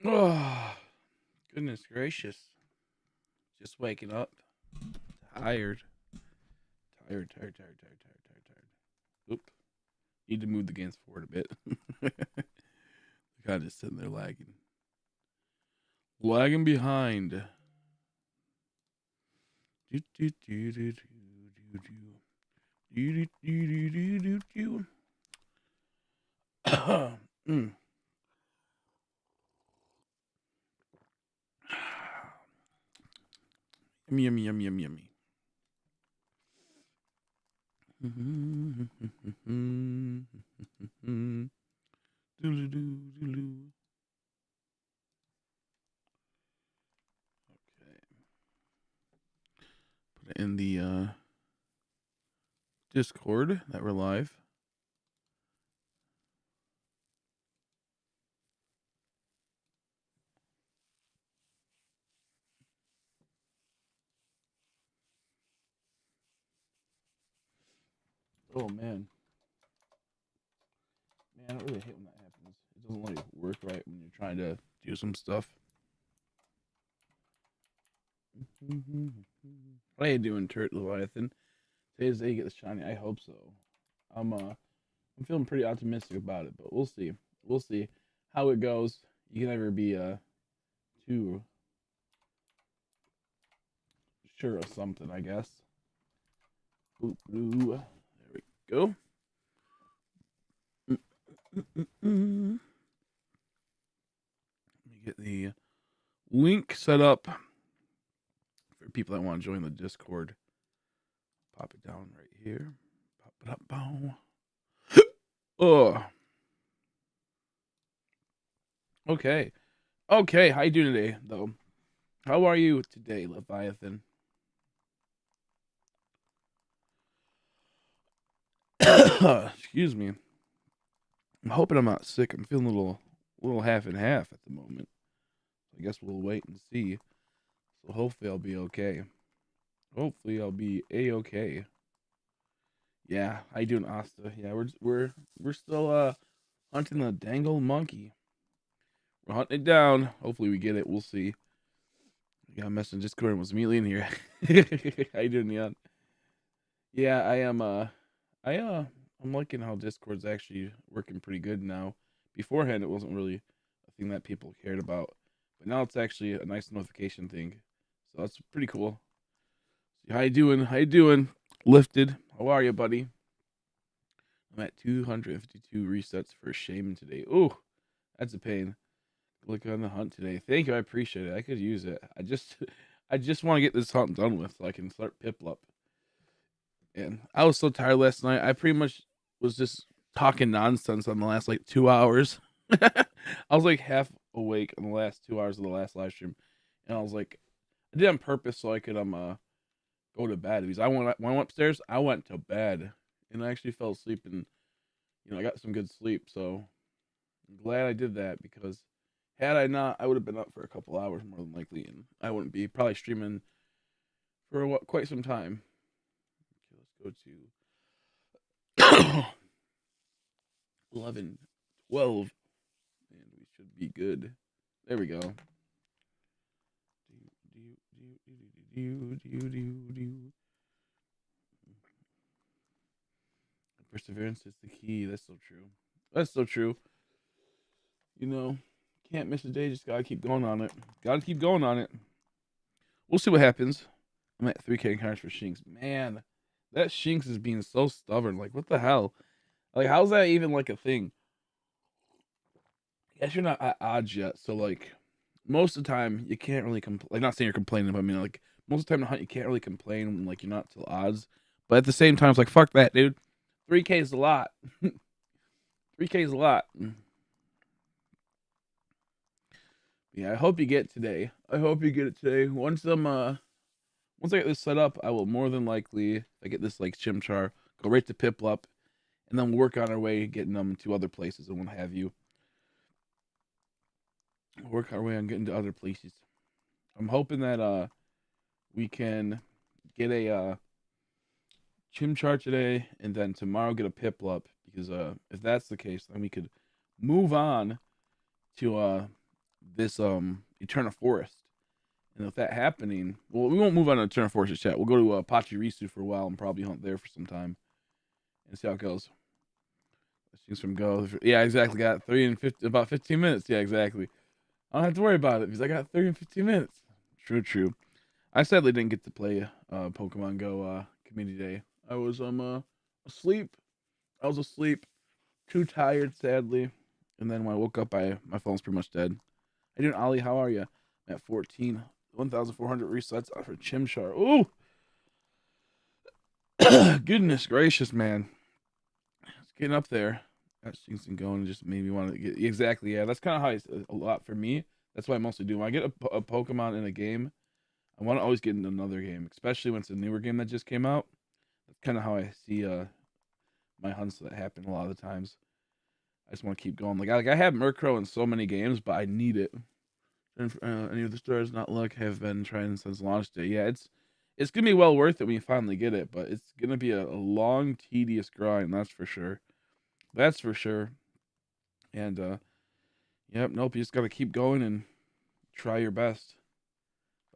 Oh, goodness gracious. Just waking up. Tired. Tired. Oop. Need to move the games forward a bit. Kind of just sitting there lagging. Lagging behind. Do, do, do, do, do, do, do. Do, do, do, do, do, do. Mm. Yummy, yummy, yummy, yummy, yummy. Doodle-doo, okay. Put it in the Discord that we're live. Oh man. Man, I really hate when that happens. It doesn't like work right when you're trying to do some stuff. How you doing, Turt Leviathan? Today's the day you get the shiny. I hope so. I'm feeling pretty optimistic about it, but we'll see. We'll see how it goes. You can never be too sure of something, I guess. Boop, blue. There we go. Let me get the link set up for people that want to join the Discord. Pop it down right here. Pop it up. Bow. Oh. Okay. Okay. How you doing today, though? How are you today, Leviathan? Excuse me. I'm hoping I'm not sick. I'm feeling a little half and half at the moment. I guess we'll wait and see. So hopefully I'll be okay. Hopefully I'll be a-okay. Yeah, how you doing, Asta? Yeah, we're still hunting the dangle monkey. We're hunting it down. Hopefully we get it. We'll see. I got a message in Discord and was immediately in here. How you doing, Neon? Yeah, I am I I'm liking how Discord's actually working pretty good now. Beforehand it wasn't really a thing that people cared about. But now it's actually a nice notification thing. So that's pretty cool. How you doing? How you doing? Lifted. How are you, buddy? I'm at 252 resets for Shaman today. Ooh, that's a pain. Look on the hunt today. Thank you. I appreciate it. I could use it. I just want to get this hunt done with so I can start Piplup. And I was so tired last night. I pretty much was just talking nonsense on the last like 2 hours. I was like half awake on the last 2 hours of the last live stream, and I was like, I did it on purpose so I could go to bed because when I went upstairs, I went to bed and I actually fell asleep and I got some good sleep. So I'm glad I did that because had I not, I would have been up for a couple hours more than likely, and I wouldn't be probably streaming for quite some time. Okay, let's go to 11, 12, and we should be good. There we go. Perseverance is the key. That's so true. That's so true. You know, can't miss a day. Just gotta keep going on it. Gotta keep going on it. We'll see what happens. I'm at 3K encounters for Shinx. Man, that Shinx is being so stubborn. Like, what the hell? Like, how's that even like a thing? I guess you're not at odds yet. So, like, most of the time, you can't really complain. Like, not saying you're complaining, but I mean, like, most of the time in the hunt, you can't really complain when, like, you're not till odds. But at the same time, it's like, fuck that, dude. 3K is a lot. 3K is a lot. Yeah, I hope you get it today. I hope you get it today. Once I get this set up, I will more than likely, if I get this like Chimchar, go right to Piplup, and then we'll work on our way getting them to other places and what have you. Work our way on getting to other places. I'm hoping that we can get a Chimchar today, and then tomorrow get a Piplup because if that's the case, then we could move on to this Eternal Forest. And with that happening, well, we won't move on to Eternal Forest yet. We'll go to Pachirisu for a while and probably hunt there for some time and see how it goes. Things from go. Yeah, exactly. Got 3 and about 15 minutes. Yeah, exactly. I don't have to worry about it because I got 30 and 15 minutes. True, true. I sadly didn't get to play Pokemon Go Community Day. I was asleep. I was asleep, too tired, sadly. And then when I woke up, my phone's pretty much dead. How you doing, Ollie? How are you? I'm at 14, 1,400 resets for Chimchar. Ooh, goodness gracious, man! It's getting up there. Got things going and just made me want to get exactly. Yeah, that's kind of how it's a lot for me. That's what I mostly do. When I get a Pokemon in a game, I want to always get in another game, especially when it's a newer game that just came out. That's kind of how I see my hunts that happen a lot of the times. I just want to keep going. Like I have Murkrow in so many games, but I need it. And any of the stars not luck have been trying since launch day. Yeah, it's gonna be well worth it when you finally get it, but it's gonna be a long, tedious grind. That's for sure. That's for sure. And yep, nope. You just gotta keep going and try your best.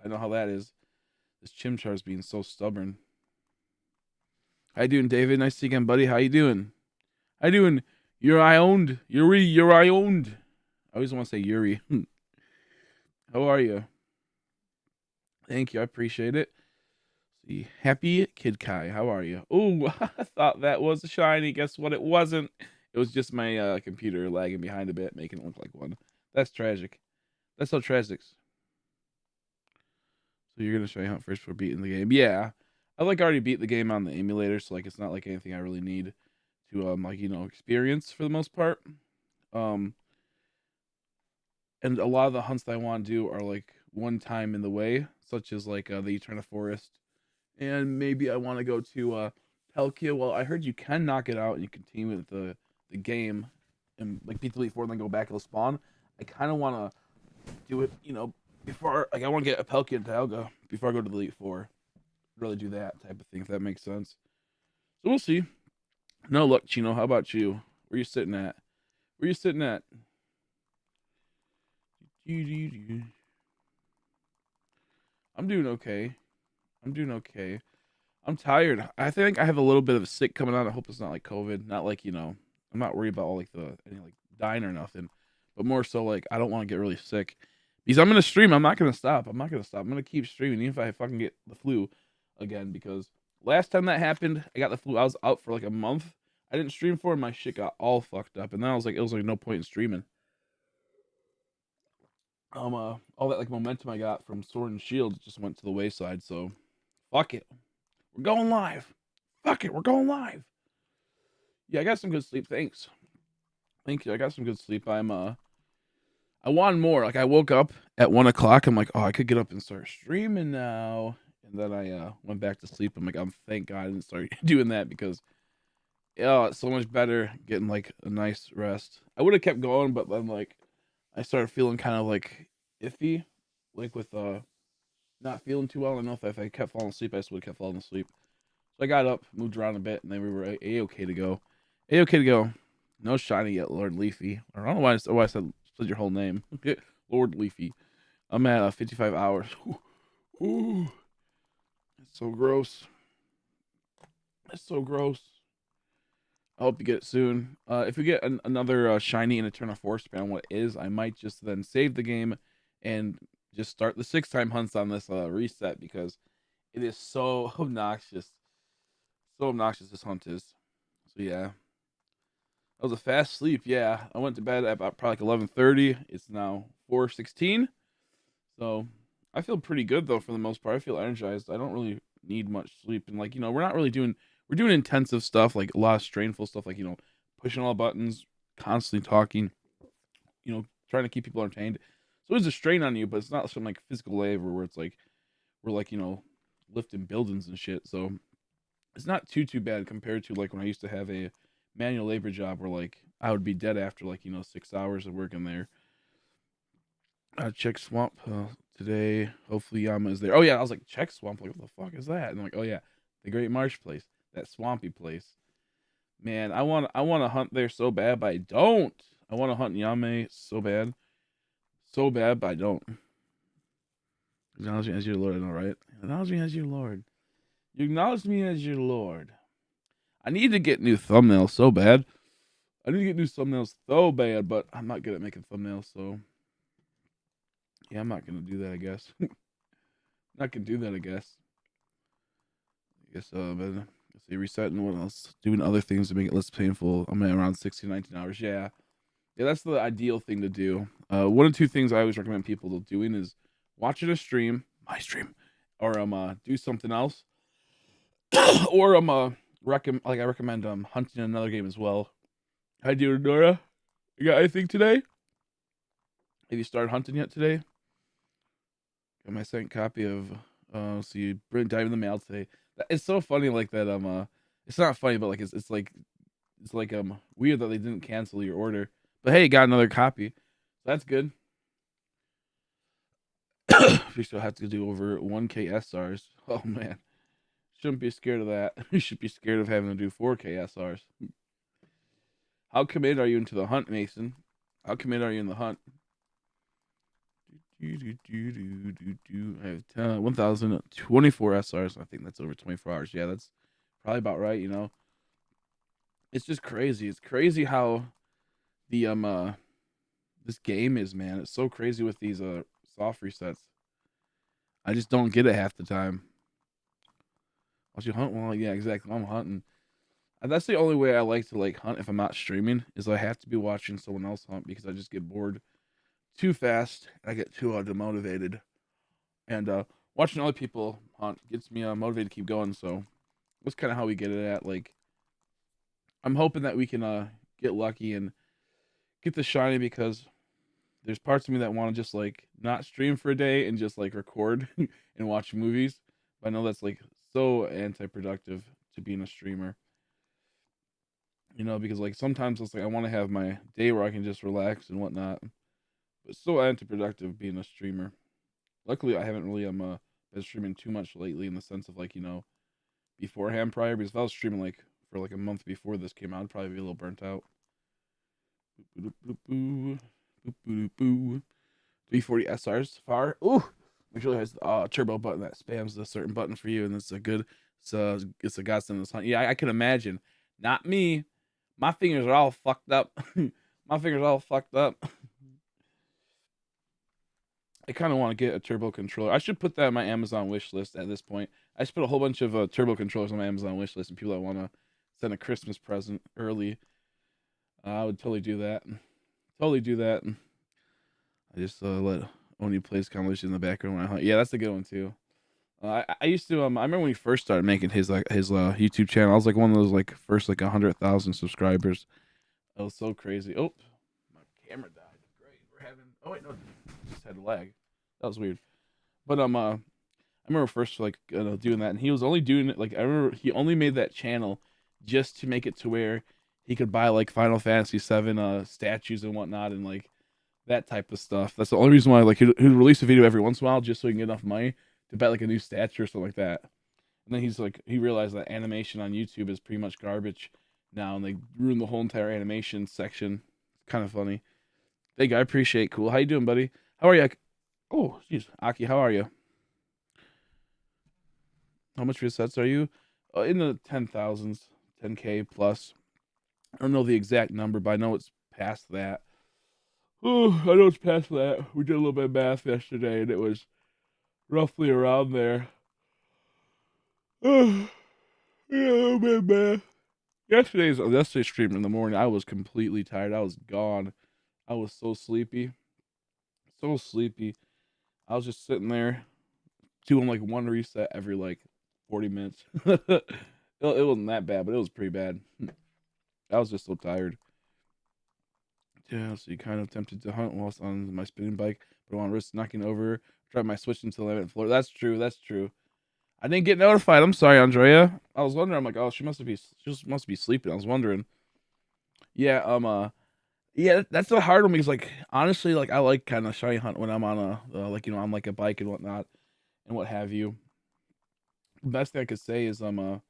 I know how that is. This Chimchar's being so stubborn. How you doing, David? Nice to see you again, buddy. How you doing? How you doing? You're I owned. I always want to say Yuri. How are you? Thank you. I appreciate it. See, Happy Kid Kai. How are you? Oh, I thought that was a shiny. Guess what? It wasn't. It was just my computer lagging behind a bit, making it look like one. That's tragic. That's so tragic. So you're gonna try hunt first before beating the game? Yeah, I already beat the game on the emulator, so it's not like anything I really need to experience for the most part. Um, and a lot of the hunts that I want to do are like one time in the way, such as like the Eternal Forest, and maybe I want to go to Palkia. Well, I heard you can knock it out and you continue with the game and like beat the Elite Four and then go back to the spawn. I kind of want to do it, before I want to get a Palkia and Dialga before I go to the Elite Four. Really do that type of thing if that makes sense. So we'll see. No luck, Chino. How about you? Where you sitting at? Where you sitting at? I'm doing okay. I'm doing okay. I'm tired. I think I have a little bit of a sick coming on. I hope it's not like COVID. Not like, I'm not worried about all like any like dying or nothing. But more so like I don't want to get really sick. Because I'm gonna stream. I'm not gonna stop. I'm not gonna stop. I'm gonna keep streaming even if I fucking get the flu again. Because last time that happened, I got the flu. I was out for like a month. I didn't stream for it, and my shit got all fucked up. And then it was like no point in streaming. All that like momentum I got from Sword and Shield just went to the wayside. So fuck it. We're going live. Fuck it, we're going live. Yeah, I got some good sleep. Thanks. Thank you. I got some good sleep. I wanted more. Like I woke up at 1 o'clock. I'm like, oh, I could get up and start streaming now. And then I went back to sleep. I'm like, thank God I didn't start doing that because it's so much better getting like a nice rest. I would have kept going, but then like I started feeling kind of like iffy, like with not feeling too well. I don't know if I kept falling asleep, I just would have kept falling asleep. So I got up, moved around a bit, and then we were a-okay to go. A-okay to go. No shiny yet, Lord Leafy. I don't know why I said your whole name. Lord Leafy. I'm at 55 hours. Ooh. It's so gross. It's so gross. I hope you get it soon. If we get another shiny in Eternal Forest, depending on what it is, I might just then save the game and just start the 6-time hunts on this reset because it is so obnoxious. So obnoxious this hunt is. So yeah. That was a fast sleep, yeah. I went to bed at about probably like 11:30. It's now 4:16. So I feel pretty good though for the most part. I feel energized. I don't really need much sleep. And like, we're not really we're doing intensive stuff, like a lot of strainful stuff, like, pushing all buttons, constantly talking, trying to keep people entertained. So it's a strain on you, but it's not some like physical labor where it's like we're like, lifting buildings and shit. So it's not too bad compared to like when I used to have a manual labor job where like I would be dead after like 6 hours of working there. Check swamp today. Hopefully Yama is there. Oh yeah, I was like check swamp. Like what the fuck is that? And I'm like, oh yeah, the Great Marsh place, that swampy place. Man, I want to hunt there so bad, but I don't. I want to hunt Yame so bad. so bad, but I don't. Acknowledge me as your Lord, I know, right? Acknowledge me as your Lord. You acknowledge me as your Lord. I need to get new thumbnails so bad. I need to get new thumbnails so bad, but I'm not good at making thumbnails, so yeah, I'm not gonna do that, I guess. Not gonna do that, I guess. But let's see, resetting what else? Doing other things to make it less painful. I'm at around 16, 19 hours. Yeah. Yeah, that's the ideal thing to do. One of two things I always recommend people doing is watching a stream, my stream, or do something else, or I recommend hunting another game as well. How you doing, Nora? You got anything today? Have you started hunting yet today? Got my second copy of so you bring dive in the mail today. It's so funny like that. It's not funny, but like it's like weird that they didn't cancel your order. But hey, you got another copy. So that's good. We still have to do over 1K SRs. Oh man. Shouldn't be scared of that. You should be scared of having to do 4K SRs. How committed are you into the hunt, Mason? How committed are you in the hunt? I have 1,024 SRs. I think that's over 24 hours. Yeah, that's probably about right, you know. It's just crazy. It's crazy how the this game is, man. It's so crazy with these soft resets. I just don't get it half the time. Once you hunt, well, yeah, exactly. I'm hunting. And that's the only way I like to like hunt if I'm not streaming is I have to be watching someone else hunt because I just get bored too fast. I get too demotivated, and watching other people hunt gets me motivated to keep going. So that's kind of how we get it at. Like, I'm hoping that we can get lucky and get the shiny because there's parts of me that want to just like not stream for a day and just like record and watch movies. But I know that's like so anti-productive to being a streamer. You know, because like sometimes it's like I want to have my day where I can just relax and whatnot. But it's so anti-productive being a streamer. Luckily, I haven't really been streaming too much lately in the sense of like beforehand prior because if I was streaming like for like a month before this came out, I'd probably be a little burnt out. 340 SRs far. Ooh, make sure it has the turbo button that spams a certain button for you, and it's a good. It's a godsend this hunt. Yeah, I can imagine. Not me. My fingers are all fucked up. My fingers are all fucked up. I kind of want to get a turbo controller. I should put that on my Amazon wish list at this point. I just put a whole bunch of turbo controllers on my Amazon wish list, and people that want to send a Christmas present early, I would totally do that. Totally do that. I just let Oni plays compilation in the background when I hunt. Yeah, that's a good one too. I used to I remember when he first started making his YouTube channel. I was like one of those like first like 100,000 subscribers. That was so crazy. Oh, my camera died. Great. We're having. Oh wait, no, just had lag. That was weird. But I remember first like doing that, and he was only doing it like I remember he only made that channel just to make it to where he could buy like Final Fantasy 7 statues and whatnot, and like that type of stuff. That's the only reason why like he'd release a video every once in a while just so he can get enough money to buy like a new statue or something like that. And then he realized that animation on YouTube is pretty much garbage now, and they ruined the whole entire animation section. It's kind of funny. Thank you, I appreciate. Cool. How you doing, buddy? How are you? Oh, jeez, Aki, how are you? How much resets are you? In the 10,000s, 10K plus. I don't know the exact number, but I know it's past that. Oh, I know it's past that. We did a little bit of math yesterday, and it was roughly around there. Oh, yeah, a little bit of math. Yesterday's stream in the morning, I was completely tired. I was gone. I was so sleepy. So sleepy. I was just sitting there doing like one reset every like 40 minutes. It wasn't that bad, but it was pretty bad. I was just so tired. Yeah, so you kind of tempted to hunt whilst on my spinning bike, but I want to risk knocking over, drive my switch into the 11th floor. That's true. That's true. I didn't get notified. I'm sorry, Andrea. I was wondering. I'm like, oh, she just must be sleeping. I was wondering. Yeah, yeah, that's the hard one because, like, honestly, like, I like kind of shy hunt when I'm on like, on like a bike and whatnot and what have you. The best thing I could say is, do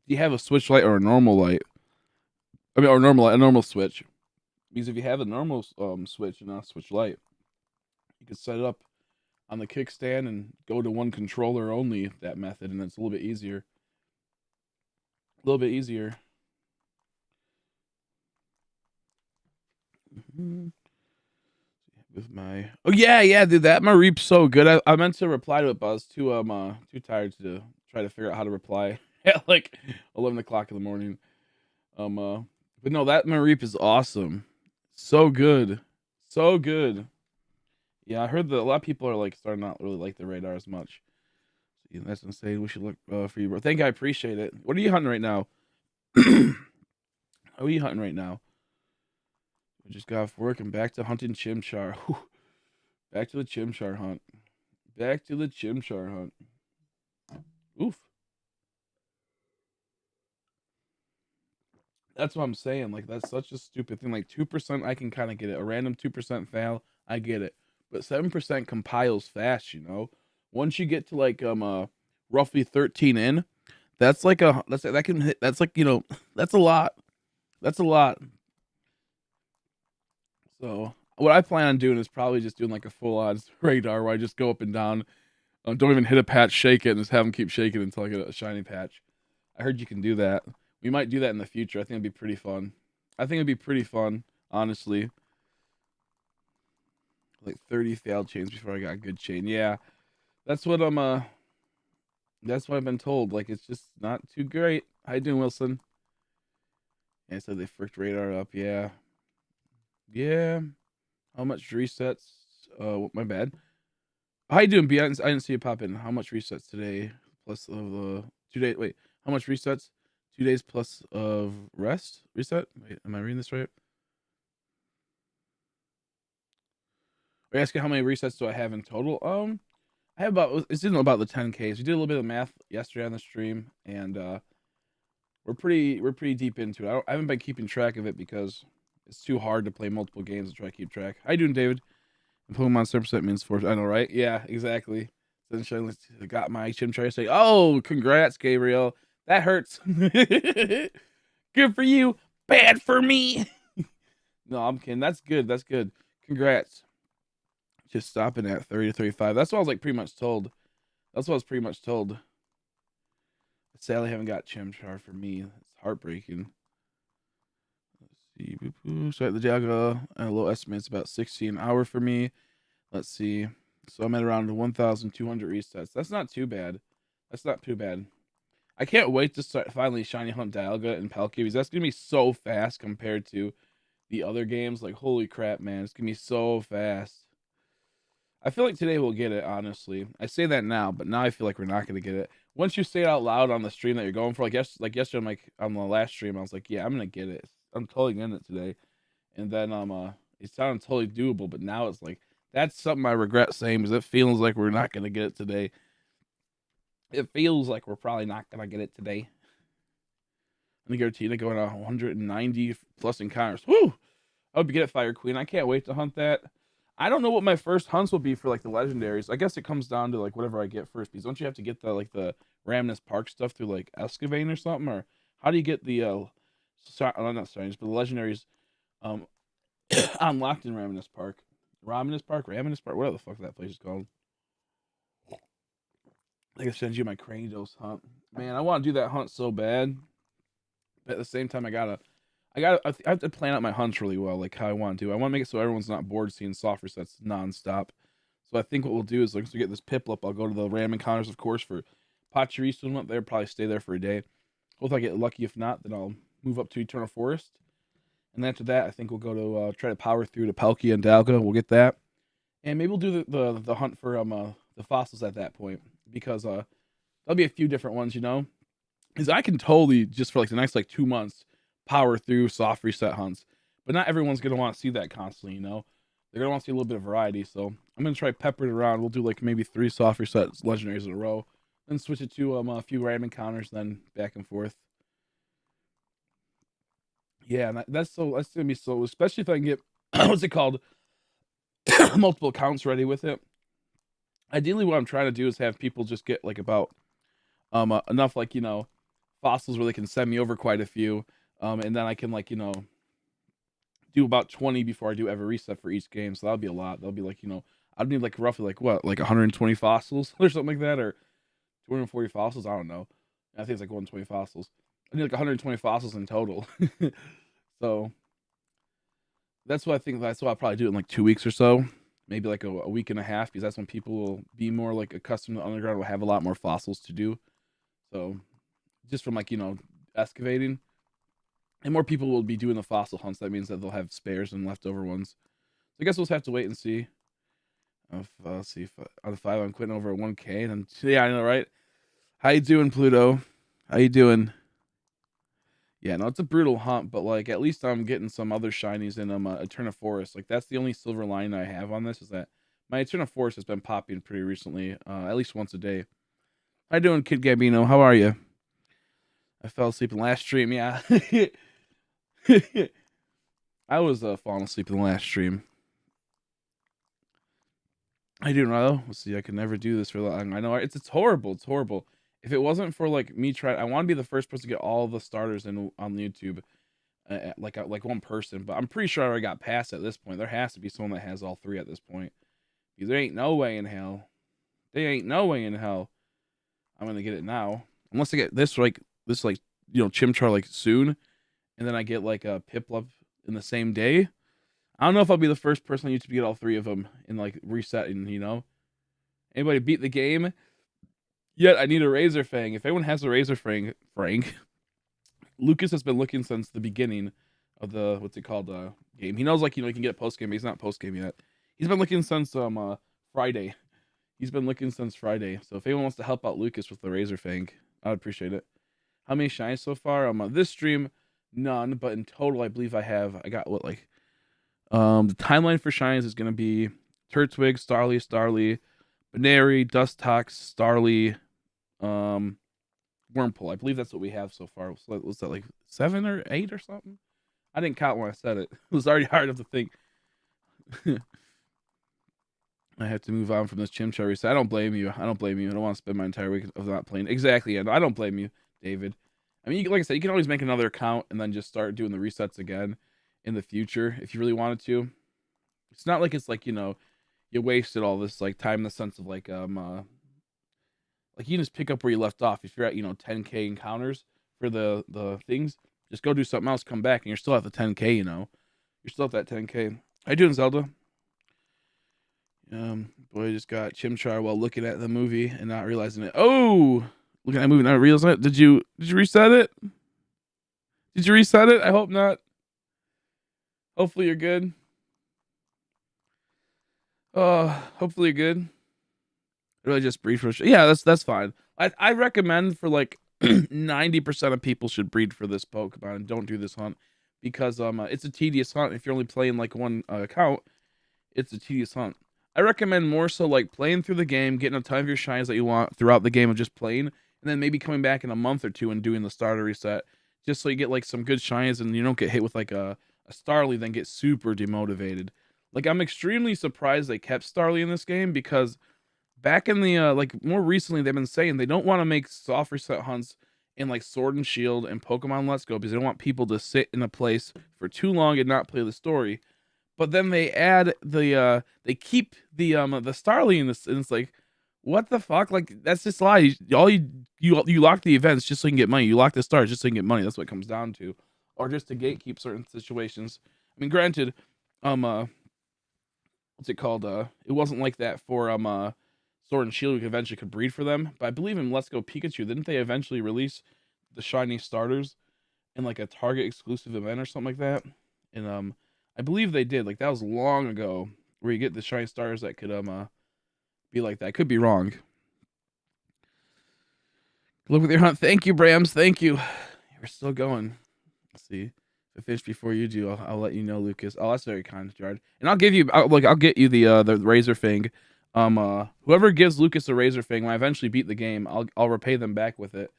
you have a switch light or a normal light? I mean, or a normal switch. Because if you have a normal switch and not a switch light, You could set it up on the kickstand and go to one controller only, that method, and it's a little bit easier. A little bit easier. With my yeah, dude, that Mareep's so good. I meant to reply to it, but I was too tired to try to figure out how to reply at like 11 o'clock in the morning. But no, that Mareep is awesome. So good. So good. Yeah, I heard that a lot of people are like starting not really like the radar as much. So, yeah, that's insane. We should look for you, bro. Thank you, I appreciate it. What are you hunting right now? What are you hunting right now? I just got off work and back to hunting Chimchar. Back to the Chimchar hunt. Back to the Chimchar hunt. Oof. That's what I'm saying. Like, that's such a stupid thing. Like 2%, I can kind of get it. A random 2% fail, I get it. But 7% compiles fast. You know, once you get to like roughly 13 in, that's like that can hit. That's like, that's a lot. That's a lot. So what I plan on doing is probably just doing like a full odds radar where I just go up and down, don't even hit a patch, shake it, and just have them keep shaking until I get a shiny patch. I heard you can do that. We might do that in the future. I think it'd be pretty fun. I think it'd be pretty fun, honestly. Like 30 failed chains before I got a good chain. Yeah, that's what that's what I've been told. Like, it's just not too great. How you doing, Wilson? Yeah, so they fricked radar up. Yeah, yeah. How much resets? My bad. How you doing, B? I didn't see you pop in. How much resets today? Plus of the 2 days. Wait, how much resets? 2 days plus of rest reset. Wait, am I reading this right? Are you asking how many resets do I have in total? I have it's in about the 10Ks. We did a little bit of math yesterday on the stream, and we're pretty deep into it. I haven't been keeping track of it because it's too hard to play multiple games to try to keep track. How you doing, David? And Pokemon 7% means 4. I know, right? Yeah, exactly. Then I got my Chimchar. Say, oh, congrats, Gabriel. That hurts. Good for you. Bad for me. No, I'm kidding. That's good. That's good. Congrats. Just stopping at 30 to 35. That's what I was like pretty much told. That's what I was pretty much told. Sadly, I haven't got Chimchar for me. It's heartbreaking. Let's see. So at the Jaga, a low estimate, it's about 60 an hour for me. Let's see. So I'm at around 1,200 resets. That's not too bad. That's not too bad. I can't wait to start finally shiny hunt Dialga and Palkia because that's gonna be so fast compared to the other games. Like, holy crap, man, it's gonna be so fast. I feel like today we'll get it. Honestly, I say that now, but now I feel like we're not gonna get it. Once you say it out loud on the stream that you're going for, like yesterday, I'm like on the last stream, I was like, yeah, I'm gonna get it. I'm totally getting it today. And then it sounded totally doable, but now it's like that's something I regret saying because it feels like we're not gonna get it today. It feels like we're probably not gonna get it today. I'm gonna go Tina going on 190 plus encounters. Woo! I hope you get it, Fire Queen. I can't wait to hunt that. I don't know what my first hunts will be for like the legendaries. I guess it comes down to like whatever I get first. Because don't you have to get the Ramnus Park stuff through like Escavane or something? Or how do you get the not Sirens, but the legendaries um unlocked in Ramnus Park? Ramnus Park, whatever the fuck that place is called. I think I send you my Cranidos hunt. Man, I want to do that hunt so bad. But at the same time, I have to plan out my hunts really well, like how I want to do. I want to make it so everyone's not bored seeing soft resets nonstop. So I think what we'll do is, like, once we get this Piplup, I'll go to the Ram Encounters, of course, for Pachirisu and went there, probably stay there for a day. Hope I get lucky. If not, then I'll move up to Eternal Forest. And after that, I think we'll go to try to power through to Palkia and Dalga. We'll get that. And maybe we'll do the hunt for the fossils at that point. Because there'll be a few different ones, Because I can totally, just for like the next like 2 months, power through soft reset hunts. But not everyone's gonna want to see that constantly, They're gonna want to see a little bit of variety. So I'm gonna try pepper it around. We'll do like maybe 3 soft resets legendaries in a row, then switch it to a few random encounters, then back and forth. Yeah, and that's gonna be so, especially if I can get what's it called, multiple accounts ready with it. Ideally, what I'm trying to do is have people just get like about enough like fossils where they can send me over quite a few, and then I can like do about 20 before I do every reset for each game. So that'll be a lot. That'll be like I'd need like roughly like what, like 120 fossils or something like that, or 240 fossils. I don't know. I think it's like 120 fossils. I need like 120 fossils in total. So that's what I think. That's what I'll probably do in like 2 weeks or so, maybe like a week and a half, because that's when people will be more like accustomed to underground. Will have a lot more fossils to do. So just from like excavating, and more people will be doing the fossil hunts. That means that they'll have spares and leftover ones. So I guess we'll just have to wait and see. Let's see if out of 5 I'm quitting over 1K. And then, yeah, I know, right? How you doing, Pluto? How you doing? Yeah, no, it's a brutal hunt, but like at least I'm getting some other shinies in Eterna Forest. Like that's the only silver line I have on this, is that my Eterna Forest has been popping pretty recently, at least once a day. How you doing, Kid Gabino? How are you? I fell asleep in the last stream. Yeah, I was falling asleep in the last stream. I do know. Let's see. I could never do this for long. I know it's horrible. It's horrible. If it wasn't for like me trying, I want to be the first person to get all the starters in on YouTube, like one person. But I'm pretty sure I already got past at this point. There has to be someone that has all 3 at this point. Because there ain't no way in hell. There ain't no way in hell I'm gonna get it now, unless I get this Chimchar like soon, and then I get like a Piplup in the same day. I don't know if I'll be the first person on YouTube to get all 3 of them and like resetting. Anybody beat the game? Yet I need a Razor Fang. If anyone has a Razor Fang, Frank, Lucas has been looking since the beginning of the game. He knows he can get a post game, but he's not post game yet. He's been looking since Friday. He's been looking since Friday. So if anyone wants to help out Lucas with the Razor Fang, I would appreciate it. How many shines so far? This stream, none, but in total I believe I got the timeline for shines is gonna be Turtwig, Starly, Banary, Dustox, Starly, Wurmple. I believe that's what we have so far. Was that like 7 or 8 or something? I didn't count when I said it. It was already hard enough to think. I have to move on from this Chimchar reset. I don't blame you. I don't want to spend my entire week of not playing. Exactly. And I don't blame you, David. I mean, like I said, you can always make another account and then just start doing the resets again in the future if you really wanted to. It's not like it's like, you wasted all this like time in the sense of like you can just pick up where you left off. If you're at 10K encounters for the things, just go do something else, come back, and you're still at the 10K. You're still at that 10K. How you doing, Zelda? Boy, just got Chimchar while looking at the movie and not realizing it. Oh, looking at the movie, not realizing it. Did you reset it? Did you reset it? I hope not. Hopefully you're good. Hopefully you're good. Really just breed for yeah, that's fine. I recommend for like 90% of people should breed for this Pokemon and don't do this hunt, because it's a tedious hunt. If you're only playing like one account, it's a tedious hunt. I recommend more so like playing through the game, getting a ton of your shines that you want throughout the game of just playing, and then maybe coming back in a month or 2 and doing the starter reset, just so you get like some good shines and you don't get hit with like a Starly, then get super demotivated. Like I'm extremely surprised they kept Starly in this game, because back in the like more recently they've been saying they don't want to make soft reset hunts in like Sword and Shield and Pokemon Let's Go, because they don't want people to sit in a place for too long and not play the story. But then they add they keep the Starly in this, and it's like, what the fuck? Like that's just a lie. You lock the events just so you can get money. You lock the stars just so you can get money. That's what it comes down to, or just to gatekeep certain situations. I mean, granted, what's it called? It wasn't like that for Sword and Shield. We eventually could breed for them, but I believe in Let's Go Pikachu, didn't they eventually release the shiny starters in like a Target exclusive event or something like that? And I believe they did. Like that was long ago, where you get the shiny stars that could be like that. I could be wrong. Look with your hunt. Thank you, Brams. Thank you. We're still going. Let's see. If I finish before you do, I'll let you know, Lucas. Oh, that's very kind, Jared. And I'll give you I'll get you the Razor Fang. Whoever gives Lucas a Razor Fang when I eventually beat the game, I'll repay them back with it.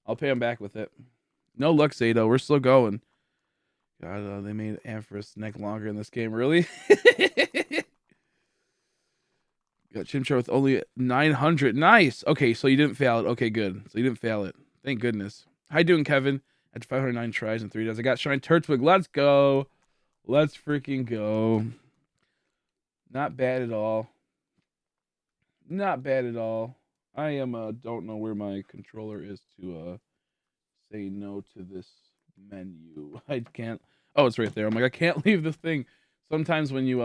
I'll pay them back with it. No luck, Zato. We're still going. God, they made Ampharos neck longer in this game. Really? Got Chimchar with only 900. Nice. Okay, so you didn't fail it. Okay, good. So you didn't fail it. Thank goodness. How you doing, Kevin? After 509 tries in 3 days, I got Shine Turtwig. Let's go. Let's freaking go. Not bad at all. Not bad at all. I am don't know where my controller is to say no to this menu. I can't. Oh, it's right there. I'm like, I can't leave this thing. Sometimes when you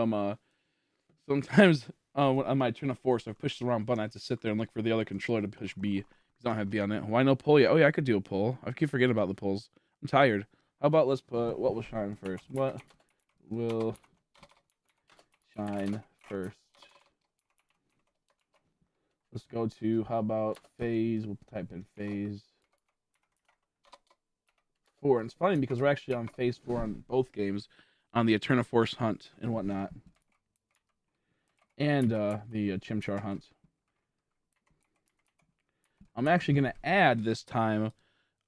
sometimes when I might turn a force, I push the wrong button. I have to sit there and look for the other controller to push B. Because I don't have B on it. Why no pull yet? Oh yeah, I could do a pull. I keep forgetting about the pulls. I'm tired. How about let's put what will shine first? What will shine first? Let's go to how about phase? We'll type in phase 4. And it's funny because we're actually on phase 4 on both games, on the Eterna Force hunt and whatnot, and the Chimchar hunt. I'm actually gonna add this time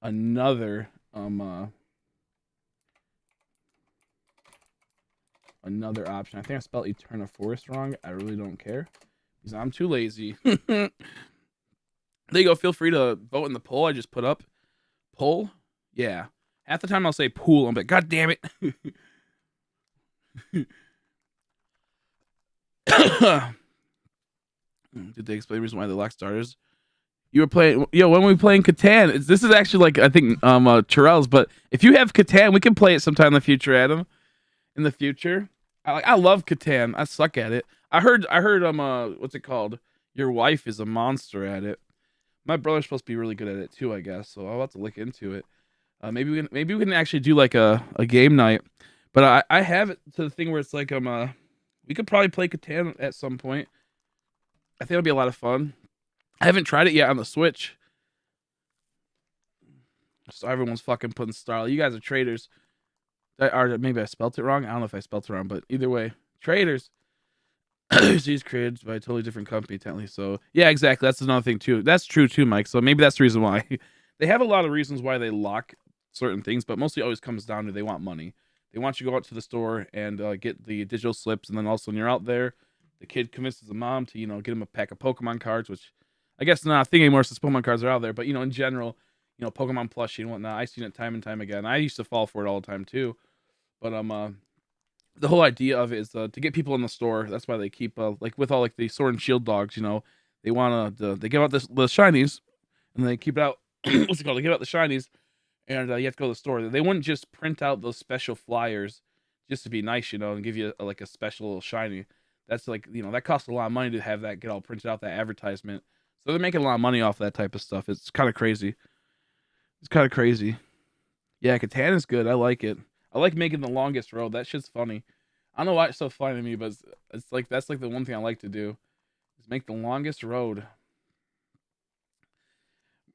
another another option. I think I spelled Eterna Forest wrong. I really don't care because I'm too lazy. There you go. Feel free to vote in the poll I just put up. Poll? Yeah. Half the time I'll say pool. I'm like, God damn it. Did they explain the reason why they lock starters? You were playing, when we playing Catan, this is actually like, I think, Terrell's, but if you have Catan, we can play it sometime in the future, Adam. In the future. I love Catan. I suck at it. I heard, what's it called? Your wife is a monster at it. My brother's supposed to be really good at it too, I guess. So I'll have to look into it. Maybe we can actually do like a game night. But I have it to the thing where it's like we could probably play Catan at some point. I think it'll be a lot of fun. I haven't tried it yet on the Switch. So everyone's fucking putting Starlight. You guys are traitors. Or maybe I spelt it wrong. I don't know if I spelt it wrong, but either way, traitors. She's created by a totally different company, apparently. So yeah, exactly. That's another thing too. That's true too, Mike. So maybe that's the reason why. They have a lot of reasons why they lock certain things, but mostly always comes down to they want money. They want you to go out to the store and get the digital slips, and then also when you're out there, the kid convinces the mom to get him a pack of Pokemon cards, which I guess not a thing anymore since Pokemon cards are out there. But in general, Pokemon plushie and whatnot. I've seen it time and time again. I used to fall for it all the time too. But the whole idea of it is to get people in the store. That's why they keep like with all like the Sword and Shield dogs. They want to they give out the shinies, and they keep it out. What's it called? They give out the shinies, and you have to go to the store. They wouldn't just print out those special flyers just to be nice, and give you like a special shiny. That's like that costs a lot of money to have that get all printed out, that advertisement. So they're making a lot of money off that type of stuff. It's kind of crazy. It's kind of crazy. Yeah, Katana's good. I like it. I like making the longest road. That shit's funny. I don't know why it's so funny to me, but it's like that's like the one thing I like to do is make the longest road.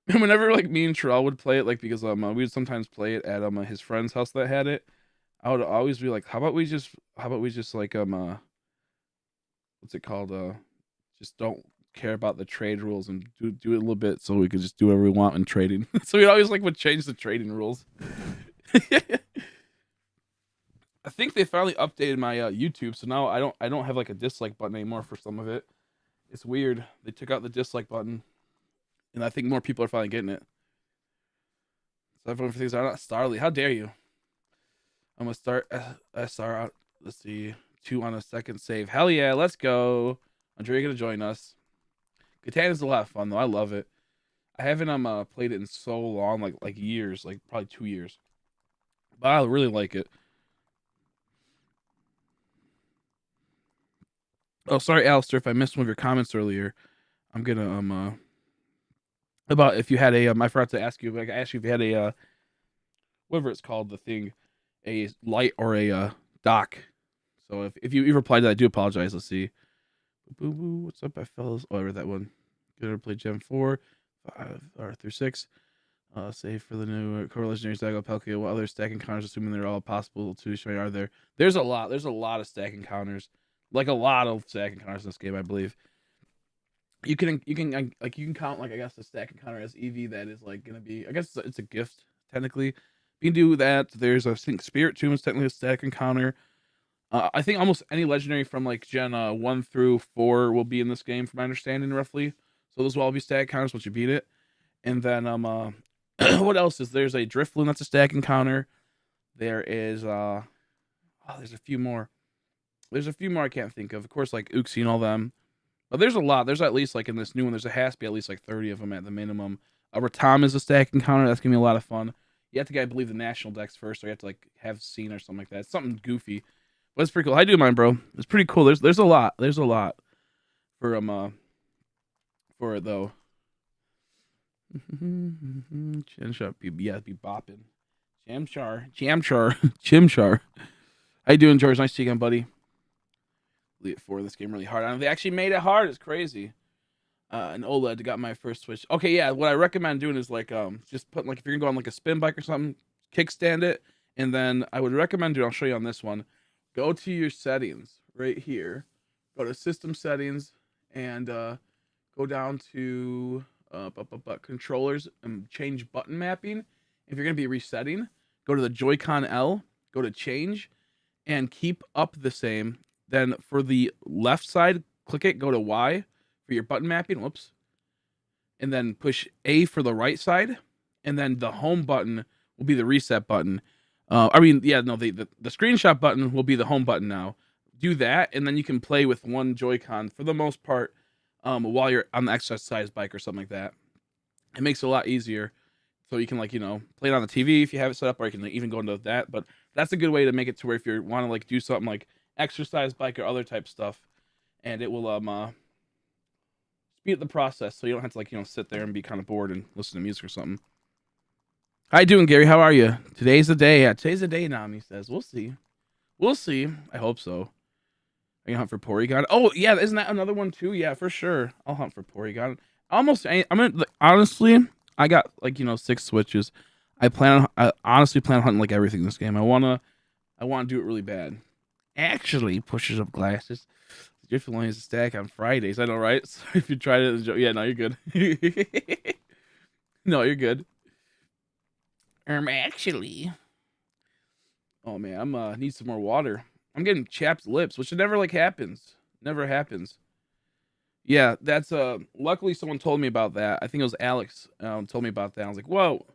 Whenever like me and Terrell would play it, like because we would sometimes play it at his friend's house that had it. I would always be like, how about we just like what's it called? Just don't care about the trade rules and do it a little bit so we could just do whatever we want in trading. So we always like would change the trading rules. I think they finally updated my YouTube, so now I don't have like a dislike button anymore for some of it. It's weird. They took out the dislike button, and I think more people are finally getting it. So everyone for things are not Starly. How dare you? I'm gonna start SR out. Let's see, 2 on a second save. Hell yeah, let's go. Andre, you're gonna join us. Katana's a lot of fun though. I love it. I haven't played it in so long, like years, like probably 2 years. But I really like it. Oh, sorry, Alistair, if I missed one of your comments earlier. I'm gonna about if you had a I forgot to ask you. Like I asked you if you had a whatever it's called, the thing, a light or a dock. So if you replied to that, I do apologize. Let's see. Boo boo, what's up, fellas? Oh, I read that one. Gonna play Gem 4, 5, or through 6. Save for the new core legendary stack of Palkia. What other stack encounters, assuming they're all possible to show, are there? There's a lot. There's a lot of stack encounters. Like a lot of stack encounters in this game, I believe. You can count like I guess the stack encounter as EV that is like gonna be. I guess it's a gift technically. You can do that. There's I think Spirit Tomb is technically a stack encounter. I think almost any legendary from like Gen 1 through 4 will be in this game, from my understanding, roughly. So those will all be stack encounters once you beat it. And then what else is there's a Drifloon that's a stack encounter. There is there's a few more. There's a few more I can't think of. Of course, like Uxie and all them. But there's a lot. There's at least, like, in this new one, there has to be at least, like, 30 of them at the minimum. Ratam is a stack encounter. That's going to be a lot of fun. You have to get, I believe, the national decks first, or you have to, like, have scene or something like that. It's something goofy. But it's pretty cool. I do mine, bro. It's pretty cool. There's a lot. There's a lot for it, though. CHIMCHAR, yeah, be bopping. CHIMCHAR. How you doing, George? Nice to see you again, buddy. Elite 4, this game really hard. I know they actually made it hard. It's crazy. An OLED got my first Switch. Okay, yeah. What I recommend doing is like just putting, like, if you're gonna go on like a spin bike or something, kickstand it, and then I would recommend doing. I'll show you on this one. Go to your settings right here. Go to system settings and go down to controllers and change button mapping. If you're gonna be resetting, go to the Joy-Con L. Go to change, and keep up the same. Then for the left side, click it. Go to Y for your button mapping, whoops, and then push A for the right side, and then the home button will be the reset button. The screenshot button will be the home button now. Do that, and then you can play with one Joy-Con for the most part while you're on the exercise bike or something like that. It makes it a lot easier, so you can, like, play it on the TV if you have it set up, or you can even go into that. But that's a good way to make it to where if you want to, like, do something like exercise bike or other type stuff, and it will speed up the process, so you don't have to, like, sit there and be kind of bored and listen to music or something. How you doing, Gary? How are you? Today's the day. Yeah, today's the day, Nami says. We'll see. I hope so. Are you hunt for Porygon? Oh yeah, isn't that another one too? Yeah, for sure. I'll hunt for Porygon. Honestly, I got, like, 6 Switches. I honestly plan on hunting, like, everything in this game. I wanna do it really bad. Actually, pushes up glasses. Jiffy only has a stack on Fridays. I know, right? So if you tried it, yeah, no, you're good. No, you're good. Actually, oh man, I'm need some more water. I'm getting chapped lips, which never, like, happens. Never happens. Yeah, that's luckily someone told me about that. I think it was Alex told me about that. I was like, whoa.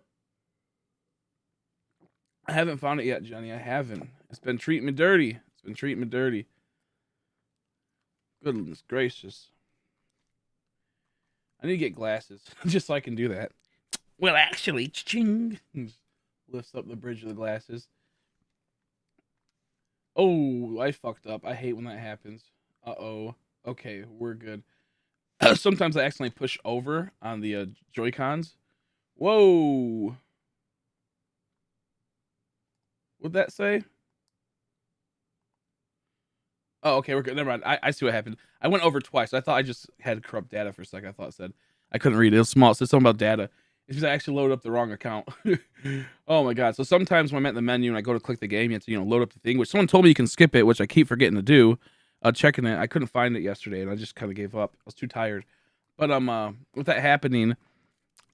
I haven't found it yet, Jenny. I haven't. It's been treating me dirty. Goodness gracious. I need to get glasses just so I can do that. Well, actually, ching, lifts up the bridge of the glasses. Oh, I fucked up. I hate when that happens. Uh-oh. Okay, we're good. Sometimes I accidentally push over on the Joy-Cons. Whoa. What'd that say? Oh, okay, we're good. Never mind. I see what happened. I went over twice. I thought I just had corrupt data for a second. I thought it said I couldn't read it. It was small. It said something about data. It's because I actually loaded up the wrong account. Oh my god. So sometimes when I'm at the menu and I go to click the game, you have to, load up the thing, which someone told me you can skip it, which I keep forgetting to do. Checking it. I couldn't find it yesterday and I just kind of gave up. I was too tired. But with that happening,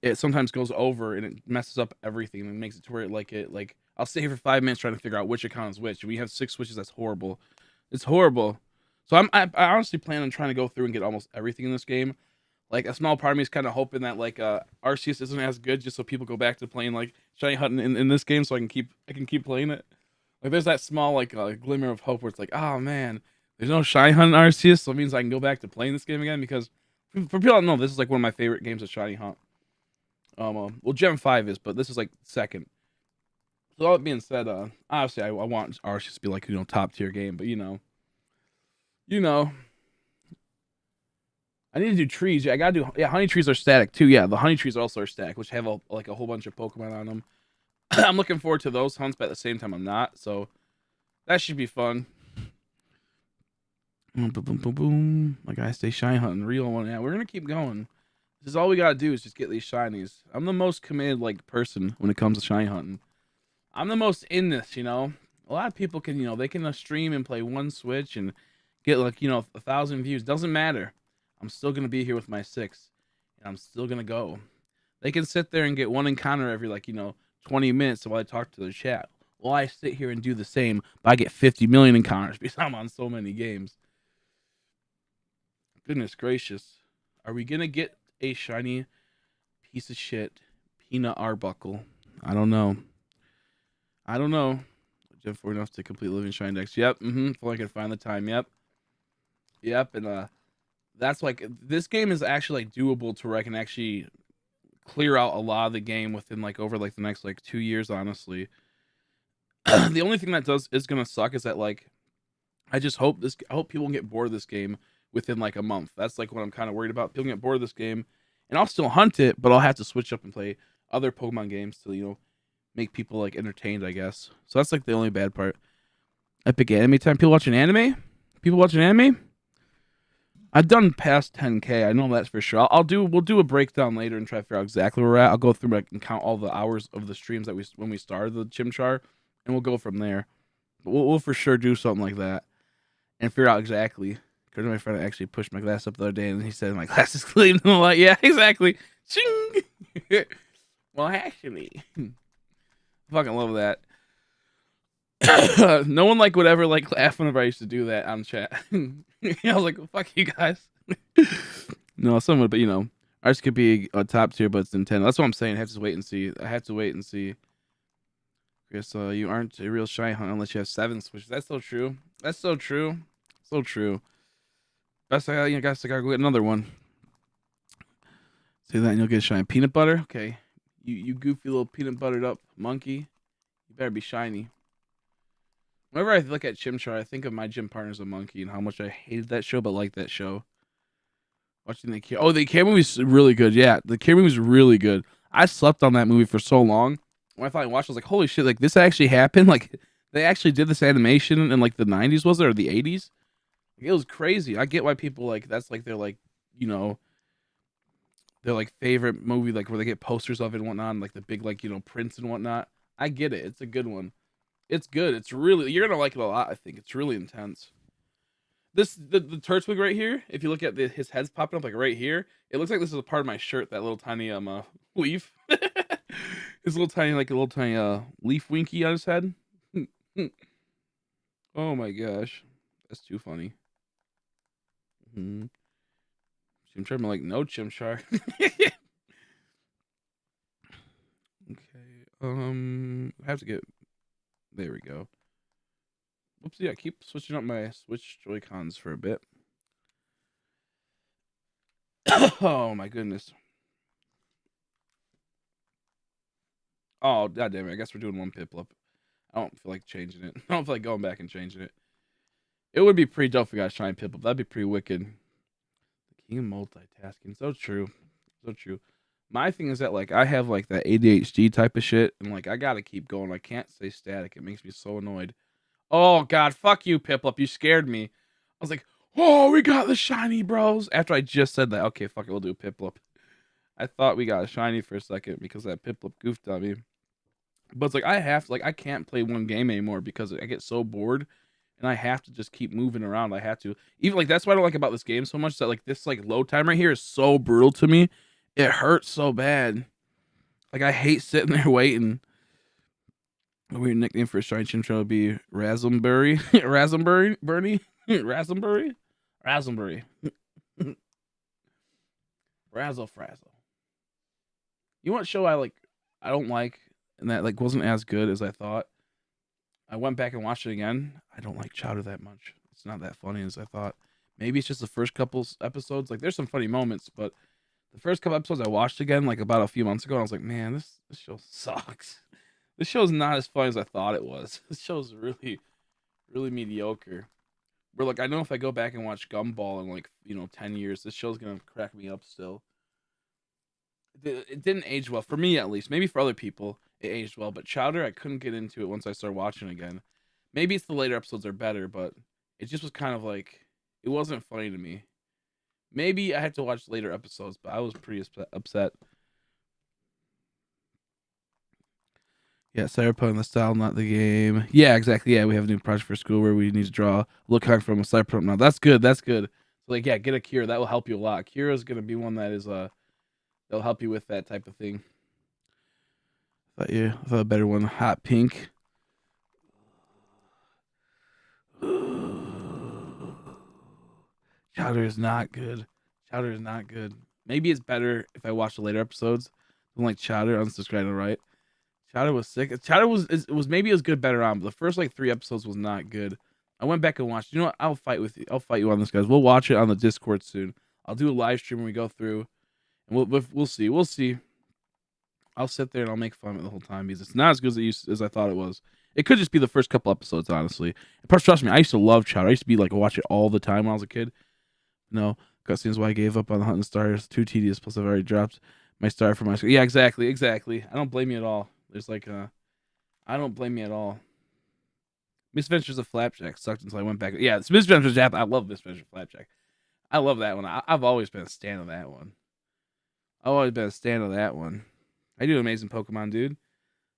it sometimes goes over and it messes up everything and makes it to where it I'll stay here for 5 minutes trying to figure out which account is which. We have 6 switches. That's horrible. It's horrible. So I honestly plan on trying to go through and get almost everything in this game. Like, a small part of me is kind of hoping that, like, Arceus isn't as good, just so people go back to playing, like, shiny hunting in this game, so I can keep playing it. Like, there's that small, like, glimmer of hope where it's like, oh man, there's no shiny hunting Arceus, so it means I can go back to playing this game again. Because for people that don't know, this is, like, one of my favorite games of shiny hunt. Well, Gem 5 is, but this is, like, second. So all that being said, obviously I want Arceus to be, like, top tier game, but I need to do trees. Yeah, I gotta do. Yeah, honey trees are static too. Yeah, the honey trees also are static, which have a whole bunch of Pokemon on them. I'm looking forward to those hunts, but at the same time, I'm not. So that should be fun. Boom, boom, boom, boom, boom. Like, I stay shiny hunting, real one. Yeah, we're gonna keep going. This is all we gotta do is just get these shinies. I'm the most committed, like, person when it comes to shiny hunting. I'm the most in this. A lot of people can, they can stream and play one Switch and get, like, 1,000 views. Doesn't matter. I'm still going to be here with my 6, and I'm still going to go. They can sit there and get one encounter every, 20 minutes while I talk to the chat. Well, I sit here and do the same, but I get 50 million encounters because I'm on so many games. Goodness gracious. Are we going to get a shiny piece of shit Peanut Arbuckle? I don't know. Jeff 4 enough to complete Living Shine Dex. Yep, if I can find the time. Yep, and that's like this game is actually like doable to where I can actually clear out a lot of the game within like over like the next like 2 years. Honestly, the only thing that does is gonna suck is that like I hope people get bored of this game within like a month. That's like what I'm kind of worried about. People get bored of this game, and I'll still hunt it, but I'll have to switch up and play other Pokemon games to make people like entertained, I guess. So that's like the only bad part. Epic anime time. People watching anime. People watching anime. I've done past 10K. I know that's for sure. We'll do a breakdown later and try to figure out exactly where we're at. I'll go through and count all the hours of the streams that when we started the Chimchar, and we'll go from there. But we'll for sure do something like that and figure out exactly. Because my friend actually pushed my glass up the other day, and he said my glass is clean. I'm like, yeah, exactly. Shing! Well, actually, I fucking love that. No one like would ever like laugh whenever I used to do that on chat. I was like, well, fuck you guys. No, someone, but ours could be a top tier, but it's Nintendo. That's what I'm saying. I have to wait and see. I have to wait and see. Chris, you aren't a real shy hunt unless you have 7 Switches. That's so true. That's so true. So true. Best, guys, I gotta go get another one. Say that and you'll get shiny. Peanut butter? Okay. You goofy little peanut buttered up monkey. You better be shiny. Whenever I look at Chimchar, I think of My Gym Partner's a Monkey and how much I hated that show, but liked that show. Watching the Kid movie's really good. Yeah, the Kid movie's really good. I slept on that movie for so long. When I finally watched, I was like, holy shit, like this actually happened? Like they actually did this animation in like the 90s, was it, or the 80s? Like, it was crazy. I get why people like that's like their like, their like favorite movie, like where they get posters of it and whatnot, and, like the big like, prints and whatnot. I get it. It's a good one. It's good. It's really, you're gonna like it a lot. I think it's really intense. The Turtwig right here. If you look at his head's popping up like right here, it looks like this is a part of my shirt. That little tiny leaf. His little tiny leaf winky on his head. Oh my gosh, that's too funny. Chimchar, I'm like no Chimchar. Okay. I have to get. There we go. Whoopsie, I keep switching up my Switch Joy-Cons for a bit. Oh my goodness. Oh, god damn it. I guess we're doing one Piplup. I don't feel like changing it. I don't feel like going back and changing it. It would be pretty dope if we got Shine Piplup. That'd be pretty wicked. The king of multitasking. So true. So true. My thing is that like I have like that ADHD type of shit, and like I gotta keep going. I can't stay static. It makes me so annoyed. Oh god, fuck you, Piplup. You scared me. I was like, oh, we got the shiny bros. After I just said that, okay, fuck it, we'll do Piplup. I thought we got a shiny for a second because that Piplup goofed on me. But it's like I can't play one game anymore because I get so bored, and I have to just keep moving around. I have to even like that's what I don't like about this game so much, that like this like load time right here is so brutal to me. It hurts so bad. Like I hate sitting there waiting. A weird nickname for a shiny Chimchar would be Raspberry. Raspberry? Bernie? Raspberry? Raspberry. Razzle Frazzle. You know what show I don't like and that like wasn't as good as I thought? I went back and watched it again. I don't like Chowder that much. It's not that funny as I thought. Maybe it's just the first couple episodes. Like there's some funny moments, but the first couple episodes I watched again like about a few months ago, and I was like, man, this show sucks. This show's not as fun as I thought it was. This show's really, really mediocre. Where like I know if I go back and watch Gumball in like 10 years, this show's gonna crack me up still. It didn't age well for me at least. Maybe for other people it aged well, but Chowder I couldn't get into it once I started watching again. Maybe it's the later episodes are better, but it just was kind of like it wasn't funny to me. Maybe I had to watch later episodes, but I was pretty upset. Yeah, Cyberpunk, the style, not the game. Yeah, exactly. Yeah, we have a new project for school where we need to draw a look from a Cyberpunk. Now that's good. That's good. So like, yeah, get a Kira. That will help you a lot. Kira is gonna be one that is that'll help you with that type of thing. I thought a better one. Hot pink. Chowder is not good. Chowder is not good. Maybe it's better if I watch the later episodes than like Chowder. Unsubscribed, right? Chowder was sick. Chowder was maybe it was good better on, but the first like 3 episodes was not good. I went back and watched. You know what? I'll fight with you. I'll fight you on this, guys. We'll watch it on the Discord soon. I'll do a live stream when we go through, and we'll see. We'll see. I'll sit there and I'll make fun of it the whole time because it's not as good as I thought it was. It could just be the first couple episodes, honestly. Plus, trust me, I used to love Chowder. I used to be like watch it all the time when I was a kid. No, cutscenes why I gave up on the Hunting Stars. Too tedious. Plus, I've already dropped my star for my school. Yeah, exactly. I don't blame you at all. There's like I don't blame you at all. Misadventures of Flapjack sucked until I went back. Yeah, it's Misadventures of Flapjack. I love Misadventures of Flapjack. I love that one. I've always been a stan of that one. I've always been a stan of that one. I do Amazing Pokemon, dude.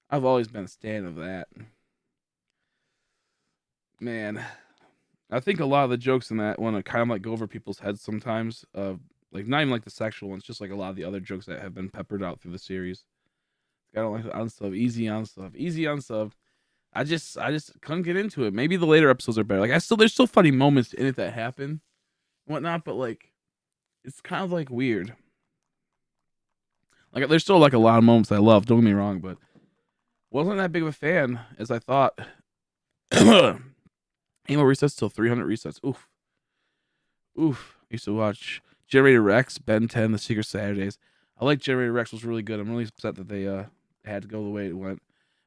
I've always been a stan of that. Man, I think a lot of the jokes in that one kind of like go over people's heads sometimes. Like not even like the sexual ones, just like a lot of the other jokes that have been peppered out through the series. I don't like the unsub, easy unsub. I just couldn't get into it. Maybe the later episodes are better. Like there's still funny moments in it that happen, and whatnot, but like it's kind of like weird. Like there's still like a lot of moments I love. Don't get me wrong, but wasn't that big of a fan as I thought. Ain't more resets till 300 resets. Oof. I used to watch Generator Rex, Ben 10, The Secret Saturdays. I like Generator Rex was really good. I'm really upset that they had to go the way it went.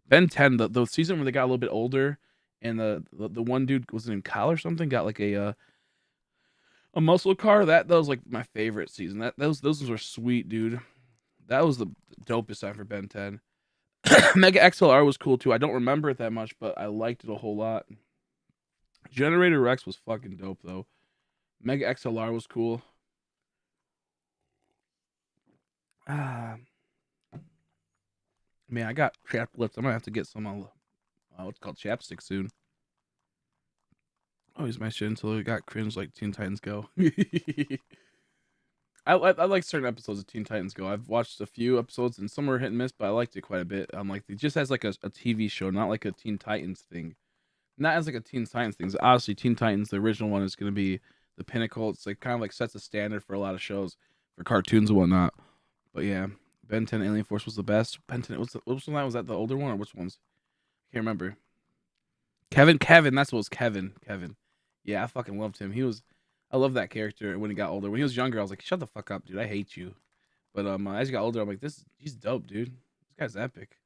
Ben 10, the season where they got a little bit older, and the one dude was in college or something, got like a muscle car. That was like my favorite season. Those were sweet, dude. That was the dopest time for Ben 10. Mega XLR was cool too. I don't remember it that much, but I liked it a whole lot. Generator Rex was fucking dope though. Mega XLR was cool. Man, I got chapped lips. I'm gonna have to get some what's called chapstick soon. Always my shit until it got cringe like Teen Titans Go. I like certain episodes of Teen Titans Go. I've watched a few episodes and some were hit and miss, but I liked it quite a bit. Like it just has like a TV show, not like a Teen Titans thing. Not as like a Teen Titans thing. Obviously, Teen Titans, the original one, is going to be the pinnacle. It's like kind of like sets a standard for a lot of shows, for cartoons and whatnot. But yeah, Ben 10 Alien Force was the best. Ben 10, which one was that? The older one or which ones? I can't remember. Kevin, that's what was Kevin. Yeah, I fucking loved him. I love that character when he got older. When he was younger, I was like, shut the fuck up, dude. I hate you. But as he got older, I'm like, he's dope, dude. This guy's epic.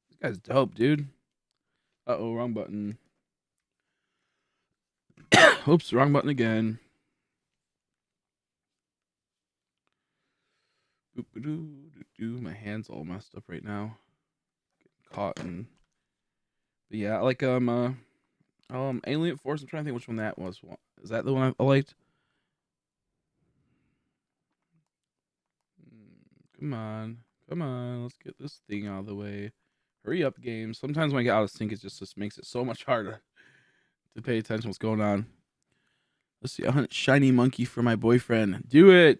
This guy's dope, dude. Uh-oh, wrong button. Oops, wrong button again. My hand's all messed up right now. Getting caught in. But yeah, like Alien Force. I'm trying to think which one that was. Is that the one I liked? Come on, let's get this thing out of the way. Hurry up, game. Sometimes when I get out of sync, it just makes it so much harder to pay attention to what's going on. Let's see. I hunt shiny monkey for my boyfriend. Do it.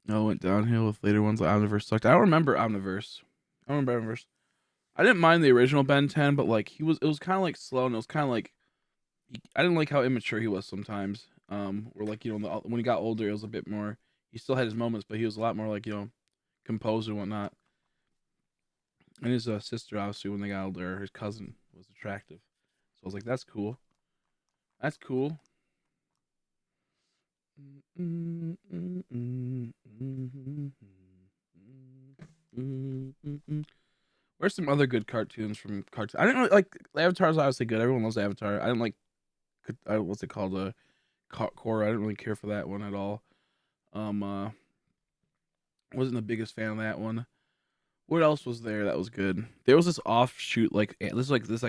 No, it went downhill with later ones like Omniverse sucked. I don't remember Omniverse. I didn't mind the original Ben 10, but like it was kind of like slow, and it was kind of like I didn't like how immature he was sometimes. Where like when he got older, it was a bit more. He still had his moments, but he was a lot more like composed and whatnot. And his sister, obviously, when they got older, his cousin was attractive. So I was like, that's cool. That's cool. Where's some other good cartoons from cartoons? I didn't really like Avatar's obviously good. Everyone loves Avatar. I didn't like what's it called? Korra. I didn't really care for that one at all. Wasn't the biggest fan of that one. What else was there that was good? There was this offshoot this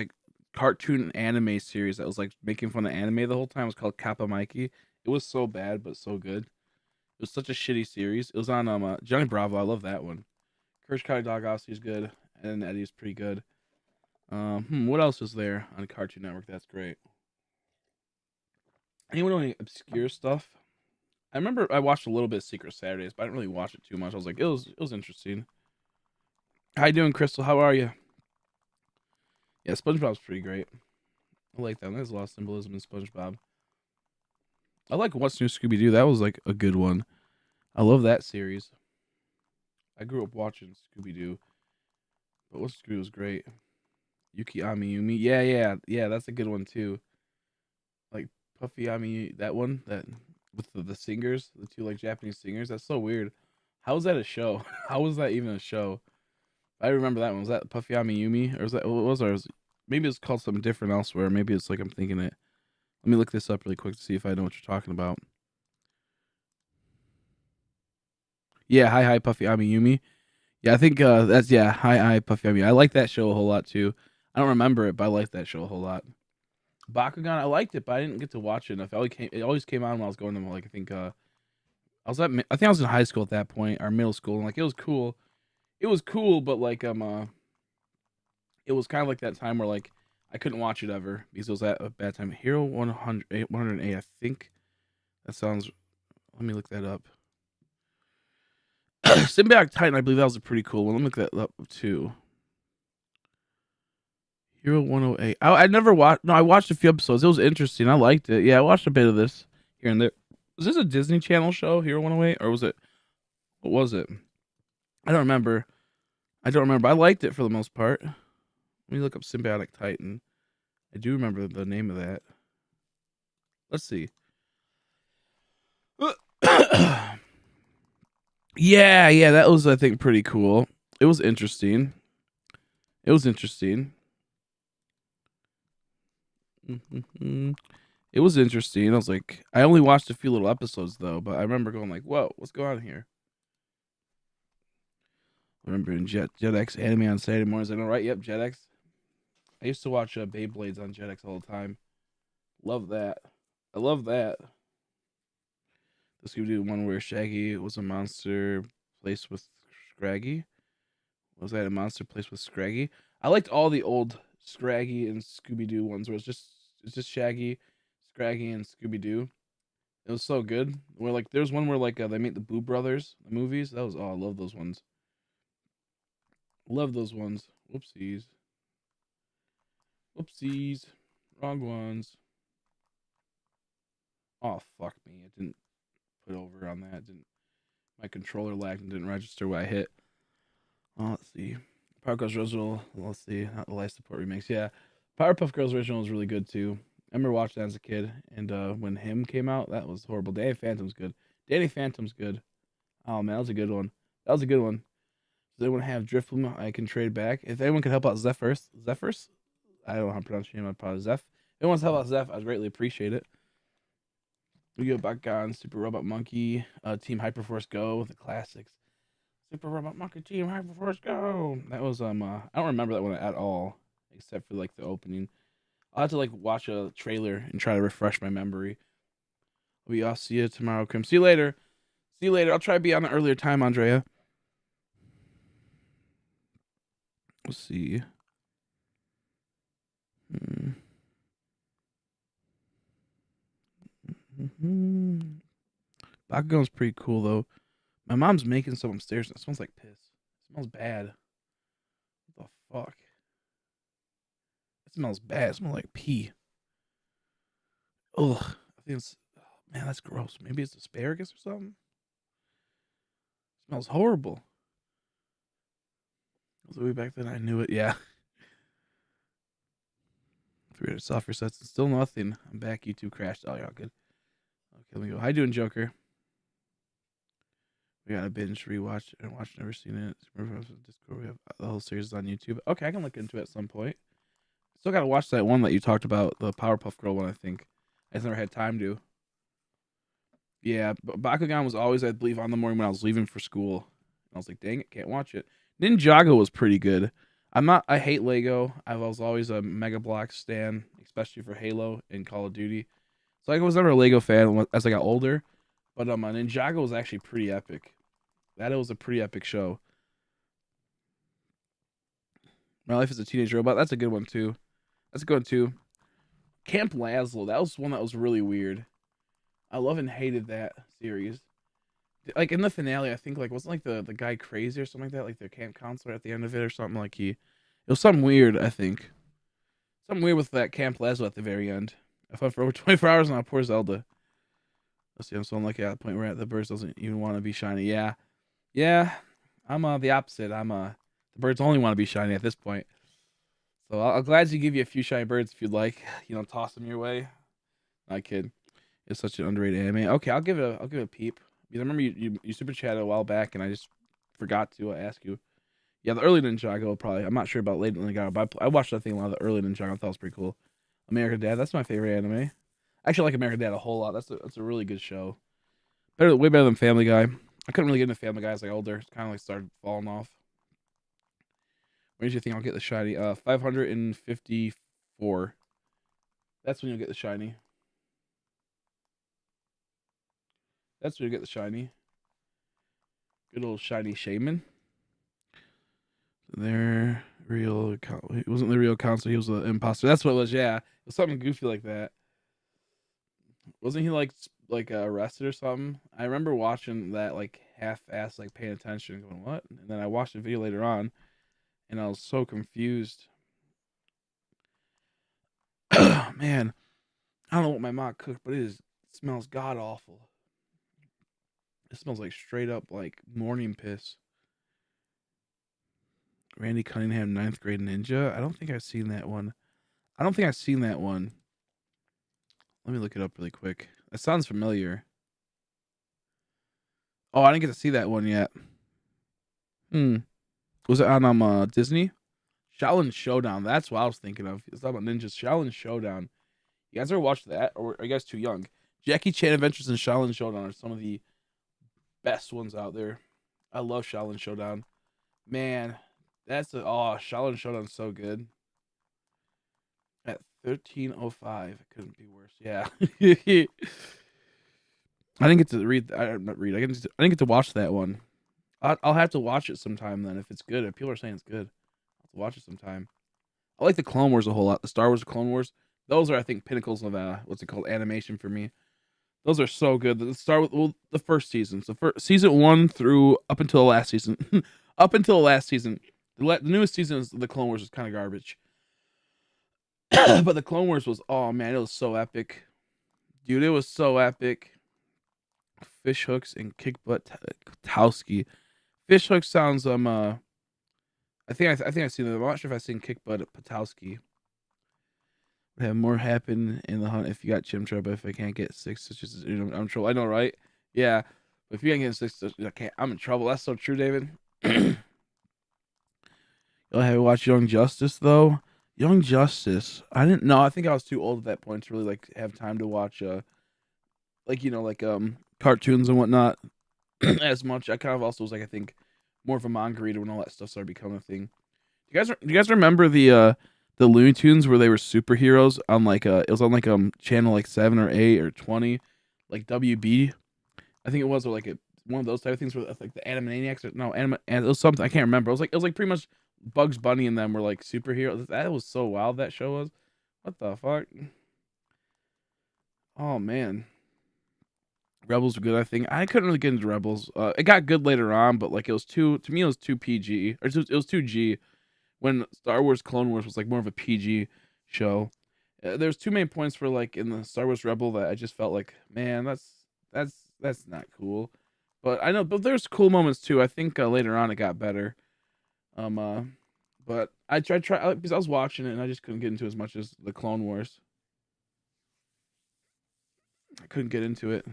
cartoon anime series that was like making fun of anime the whole time. It was called Kappa Mikey. It was so bad but so good. It was such a shitty series. It was on Johnny Bravo. I love that one. Courage Cowardly Dog obviously is good, and Eddie's pretty good. What else is there on Cartoon Network that's great? Anyone know any obscure stuff? I remember I watched a little bit of Secret Saturdays, but I didn't really watch it too much. I was like, it was interesting. How you doing, Crystal? How are you? Yeah, SpongeBob's pretty great. I like that. There's a lot of symbolism in SpongeBob. I like What's New Scooby Doo. That was like a good one. I love that series. I grew up watching Scooby Doo, but What's Scooby Doo was great. Yuki Ami Yumi. Yeah. That's a good one too. Like Puffy Ami, that one. That with the singers, the two like Japanese singers. That's so weird. How was that a show? How was that even a show? I remember that one. Was that Puffy Ami Yumi, or was that what was it? Maybe it's called something different elsewhere. Maybe it's like I'm thinking it. Let me look this up really quick to see if I know what you're talking about. Yeah, hi Puffy Ami Yumi. Yeah, I think that's hi Puffy Ami. I like that show a whole lot too. I don't remember it, but I like that show a whole lot. Bakugan, I liked it, but I didn't get to watch it enough. It always came on when I was going to like I think I was in high school at that point or middle school, and like it was cool. It was cool, but like it was kind of like that time where like I couldn't watch it ever because it was at a bad time. Hero 108, I think that sounds. Let me look that up. Symbiotic Titan, I believe that was a pretty cool one. Let me look that up too. Hero 108. I never watched. No, I watched a few episodes. It was interesting. I liked it. Yeah, I watched a bit of this here and there. Was this a Disney Channel show, Hero 108, or was it? What was it? I don't remember. I liked it for the most part. Let me look up Symbiotic Titan. I do remember the name of that. Let's see. Yeah, that was I think pretty cool. It was interesting. It was interesting. It was interesting. I was like, I only watched a few little episodes though, but I remember going like, "Whoa, what's going on here?" I remember in Jetix anime on Saturday mornings. I know, right? Yep, Jetix. I used to watch Beyblades on Jetix all the time. Love that. I love that. The Scooby Doo one where Shaggy was a monster placed with Scraggy. Was that a monster placed with Scraggy? I liked all the old Scraggy and Scooby Doo ones where it's just Shaggy, Scraggy, and Scooby Doo. It was so good. Where like there's one where like they meet the Boo Brothers, the movies. That was I love those ones. Love those ones. Whoopsies. Whoopsies. Wrong ones. Oh fuck me! It didn't put over on that. It didn't my controller lagged and didn't register what I hit. Oh, let's see. Powerpuff Girls original. Let's see. Not the life support remix. Yeah, Powerpuff Girls original was really good too. I remember watching that as a kid, and when him came out, that was horrible. Danny Phantom's good. Danny Phantom's good. Oh man, that was a good one. That was a good one. Does anyone have Drifloon I can trade back? If anyone can help out Zephyrus? I don't know how to pronounce your name. I probably Zeph. If anyone wants to help out Zeph, I'd greatly appreciate it. We go back on Super Robot Monkey, Team Hyperforce Go, the classics. Super Robot Monkey Team Hyperforce Go. That was I don't remember that one at all, except for like the opening. I'll have to like watch a trailer and try to refresh my memory. I'll see you tomorrow, Kim. See you later. See you later. I'll try to be on an earlier time, Andrea. Let's see. Bakugan's pretty cool though. My mom's making some upstairs and it smells like piss. It smells bad. What the fuck? It smells bad. It smells like pee. Ugh. I think it's man, that's gross. Maybe it's asparagus or something. It smells horrible. Was it way back then? I knew it. Yeah. 300 soft resets and still nothing. I'm back. YouTube crashed. Oh, yeah, good. Okay, let me go. How you doing, Joker? We got a binge rewatch and watch. Never seen it. Discord. We have the whole series on YouTube. Okay, I can look into it at some point. Still got to watch that one that you talked about, the Powerpuff Girl one. I think I just never had time to. Yeah, Bakugan was always, I believe, on the morning when I was leaving for school. I was like, dang it, can't watch it. Ninjago was pretty good. I hate Lego. I was always a Mega Bloks stan, especially for Halo and Call of Duty. So I was never a Lego fan as I got older. But Ninjago was actually pretty epic. That was a pretty epic show. My Life as a Teenage Robot, that's a good one too. That's a good one too. Camp Lazlo, that was one that was really weird. I love and hated that series. Like in the finale, I think like wasn't like the guy crazy or something like that, like the camp counselor at the end of it or something like it was something weird, I think. Something weird with that Camp Lazlo at the very end. I fought for over 24 hours on poor Zelda. Let's see, I'm so unlucky at the point where the birds doesn't even want to be shiny. Yeah. I'm the opposite. The birds only want to be shiny at this point. So I'll gladly give you a few shiny birds if you'd like. Toss them your way. Not kidding. It's such an underrated anime. Okay, I'll give it a peep. Because I remember you super chatted a while back, and I just forgot to ask you. Yeah, the early Ninjago probably. I'm not sure about late Ninjago, but I watched that thing a lot of the early Ninjago. I thought it was pretty cool. American Dad, that's my favorite anime. I actually like American Dad a whole lot. That's a really good show. Way better than Family Guy. I couldn't really get into Family Guy as I got older. It's kind of like started falling off. When do you think I'll get the shiny? 554. That's when you'll get the shiny. That's when you get the shiny. Good old shiny shaman. Their real account. He wasn't the real account, so he was an imposter. That's what it was. Yeah, it was something goofy like that. Wasn't he like arrested or something? I remember watching that like half-ass like paying attention, going what? And then I watched the video later on, and I was so confused. Man, I don't know what my mom cooked, but it smells god awful. It smells like straight up like morning piss. Randy Cunningham, ninth grade ninja. I don't think I've seen that one. I don't think I've seen that one. Let me look it up really quick. It sounds familiar. Oh, I didn't get to see that one yet. Was it on Disney? Shaolin Showdown. That's what I was thinking of. It's talking about ninjas. Shaolin Showdown. You guys ever watched that, or are you guys too young? Jackie Chan Adventures in Shaolin Showdown are some of the best ones out there. I love Shaolin Showdown. Man, Shaolin Showdown's so good. At 13:05, it couldn't be worse. Yeah. I didn't get to read. I not read. I didn't get to watch that one. I'll have to watch it sometime then if it's good. If people are saying it's good, I'll have to watch it sometime. I like the Clone Wars a whole lot. The Star Wars Clone Wars. Those are, I think, pinnacles of what's it called, animation for me. Those are so good. The first seasons, season 1 through up until the last season, up until the last season. The newest season is the Clone Wars is kind of garbage, but the Clone Wars was, oh man, it was so epic, dude. It was so epic. Fish hooks and kick butt Towski. Fish hooks sounds I think I've seen them. I'm not sure if I've seen kick butt Patowski. Would have more happen in the hunt if you got CHIMCHAR, but if I can't get 6, it's just, I'm in trouble. I know, right? Yeah, but if you can't get 6, I can't. I'm in trouble. That's so true, David. You'll have to watch Young Justice though. Young Justice. I didn't know. I think I was too old at that point to really like have time to watch cartoons and whatnot as much. I kind of also was like, I think, more of a manga reader when all that stuff started becoming a thing. Do you guys remember the Looney Tunes where they were superheroes on it was on channel like 7 or 8 or 20, like WB, I think it was, or one of those type of things where like the Animaniacs, and it was something I can't remember. It was like pretty much Bugs Bunny and them were like superheroes. That was so wild, that show was. What the fuck? Oh man. Rebels were good, I think. I couldn't really get into Rebels. It got good later on, but like it was too, to me it was too PG, or it was too G. When Star Wars Clone Wars was like more of a PG show. There's two main points for like in the Star Wars Rebel that I just felt like, man, that's not cool. But I know, but there's cool moments too. I think later on it got better. Um, uh, but I tried because I was watching it and I just couldn't get into as much as the Clone Wars. I couldn't get into it.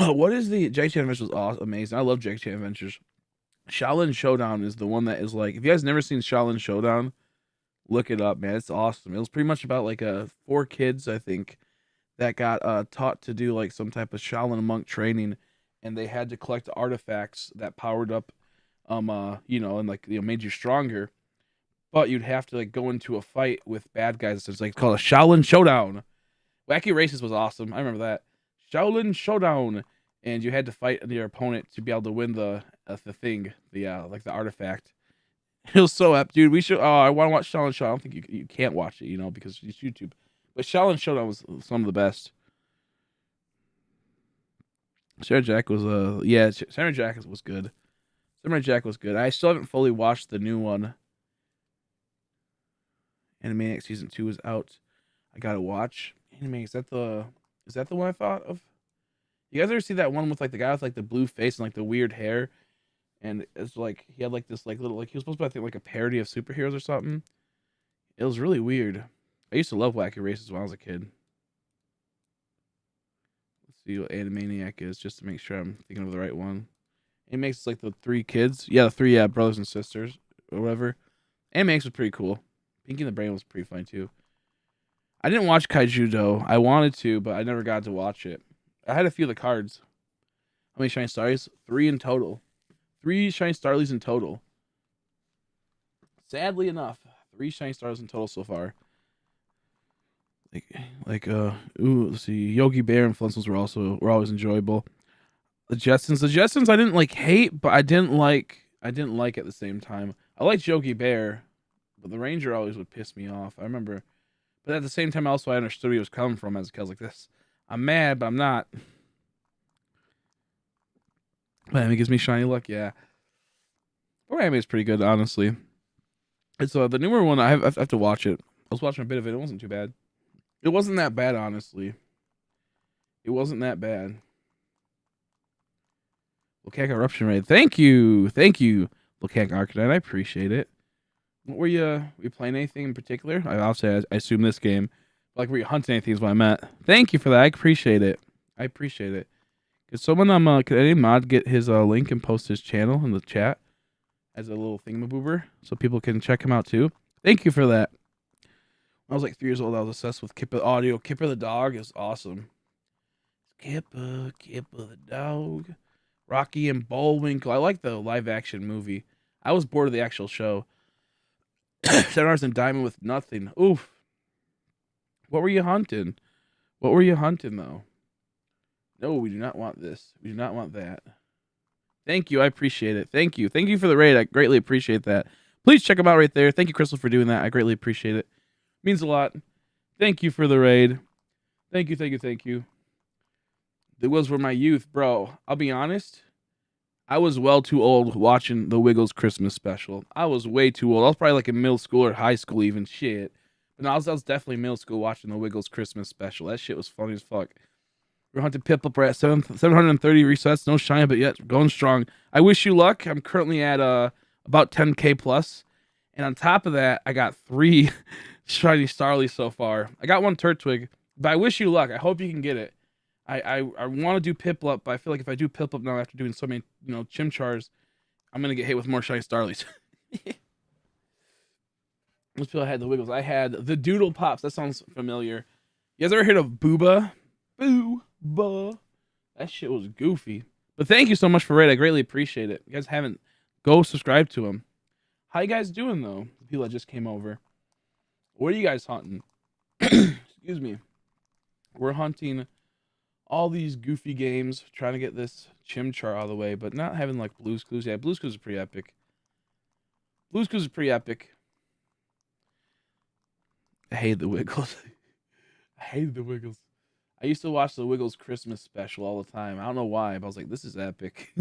What is the Jackie Chan Adventures? Was awesome, amazing. I love Jackie Chan Adventures. Shaolin Showdown is the one that is like, if you guys never seen Shaolin Showdown, look it up, man. It's awesome. It was pretty much about like 4 kids, I think, that got taught to do like some type of Shaolin monk training, and they had to collect artifacts that powered up, and like made you stronger. But you'd have to like go into a fight with bad guys. So it's like called a Shaolin Showdown. Wacky Races was awesome. I remember that. Shaolin Showdown, and you had to fight your opponent to be able to win the thing, the artifact. It was so epic, dude. We should. Oh, I want to watch Shaolin Showdown. I don't think you can't watch it, because it's YouTube. But Shaolin Showdown was some of the best. Samurai Jack was Samurai Jack was good. Samurai Jack was good. I still haven't fully watched the new one. Animaniacs season 2 is out. I gotta watch. Animaniacs. Is that the one I thought of? You guys ever see that one with like the guy with like the blue face and like the weird hair, and it's like he had like this like little like he was supposed to be I think like a parody of superheroes or something. It was really weird. I used to love Wacky Races when I was a kid. Let's see what Animaniac is just to make sure I'm thinking of the right one. It makes like the three kids, yeah, the three brothers and sisters or whatever. Animaniacs was pretty cool. Pinky and the Brain was pretty funny too. I didn't watch Kaiju though. I wanted to, but I never got to watch it. I had a few of the cards. How many Shiny Stars? 3 in total. 3 Shiny Starlies in total. Sadly enough, 3 Shiny Stars in total so far. Let's see. Yogi Bear and Flintstones were always enjoyable. The Jetsons I didn't like hate, but I didn't like at the same time. I liked Yogi Bear, but the Ranger always would piss me off. I remember, but at the same time, also I understood where he was coming from as a kid. I was like this. I'm mad, but I'm not. Man, it gives me shiny luck. Yeah, Poor Anime is pretty good, honestly. It's the newer one. I have to watch it. I was watching a bit of it. It wasn't too bad. It wasn't that bad, honestly. It wasn't that bad. Volcanic Eruption Raid. Thank you. Volcanic Arcanine. I appreciate it. What were you playing anything in particular? I assume this game. Like, were you hunting anything is what I meant. Thank you for that. I appreciate it. Could someone could any mod get his link and post his channel in the chat as a little thingamaboober so people can check him out too? Thank you for that. When I was like 3 years old, I was obsessed with Kipper audio. Kipper the dog is awesome. Kipper the dog. Rocky and Bullwinkle. I like the live action movie. I was bored of the actual show. $7 and Diamond with nothing. Oof. What were you hunting? Though? No, we do not want this. We do not want that. Thank you. I appreciate it. Thank you. Thank you for the raid. I greatly appreciate that. Please check them out right there. Thank you, Crystal, for doing that. I greatly appreciate it. Means a lot. Thank you for the raid. Thank you. The Wiggles were my youth, bro. I'll be honest. I was well too old watching the Wiggles Christmas special. I was way too old. I was probably like in middle school or high school even. Shit. But no, I was definitely middle school watching the Wiggles Christmas special. That shit was funny as fuck. We're hunting Piplup. We're at 730 resets. No shine, but yet going strong. I wish you luck. I'm currently at about 10k plus. And on top of that, I got 3 shiny Starlies so far. I got 1 Turtwig. But I wish you luck. I hope you can get it. I want to do Piplup, but I feel like if I do Piplup now after doing so many, Chimchars, I'm going to get hit with more shiny Starlies. Most people had the Wiggles. I had the Doodle Pops. That sounds familiar. You guys ever heard of Booba? Booba. That shit was goofy. But thank you so much for raid. I greatly appreciate it. You guys haven't, go subscribe to him. How you guys doing, though? The people that just came over. What are you guys hunting? Excuse me. We're hunting all these goofy games, trying to get this Chimchar out of the way, but not having like Blue's Clues. Yeah, Blue's Clues is pretty epic. I hate the Wiggles. I hated the Wiggles. I used to watch the Wiggles Christmas special all the time. I don't know why, but I was like, this is epic.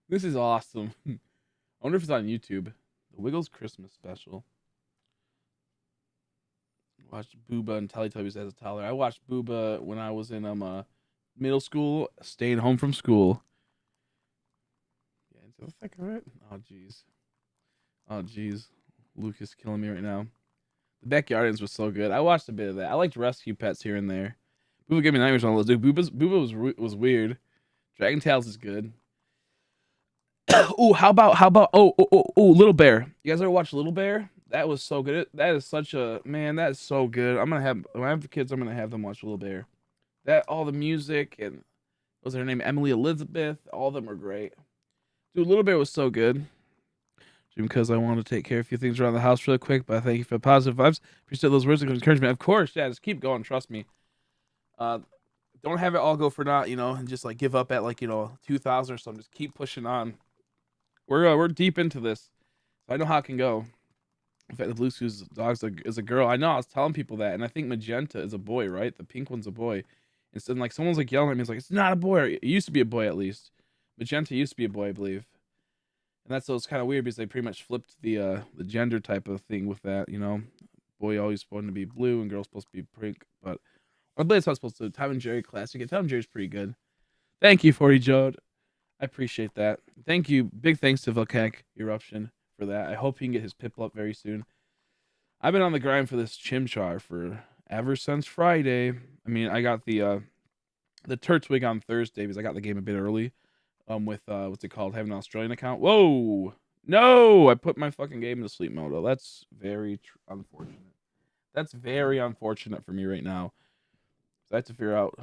This is awesome. I wonder if it's on YouTube. The Wiggles Christmas special. Watched Booba and Teletubbies as a toddler. I watched Booba when I was in middle school, staying home from school. Yeah, into the thick of it. Oh jeez. Luke is killing me right now. The Backyardians was so good. I watched a bit of that. I liked Rescue Pets here and there. Booba gave me nightmares on those. Dude, Booba was weird. Dragon Tales is good. Ooh, how about Little Bear. You guys ever watch Little Bear? That was so good. That is such a man. That is so good. When I have kids, I'm gonna have them watch Little Bear. That all the music and what was her name? Emily Elizabeth. All of them were great. Dude, Little Bear was so good. Because I want to take care of a few things around the house really quick, but I thank you for the positive vibes. Appreciate those words of encouragement. Of course, yeah, just keep going. Trust me. Don't have it all go for naught, and just like give up at 2,000 or something. Just keep pushing on. We're deep into this. I know how it can go. In fact, the Blue Shoes dog is a girl. I know. I was telling people that, and I think Magenta is a boy, right? The pink one's a boy. And so, someone's yelling at me. It's it's not a boy. It used to be a boy, at least. Magenta used to be a boy, I believe. And that's so it's kind of weird because they pretty much flipped the gender type of thing with that. Boy always supposed to be blue and girl supposed to be pink. But I believe it's not supposed to. Tom and Jerry classic. Tom and Jerry's pretty good. Thank you, 40 Jode. I appreciate that. Thank you. Big thanks to Volcanic Eruption for that. I hope he can get his Piplup up very soon. I've been on the grind for this Chimchar for ever since Friday. I mean, I got the Turtwig on Thursday because I got the game a bit early. With what's it called? Having an Australian account. Whoa, no! I put my fucking game into sleep mode. Oh, that's very unfortunate. That's very unfortunate for me right now. So I have to figure out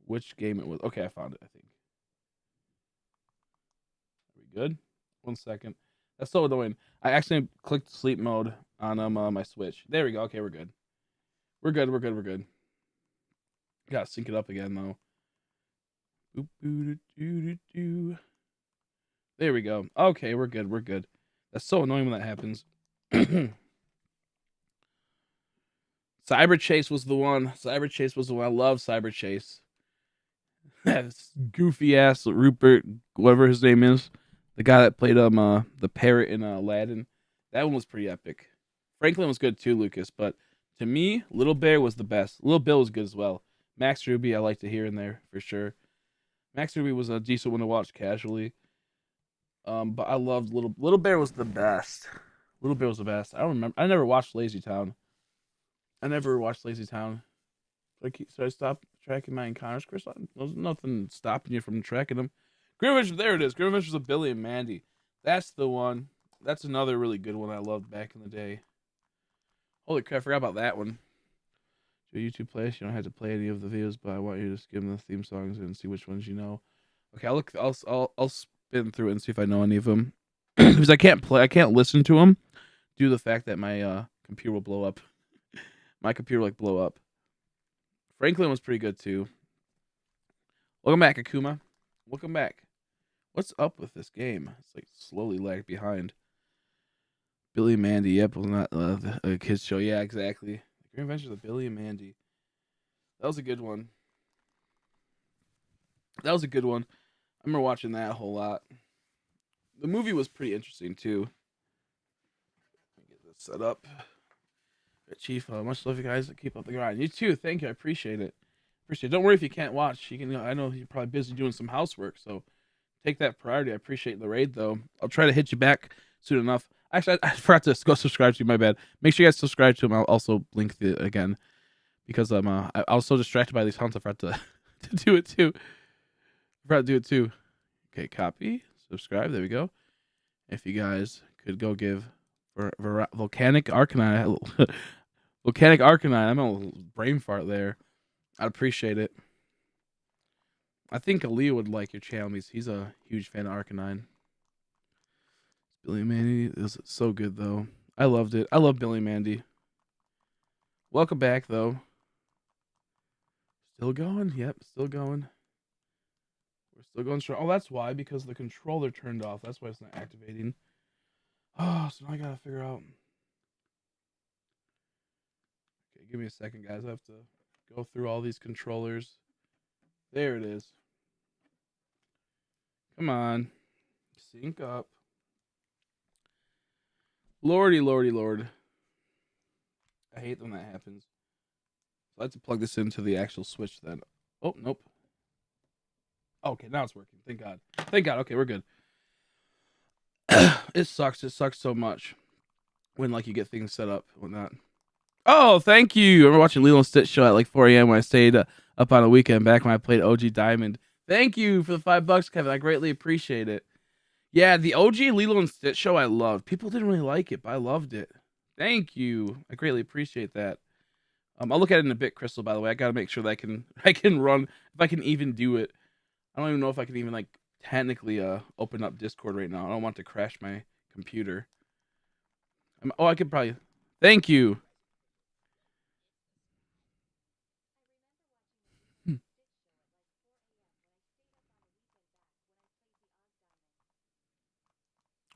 which game it was. Okay, I found it. I think. Are we good? 1 second. That's so annoying. I accidentally clicked sleep mode on my Switch. There we go. Okay, we're good. We're good. We're good. We're good. Gotta sync it up again though. Boop, boo, doo, doo. There we go. Okay, we're good. We're good. That's so annoying when that happens. Cyber Chase was the one. Cyber Chase was the one. I love Cyber Chase. That goofy ass Rupert, whatever his name is, the guy that played the parrot in Aladdin. That one was pretty epic. Franklin was good too, Lucas, but to me, Little Bear was the best. Little Bill was good as well. Max Ruby, I like to hear in there for sure. Max Ruby was a decent one to watch casually. But I loved Little Bear was the best. Little Bear was the best. I don't remember. I never watched Lazy Town. Should I stop tracking my encounters, Chris? There's nothing stopping you from tracking them. Grimvish, there it is. Grimvish was a Billy and Mandy. That's the one. That's another really good one I loved back in the day. Holy crap, I forgot about that one. To a YouTube place, you don't have to play any of the videos, but I want you to skim the theme songs and see which ones you know. Okay, I'll spin through it and see if I know any of them. Because I can't listen to them due to the fact that my computer will blow up. My computer will blow up. Franklin was pretty good too. Welcome back, Akuma. Welcome back. What's up with this game? It's like slowly lagged behind. Billy and Mandy, yep, was not a kids show. Yeah, exactly. The Great Adventures of Billy and Mandy. That was a good one. I remember watching that a whole lot. The movie was pretty interesting too. Let me get this set up. Chief, much love you guys. Keep up the grind. You too. Thank you. I appreciate it. Don't worry if you can't watch. You can. I know you're probably busy doing some housework, so take that priority. I appreciate the raid though. I'll try to hit you back soon enough. Actually, I forgot to go subscribe to you. My bad. Make sure you guys subscribe to him. I'll also link it again because I was so distracted by these hunts. I forgot to do it too. Okay, copy, subscribe. There we go. If you guys could go give Volcanic Arcanine. Volcanic Arcanine. I'm a little brain fart there. I'd appreciate it. I think Aaliyah would like your channel because he's a huge fan of Arcanine. Billy and Mandy is so good though. I loved it. I love Billy and Mandy. Welcome back though. Still going? Yep, still going. We're still going strong. Oh, that's why, because the controller turned off. That's why it's not activating. Oh, so now I gotta figure out. Okay, give me a second, guys. I have to go through all these controllers. There it is. Come on. Sync up. Lordy, lordy, lord. I hate when that happens. So I have to plug this into the actual switch then. Oh, nope. Okay, now it's working. Thank God. Thank God. Okay, we're good. It sucks. It sucks so much when like you get things set up and whatnot. Oh, thank you. I remember watching Lilo and Stitch show at like 4 a.m. when I stayed up on a weekend back when I played OG Diamond. Thank you for the $5, Kevin. I greatly appreciate it. Yeah, the OG Lilo and Stitch show I loved. People didn't really like it, but I loved it. Thank you. I greatly appreciate that. I'll look at it in a bit, Crystal, by the way. I gotta make sure that I can run, if I can even do it. I don't even know if I can even like technically open up Discord right now. I don't want to crash my computer. I could probably. Thank you.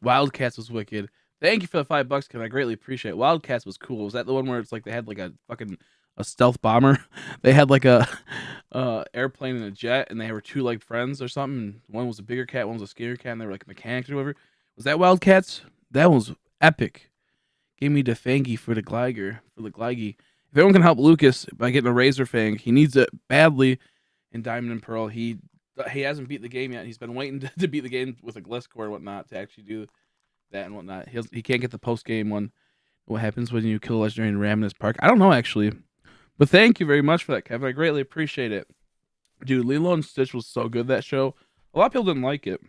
Wildcats was wicked. Thank you for the $5, Ken. I greatly appreciate it. Wildcats was cool. Was that the one where it's like they had like a fucking stealth bomber? They had like a airplane and a jet, and they were two like friends or something. One was a bigger cat, one was a skinnier cat, and they were like mechanics or whatever. Was that Wildcats? That was epic. Give me the fangy for the Gliger, for the Gligy. If anyone can help Lucas by getting a Razor Fang, he needs it badly in Diamond and Pearl. He he hasn't beat the game yet. He's been waiting to beat the game with a Gliscor and whatnot to actually do that and whatnot. He can't get the post game one. What happens when you kill a legendary in Ramnus Park? I don't know actually, but thank you very much for that, Kevin. I greatly appreciate it, dude. Lilo and Stitch was so good that show. A lot of people didn't like it.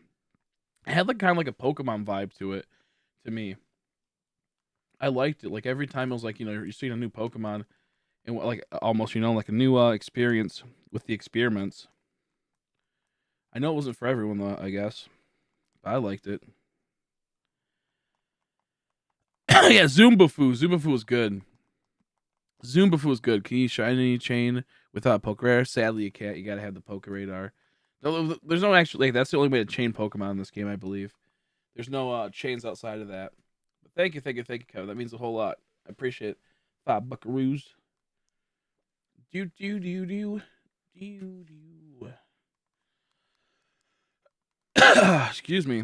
It had like kind of like a Pokemon vibe to it, to me. I liked it. Like every time it was like you're seeing a new Pokemon, and like almost like a new experience with the experiments. I know it wasn't for everyone though, I guess, but I liked it. Yeah, Zumbafu. Zumbafu was good. Zumbafu was good. Can you shiny chain without Poke Rare? Sadly, you can't. You gotta have the Poke Radar. No, there's no actually. Like, that's the only way to chain Pokemon in this game, I believe. There's no chains outside of that. But thank you, Kevin. That means a whole lot. I appreciate it. $5 do. Excuse me.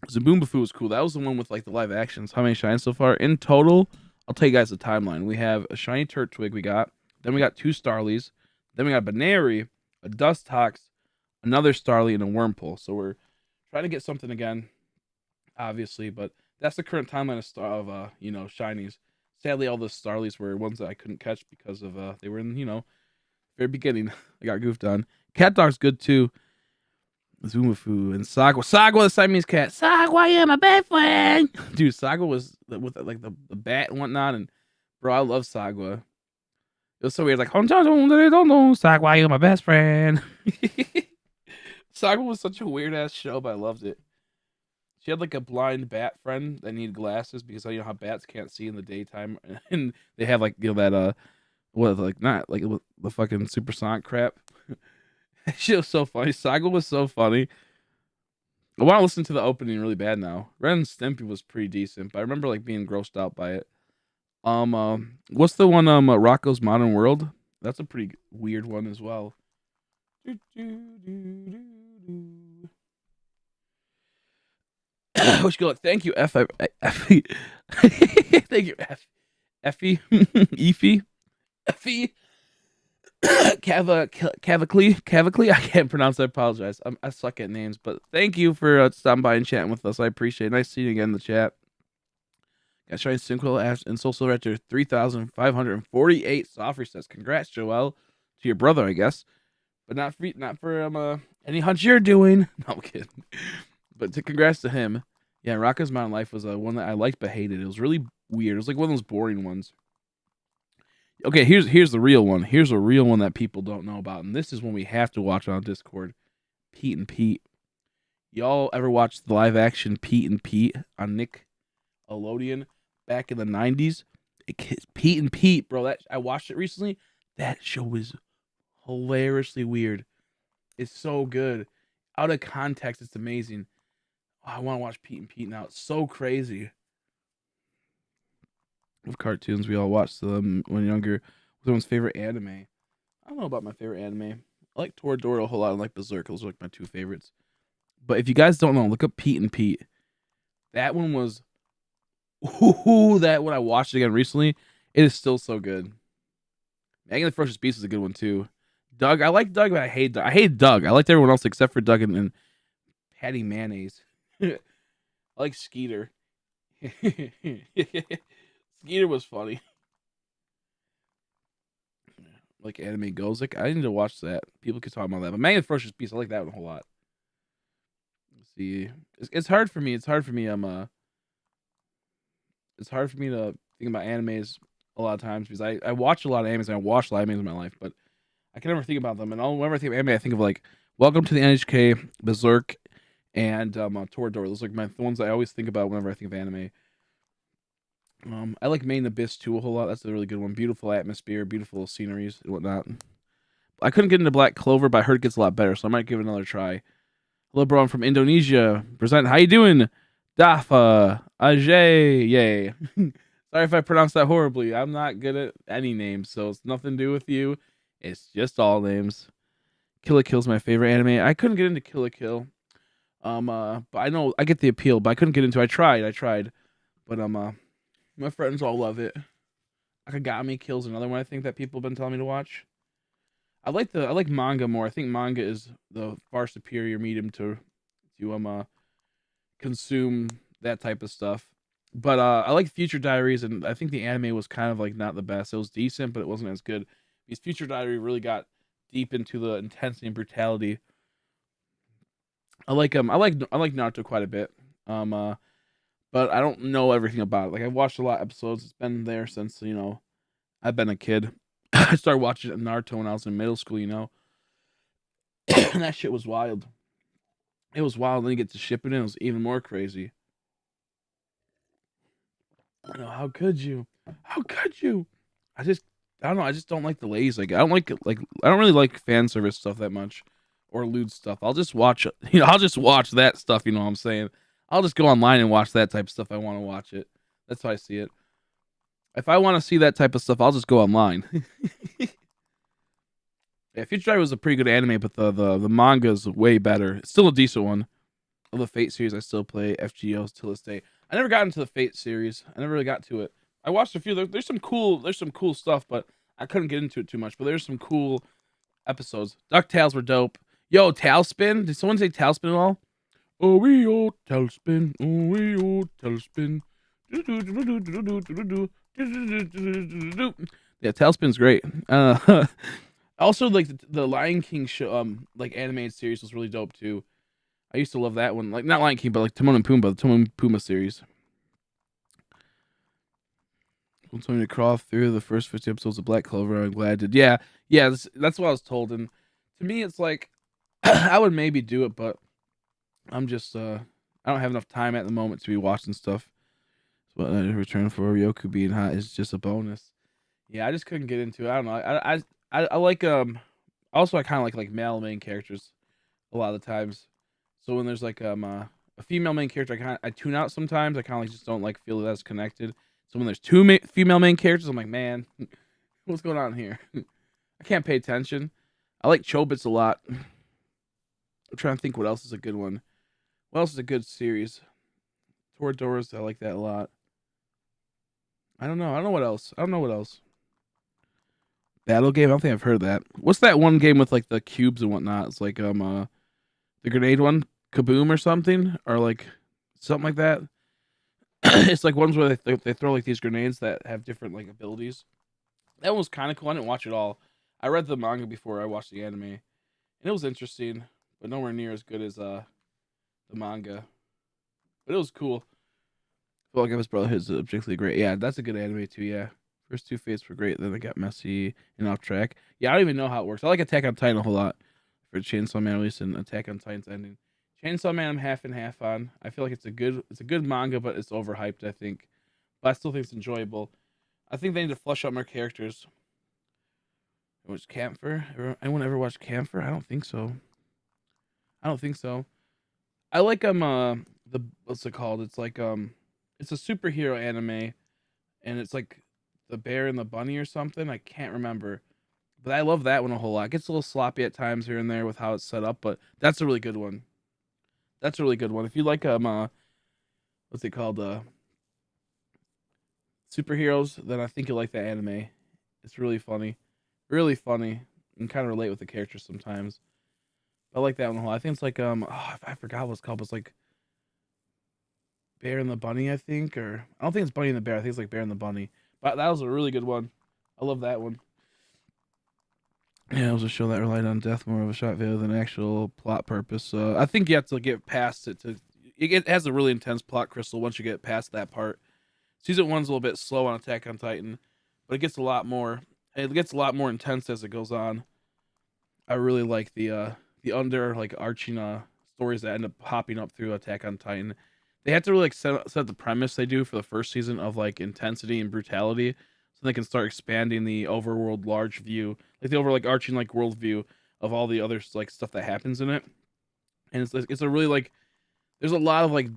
Zabumbafu was cool. That was the one with like the live actions. How many shines so far? In total, I'll tell you guys the timeline. We have a shiny Turtwig then we got 2 Starlies, then we got a Banary, a Dustox, another Starly, and a Wurmple. So we're trying to get something again, obviously, but that's the current timeline of shinies. Sadly, all the Starlies were ones that I couldn't catch because of they were in very beginning. I got goofed on. Cat Dog's good too. Zumafu and Sagwa. Sagwa, the Siamese cat. Sagwa, you're my best friend. Dude, Sagwa was with like the bat and whatnot, and bro, I love Sagwa. It was so weird, like Sagwa, you're my best friend. Sagwa was such a weird ass show, but I loved it. She had like a blind bat friend that needed glasses because you know how bats can't see in the daytime, and they have like that not like the fucking supersonic crap. She was so funny. Saga was so funny. I want to listen to the opening really bad now. Ren and Stimpy was pretty decent, but I remember like being grossed out by it. What's the one? Rocco's Modern World. That's a pretty weird one as well. Wish good luck. Thank you, Effie. Thank you, Effie. Effie. Cavacli. I can't pronounce. I apologize. I suck at names, but thank you for stopping by and chatting with us. I appreciate it. Nice seeing you again in the chat. Got Shiny Synchro and Soul Silver after 3,548 soft resets. Congrats, Joel, to your brother, I guess, but not for any hunch you're doing. No, I'm kidding. But congrats to him. Yeah, Rocko's Mountain Life was one that I liked but hated. It was really weird. It was like one of those boring ones. Okay, here's the real one. Here's a real one that people don't know about, and this is one we have to watch on Discord. Pete and Pete. Y'all ever watch the live action Pete and Pete on Nickelodeon back in the 90s? Pete and Pete, bro. I watched it recently. That show was hilariously weird. It's so good. Out of context, it's amazing. Oh, I want to watch Pete and Pete now. It's so crazy. Of cartoons we all watched them when younger. Everyone's favorite anime. I don't know about my favorite anime. I like Toradora a whole lot. I like Berserk. Those are like my 2 favorites. But if you guys don't know, look up Pete and Pete. That one was that when I watched it again recently, it is still so good. Megan the Ferocious Beast is a good one too. Doug, I like Doug, but I hate Doug. I hate Doug. I liked everyone else except for Doug and Patty Mayonnaise. I like Skeeter. Skeeter was funny. Like Anime Goes. Like I need to watch that. People keep talking about that. But Megan the Ferocious Beast, I like that one a whole lot. Let's see. It's hard for me. It's hard for me to think about animes a lot of times because I watch a lot of animes and I watch a lot of animes in my life, but I can never think about them. And whenever I think of anime, I think of like Welcome to the NHK, Berserk, and Toradora. Those are like the ones I always think about whenever I think of anime. I like Main Abyss too a whole lot. That's a really good one. Beautiful atmosphere, beautiful sceneries and whatnot. I couldn't get into Black Clover, but I heard it gets a lot better, so I might give it another try. Hello, bro. I'm from Indonesia. Present. How you doing? Dafa. Ajay. Yay. Sorry if I pronounced that horribly. I'm not good at any names, so it's nothing to do with you. It's just all names. Kill la Kill's my favorite anime. I couldn't get into Kill la Kill. But I know I get the appeal, but I couldn't get into it. I tried. But my friends all love it. Akagami Kill's another one I think that people have been telling me to watch. I like manga more. I think manga is the far superior medium to consume that type of stuff. But I like Future Diaries, and I think the anime was kind of like not the best. It was decent, but it wasn't as good. Because Future Diary really got deep into the intensity and brutality. I like Naruto quite a bit. Um uh but I don't know everything about it. Like I've watched a lot of episodes. It's been there since, I've been a kid. I started watching Naruto when I was in middle school, and that shit was wild. It was wild. Then you get to shipping it was even more crazy. I know, how could you? How could you? I just I don't know. I just don't like the lazy. Like I don't like I don't really like fan service stuff that much, or lewd stuff. I'll just watch I'll just watch that stuff. You know what I'm saying? I'll just go online and watch that type of stuff. I want to watch it. That's how I see it. If I want to see that type of stuff, I'll just go online. Yeah, Future Drive was a pretty good anime, but the manga is way better. It's still a decent one. Of the Fate series, I still play FGOs till this day. I never got into the Fate series. I never really got to it. I watched a few. There's some cool stuff, but I couldn't get into it too much. But there's some cool episodes. DuckTales were dope. Yo, Tailspin. Did someone say Tailspin at all? Oh, we oh Tailspin. Oh, we oh Tailspin. Yeah, Tailspin's great. Also like the Lion King show, like animated series was really dope too. I used to love that one. Like not Lion King, but like Timon and Pumbaa, the Timon and Pumbaa series. Well, told me to crawl through the first 50 episodes of Black Clover. I'm glad I did. Yeah, yeah, that's what I was told. And to me, it's like I would maybe do it, but I'm just I don't have enough time at the moment to be watching stuff. So return for Ryoku being hot is just a bonus. Yeah, I just couldn't get into it. I don't know. I like also I kind of like male main characters a lot of the times. So when there's like a female main character, I tune out sometimes. I kind of like just don't like feel that's connected. So when there's two female main characters, I'm like, man, what's going on here? I can't pay attention. I like Chobits a lot. I'm trying to think what else is a good one. What else is a good series? Toradora, I like that a lot. I don't know. I don't know what else. I don't know what else. Battle game. I don't think I've heard of that. What's that one game with like the cubes and whatnot? It's like the grenade one, Kaboom or something, or like something like that. It's like ones where they throw like these grenades that have different like abilities. That one was kind of cool. I didn't watch it all. I read the manga before I watched the anime, and it was interesting, but nowhere near as good as the manga. But it was cool. Well, like his Brotherhood is objectively great. Yeah, that's a good anime too. Yeah, first two fates were great. Then they got messy and off track. Yeah, I don't even know how it works. I like Attack on Titan a whole lot for Chainsaw Man at least, and Attack on Titan's ending. Chainsaw Man, I'm half and half on. I feel like it's a good manga, but it's overhyped. I think, but I still think it's enjoyable. I think they need to flesh out more characters. Was Camphor? Anyone ever watched Camphor? I don't think so. I don't think so. I like the what's it called? It's like it's a superhero anime, and it's like the bear and the bunny or something. I can't remember, but I love that one a whole lot. It gets a little sloppy at times here and there with how it's set up, but that's a really good one. That's a really good one. If you like what's it called, superheroes, then I think you'll like that anime. It's really funny, and kind of relate with the characters sometimes. I like that one a whole. I think it's like I forgot what it's called. But it's like Bear and the Bunny, I think, or I don't think it's Bunny and the Bear. I think it's like Bear and the Bunny. But that was a really good one. I love that one. Yeah, it was a show that relied on death more of a shot value than actual plot purpose. I think you have to get past it to. It has a really intense plot crystal once you get past that part. Season one's a little bit slow on Attack on Titan, but it gets a lot more. It gets a lot more intense as it goes on. I really like the under like arching stories that end up popping up through Attack on Titan. They have to really like set the premise they do for the first season of like intensity and brutality, so they can start expanding the overworld large view, like the over like arching like world view of all the other like stuff that happens in it. And it's a really like there's a lot of like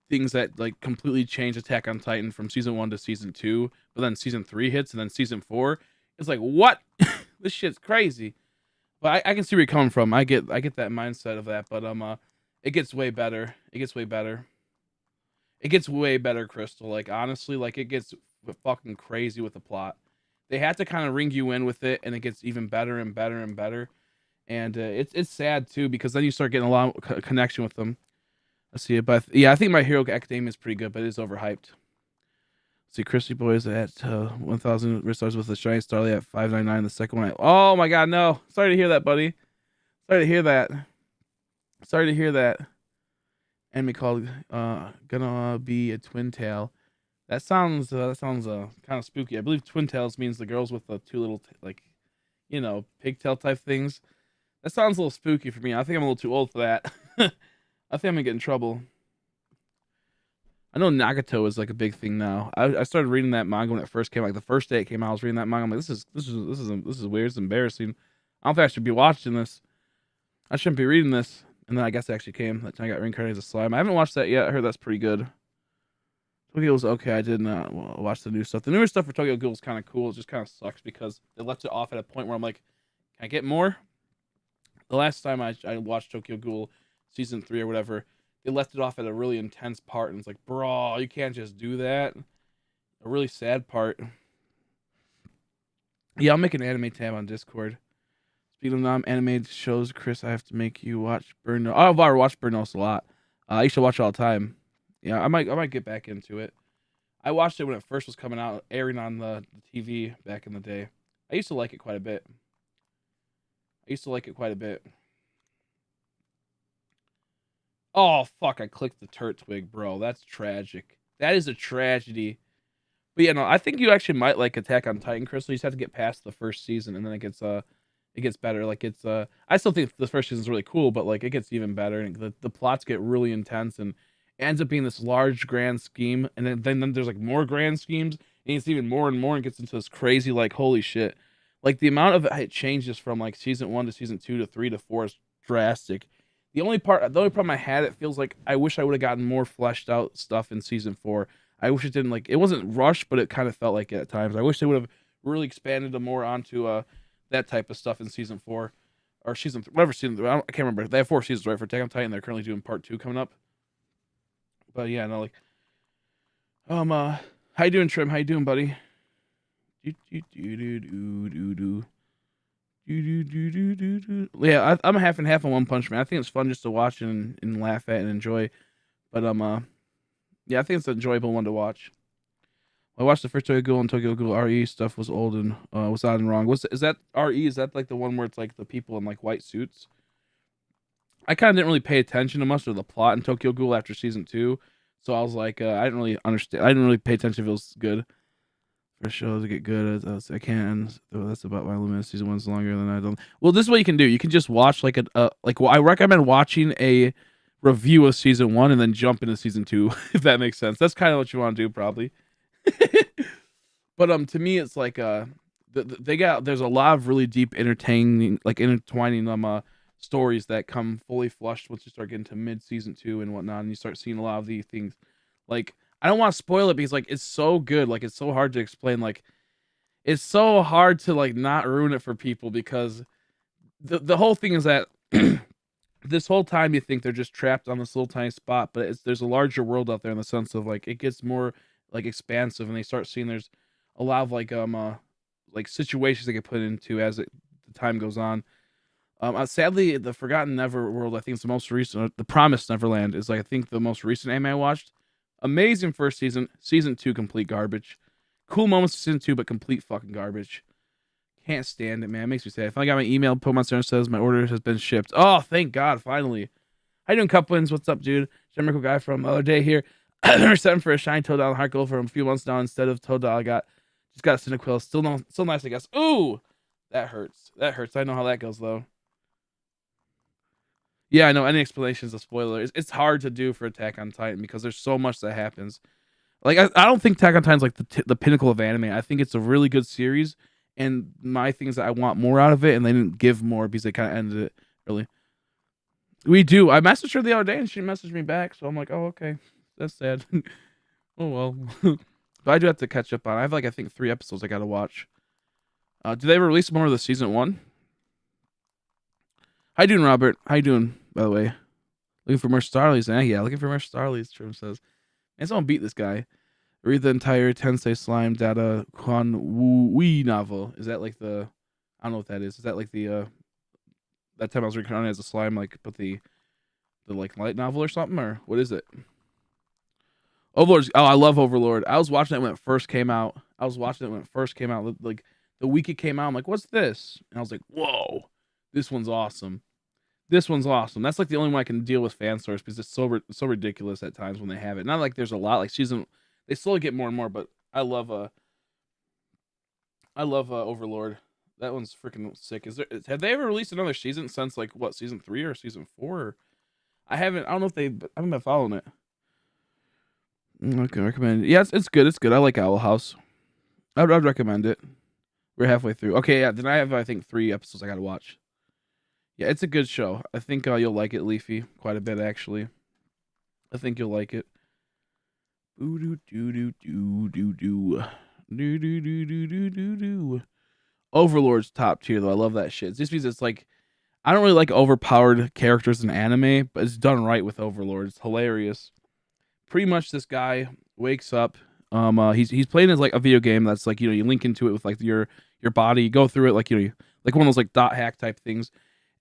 things that like completely change Attack on Titan from season one to season two, but then season three hits and then season four. It's like what? This shit's crazy. But I can see where you're coming from. I get that mindset of that, but it gets way better. It gets way better. It gets way better, Crystal. Like honestly, like it gets fucking crazy with the plot. They had to kind of ring you in with it, and it gets even better and better and better. And it's sad too because then you start getting a lot of connection with them. Let's see it, but yeah, I think My Hero Academia is pretty good, but it is overhyped. See, Christy Boys at 1,000 stars with a shiny starlight at 599. The second one, oh my god, no! Sorry to hear that, buddy. Sorry to hear that. Sorry to hear that. Enemy called gonna be a twin tail. That sounds kind of spooky. I believe twin tails means the girls with the two little like, pigtail type things. That sounds a little spooky for me. I think I'm a little too old for that. I think I'm gonna get in trouble. I know Nagato is like a big thing now. I started reading that manga when it first came out. Like the first day it came out, I was reading that manga. I'm like, this is weird. It's embarrassing. I don't think I should be watching this. I shouldn't be reading this. And then I guess it actually came. That time I got reincarnated as a slime. I haven't watched that yet. I heard that's pretty good. Tokyo Ghoul's okay. I did not watch the new stuff. The newer stuff for Tokyo Ghoul is kind of cool. It just kind of sucks because they left it off at a point where I'm like, can I get more? The last time I watched Tokyo Ghoul season 3 or whatever, they left it off at a really intense part, and it's like, bro, you can't just do that. A really sad part. Yeah, I'll make an anime tab on Discord. Speaking of non-animated shows, Chris, I have to make you watch Burn Notice. I've already watched Burn Notice a lot. I used to watch it all the time. Yeah, I might get back into it. I watched it when it first was coming out, airing on the TV back in the day. I used to like it quite a bit. Oh, fuck, I clicked the turret twig, bro. That's tragic. That is a tragedy. But yeah, no, I think you actually might like Attack on Titan, Chris. You just have to get past the first season, and then it gets better. Like I still think the first season's really cool, but like it gets even better, and the plots get really intense, and it ends up being this large grand scheme, and then there's like more grand schemes, and it's even more and more, and gets into this crazy like holy shit. Like the amount of it changes from like season 1 to season 2 to 3 to 4 is drastic. The only problem I had, it feels like I wish I would have gotten more fleshed out stuff in season 4. I wish it didn't like it wasn't rushed, but it kind of felt like it at times. I wish they would have really expanded more onto that type of stuff in season 4 or whatever season. I can't remember. They have 4 seasons right for Attack on Titan. They're currently doing part 2 coming up. But yeah, no, like how you doing, Trim? How you doing, buddy? Yeah, I'm half and half on One Punch Man. I think it's fun just to watch and laugh at and enjoy. But yeah, I think it's an enjoyable one to watch. I watched the first Tokyo Ghoul, and Tokyo Ghoul RE stuff was old and was odd and wrong. Is that RE? Is that like the one where it's like the people in like white suits? I kind of didn't really pay attention to much of the plot in Tokyo Ghoul after season 2, so I was like, I didn't really understand. I didn't really pay attention if it was good. For shows to get good, I can't. That's about my limit. Season 1's longer than I don't. Well, this is what you can do. You can just watch like I recommend watching a review of season 1 and then jump into season 2, if that makes sense. That's kind of what you want to do, probably. But to me, it's like there's a lot of really deep, entertaining, like intertwining stories that come fully flushed once you start getting to mid season 2 and whatnot, and you start seeing a lot of these things. Like, I don't want to spoil it because like it's so good, like it's so hard to explain, like it's so hard to like not ruin it for people because the whole thing is that this whole time you think they're just trapped on this little tiny spot, but there's a larger world out there in the sense of like it gets more like expansive, and they start seeing there's a lot of like situations they get put into as the time goes on. Sadly, the Forgotten Never World, I think it's the most recent. The Promised Neverland is like I think the most recent anime I watched. Amazing first season. Season 2, complete garbage. Cool moments in season 2, but complete fucking garbage. Can't stand it, man. It makes me sad. I finally got my email. Pokemon Center says my order has been shipped. Oh, thank God, finally. How you doing, Cuplins? What's up, dude? General guy from the other day here. I remember setting for a shiny Totodile Heart Gold from a few months now. Instead of Totodile, I just got a Cyndaquil. Still nice, I guess. Ooh! That hurts. I know how that goes, though. Yeah, I know. Any explanation is a spoiler. It's hard to do for Attack on Titan because there's so much that happens. Like I don't think Attack on Titan's like the pinnacle of anime. I think it's a really good series, and my thing is that I want more out of it, and they didn't give more because they kind of ended it early. We do. I messaged her the other day, and she messaged me back, so I'm like, oh, okay, that's sad. Oh well. But I do have to catch up on. I have like I think 3 episodes I gotta watch. Do they ever release more of the season 1? How you doing, Robert? How you doing, by the way? Looking for more Starlies? Yeah, looking for more Starlies, Trim says. Man, someone beat this guy. Read the entire Tensei Slime Data Kwan Wui novel. Is that like the? I don't know what that is. Is that like the that time I was reincarnated as a slime, like but the like light novel or something, or what is it? Overlord. Oh, I love Overlord. I was watching it when it first came out. Like the week it came out, I'm like, what's this? And I was like, whoa, this one's awesome. This one's awesome. That's like the only one I can deal with fan source because it's so ridiculous at times when they have it. Not like there's a lot like season. They slowly get more and more, but I love Overlord. That one's freaking sick. Have they ever released another season since like what season 3 or season 4? Or, I haven't. I don't know if I haven't been following it. I can recommend it. Yeah, it's good. It's good. I like Owl House. I'd recommend it. We're halfway through. Okay, yeah. Then I have I think 3 episodes I gotta watch. Yeah, it's a good show. I think you'll like it, Leafy, quite a bit actually. I think you'll like it. Ooh doo doo doo doo doo doo doo doo doo doo doo doo doo. Overlord's top tier though. I love that shit. Just because it's like I don't really like overpowered characters in anime, but it's done right with Overlord. It's hilarious. Pretty much this guy wakes up. He's playing as like a video game that's like you link into it with like your body, you go through it like like one of those like dot hack type things,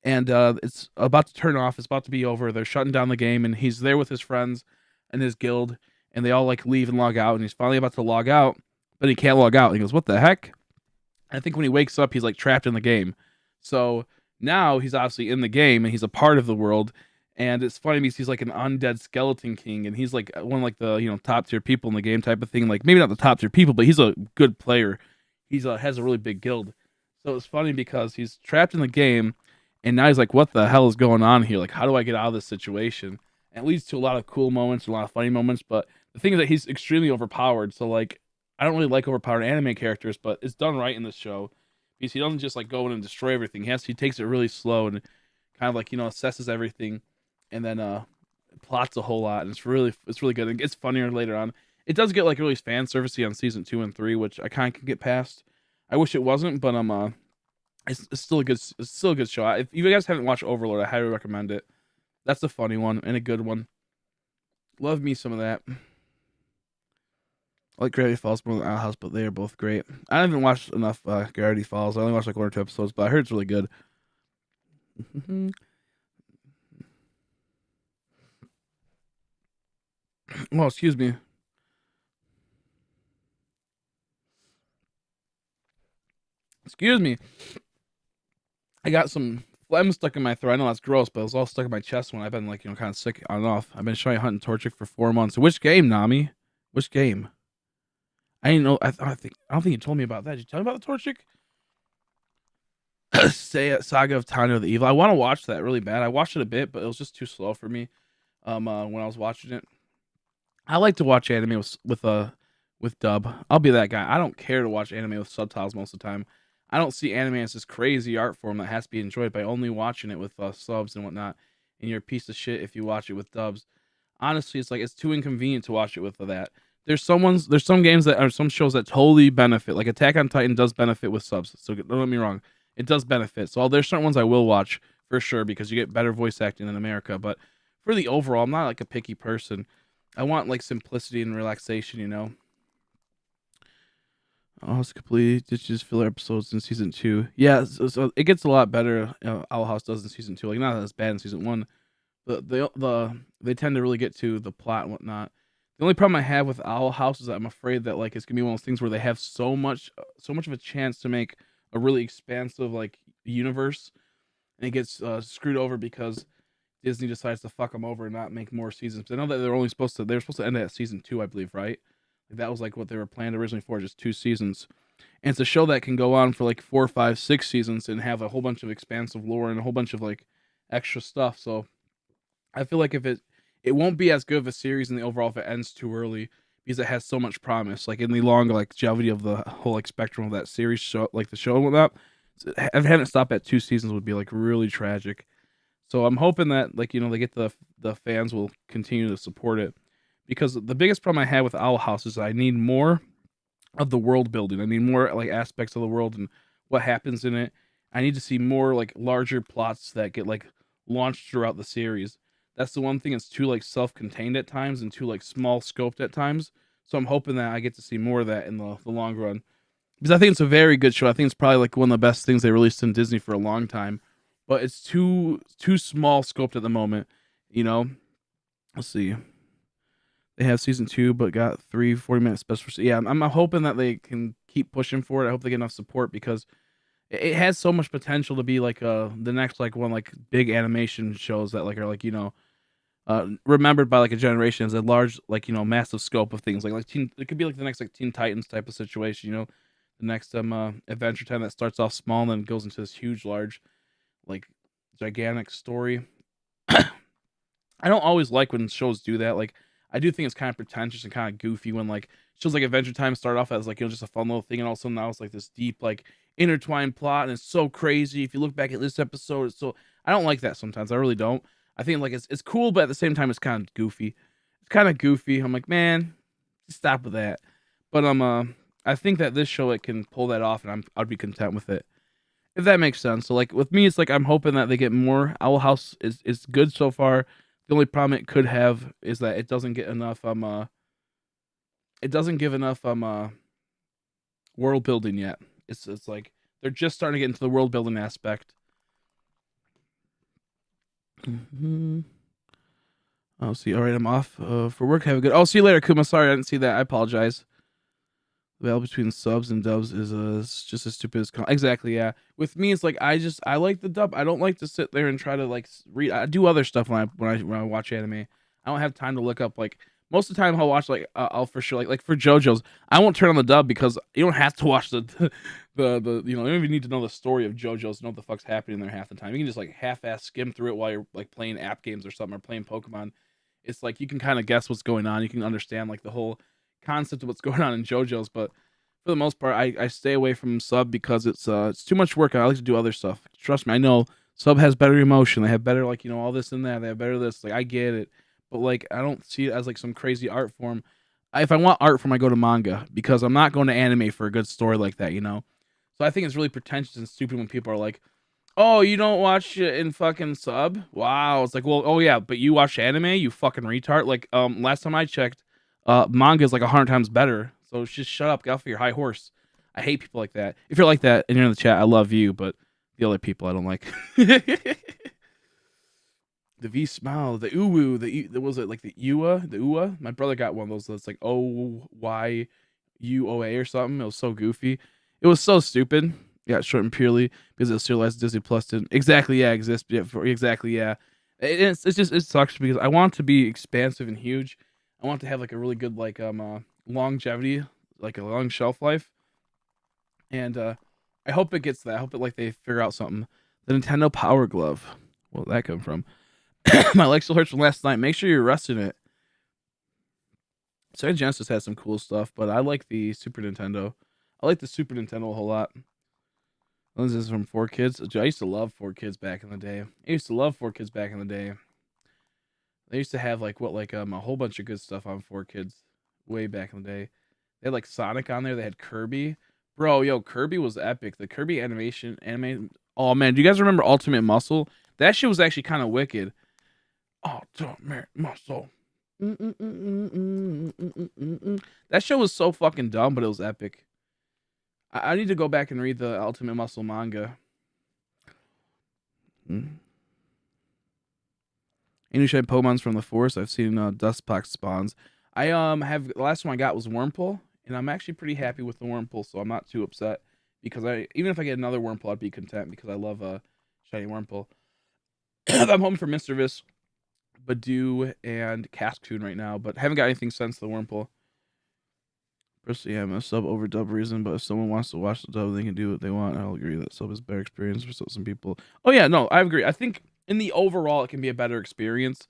and it's about to turn off. It's about to be over. They're shutting down the game, and he's there with his friends and his guild, and they all like leave and log out, and he's finally about to log out, but he can't log out. He goes, "What the heck?" I think when he wakes up, he's like trapped in the game. So now he's obviously in the game and he's a part of the world. And it's funny because he's like an undead skeleton king, and he's like one of like the top tier people in the game type of thing. Like maybe not the top tier people, but he's a good player. He's has a really big guild. So it's funny because he's trapped in the game, and now he's like, "What the hell is going on here? Like, how do I get out of this situation?" And it leads to a lot of cool moments, a lot of funny moments. But the thing is that he's extremely overpowered. So like, I don't really like overpowered anime characters, but it's done right in this show because he doesn't just like go in and destroy everything. He takes it really slow and kind of like assesses everything, and then plots a whole lot, and it's really good. It gets funnier later on. It does get like really fan servicey on season 2 and 3, which I kind of can get past. I wish it wasn't, but it's still a good show. If you guys haven't watched Overlord, I highly recommend it. That's a funny one and a good one. Love me some of that. I like Gravity Falls more than Owl House, but they are both great. I haven't watched enough Gravity Falls. I only watched like 1 or 2 episodes, but I heard it's really good. Oh, excuse me. Excuse me. I got some phlegm stuck in my throat. I know that's gross, but it was all stuck in my chest when I've been like kind of sick on and off. I've been trying hunting Torchic for 4 months. Which game, Nami? Which game? I didn't know. I don't think you told me about that. Did you tell me about the Torchic? Say Saga of Tanya the Evil. I want to watch that really bad. I watched it a bit, but it was just too slow for me. When I was watching it, I like to watch anime with dub. I'll be that guy. I don't care to watch anime with subtitles most of the time. I don't see anime as this crazy art form that has to be enjoyed by only watching it with subs and whatnot. And you're a piece of shit if you watch it with dubs. Honestly, it's like it's too inconvenient to watch it with that. There's some games that are some shows that totally benefit. Like Attack on Titan does benefit with subs. So don't get me wrong, it does benefit. So there's certain ones I will watch for sure because you get better voice acting in America. But for the overall, I'm not like a picky person. I want like simplicity and relaxation, Oh, it's complete ditches filler episodes in season 2. Yeah, so it gets a lot better. Owl House does in season 2. Like not as bad in season 1. They tend to really get to the plot and whatnot. The only problem I have with Owl House is that I'm afraid that like it's gonna be one of those things where they have so much of a chance to make a really expansive like universe, and it gets screwed over because Disney decides to fuck them over and not make more seasons. Because I know that they were supposed to end it at season 2, I believe, right? Like that was like what they were planned originally for, just 2 seasons. And it's a show that can go on for like 4, 5, 6 seasons and have a whole bunch of expansive lore and a whole bunch of like extra stuff. So I feel like if it won't be as good of a series in the overall if it ends too early because it has so much promise. Like in the long longevity of the whole like spectrum of that series show, like the show and whatnot, having it stop at 2 seasons would be like really tragic. So I'm hoping that like they get the fans will continue to support it, because the biggest problem I had with Owl House is I need more of the world building. I need more like aspects of the world and what happens in it. I need to see more like larger plots that get like launched throughout the series. That's the one thing. It's too like self-contained at times and too like small scoped at times. So I'm hoping that I get to see more of that in the long run. Because I think it's a very good show. I think it's probably like one of the best things they released in Disney for a long time. But it's too small scoped at the moment, you know. Let's see. They have season 2, but got 40-minute special. Yeah, I'm hoping that they can keep pushing for it. I hope they get enough support because it has so much potential to be like the next like one like big animation shows that like are like remembered by like a generation as a large like massive scope of things like it could be like the next like Teen Titans type of situation, the next Adventure Time that starts off small and then goes into this huge large like gigantic story. I don't always like when shows do that. Like, I do think it's kind of pretentious and kind of goofy when like shows like Adventure Time start off as like just a fun little thing, and all of a sudden now it's like this deep like intertwined plot, and it's so crazy. If you look back at this episode, it's so I don't like that sometimes. I really don't. I think like it's cool, but at the same time it's kind of goofy. It's kind of goofy. I'm like, man, just stop with that. But I think that this show it can pull that off, and I'd be content with it. If that makes sense. So like with me, it's like I'm hoping that they get more. Owl House is good so far. The only problem it could have is that it doesn't get enough it doesn't give enough world building yet. It's like they're just starting to get into the world building aspect. I'll see. All right, I'm off for work. Have a good. Oh, see you later, Kuma. Sorry, I didn't see that. I apologize. The battle between subs and dubs is just as stupid as exactly. Yeah, with me, it's like I like the dub. I don't like to sit there and try to like read. I do other stuff when I watch anime. I don't have time to look up like most of the time I'll watch like I'll for sure like for JoJo's. I won't turn on the dub because you don't have to watch the you don't even need to know the story of JoJo's to know what the fuck's happening there half the time. You can just like half-ass skim through it while you're like playing app games or something or playing Pokemon. It's like you can kind of guess what's going on. You can understand like the whole concept of what's going on in JoJo's, but for the most part, I stay away from sub because it's too much work. I like to do other stuff. Trust me, I know sub has better emotion. They have better like all this and that. They have better this. Like I get it, but like I don't see it as like some crazy art form. If I want art form, I go to manga because I'm not going to anime for a good story like that. So I think it's really pretentious and stupid when people are like, "Oh, you don't watch it in fucking sub? Wow!" It's like, well, oh yeah, but you watch anime, you fucking retard. Like, last time I checked, manga is like 100 times better. So just shut up, get off your high horse. I hate people like that. If you're like that and you're in the chat, I love you, but the other people I don't like. The V smile, the uwu, was it like the Uwa, the Uwa? My brother got one of those that's like OYUOA or something. It was so goofy. It was so stupid. Yeah, short and purely because it was serialized Disney Plus didn't exactly exist. Yeah, exactly it's just it sucks because I want it to be expansive and huge. I want it to have like a really good like longevity, like a long shelf life, and I hope it gets that. I hope it like they figure out something. The Nintendo Power Glove. Where'd that come from? My leg still hurts from last night. Make sure you're resting it. Sega Genesis has some cool stuff, but I like the Super Nintendo. I like the Super Nintendo a whole lot. This is from 4Kids. I used to love 4Kids back in the day. They used to have like a whole bunch of good stuff on 4Kids way back in the day. They had like Sonic on there. They had Kirby. Bro, yo, Kirby was epic. The Kirby anime. Oh man, do you guys remember Ultimate Muscle? That shit was actually kind of wicked. Ultimate Muscle. That show was so fucking dumb, but it was epic. I need to go back and read the Ultimate Muscle manga. Any shiny Pokemon's from the forest? I've seen Duskpox spawns. I have the last one I got was Wurmple, and I'm actually pretty happy with the Wurmple, so I'm not too upset because even if I get another Wurmple, I'd be content because I love shiny Wurmple. I'm hoping for Mr. Vis, Badoo, and Cascoon right now, but haven't got anything since the Wurmple. Personally, I'm a sub over dub reason, but if someone wants to watch the dub, they can do what they want. I'll agree that sub is better experience for some people. Oh yeah, no, I agree. I think in the overall, it can be a better experience.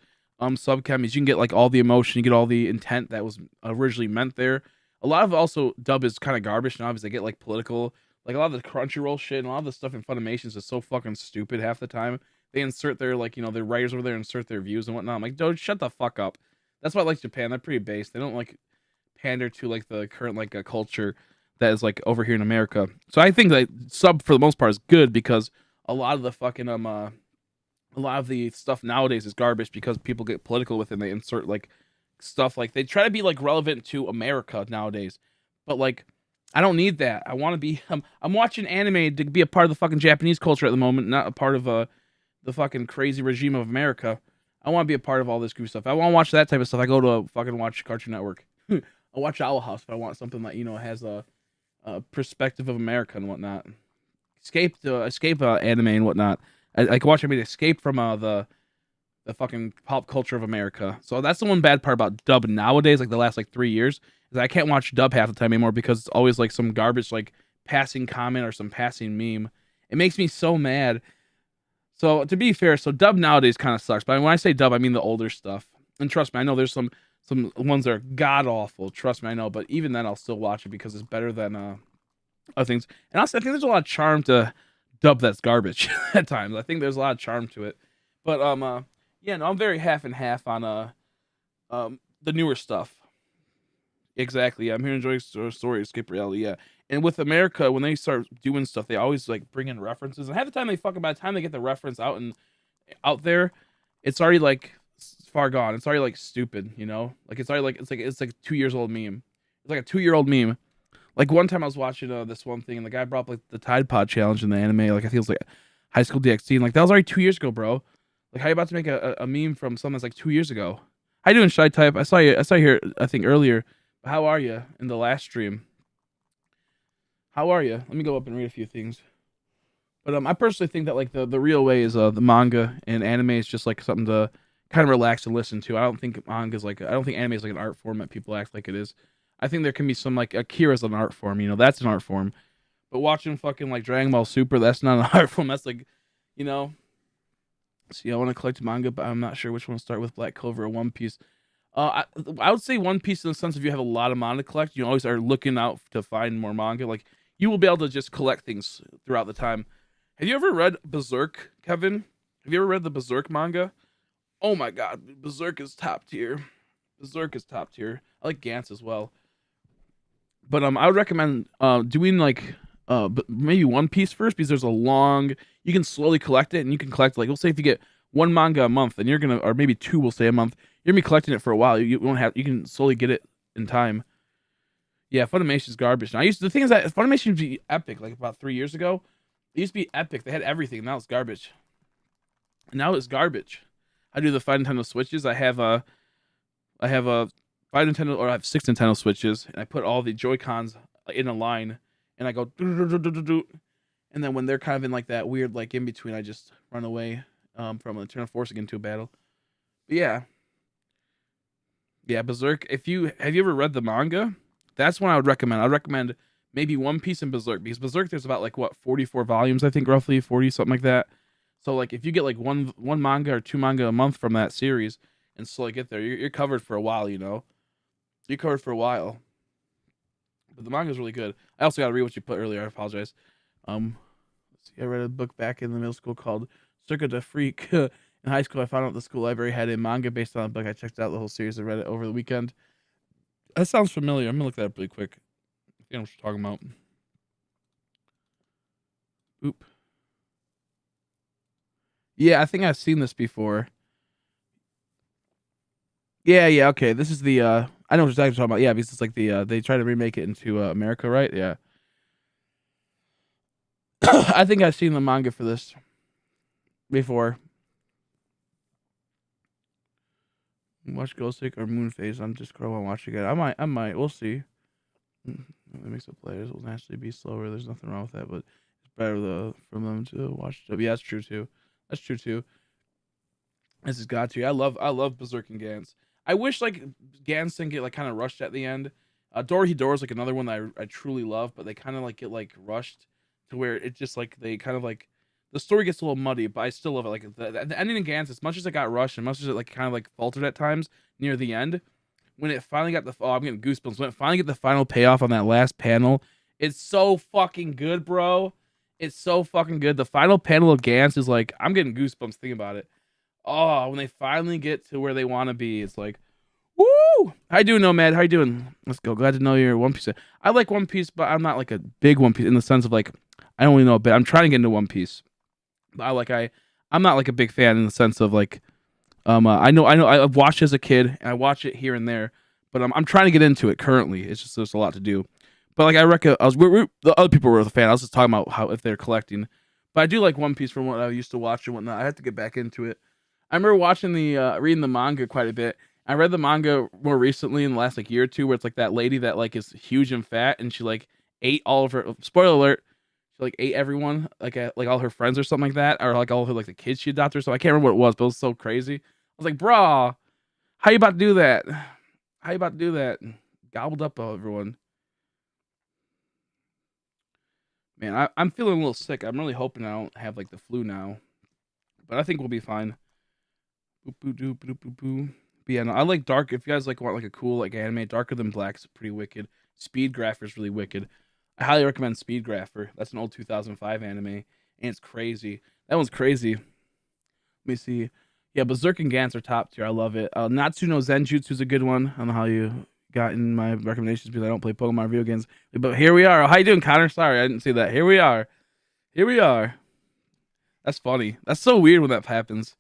Sub chemies, you can get like all the emotion, you get all the intent that was originally meant there. A lot of also dub is kind of garbage now because they get like political, like a lot of the Crunchyroll shit and a lot of the stuff in Funimation is just so fucking stupid half the time. They insert their like their writers over there insert their views and whatnot. I'm like, dude, shut the fuck up. That's why I like Japan. They're pretty base. They don't like pander to like the current like a culture that is like over here in America. So I think that sub for the most part is good because a lot of the fucking a lot of the stuff nowadays is garbage because people get political with it and they insert like stuff. Like they try to be like relevant to America nowadays, but like I don't need that. I want to be. I'm watching anime to be a part of the fucking Japanese culture at the moment, not a part of the fucking crazy regime of America. I want to be a part of all this goofy stuff. I want to watch that type of stuff. I go to fucking watch Cartoon Network. I watch Owl House if I want something that has a perspective of America and whatnot. Escape anime and whatnot. I can watch anime to escape from the fucking pop culture of America. So that's the one bad part about dub nowadays, like the last like 3 years, is I can't watch dub half the time anymore because it's always like some garbage like passing comment or some passing meme. It makes me so mad. So to be fair, so dub nowadays kind of sucks. But when I say dub, I mean the older stuff. And trust me, I know there's some ones that are god awful. Trust me, I know. But even then, I'll still watch it because it's better than other things. And also, I think there's a lot of charm to dub that's garbage at times. I think there's a lot of charm to it. But yeah, no, I'm very half and half on the newer stuff. Exactly. I'm here to enjoy story, escape reality. Yeah, and with America, when they start doing stuff, they always like bring in references, and half the time by the time they get the reference out there, it's already like far gone. It's already like stupid, Like it's already like it's like 2 years old meme. It's like a 2-year-old meme. Like one time I was watching this one thing, and the guy brought up like the Tide Pod challenge in the anime. Like I think it was like High School DxD, and like that was already 2 years ago, bro. Like how you about to make a meme from something that's like 2 years ago? How you doing, Shy Type? I saw you here I think earlier. How are you in the last stream? How are you? Let me go up and read a few things. But I personally think that like the real way is the manga, and anime is just like something to kind of relax and listen to. I don't think anime is like an art form that people act like it is. I think there can be some like Akira's an art form, that's an art form. But watching fucking like Dragon Ball Super, that's not an art form. That's like, See, I want to collect manga, but I'm not sure which one to start with, Black Clover or One Piece. I would say One Piece in the sense of you have a lot of manga to collect. You always are looking out to find more manga. Like you will be able to just collect things throughout the time. Have you ever read Berserk, Kevin? Have you ever read the Berserk manga? Oh my god, Berserk is top tier. Berserk is top tier. I like Gantz as well. But I would recommend doing like maybe One Piece first, because there's a long. You can slowly collect it, and you can collect like, we'll say if you get one manga a month, then you're gonna, or maybe two, we'll say a month. You're gonna be collecting it for a while. You won't have. You can slowly get it in time. Yeah, Funimation's garbage. Now, the thing is that Funimation used to be epic. Like about 3 years ago, it used to be epic. They had everything. Now it's garbage. Now it's garbage. I do the 5 Nintendo Switches. I have a 5 Nintendo, or I have 6 Nintendo Switches, and I put all the Joy-Cons in a line, and I go and then when they're kind of in like that weird like in between, I just run away from an Eternal Force into a battle. But yeah, Berserk. Have you ever read the manga? That's one I would recommend. I'd recommend maybe One Piece and Berserk, because Berserk there's about like 44 volumes, I think, roughly 40, something like that. So like if you get like one manga or 2 manga a month from that series and slowly get there, you're covered for a while. You're covered for a while. But the manga is really good. I also got to read what you put earlier. I apologize. Let's see, I read a book back in the middle school called Circa de Freak. In high school, I found out the school library had a manga based on a book. I checked out the whole series. I read it over the weekend. That sounds familiar. I'm gonna look that up really quick. I think I know what you're talking about. Oop. Yeah, I think I've seen this before. Yeah, okay. This is the I know what you're talking about. Yeah, because it's like the they try to remake it into America, right? Yeah. I think I've seen the manga for this before. Watch Ghostic or Moonface on Discord. I want to watch again. I might. We'll see. It makes the players will naturally be slower. There's nothing wrong with that, but it's better for them to watch. Yeah, that's true too. This has got to. I love Berserk and Gantz. I wish like Gantz didn't get like kind of rushed at the end. Dorohedoro is like another one that I truly love, but they kind of like get like rushed to where it just like they kind of like the story gets a little muddy, but I still love it. Like the ending in Gantz, as much as it got rushed and much as it like kind of like faltered at times near the end, when it finally got I'm getting goosebumps. When it finally get the final payoff on that last panel, it's so fucking good, bro. It's so fucking good. The final panel of Gantz is like, I'm getting goosebumps thinking about it. Oh, when they finally get to where they want to be, it's like, woo! How you doing, Nomad? How you doing? Let's go. Glad to know you're One Piece. I like One Piece, but I'm not like a big One Piece in the sense of like, I only know a bit. I'm trying to get into One Piece. But I'm not like a big fan in the sense of like, I know I've watched it as a kid and I watch it here and there, but I'm trying to get into it currently. It's just there's a lot to do. But like I reckon the other people were the fan. I was just talking about how if they're collecting. But I do like One Piece from what I used to watch and whatnot. I have to get back into it. I remember watching reading the manga quite a bit. I read the manga more recently in the last like year or two, where it's like that lady that like is huge and fat, and she like ate all of her. Spoiler alert! She like ate everyone, like all her friends or something like that, or like all of her like the kids she adopted. So I can't remember what it was, but it was so crazy. I was like, "Brah, how you about to do that? How you about to do that?" Gobbled up everyone. Man, I'm feeling a little sick. I'm really hoping I don't have like the flu now, but I think we'll be fine. Boop, boop, doop, boop, boop, boop. But yeah, no, I like dark. If you guys like want like a cool like anime, Darker Than Black is pretty wicked. Speed Grapher is really wicked. I highly recommend Speed Grapher. That's an old 2005 anime, and it's crazy. That one's crazy. Let me see. Yeah, Berserk and Gantz are top tier. I love it. Natsu no Zenjutsu is a good one. I don't know how you got in my recommendations because I don't play Pokemon video games. But here we are. How you doing, Connor? Sorry, I didn't see that. Here we are. Here we are. That's funny. That's so weird when that happens.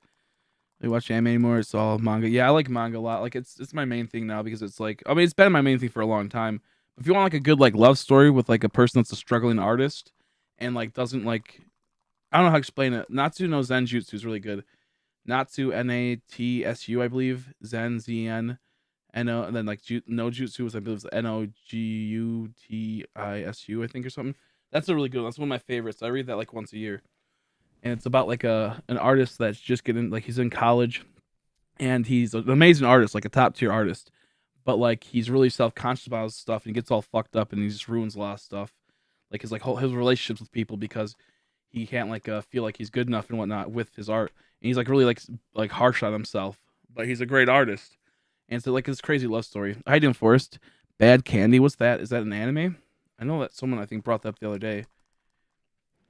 I watch anime anymore. It's all manga. Yeah, I like manga a lot. Like it's my main thing now because it's like I mean it's been my main thing for a long time. If you want like a good like love story with like a person that's a struggling artist and like doesn't like I don't know how to explain it. Natsu no Zenjutsu is really good. Natsu Natsu I believe Zen Zen No and then like no Jutsu was I believe it's Nogutissu I think or something. That's a really good one. That's one of my favorites. I read that like once a year. And it's about like an artist that's just getting like he's in college and he's an amazing artist, like a top tier artist, but like he's really self conscious about his stuff and he gets all fucked up and he just ruins a lot of stuff, like his his relationships with people because he can't like feel like he's good enough and whatnot with his art, and he's like really like harsh on himself, but he's a great artist, and so like this crazy love story. How you doing, Forrest? Bad Candy, what's that? Is that an anime? I know that someone I think brought that up the other day.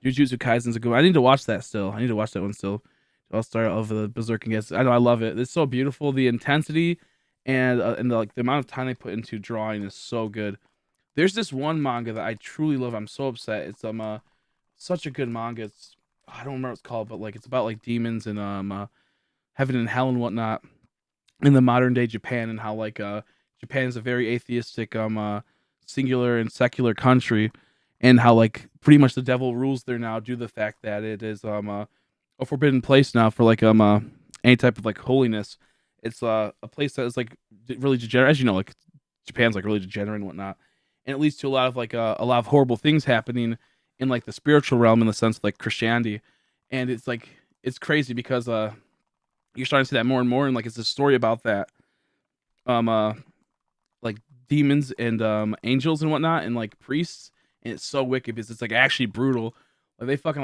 Jujutsu Kaisen's a good one. I need to watch that still. I need to watch that one still. I'll start over the Berserk and guess. I know I love it. It's so beautiful. The intensity and the, like the amount of time they put into drawing is so good. There's this one manga that I truly love. I'm so upset. It's such a good manga. It's I don't remember what it's called, but like it's about like demons and heaven and hell and whatnot in the modern day Japan and how like Japan is a very atheistic singular and secular country and how like pretty much the devil rules there now due to the fact that it is a forbidden place now for like any type of like holiness. It's a place that is like really degenerate, as you know, like Japan's like really degenerate and whatnot, and it leads to a lot of like a lot of horrible things happening in like the spiritual realm in the sense of like Christianity, and it's like it's crazy because you're starting to see that more and more, and like it's a story about that um uh like demons and angels and whatnot and like priests, and it's so wicked because it's like actually brutal. Like they fucking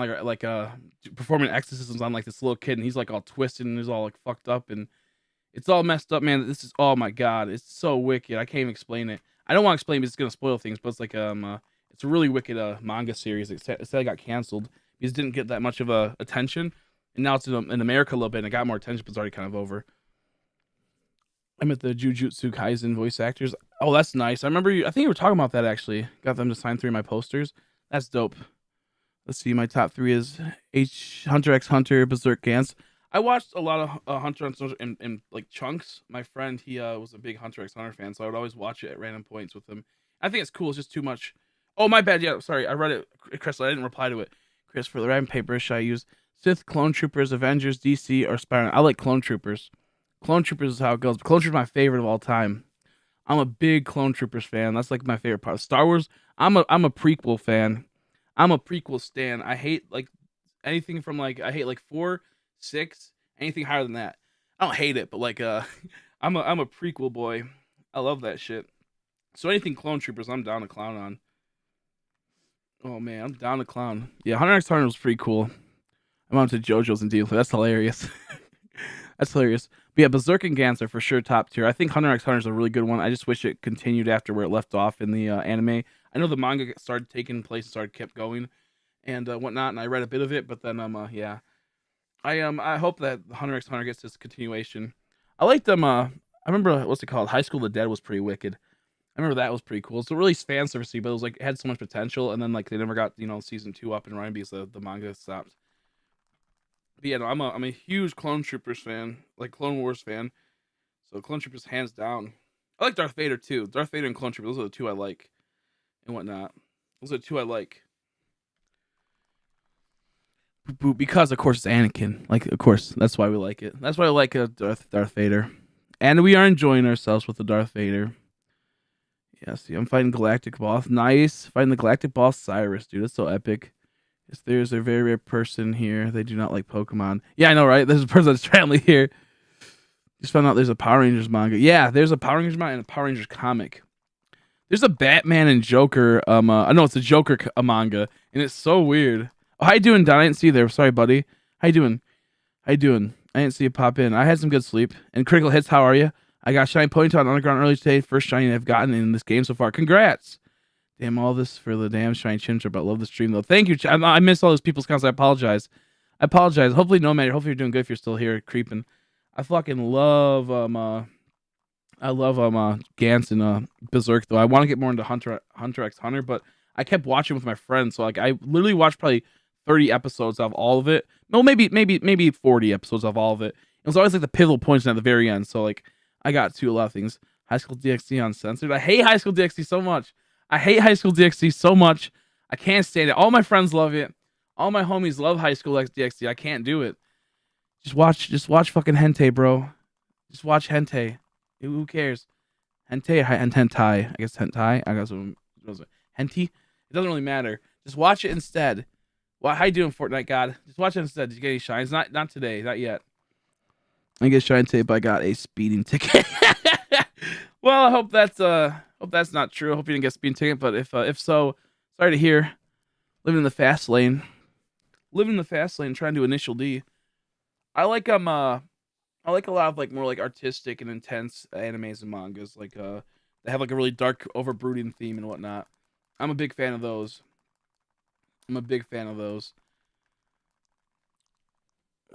performing exorcisms on like this little kid, and he's like all twisted and he's all like fucked up, and it's all messed up, man. This is oh my god, it's so wicked. I can't even explain it. I don't want to explain because it's gonna spoil things, but it's like it's a really wicked manga series. It said it got canceled because it didn't get that much of a attention, and now it's in America a little bit, and it got more attention, but it's already kind of over. I met the Jujutsu Kaisen voice actors. Oh, that's nice. I remember you. I think you were talking about that actually. Got them to sign 3 of my posters. That's dope. Let's see. My top 3 is Hunter x Hunter, Berserk, Gantz. I watched a lot of Hunter x Hunter in like chunks. My friend, he was a big Hunter x Hunter fan, so I would always watch it at random points with him. I think it's cool. It's just too much. Oh, my bad. Yeah, sorry. I read it, Chris. I didn't reply to it. Chris, for the random paper, should I use Sith, Clone Troopers, Avengers, DC, or Spider-Man? I like Clone Troopers. Clone Troopers is how it goes. Clone Troopers is my favorite of all time. I'm a big Clone Troopers fan. That's like my favorite part. Star Wars, I'm a prequel fan. I'm a prequel stan. I hate like anything from like I hate like 4, 6, anything higher than that. I don't hate it, but like I'm a prequel boy. I love that shit. So anything Clone Troopers, I'm down to clown on. Oh man, I'm down to clown. Yeah, Hunter x Hunter was pretty cool. I'm on to JoJo's and Deal. That's hilarious. That's hilarious. But yeah, Berserk and Gantz are for sure top tier. I think Hunter x Hunter is a really good one. I just wish it continued after where it left off in the anime. I know the manga started taking place, kept going, and whatnot. And I read a bit of it, but then yeah, I hope that Hunter x Hunter gets this continuation. I liked them. I remember what's it called? High School of the Dead was pretty wicked. I remember that was pretty cool. So really fan servicey, but it was like it had so much potential, and then like they never got season 2 up and running because the manga stopped. But yeah, no, I'm a huge Clone Troopers fan, like Clone Wars fan. So Clone Troopers hands down. I like Darth Vader too. Darth Vader and Clone Troopers, those are the two I like and whatnot. Those are the two I like. Because of course it's Anakin. Like of course that's why we like it. That's why I like Darth Vader, and we are enjoying ourselves with the Darth Vader. Yeah, see, I'm fighting Galactic Boss. Nice, fighting the Galactic Boss Cyrus, dude. That's so epic. Yes, there's a very rare person here. They do not like Pokemon. Yeah, I know, right? There's a person that's randomly here. Just found out there's a Power Rangers manga. Yeah, there's a Power Rangers manga and a Power Rangers comic. There's a Batman and Joker. I know it's a Joker manga, and it's so weird. Oh, how you doing, Don? I didn't see you there. Sorry, buddy. How you doing? How you doing? I didn't see you pop in. I had some good sleep. And Critical Hits, how are you? I got Shiny Ponytail on Underground early today. First Shiny I've gotten in this game so far. Congrats. Damn, all this for the damn Shiny Chimchar, but love the stream, though. Thank you. I missed all those people's comments. I apologize. Hopefully, no matter. Hopefully, you're doing good if you're still here creeping. I fucking love, Gantz and Berserk, though. I want to get more into Hunter x Hunter, but I kept watching with my friends, so like I literally watched probably 30 episodes of all of it. No, maybe 40 episodes of all of it. It was always like the pivotal points at the very end. So like I got to a lot of things. High School DxD uncensored. I hate High School DxD so much. I can't stand it. All my friends love it. All my homies love High School DxD. I can't do it. Just watch fucking hentai, bro. Just watch hentai. Who cares? Hentai, hentai. I guess hentai. I guess hentai. It doesn't really matter. Just watch it instead. Well, how you doing, Fortnite God? Just watch it instead. Did you get any shines? Not today. Not yet. I get shine tape. I got a speeding ticket. Well, I hope that's not true. I hope you didn't get a speeding ticket. But if so, sorry to hear. Living in the fast lane. Trying to initial D. I like a lot of like more like artistic and intense animes and mangas. Like they have like a really dark, overbrooding theme and whatnot. I'm a big fan of those.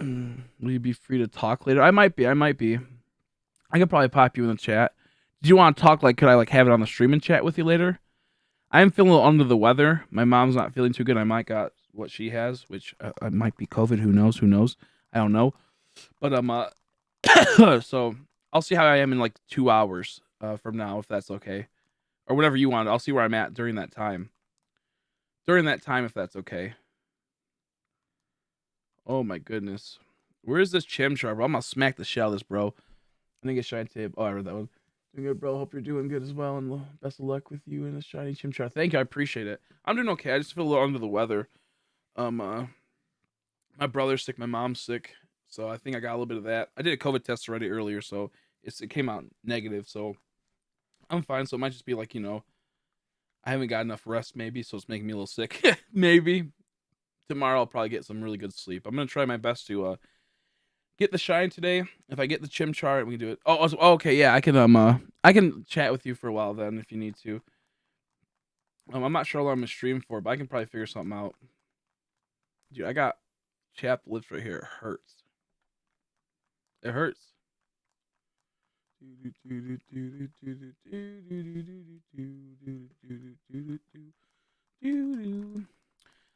Will you be free to talk later? I might be. I could probably pop you in the chat. Do you want to talk? Like, could I like have it on the stream and chat with you later? I'm feeling a little under the weather. My mom's not feeling too good. I might got what she has, which I might be COVID. Who knows? I don't know. But so I'll see how I am in like 2 hours from now, if that's okay, or whatever you want. I'll see where I'm at during that time. If that's okay. Oh my goodness. Where is this Chimchar, bro? I'm gonna smack the shell out of this, bro. I think it's shiny tape. Oh, I read that one. Doing good, bro. Hope you're doing good as well, and best of luck with you and a shiny Chimchar. Thank you, I appreciate it. I'm doing okay. I just feel a little under the weather. My brother's sick, my mom's sick, so I think I got a little bit of that. I did a COVID test already earlier, so it came out negative, so I'm fine. So it might just be like, I haven't got enough rest, maybe, so it's making me a little sick. Maybe. Tomorrow I'll probably get some really good sleep. I'm gonna try my best to get the shine today. If I get the Chimchar, we can do it. Oh, okay, yeah, I can chat with you for a while then if you need to. I'm not sure how long I'm gonna stream for, but I can probably figure something out. Dude, I got chapped lips right here. It hurts. It hurts.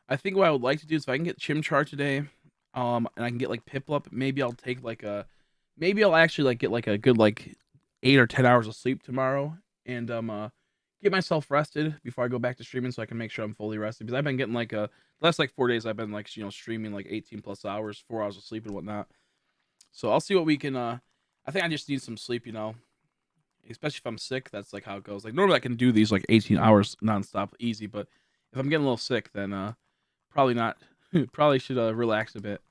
I think what I would like to do is if I can get Chimchar today, and I can get like Piplup, maybe I'll take maybe I'll actually like get like a good like 8 or 10 hours of sleep tomorrow, and get myself rested before I go back to streaming, so I can make sure I'm fully rested. Because I've been getting like the last like 4 days I've been like streaming like 18 plus hours, 4 hours of sleep and whatnot. So I'll see what we can. I think I just need some sleep, especially if I'm sick. That's like how it goes. Like normally I can do these like 18 hours nonstop, easy. But if I'm getting a little sick, then probably not. Probably should relax a bit.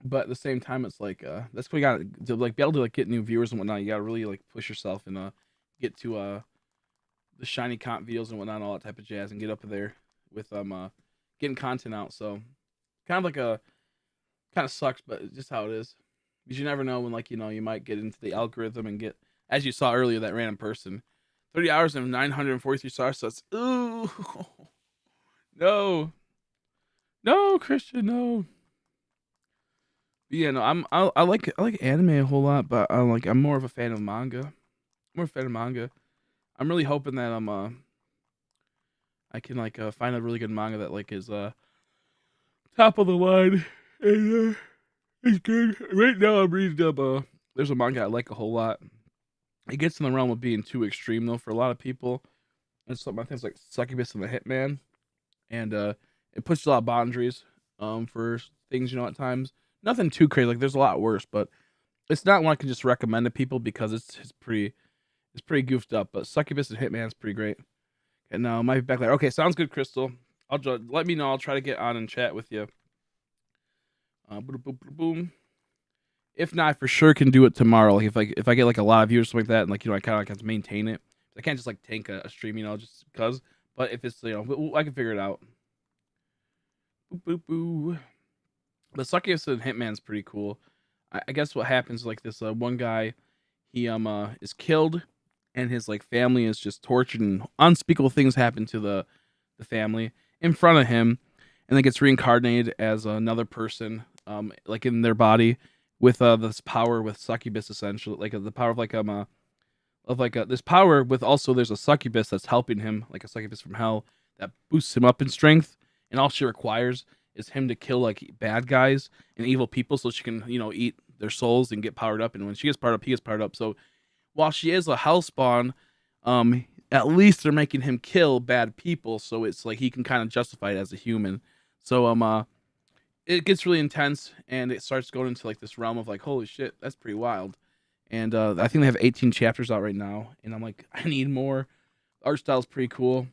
But at the same time, it's like that's what we got to like be able to like get new viewers and whatnot. You gotta really like push yourself and get to the shiny comp videos and whatnot, all that type of jazz, and get up there with getting content out. So kind of sucks, but it's just how it is. Because you never know when like you might get into the algorithm and get, as you saw earlier, that random person. 30 hours and 943 stars. So that's ooh. No, Christian, no. But yeah, no, I like anime a whole lot, but I'm more of a fan of manga. I'm really hoping that I can like find a really good manga that like is top of the line. And, it's good. Right now, I'm reading up. There's a manga I like a whole lot. It gets in the realm of being too extreme though for a lot of people. And so my things like Succubus and the Hitman, and it puts a lot of boundaries for things at times. Nothing too crazy. Like there's a lot worse, but it's not one I can just recommend to people because it's pretty goofed up. But Succubus and Hitman is pretty great. And now might be back there. Okay, sounds good, Crystal. Let me know. I'll try to get on and chat with you. Boom, boom, boom, boom. If not, I for sure can do it tomorrow. Like if I get like a lot of viewers or something like that, and like I kind of like have to maintain it. I can't just like tank a stream, just because. But if it's I can figure it out. Boop boop boo. The Succubus and Hitman's pretty cool. I guess what happens like this one guy, he is killed, and his like family is just tortured, and unspeakable things happen to the family in front of him, and then gets reincarnated as another person, like in their body with this power with succubus essentially, like the power of this power with also there's a succubus that's helping him, like a succubus from hell that boosts him up in strength, and all she requires is him to kill like bad guys and evil people so she can eat their souls and get powered up, and when she gets powered up he gets powered up. So while she is a hell spawn, at least they're making him kill bad people, so it's like he can kind of justify it as a human. So it gets really intense, and it starts going into like this realm of like, holy shit, that's pretty wild. And I think they have 18 chapters out right now, and I'm like, I need more. Art style's pretty cool.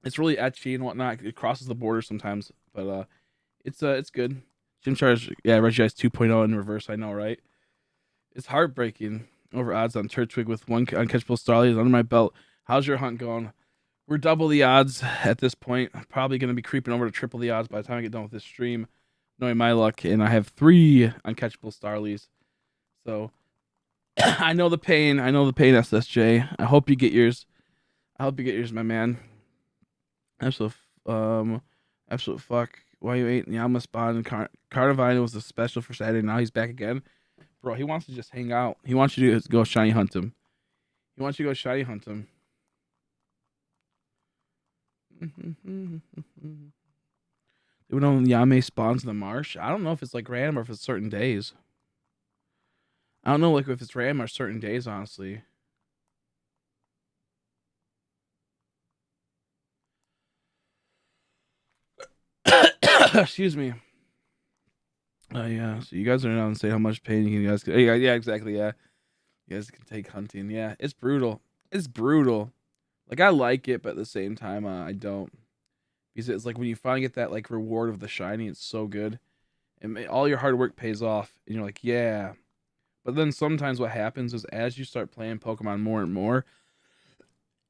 It's really etchy and whatnot. It crosses the border sometimes, but it's good. CHIMCHAR, yeah, Regice 2.0 in reverse. I know, right? It's heartbreaking. Over odds on Turtwig with one uncatchable starlies under my belt. How's your hunt going? We're double the odds at this point. I'm probably going to be creeping over to triple the odds by the time I get done with this stream, knowing my luck. And I have 3 uncatchable starlies. So I know the pain. I know the pain, SSJ. I hope you get yours. My man. Absolute fuck. Why you ate Yama Spawn and Carnivine was the special for Saturday. Now he's back again. Bro, he wants to just hang out. He wants you to go shiny hunt him. They went on Yame spawns in the marsh. I don't know if it's like random or if it's certain days. I don't know like if it's random or certain days, honestly. Excuse me. Oh yeah, so you guys are now and say how much pain you guys can. Yeah, exactly. Yeah, you guys can take hunting. Yeah, it's brutal. It's brutal. Like I like it, but at the same time, I don't. Because it's like when you finally get that like reward of the shiny, it's so good, and all your hard work pays off, and you're like, yeah. But then sometimes what happens is as you start playing Pokemon more and more,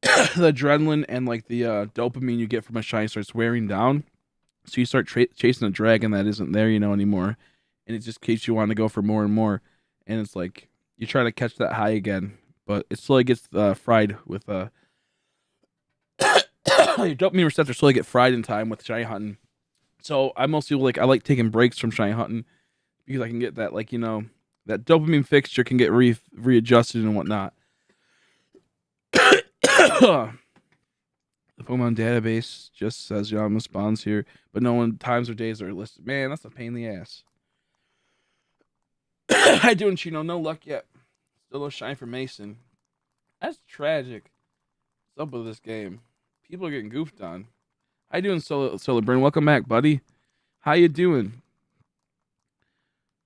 the adrenaline and like the dopamine you get from a shiny starts wearing down. So you start chasing a dragon that isn't there, anymore, and it just keeps you wanting to go for more and more. And it's like you try to catch that high again, but it slowly gets fried with your dopamine receptors slowly get fried in time with shiny hunting. So I mostly I like taking breaks from shiny hunting because I can get that that dopamine fixture can get readjusted and whatnot. The Pokemon database just says Yama spawns here, but no one times or days are listed. Man, that's a pain in the ass. How you doing, Chino? No luck yet. Still no shine for Mason. That's tragic. What's up with this game? People are getting goofed on. How you doing, Solar Burn? Welcome back, buddy. How you doing?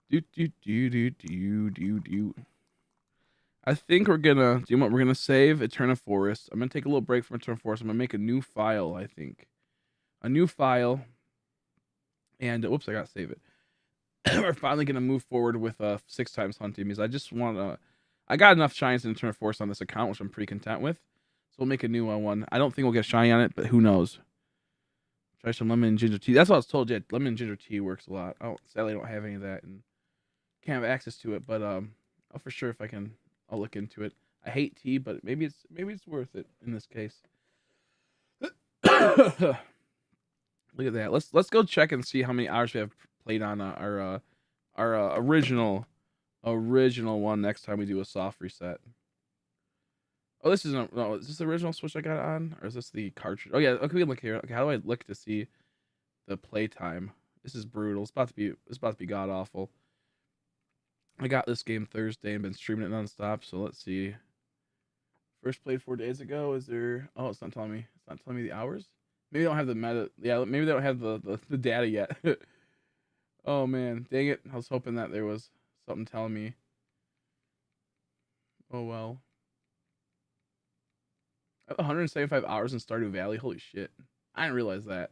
Do. I think we're gonna do what we're gonna save Eterna Forest. I'm gonna take a little break from Eterna Forest. I'm gonna make a new file. I think a new file, and whoops, I gotta save it. We're finally gonna move forward with 6 times hunting because I just want to. I got enough shines in Eterna Forest on this account, which I'm pretty content with. So we'll make a new one. I don't think we'll get shiny on it, but who knows? Try some lemon and ginger tea. That's what I was told. Yeah, lemon and ginger tea works a lot. Sadly, I don't have any of that and can't have access to it. But I'll for sure if I can. I'll look into it. I hate tea, but maybe it's worth it in this case. Look at that. Let's go check and see how many hours we have played on our original one next time we do a soft reset. Oh, this isn't. No, is this the original Switch I got on, or is this the cartridge? Oh yeah. Okay, we can look here. Okay, how do I look to see the playtime? This is brutal. It's about to be god awful. I got this game Thursday and been streaming it nonstop. So let's see. First played 4 days ago. Is there? Oh, it's not telling me. It's not telling me the hours. Maybe they don't have the meta. Yeah, maybe they don't have the data yet. Oh man, dang it! I was hoping that there was something telling me. Oh well. I have 175 hours in Stardew Valley. Holy shit! I didn't realize that.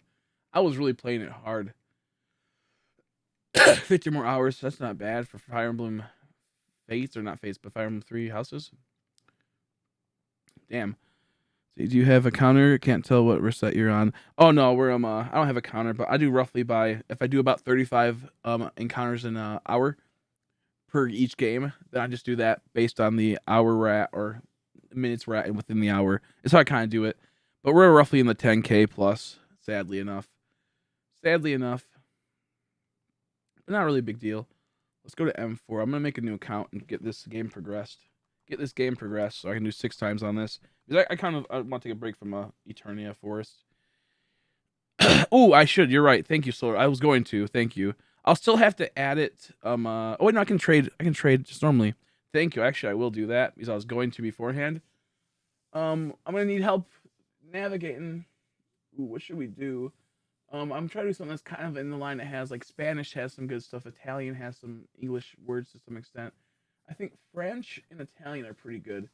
I was really playing it hard. 50 more hours. That's not bad for Fire Emblem Fates, or not Fates, but Fire Emblem 3 Houses. Damn. Do you have a counter? Can't tell what reset you're on. Oh no, we're I don't have a counter, but I do roughly if I do about 35 encounters in an hour per each game, then I just do that based on the hour we're at or minutes we're at within the hour. It's how I kind of do it. But we're roughly in the 10K plus, sadly enough. Sadly enough. But not really a big deal. Let's go to M4. I'm gonna make a new account and get this game progressed. So I can do 6 times on this. Because I want to take a break from Eternia Forest. Oh, I should. You're right. Thank you, Solar. I was going to. Thank you. I'll still have to add it. Oh wait, no, I can trade. I can trade just normally. Thank you. Actually, I will do that because I was going to beforehand. I'm gonna need help navigating. Ooh, what should we do? I'm trying to do something that's kind of in the line that has like Spanish has some good stuff. Italian has some English words to some extent. I think French and Italian are pretty good.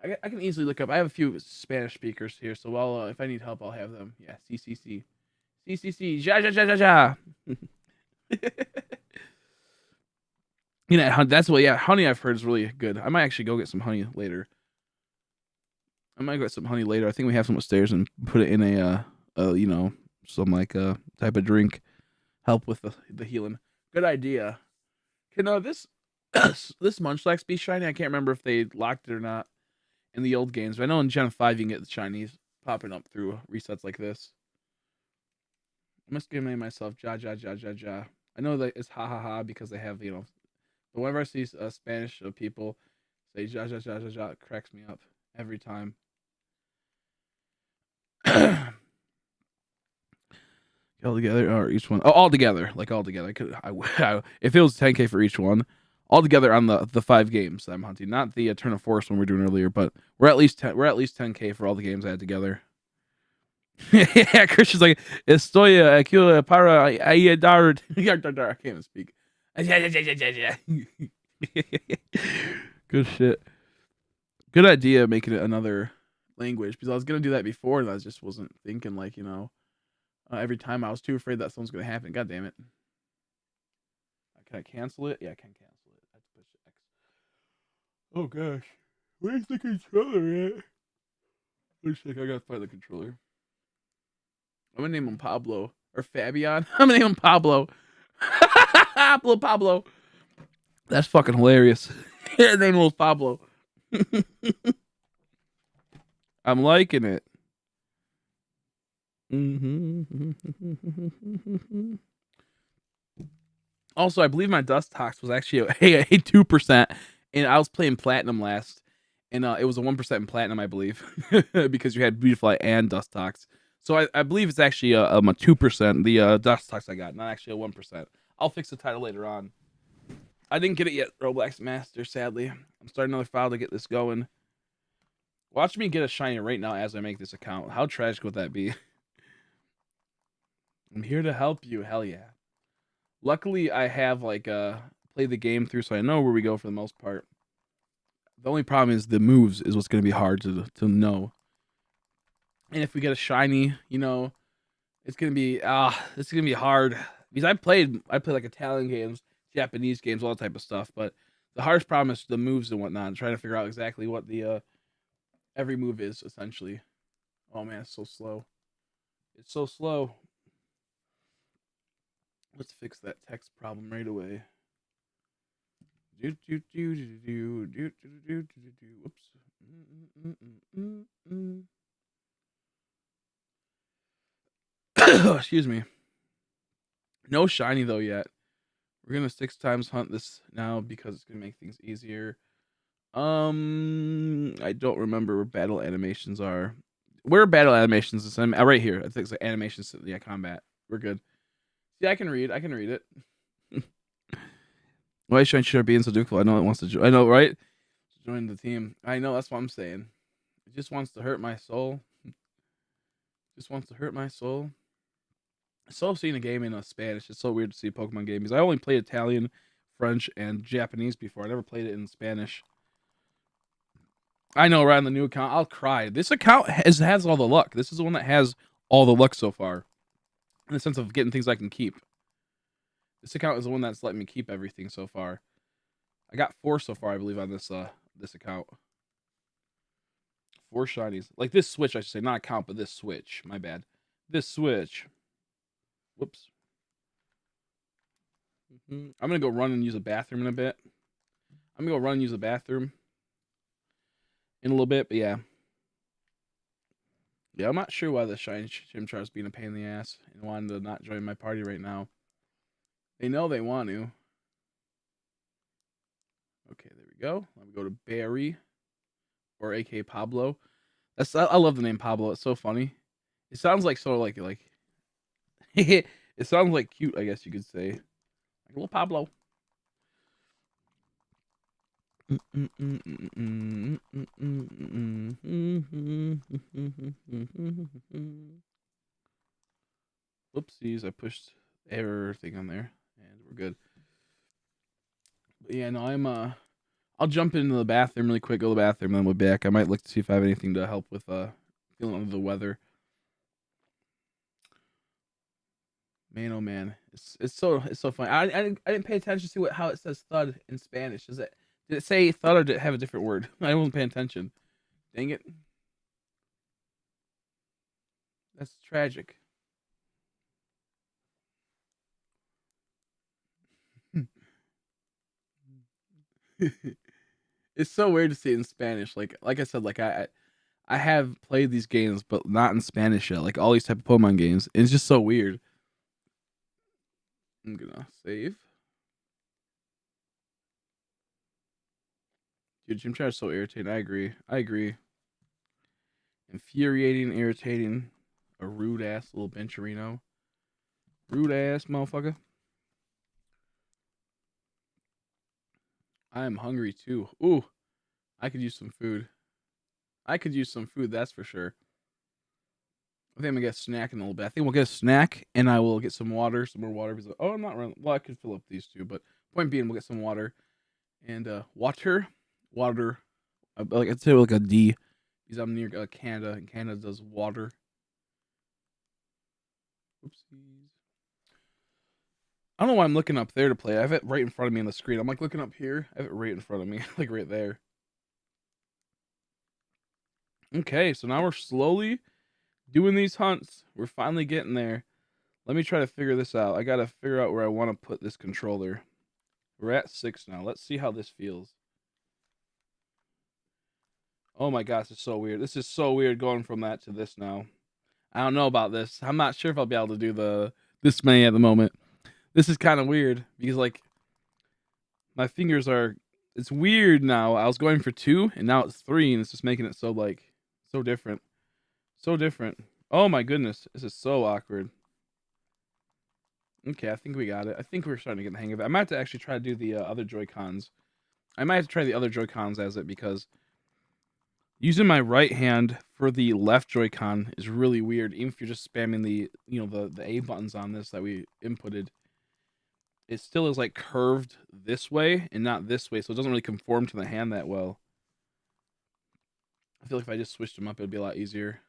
I can easily look up. I have a few Spanish speakers here, so if I need help, I'll have them. Yeah, CCC. CCC. Ja, ja, ja, ja, ja. You know, that's what, yeah, honey I've heard is really good. I might actually go get some honey later. I think we have some upstairs and put it in some type of drink. Help with the healing. Good idea. Can this this Munchlax be shiny? I can't remember if they locked it or not in the old games, but I know in Gen 5 you can get the shinies popping up through resets like this. I must give myself ja ja ja ja ja. I know that it's ha ha ha because they have, but whenever I see Spanish people say ja ja ja ja ja, it cracks me up every time. All together or each one? Oh, all together, like all together. If it was 10K for each one, all together on the 5 games that I'm hunting, not the Eternal Forest one we were doing earlier, but we're at least 10K for all the games I had together. Yeah, Christian's like, estoy aquí para ayudar. I can't even speak. Good shit. Good idea making it another language because I was gonna do that before and I just wasn't thinking every time I was too afraid that something's gonna happen. God damn it. Can I cancel it? Yeah, I can cancel it. I have to push X. Oh gosh. Where's the controller at? Looks like I gotta find the controller. I'm gonna name him Pablo. Or Fabian. I'm gonna name him Pablo. Pablo. That's fucking hilarious. His name was Pablo. I'm liking it. Also, I believe my dust tox was actually a 2%, and I was playing platinum last, and it was a 1% in platinum, I believe, because you had Beautifly and dust tox. So I believe it's actually a 2%, the dust tox I got, not actually a 1%. I'll fix the title later on. I didn't get it yet, Roblox Master, sadly. I'm starting another file to get this going. Watch me get a shiny right now as I make this account. How tragic would that be? I'm here to help you. Hell yeah. Luckily, I have played the game through, so I know where we go for the most part. The only problem is the moves is what's going to be hard to know. And if we get a shiny, it's going to be hard because I played like Italian games, Japanese games, all that type of stuff. But the hardest problem is the moves and whatnot, and trying to figure out exactly what the every move is essentially. Oh man, it's so slow. It's so slow. Let's fix that text problem right away. Whoops. Excuse me. No shiny though yet. We're gonna 6 times hunt this now because it's gonna make things easier. I don't remember where battle animations are. Where are battle animations? Right here. I think it's like animations. Yeah, combat. We're good. See, I can read it. Why should Chimchar being so difficult? I know it wants to join. I know, right? Join the team. I know, that's what I'm saying. It just wants to hurt my soul. Just wants to hurt my soul. So seeing a game in Spanish. It's so weird to see a Pokemon game because I only played Italian, French, and Japanese before. I never played it in Spanish. I know, right? On the new account, I'll cry. This account has all the luck. This is the one that has all the luck so far, in the sense of getting things I can keep. This account is the one that's letting me keep everything so far. I got 4 so far, I believe, on this account. 4 shinies. Like this Switch, I should say, not account, but this Switch. My bad. This Switch. Whoops. I'm gonna go run and use a bathroom in a bit. I'm gonna go run and use the bathroom in a little bit, but yeah. Yeah, I'm not sure why the shiny Chimchar is being a pain in the ass and wanting to not join my party right now. They know they want to. Okay, there we go. Let me go to Barry, or AK Pablo. I love the name Pablo. It's so funny. It sounds like so like it sounds like cute, I guess you could say. Like little Pablo. Whoopsies, I pushed error thing on there, and we're good. But yeah, no, I'll jump into the bathroom really quick, go to the bathroom, and then we'll be back. I might look to see if I have anything to help with feeling under the weather. Man, oh man, it's so funny. I didn't pay attention to how it says thud in Spanish. Did it say thud or did it have a different word? I wasn't paying attention. Dang it. That's tragic. It's so weird to see it in Spanish. Like I said, like I have played these games, but not in Spanish yet. Like all these type of Pokemon games. It's just so weird. I'm gonna save. Dude, Chimchar is so irritating. I agree. Infuriating, irritating. A rude ass little Bencherino. Rude ass motherfucker. I am hungry too. Ooh, I could use some food. That's for sure. I think I'm gonna get a snack in a little bit. I think we'll get a snack and I will get some water, some more water. Because, I'm not running. Well, I could fill up these two, but point being, we'll get some water and water. Like I'd say like a D, because I'm near Canada, and Canada does water. Oopsies. I don't know why I'm looking up there to play. I have it right in front of me on the screen. I'm like looking up here. I have it right in front of me, like right there. Okay, so now we're slowly doing these hunts. We're finally getting there. Let me try to figure this out. I gotta figure out where I want to put this controller. We're at 6 now. Let's see how this feels. Oh my gosh, it's so weird. This is so weird going from that to this now. I don't know about this. I'm not sure if I'll be able to do this many at the moment. This is kind of weird because like my fingers are. It's weird now. I was going for 2 and now it's 3, and it's just making it so like so different, so different. Oh my goodness, this is so awkward. Okay, I think we got it. I think we're starting to get the hang of it. I might have to actually try to do the other Joy-Cons. I might have to try the other Joy-Cons as it, because using my right hand for the left Joy-Con is really weird. Even if you're just spamming the the A buttons on this that we inputted, it still is like curved this way and not this way, so it doesn't really conform to the hand that well. I feel like if I just switched them up, it'd be a lot easier.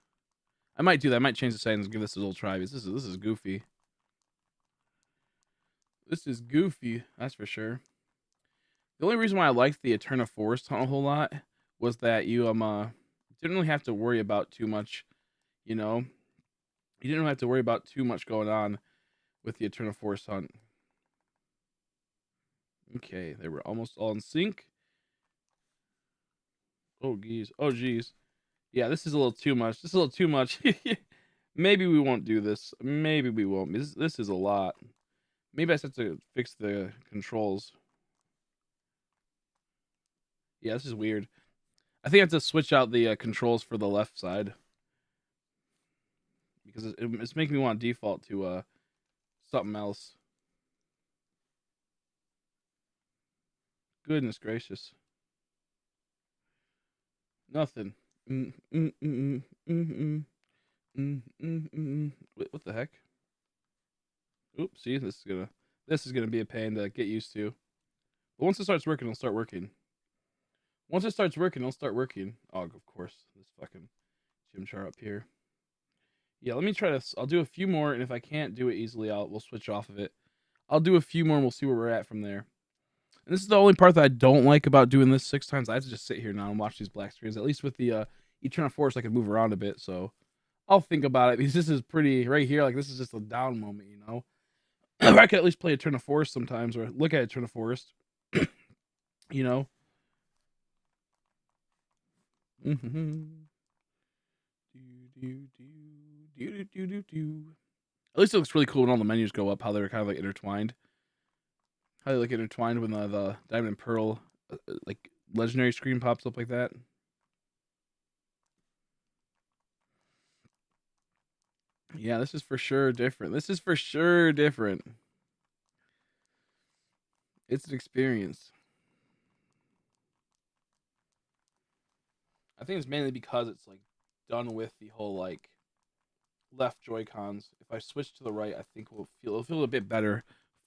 I might do that. I might change the settings and give this a little try, because this is goofy. This is goofy, that's for sure. The only reason why I liked the Eterna Forest hunt a whole lot was that you didn't really have to worry about too much, you know. You didn't really have to worry about too much going on with the Eterna Forest hunt. Okay, they were almost all in sync. Oh geez. Oh geez. Yeah, this is a little too much. This is a little too much. Maybe we won't do this. Maybe we won't. This is a lot. Maybe I just have to fix the controls. Yeah, this is weird. I think I have to switch out the controls for the left side, because it's making me want to default to something else. Goodness gracious. Nothing. What the heck? Oops, see, this is gonna be a pain to get used to. But once it starts working, it'll start working. Once it starts working, it'll start working. Oh, of course, this fucking CHIMCHAR up here. Yeah, let me try to. I'll do a few more, and if I can't do it easily, we'll switch off of it. I'll do a few more, and we'll see where we're at from there. And this is the only part that I don't like about doing this 6 times. I have to just sit here now and watch these black screens. At least with the Eternal Force, I can move around a bit. So I'll think about it, because this is pretty right here. Like, this is just a down moment, you know. I could at least play Eternal Force sometimes, or look at Eternal Forest. You know. At least it looks really cool when all the menus go up. How they're kind of like intertwined. How they like intertwined when the Diamond and Pearl like legendary screen pops up like that. Yeah, this is for sure different. This is for sure different. It's an experience. I think it's mainly because it's like done with the whole like left Joy-Cons. If I switch to the right, I think it'll feel a bit better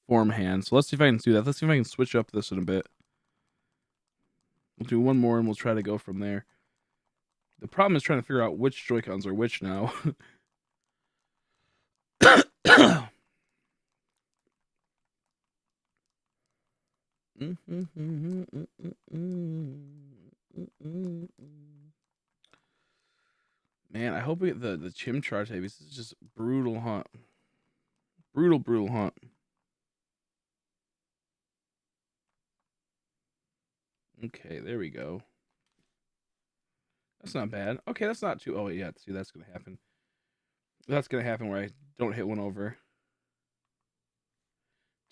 form hand. So let's see if I can do that. Let's see if I can switch up this in a bit. We'll do one more and we'll try to go from there. The problem is trying to figure out which Joy-Cons are which now. Man, I hope we get the CHIMCHAR tape. This is just brutal hunt. Brutal hunt. Okay, there we go. That's not bad. Okay, that's not too... Oh, yeah, see, that's going to happen. That's going to happen where I don't hit one over.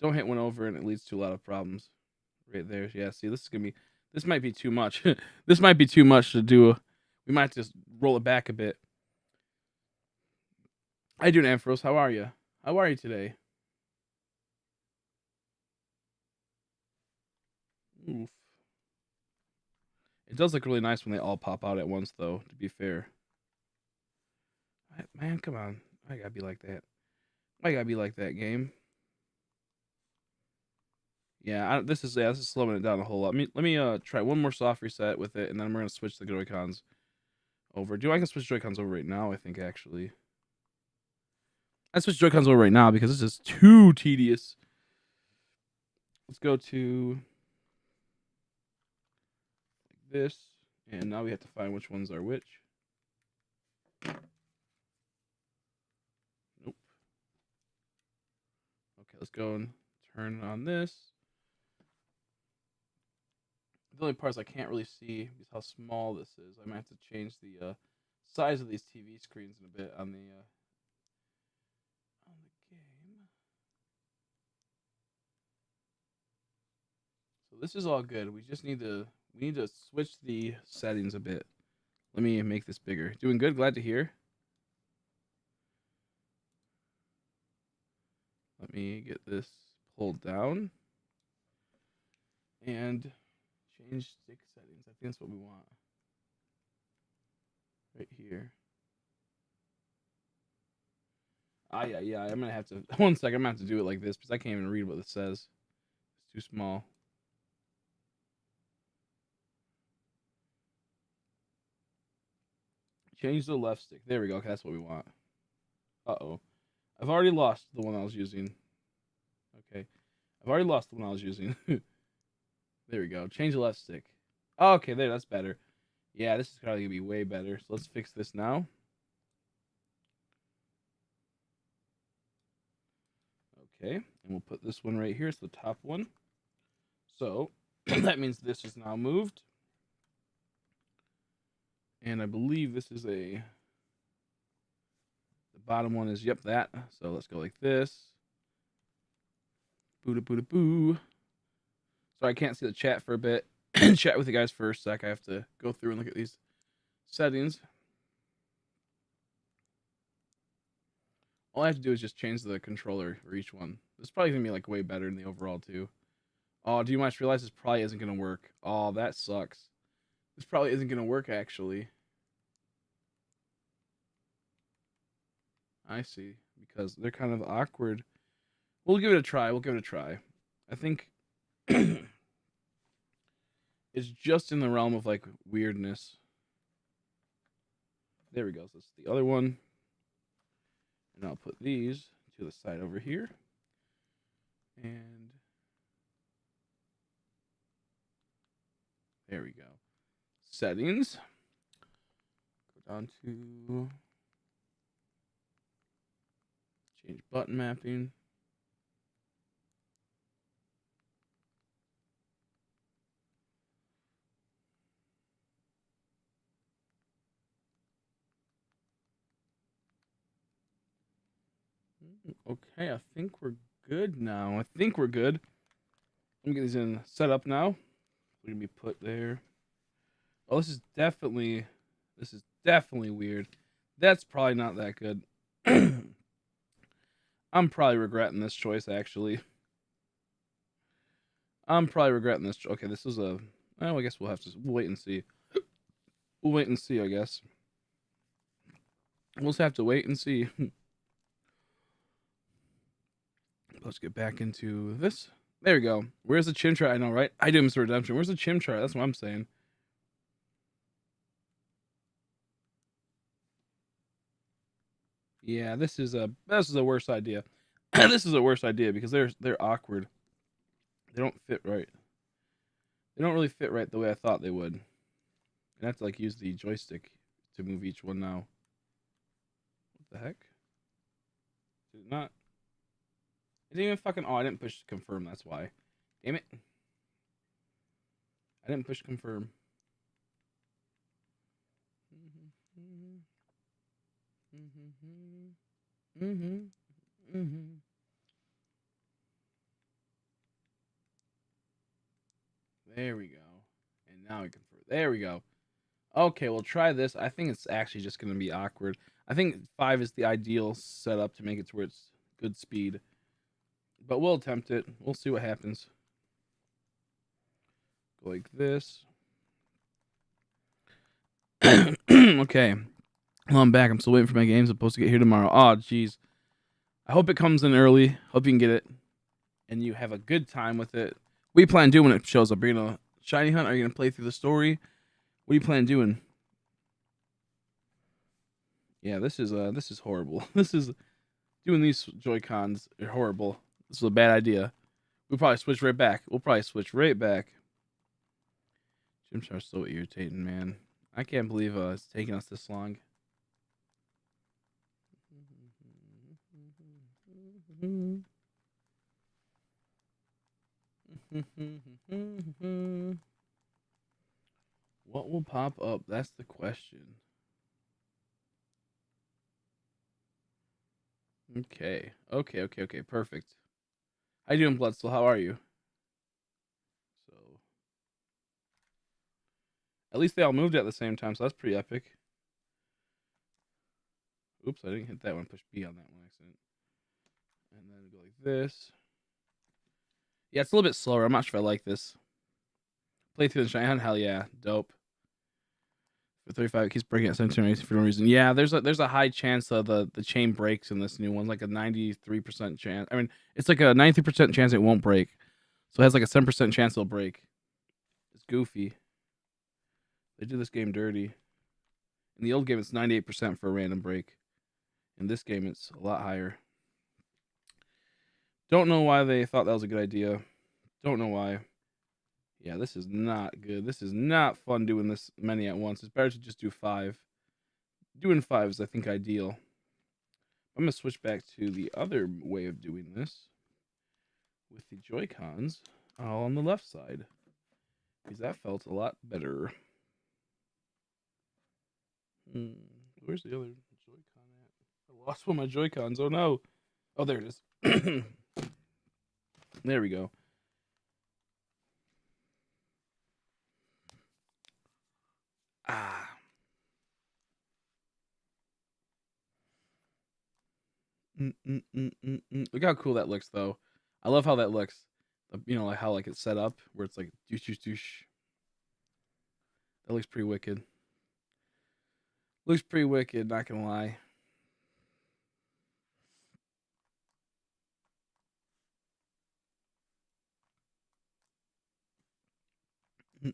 Don't hit one over and it leads to a lot of problems. Right there. Yeah, see, this is going to be... This might be too much. This might be too much to do. We might just roll it back a bit. How you doing, Amphros? How are you? How are you today? Oof. It does look really nice when they all pop out at once, though, to be fair. Man, come on. I gotta be like that. I gotta be like that, game. Yeah, this is slowing it down a whole lot. Let me try one more soft reset with it, and then we're gonna switch the Joy-Cons over. I can switch Joy-Cons over right now, I think, actually. I switch Joy-Cons over right now because this is too tedious. Let's go to this, and now we have to find which ones are which. Nope. Okay, let's go and turn on this. The only parts I can't really see is how small this is. I might have to change the size of these TV screens in a bit on the game. So this is all good. We just need to switch the settings a bit. Let me make this bigger. Doing good. Glad to hear. Let me get this pulled down and change stick settings. I think that's what we want. Right here. Yeah. I'm gonna have to 1 second. I'm gonna have to do it like this because I can't even read what it says. It's too small. Change the left stick. There we go. Okay, that's what we want. Uh-oh. I've already lost the one I was using. Okay. I've already lost the one I was using. There we go. Change the left stick. Oh, okay, there. That's better. Yeah, this is probably going to be way better. So let's fix this now. Okay. And we'll put this one right here. It's the top one. So that means this is now moved. And I believe this is the bottom one is, yep, that. So let's go like this. Boo. So I can't see the chat for a bit. Chat with you guys for a sec. I have to go through and look at these settings. All I have to do is just change the controller for each one. This is probably gonna be like way better in the overall too. Oh, do you much realize this probably isn't gonna work? Oh, that sucks. This probably isn't gonna work actually. I see. Because they're kind of awkward. We'll give it a try. We'll give it a try. I think it's just in the realm of like weirdness. There we go. So that's the other one. And I'll put these to the side over here. And there we go. Settings. Go down to change button mapping. Okay, I think we're good now. I think we're good. Let me get these in set up now. We're gonna be put there. Oh, this is definitely weird. That's probably not that good. I'm probably regretting this choice actually. I'm probably regretting this. Okay, this is a. Well, I guess we'll wait and see. We'll wait and see. I guess we'll just have to wait and see. Let's get back into this. There we go. Where's the CHIMCHAR? I know, right? I do Mr. Redemption. Where's the CHIMCHAR? That's what I'm saying. Yeah, this is a worse idea. This is a worse idea because they're awkward. They don't fit right. They don't really fit right the way I thought they would. And I have to like use the joystick to move each one now. What the heck? Did it not? It didn't even fucking. Oh, I didn't push confirm. That's why. Damn it. I didn't push confirm. There we go. And now we confirm. There we go. Okay, we'll try this. I think it's actually just going to be awkward. I think 5 is the ideal setup to make it to where it's good speed. But we'll attempt it. We'll see what happens. Go like this. Okay. Well, I'm back. I'm still waiting for my games. I'm supposed to get here tomorrow. Oh, jeez. I hope it comes in early. Hope you can get it. And you have a good time with it. What do you plan doing when it shows up? Are you going to shiny hunt? Are you going to play through the story? What do you plan doing? Yeah, this is horrible. This is doing these Joy-Cons are horrible. This is a bad idea. We'll probably switch right back. CHIMCHAR's so irritating, man. I can't believe it's taking us this long. What will pop up? That's the question. Okay. Perfect. How you doing, Bloodstill? How are you? So, at least they all moved at the same time, so that's pretty epic. Oops, I didn't hit that one. Push B on that one accident. And then go like this. Yeah, it's a little bit slower. I'm not sure if I like this. Play through the shiny hunt. Hell yeah, dope. For 35, it keeps breaking at 17 for no reason. Yeah, there's a high chance that the chain breaks in this new one, like a 93% chance. I mean, it's like a 93% chance it won't break. So it has like a 7% chance it'll break. It's goofy. They do this game dirty. In the old game, it's 98% for a random break. In this game, it's a lot higher. Don't know why they thought that was a good idea. Don't know why. Yeah, this is not good. This is not fun doing this many at once. It's better to just do 5. Doing 5 is, I think, ideal. I'm going to switch back to the other way of doing this with the Joy-Cons all on the left side, because that felt a lot better. Where's the other Joy-Con at? I lost one of my Joy-Cons. Oh, no. Oh, there it is. There we go. Ah. Look how cool that looks, though. I love how that looks. You know, like how like it's set up, where it's like douche, douche, douche. That looks pretty wicked. Looks pretty wicked. Not gonna lie. Do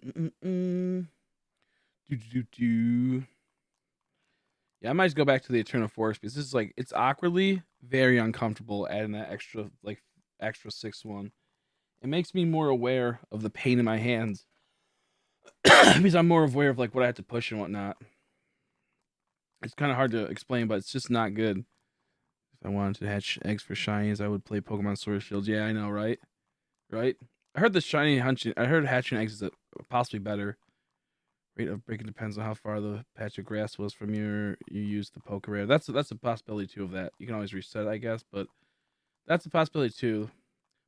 do do do. Yeah, I might just go back to the Eternal Force because this is like it's awkwardly very uncomfortable adding that extra 6-1. It makes me more aware of the pain in my hands because I'm more aware of like what I have to push and whatnot. It's kind of hard to explain, but it's just not good. If I wanted to hatch eggs for shinies, I would play Pokemon Sword and Shield. Yeah, I know, right? Right? I heard the shiny hunching. I heard hatching eggs is possibly better. Rate of breaking depends on how far the patch of grass was from you used the poke rare. That's a possibility too of that. You can always reset, I guess, but that's a possibility too.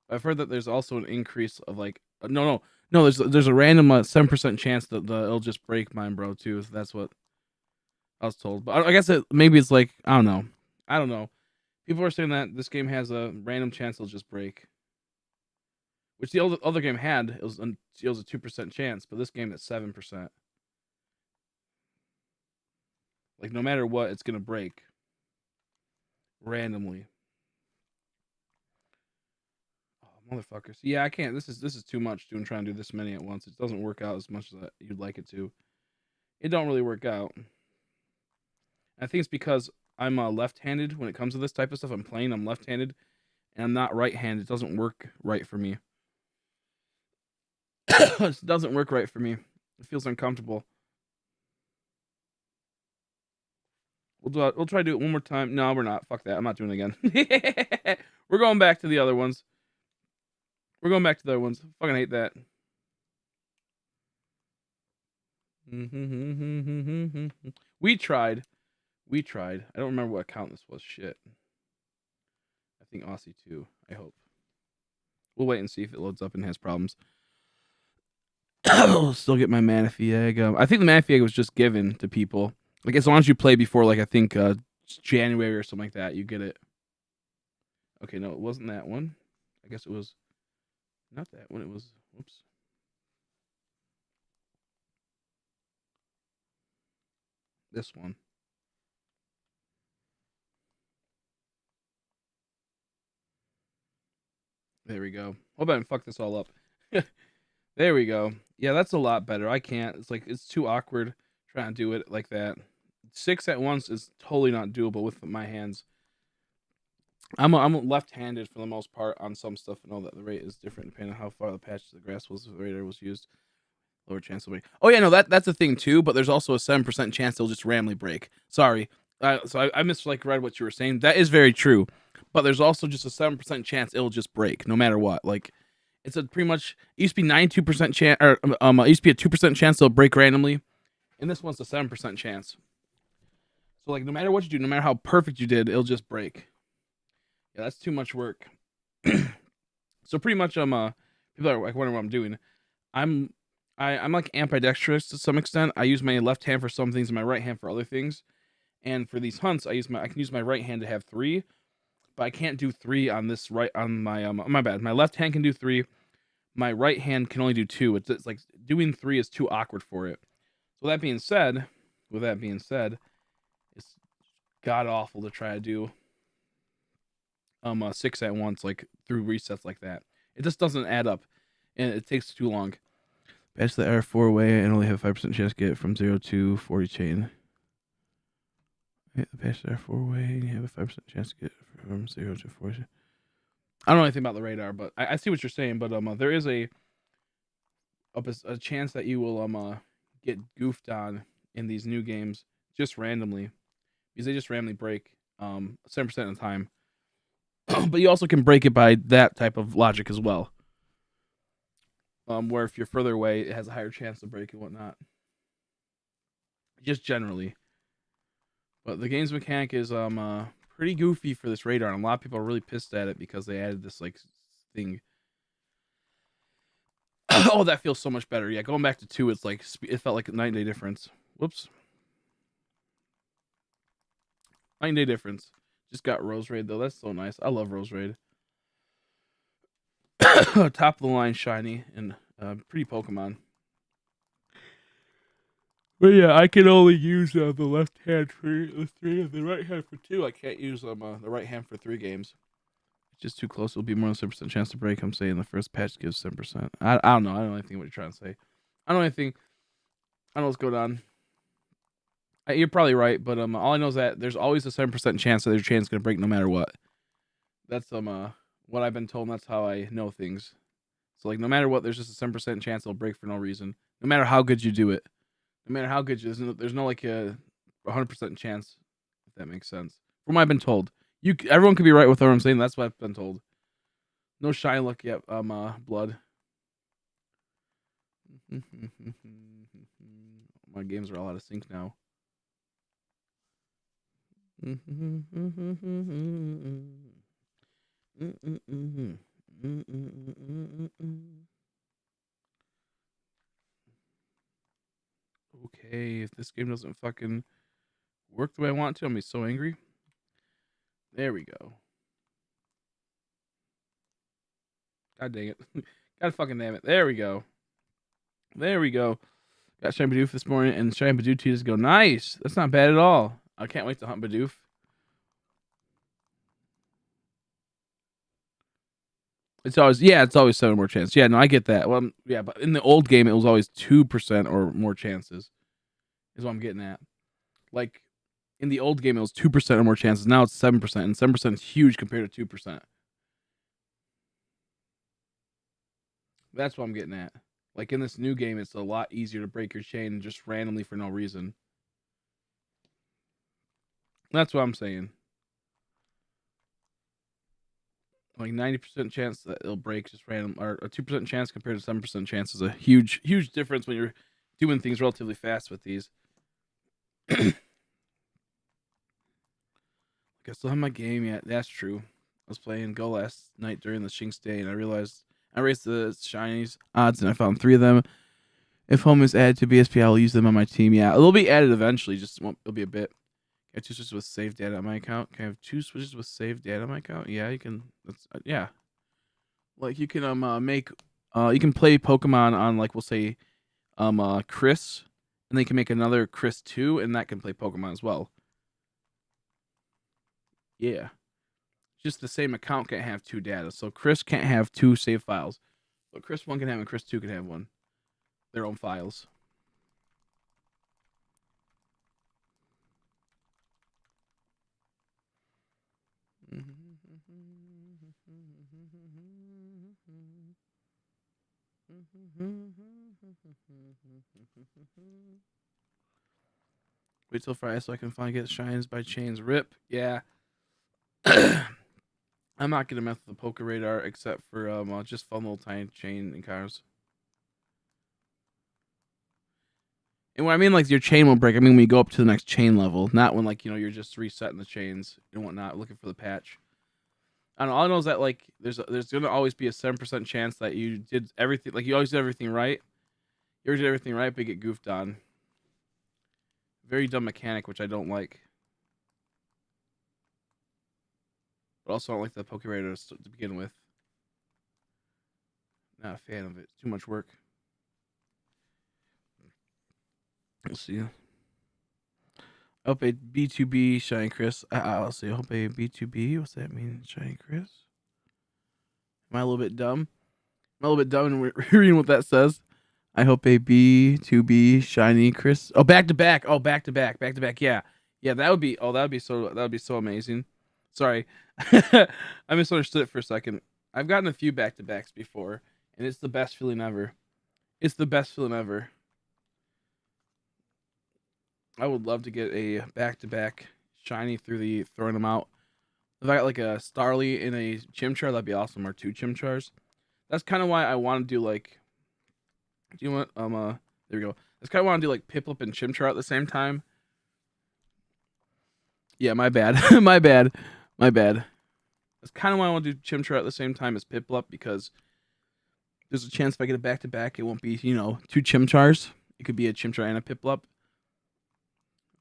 I've heard that there's also an increase of like no. There's a random 7% chance that it'll just break mine, bro. Too. So that's what I was told. But I guess maybe it's like I don't know. I don't know. People are saying that this game has a random chance it'll just break, which the other game had. It was a 2% chance, but this game is 7%. Like no matter what, it's gonna break randomly. Oh, motherfuckers! Yeah, I can't. This is too much. Trying to do this many at once. It doesn't work out as much as you'd like it to. It don't really work out. I think it's because I'm left-handed when it comes to this type of stuff. I'm left-handed, and I'm not right-handed. It doesn't work right for me. It doesn't work right for me. It feels uncomfortable. We'll try to do it one more time. No, we're not. Fuck that. I'm not doing it again. We're going back to the other ones. Fucking hate that. We tried. I don't remember what account this was. Shit. I think Aussie too. I hope. We'll wait and see if it loads up and has problems. I'll still get my Manaphy egg. I think the Manaphy egg was just given to people. Like as long as you play before, like I think January or something like that, you get it. Okay, no, it wasn't that one. I guess it was not that one. It was. Whoops. This one. There we go. Hope I didn't fuck this all up. There we go. Yeah, that's a lot better. I can't. It's like it's too awkward trying to do it like that. 6 at once is totally not doable with my hands. I'm left-handed for the most part on some stuff. I know that the rate is different depending on how far the patch of the grass was. The radar was used. Lower chance of break. Oh yeah, no, that's a thing too. But there's also a 7% chance it'll just randomly break. Sorry, so I read what you were saying. That is very true. But there's also just a 7% chance it'll just break no matter what. Like it's a pretty much it used to be 92% chance, or it used to be a 2% chance it'll break randomly, and this one's a 7% chance. So like no matter what you do, no matter how perfect you did, it'll just break. Yeah, that's too much work. So pretty much people are like wondering what I'm doing. I'm like ambidextrous to some extent. I use my left hand for some things and my right hand for other things. And for these hunts, I can use my right hand to have 3, but I can't do 3 on this on my my bad. My left hand can do 3. My right hand can only do 2. It's like doing 3 is too awkward for it. So with that being said, it's god awful to try to do 6 at once, like through resets like that. It just doesn't add up, and it takes too long. Patch the R4 way and only have 5% chance to get it from 0 to 40 chain. Patch the R4 way and you have a 5% chance to get it from 0 to 40. I don't know anything about the radar, but I see what you're saying. But there is a chance that you will get goofed on in these new games just randomly, because they just randomly break 7% of the time. But you also can break it by that type of logic as well. Where if you're further away, it has a higher chance to break and whatnot. Just generally. But the game's mechanic is pretty goofy for this radar, and a lot of people are really pissed at it because they added this like thing. Oh, that feels so much better. Yeah, going back to 2, it's like it felt like a 9-day difference. Whoops. 9-day difference. Just got Rose Raid though. That's so nice. I love Rose Raid. Top of the line shiny and pretty Pokemon. But yeah, I can only use the left hand for the 3 and the right hand for 2. I can't use the right hand for 3 games. It's just too close. It'll be more than 7% chance to break. I'm saying the first patch gives 7%. I don't know. I don't know anything what you're trying to say. I don't know anything. I don't know what's going on. You're probably right, but all I know is that there's always a 7% chance that their chain's gonna break no matter what. That's what I've been told, and that's how I know things. So like no matter what, there's just a 7% chance it'll break for no reason. No matter how good you do it. No matter how good there's no like a 100% chance, if that makes sense. From what I've been told. Everyone could be right with what I'm saying, that's what I've been told. No shiny luck yet, blood. My games are all out of sync now. Okay, if this game doesn't fucking work the way I want to, I'm gonna be so angry. There we go. God dang it. God fucking damn it. There we go. There we go. Got Shiny Bidoof this morning, and Shiny Bidoof 2 just go, nice. That's not bad at all. I can't wait to hunt Bidoof. It's always 7 more chance. Yeah, no, I get that. Well, yeah, but in the old game, it was always 2% or more chances. Is what I'm getting at. Like, in the old game, it was 2% or more chances. Now it's 7%, and 7% is huge compared to 2%. That's what I'm getting at. Like, in this new game, it's a lot easier to break your chain just randomly for no reason. That's what I'm saying. Like 90% chance that it'll break just random, or a 2% chance compared to 7% chance is a huge difference when you're doing things relatively fast with these. I still have my game yet. That's true. I was playing Go last night during the Shinx day, and I realized I raised the shinies odds, and I found 3 of them. If home is added to BSP, I'll use them on my team. Yeah, they'll be added eventually. Just it'll be a bit. I have 2 switches with saved data on my account. Can I have 2 switches with saved data on my account? Yeah, you can. That's yeah. Like you can make you can play Pokemon on like we'll say Chris, and then you can make another Chris 2, and that can play Pokemon as well. Yeah. Just the same account can't have 2 data. So Chris can't have 2 save files. But Chris 1 can have and Chris 2 can have one. Their own files. Wait till Friday so I can finally get shines by chains. Rip. Yeah. I'm not gonna mess with the Poke Radar except for just fun little tiny chain encounters. And when I mean like your chain will break, I mean when you go up to the next chain level, not when like you're just resetting the chains and whatnot, looking for the patch. I don't know. All I know is that like there's gonna always be a 7% chance that you did everything, like you always did everything right. You always did everything right, but you get goofed on. Very dumb mechanic, which I don't like. But also I don't like the Poke Radar to begin with. Not a fan of it. It's too much work. We'll see. I hope a B2B Shiny Chris. I'll see. I hope a B2B. What's that mean, Shiny Chris? Am I a little bit dumb? I'm a little bit dumb in reading what that says. I hope a B2B Shiny Chris. Oh, back to back. Oh, back to back. Back to back. Yeah. Yeah, that would be so amazing. Sorry. I misunderstood it for a second. I've gotten a few back to backs before, and it's the best feeling ever. It's the best feeling ever. I would love to get a back-to-back shiny through throwing them out. If I got like a Starly and a Chimchar, that'd be awesome. Or 2 Chimchars. That's kind of why I want to do like. Do you want there we go. That's kind of want to do like Piplup and Chimchar at the same time. Yeah, my bad. my bad. That's kind of why I want to do Chimchar at the same time as Piplup because there's a chance if I get a back-to-back, it won't be 2 Chimchars. It could be a Chimchar and a Piplup.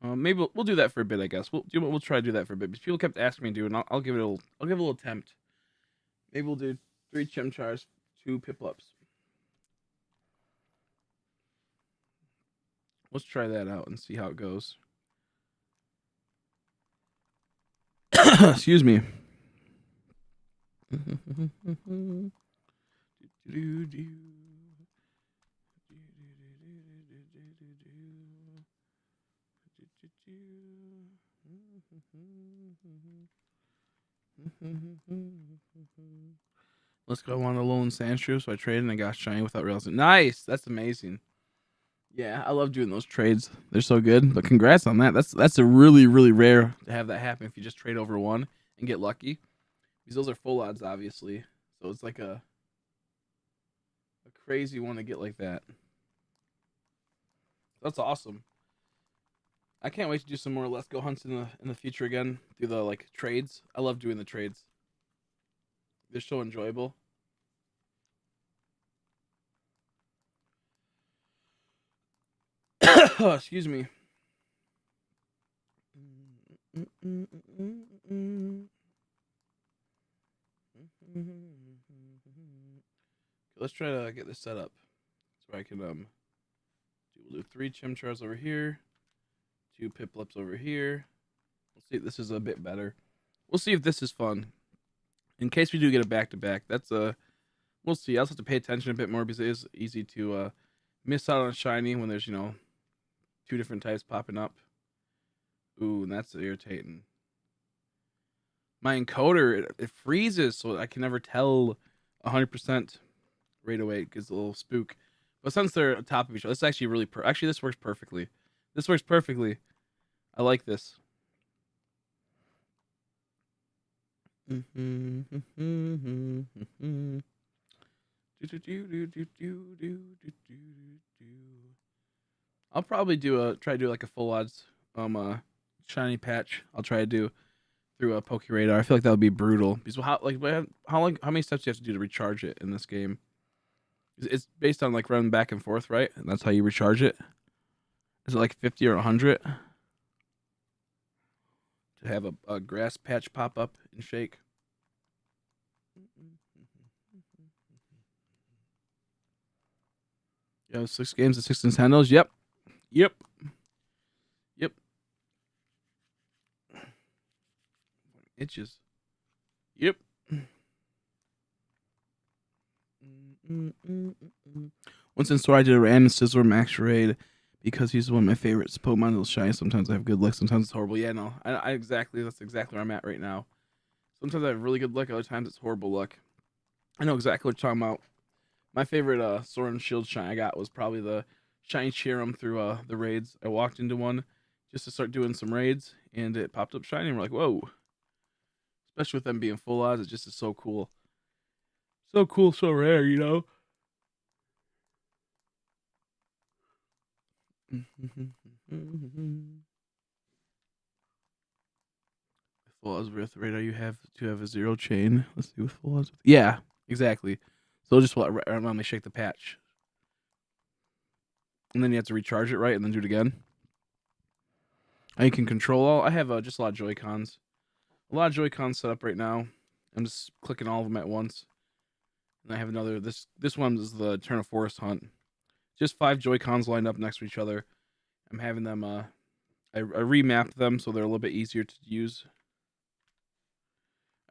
Maybe we'll do that for a bit. I guess we'll try to do that for a bit. Because people kept asking me to do it. And I'll give it I'll give it a little attempt. Maybe we'll do 3 chimchars, 2 piplups. Let's try that out and see how it goes. Excuse me. Let's go on a lone sand shrew. So I traded and I got shiny without realizing. Nice. That's amazing. Yeah, I love doing those trades. They're so good. But congrats on that. That's a really, really rare to have that happen if you just trade over one and get lucky. Because those are full odds, obviously. So it's like a crazy one to get like that. That's awesome. I can't wait to do some more Let's Go hunts in the future again through the like trades. I love doing the trades. They're so enjoyable. Excuse me. Let's try to get this set up so I can we'll do 3 chimchars over here, 2 piplups over here. We'll see if this is a bit better. We'll see if this is fun. In case we do get a back-to-back, that's we'll see. I also have to pay attention a bit more because it is easy to miss out on a shiny when there's 2 different types popping up. Ooh, and that's irritating. My encoder it freezes, so I can never tell 100% right away. It gets a little spook. But since they're on top of each other, this is actually really actually this works perfectly. This works perfectly. I like this. I'll probably try to do like a full odds shiny patch. I'll try to do through a Poke Radar. I feel like that would be brutal. Because how many steps do you have to do to recharge it in this game? It's based on like running back and forth, right? And that's how you recharge it. Is it like 50 or 100 to have a grass patch pop up and shake? Yeah, 6 games and 6 Nintendos. Yep. Itches. Yep. Once in store, I did a random Sizzler Max raid because he's one of my favorites. Pokemon little shiny. Sometimes I have good luck. Sometimes it's horrible. Yeah, no, I exactly. That's exactly where I'm at right now. Sometimes I have really good luck. Other times it's horrible luck. I know exactly what you're talking about. My favorite Sword and Shield shiny I got was probably the shiny Cheerum through the raids. I walked into one just to start doing some raids, and it popped up shiny. And we're like, whoa! Especially with them being full odds, it just is so cool. So cool, so rare, Full odds with radar, you have to have a 0 chain. Let's see with full odds. Yeah, exactly. So just randomly shake the patch, and then you have to recharge it right, and then do it again. And you can control all. I have just a lot of Joy-Cons. A lot of Joy-Cons set up right now. I'm just clicking all of them at once. And I have another. This one is the Turn of Forest Hunt. Just 5 Joy-Cons lined up next to each other. I'm having them. I remapped them so they're a little bit easier to use.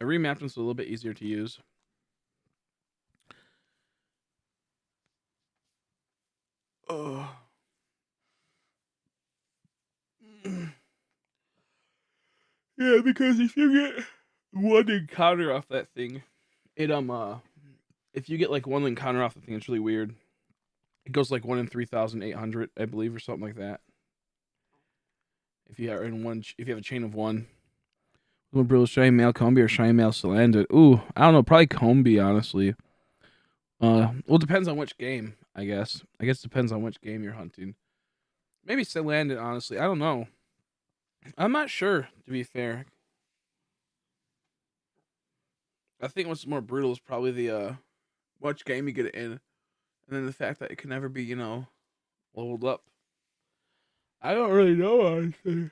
I remapped them so they're a little bit easier to use. Oh. Yeah, because if you get one encounter off that thing, it if you get like one encounter off the thing, it's really weird. It goes like 1 in 3,800, I believe, or something like that. If you are in one, if you have a chain of 1. Little Brillo shiny male Combi or shiny male Salandit. Ooh, I don't know, probably Combi, honestly. Well, it depends on which game, I guess. I guess it depends on which game you're hunting. Maybe Salandit, honestly. I don't know. I'm not sure, to be fair. I think what's more brutal is probably the which game you get it in, and then the fact that it can never be, leveled up. I don't really know, honestly.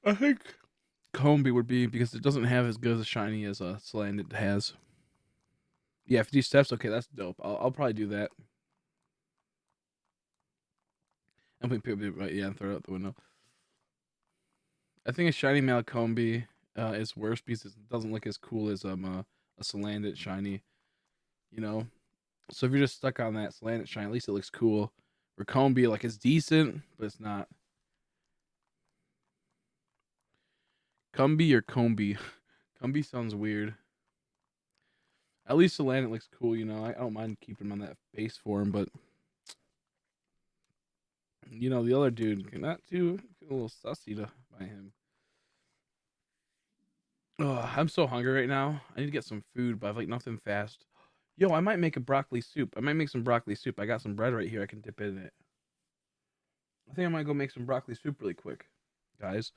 I think Combi would be because it doesn't have as good as a shiny as a Slanded has. Yeah, 50 steps. Okay, that's dope. I'll probably do that. I'm putting people right, yeah, and throw it out the window. I think a shiny Malcombi is worse because it doesn't look as cool as a Salandit shiny, you know. So if you're just stuck on that Salandit shiny, at least it looks cool. Or Combi, like it's decent, but it's not. Cumby or Combi? Cumby sounds weird. At least Salandit looks cool, you know. I don't mind keeping him on that base form, but you know the other dude, not too a little sussy to by him. Oh, I'm so hungry right now. I need to get some food, but I've like nothing fast. Yo, I might make a broccoli soup. I might make some broccoli soup. I got some bread right here. I can dip in it. I think I might go make some broccoli soup really quick, guys.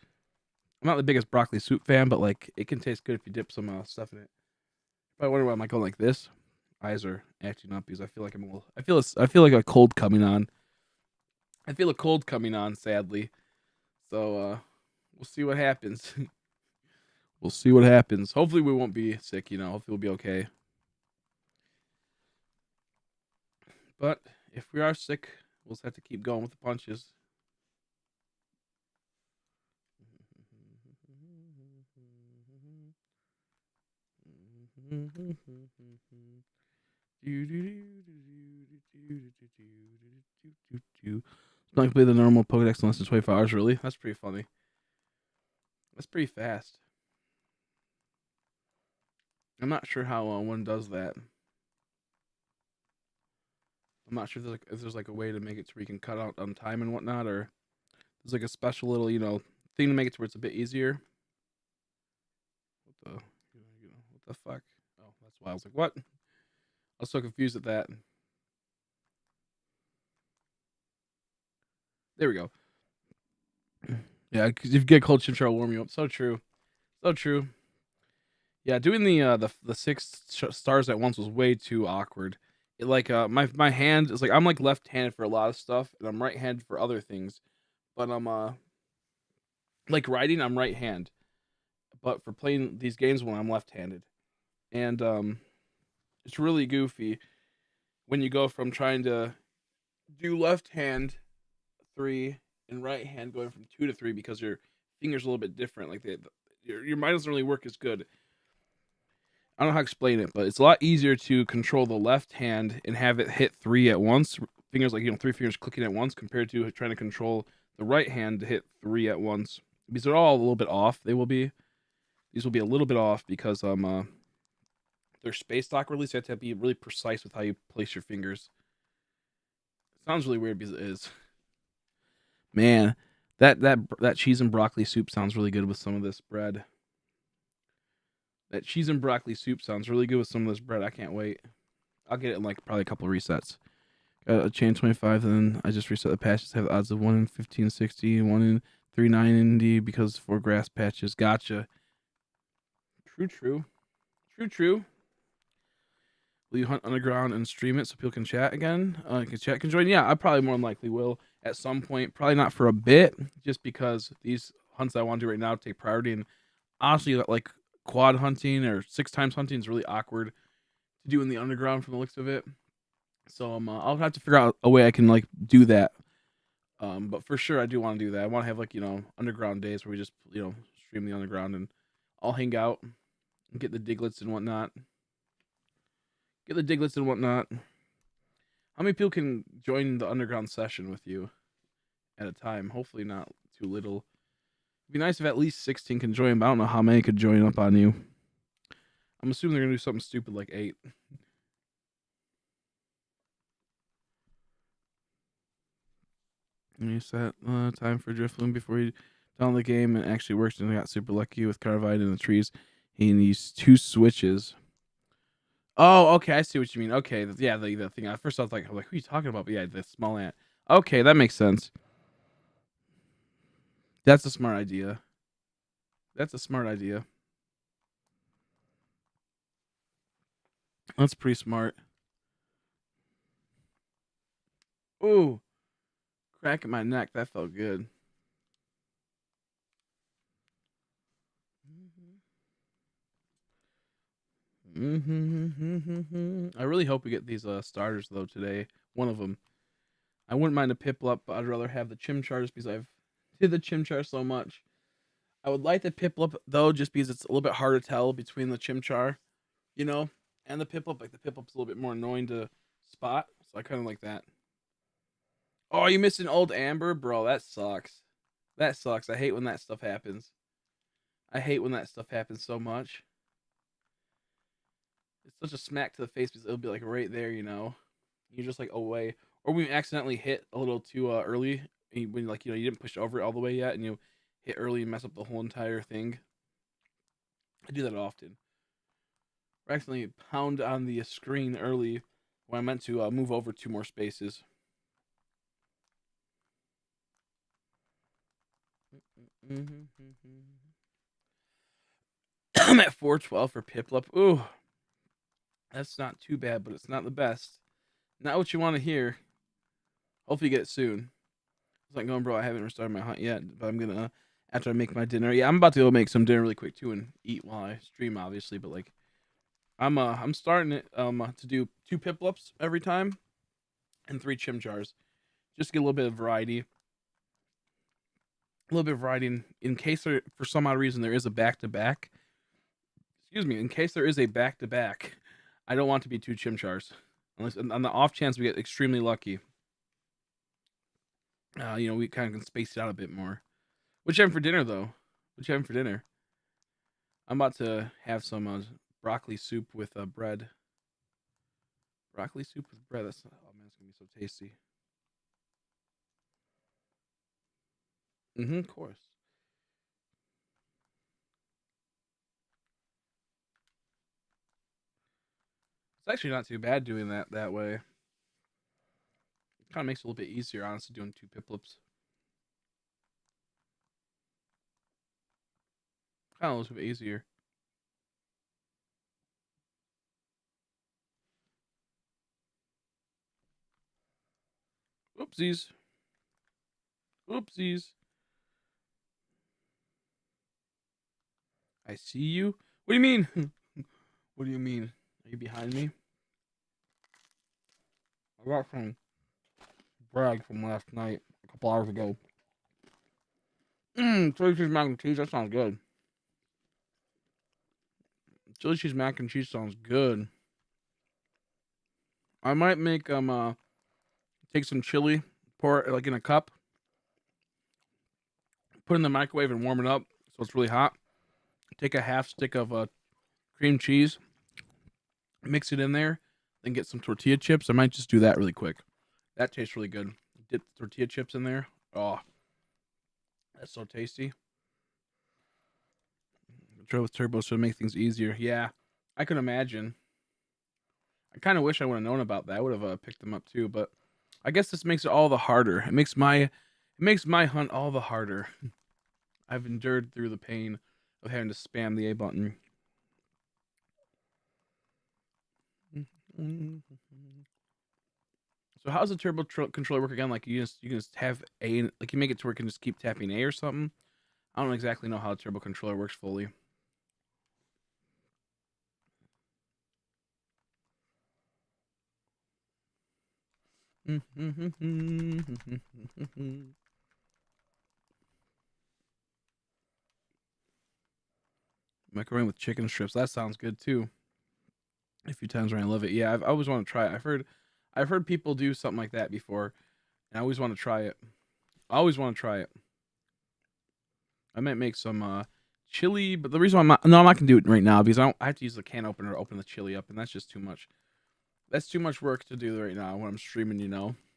I'm not the biggest broccoli soup fan, but like it can taste good if you dip some stuff in it. If I wonder why I'm like going like this, eyes are acting up because I feel like I'm a little. I feel like a cold coming on. I feel a cold coming on, sadly. So we'll see what happens. We'll see what happens. Hopefully we won't be sick. You know, hopefully we'll be okay. But if we are sick, we'll just have to keep going with the punches. Not play the normal Pokedex in less than 24 hours, really? That's pretty funny. That's pretty fast. I'm not sure how one does that. I'm not sure if there's like a way to make it to where you can cut out on time and whatnot, or there's like a special little thing to make it to where it's a bit easier. What the what the fuck? Oh, that's why I was like, what? I was so confused at that. There we go. Yeah, because if you get cold, Chimchar will warm you up. So true. So true. Yeah, doing the six stars at once was way too awkward. It like my hand is like I'm like left-handed for a lot of stuff, and I'm right-handed for other things. But I'm like writing, I'm right hand. But for playing these games when I'm left-handed, and it's really goofy when you go from trying to do left hand 3 and right hand going from 2 to 3 because your fingers a little bit different. Like your mind doesn't really work as good. I don't know how to explain it, but it's a lot easier to control the left hand and have it hit 3 at once. Fingers like 3 fingers clicking at once compared to trying to control the right hand to hit 3 at once. Because they're all a little bit off. They will be. These will be a little bit off because they're spaced awkwardly, so you have to be really precise with how you place your fingers. It sounds really weird because it is. Man, that cheese and broccoli soup sounds really good with some of this bread. That cheese and broccoli soup sounds really good with some of this bread. I can't wait. I'll get it in like probably a couple of resets. Got a chain 25, and then I just reset the patches. Have odds of 1 in 1560, 1 in 3990 because 4 grass patches. Gotcha. True. Will you hunt underground and stream it so people can chat again? Can join. Yeah, I probably more than likely will at some point. Probably not for a bit, just because these hunts I want to do right now take priority. And honestly, like quad hunting or 6 times hunting is really awkward to do in the underground from the looks of it. So I'll have to figure out a way I can like do that. But for sure, I do want to do that. I want to have like underground days where we just stream the underground and I'll hang out and get the diglets and whatnot. How many people can join the underground session with you at a time? Hopefully not too little. It'd be nice if at least 16 can join, but I don't know how many could join up on you. I'm assuming they're gonna do something stupid like 8. And you set time for Drifloon before you download the game and actually works, and I got super lucky with Carvide in the trees. He needs 2 switches. Oh, okay, I see what you mean. Okay, yeah, the thing. At first, I was like, who are you talking about? But yeah, the small ant. Okay, that makes sense. That's a smart idea. That's pretty smart. Ooh, Cracking my neck. That felt good. I really hope we get these starters though today. One of them. I wouldn't mind a Piplup, but I'd rather have the Chimchars because I've did the Chimchar so much. I would like the Piplup though, just because it's a little bit harder to tell between the Chimchar, you know, and the Piplup. Like the Piplup's a little bit more annoying to spot, so I kind of like that. Oh, you missed an old Amber, bro. That sucks. That sucks. I hate when that stuff happens. I hate when that stuff happens so much. It's such a smack to the face because it'll be like right there, you know. You're just like away, or we accidentally hit a little too early when like you didn't push over it all the way yet, and you hit early and mess up the whole entire thing. I do that often. Or accidentally pound on the screen early when I meant to move over two more spaces. I'm at 412 for Piplup. Ooh, that's not too bad, but it's not the best. Not what you want to hear. Hopefully, you get it soon. It's like going, bro. I haven't restarted my hunt yet, but I'm gonna after I make my dinner. Yeah, I'm about to go make some dinner really quick too and eat while I stream, obviously. But like, I'm starting it to do 2 Piplups every time and 3 Chimchars, just to get a little bit of variety. A little bit of variety in case there, for some odd reason, there is a back to back. Excuse me. In case there is a back to back, I don't want to be 2 Chimchars, unless on the off chance we get extremely lucky. We kind of can space it out a bit more. What you having for dinner, though? What you having for dinner? I'm about to have some broccoli soup with bread. Broccoli soup with bread. That's oh man, it's gonna be so tasty. Of course. It's actually not too bad doing that way. It kind of makes it a little bit easier, honestly, doing 2 Piplups. Kind of a little bit easier. Oopsies. Oopsies. I see you. What do you mean? What do you mean? Are you behind me? I got some bread from last night, a couple hours ago. Chili cheese mac and cheese. That sounds good. Chili cheese mac and cheese sounds good. I might make take some chili, pour it like in a cup, put it in the microwave and warm it up so it's really hot. Take a half stick of cream cheese, mix it in there, then get some tortilla chips. I might just do that really quick. That tastes really good. Dip tortilla chips in there. Oh, that's so tasty. Try with turbos to make things easier. Yeah, I can imagine. I kind of wish I would have known about that. I would have picked them up too, but I guess this makes it all the harder. It makes my hunt all the harder. I've endured through the pain of having to spam the A button. So how's the controller work again? Like you can just have A, like you make it to where you can just keep tapping A or something. I don't exactly know how the turbo controller works fully. Macaroni with chicken strips. That sounds good too. A few times when I love it. Yeah, I always want to try it. I've heard people do something like that before, and I always want to try it. I always want to try it. I might make some chili, but the reason why I'm not gonna do it right now because I have to use the can opener to open the chili up, and that's just too much. That's too much work to do right now when I'm streaming.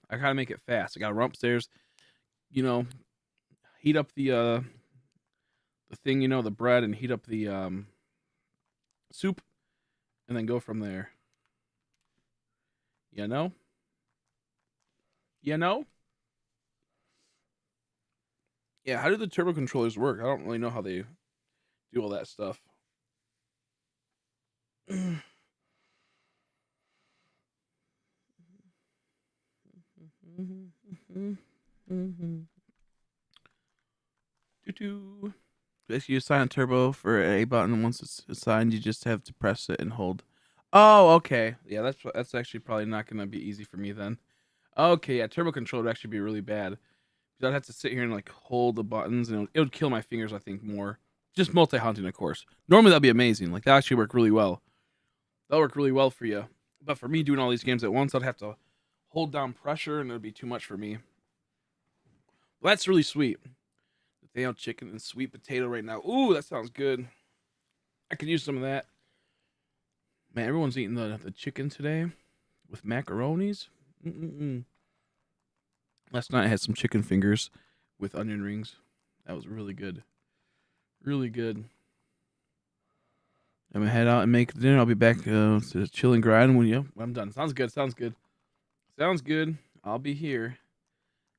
I gotta make it fast. I gotta run upstairs. You know, heat up the thing. The bread, and heat up the soup, and then go from there. You know, you know. Yeah, how do the turbo controllers work? I don't really know how they do all that stuff. Basically, you assign a turbo for a button. Once it's assigned, you just have to press it and hold. Oh, okay. Yeah, that's actually probably not gonna be easy for me then. Okay, yeah, turbo control would actually be really bad. I'd have to sit here and like hold the buttons, and it would kill my fingers, I think, more. Just multi-hunting, of course. Normally that'd be amazing. Like that actually work really well. That'll work really well for you. But for me, doing all these games at once, I'd have to hold down pressure, and it'd be too much for me. Well, that's really sweet. Potato chicken and sweet potato right now. Ooh, that sounds good. I could use some of that. Man, everyone's eating the chicken today with macaronis. Last night I had some chicken fingers with onion rings. That was really good. Really good. I'm gonna head out and make dinner. I'll be back to chill and grind when I'm done. Sounds good. Sounds good. Sounds good. I'll be here.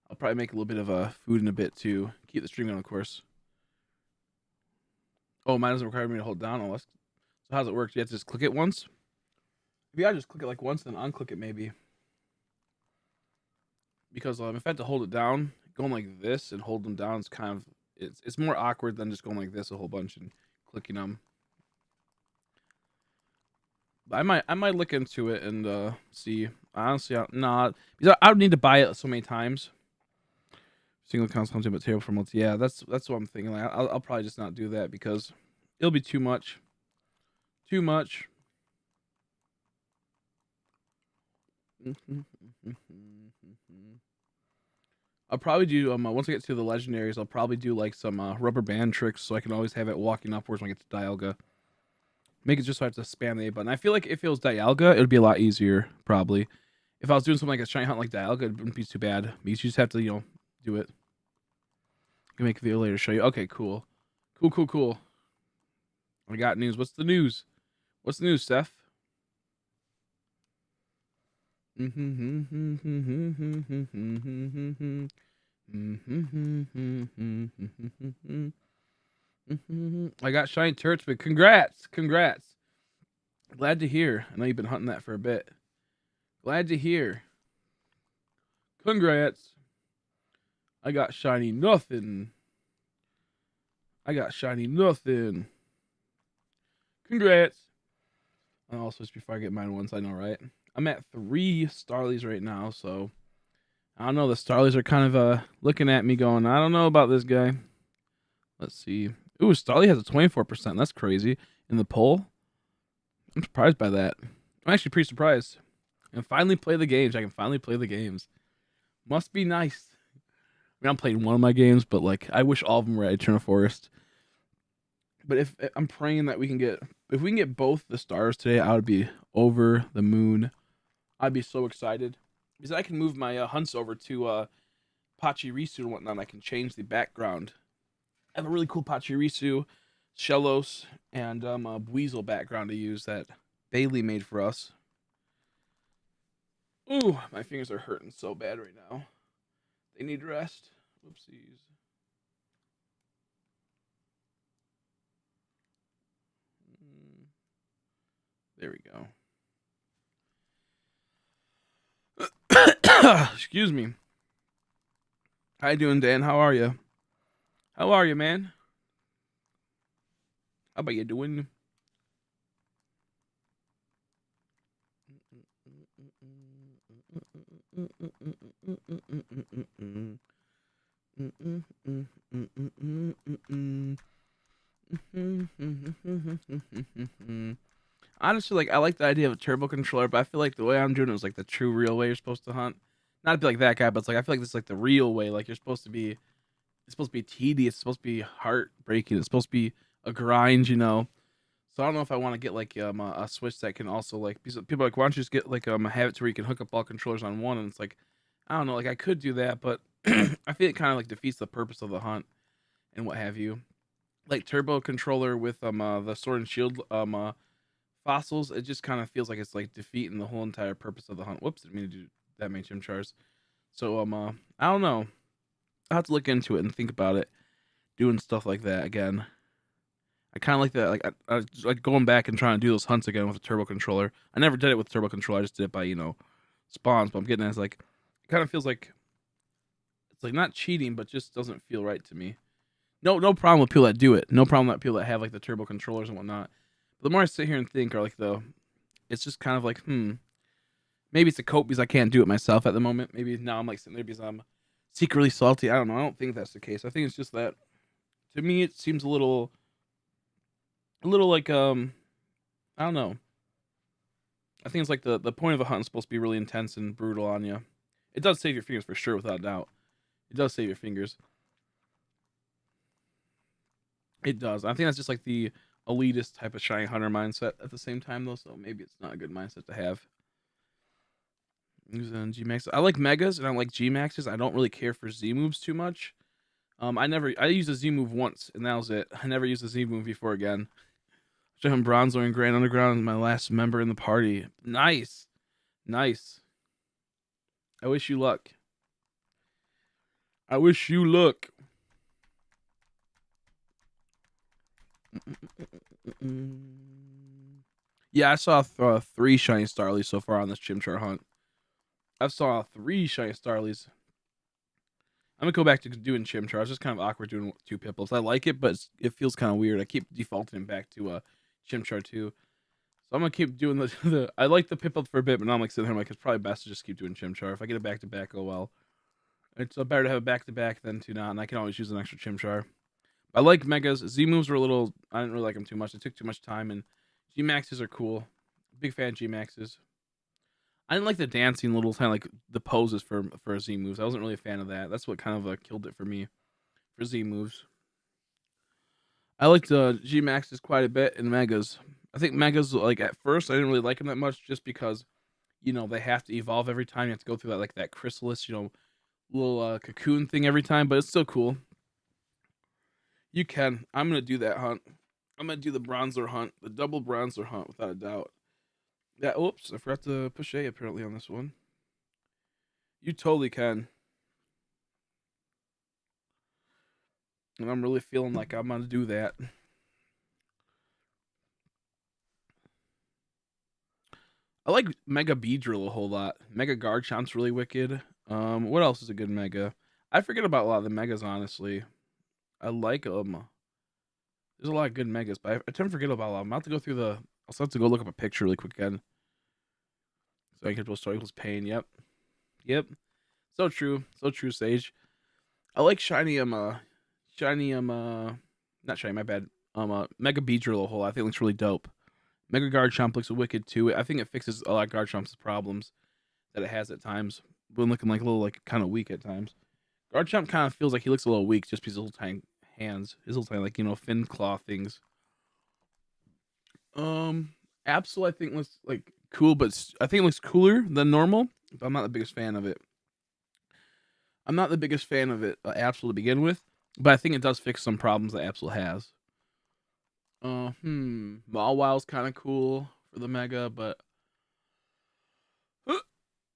I'll probably make a little bit of food in a bit too. Keep the stream going, of course. Oh, mine doesn't require me to hold down. Oh, so how does it work? Do you have to just click it once? Maybe I just click it like once and then unclick it maybe. Because if I had to hold it down, going like this and hold them down is kind of it's more awkward than just going like this a whole bunch and clicking them. But I might look into it and see. Honestly, because I would need to buy it so many times. Single console hunting material for months. Yeah, that's what I'm thinking. Like, I'll probably just not do that because it'll be too much. Too much. I'll probably do once I get to the legendaries, I'll probably do like some rubber band tricks so I can always have it walking upwards when I get to Dialga. Make it just so I have to spam the A button. I feel like if it was Dialga, it would be a lot easier, probably. If I was doing something like a shiny hunt like Dialga, it wouldn't be too bad. Because you just have to, do it. I can make a video later show you. Okay, cool. Cool. I got news. What's the news? What's the news, Steph? I got shiny turrets, but congrats. Glad to hear. I know you've been hunting that for a bit. Glad to hear. Congrats. I got shiny nothing. Congrats. And also, just before I get mine once, I know, right? I'm at 3 Starlies right now, so I don't know. The Starlies are kind of looking at me going, I don't know about this guy. Let's see. Ooh, Starly has a 24%. That's crazy. In the poll? I'm surprised by that. I'm actually pretty surprised. And finally play the games. I can finally play the games. Must be nice. I mean, I'm playing one of my games, but like I wish all of them were at Eternal Forest. But if I'm praying that we can get both the stars today, I would be over the moon. I'd be so excited because I can move my hunts over to Pachirisu and whatnot. I can change the background. I have a really cool Pachirisu, Shellos, and a Buizel background to use that Bailey made for us. Ooh, my fingers are hurting so bad right now. They need rest. Whoopsies. There we go. Excuse me. How you doing, Dan? How are you? How are you, man? How about you doing? Honestly, like I like the idea of a turbo controller, but I feel like the way I'm doing it is like the true real way you're supposed to hunt. Not to be like that guy, but it's like I feel like this is like the real way. Like you're supposed to be, it's supposed to be tedious. It's supposed to be heartbreaking. It's supposed to be a grind, So I don't know if I want to get like a switch that can also like people are like, why don't you just get like have it to where you can hook up all controllers on one? And it's like, I don't know, like I could do that, but I feel it kind of like defeats the purpose of the hunt and what have you. Like turbo controller with the sword and shield fossils, it just kind of feels like it's like defeating the whole entire purpose of the hunt. Whoops, didn't mean to do that many chimchars. So I don't know. I have to look into it and think about it, doing stuff like that again. I kind of like that. Like I like going back and trying to do those hunts again with a turbo controller. I never did it with a turbo controller. I just did it by spawns. But I'm getting at it's like it kind of feels like It's like not cheating, but just doesn't feel right to me. No problem with people that do it. No problem with people that have like the turbo controllers and whatnot. But the more I sit here and think, or like it's just kind of like, maybe it's a cope because I can't do it myself at the moment. Maybe now I'm like sitting there because I'm secretly salty. I don't know. I don't think that's the case. I think it's just that to me it seems a little like I don't know. I think it's like the point of a hunt is supposed to be really intense and brutal on you. It does save your fingers for sure, without a doubt. It does save your fingers. It does. I think that's just like the elitist type of shiny hunter mindset at the same time, though. So maybe it's not a good mindset to have. Using G Max. I like megas and I like G Maxes. I don't really care for Z moves too much. I used a Z move once and that was it. I never used a Z move before again. I'm Bronzo and Grand Underground, my last member in the party. Nice. Nice. I wish you luck. I wish you luck. Yeah, I saw 3 shiny Starlies so far on this Chimchar hunt. I saw 3 shiny Starlies. I'm gonna go back to doing Chimchar. It's just kind of awkward doing 2 Pipples. I like it, but it feels kind of weird. I keep defaulting back to Chimchar 2. So I'm gonna keep doing the I like the Pipple for a bit, but now I'm like sitting here, I'm like, it's probably best to just keep doing Chimchar. If I get a back to back, oh well. It's better to have a back to back than to not, and I can always use an extra Chimchar. I like Megas. Z moves were a little. I didn't really like them too much. It took too much time, and G Maxes are cool. Big fan of G Maxes. I didn't like the dancing little kind of like the poses for Z moves. I wasn't really a fan of that. That's what kind of killed it for me for Z moves. I liked G Maxes quite a bit in Megas. I think Megas, like at first, I didn't really like them that much just because, they have to evolve every time. You have to go through that that chrysalis, little cocoon thing every time, but it's still cool. You can. I'm gonna do that hunt. I'm gonna do the bronzer hunt, the double bronzer hunt, without a doubt. Yeah. Oops, I forgot to push A apparently on this one. You totally can. And I'm really feeling like I'm gonna do that. I like Mega Beedrill a whole lot. Mega Garchomp's really wicked. What else is a good Mega? I forget about a lot of the Megas, honestly. I like them. There's a lot of good Megas, but I tend to forget about a lot. I'm about to go through the. I'll have to go look up a picture really quick again. So I can post equals pain. Yep. Yep. So true. So true, Sage. I like shiny not shiny, my bad. Mega Beedrill a whole lot. I think it looks really dope. Mega Garchomp looks wicked too. I think it fixes a lot of Garchomp's problems that it has at times. When looking like a little kind of weak at times. Garchomp kind of feels like he looks a little weak just because his little tiny hands, his little tiny fin claw things. Absol I think looks like cool, but I think it looks cooler than normal. But I'm not the biggest fan of it. I'm not the biggest fan of it, Absol to begin with, but I think it does fix some problems that Absol has. Mawwow's kind of cool for the Mega, but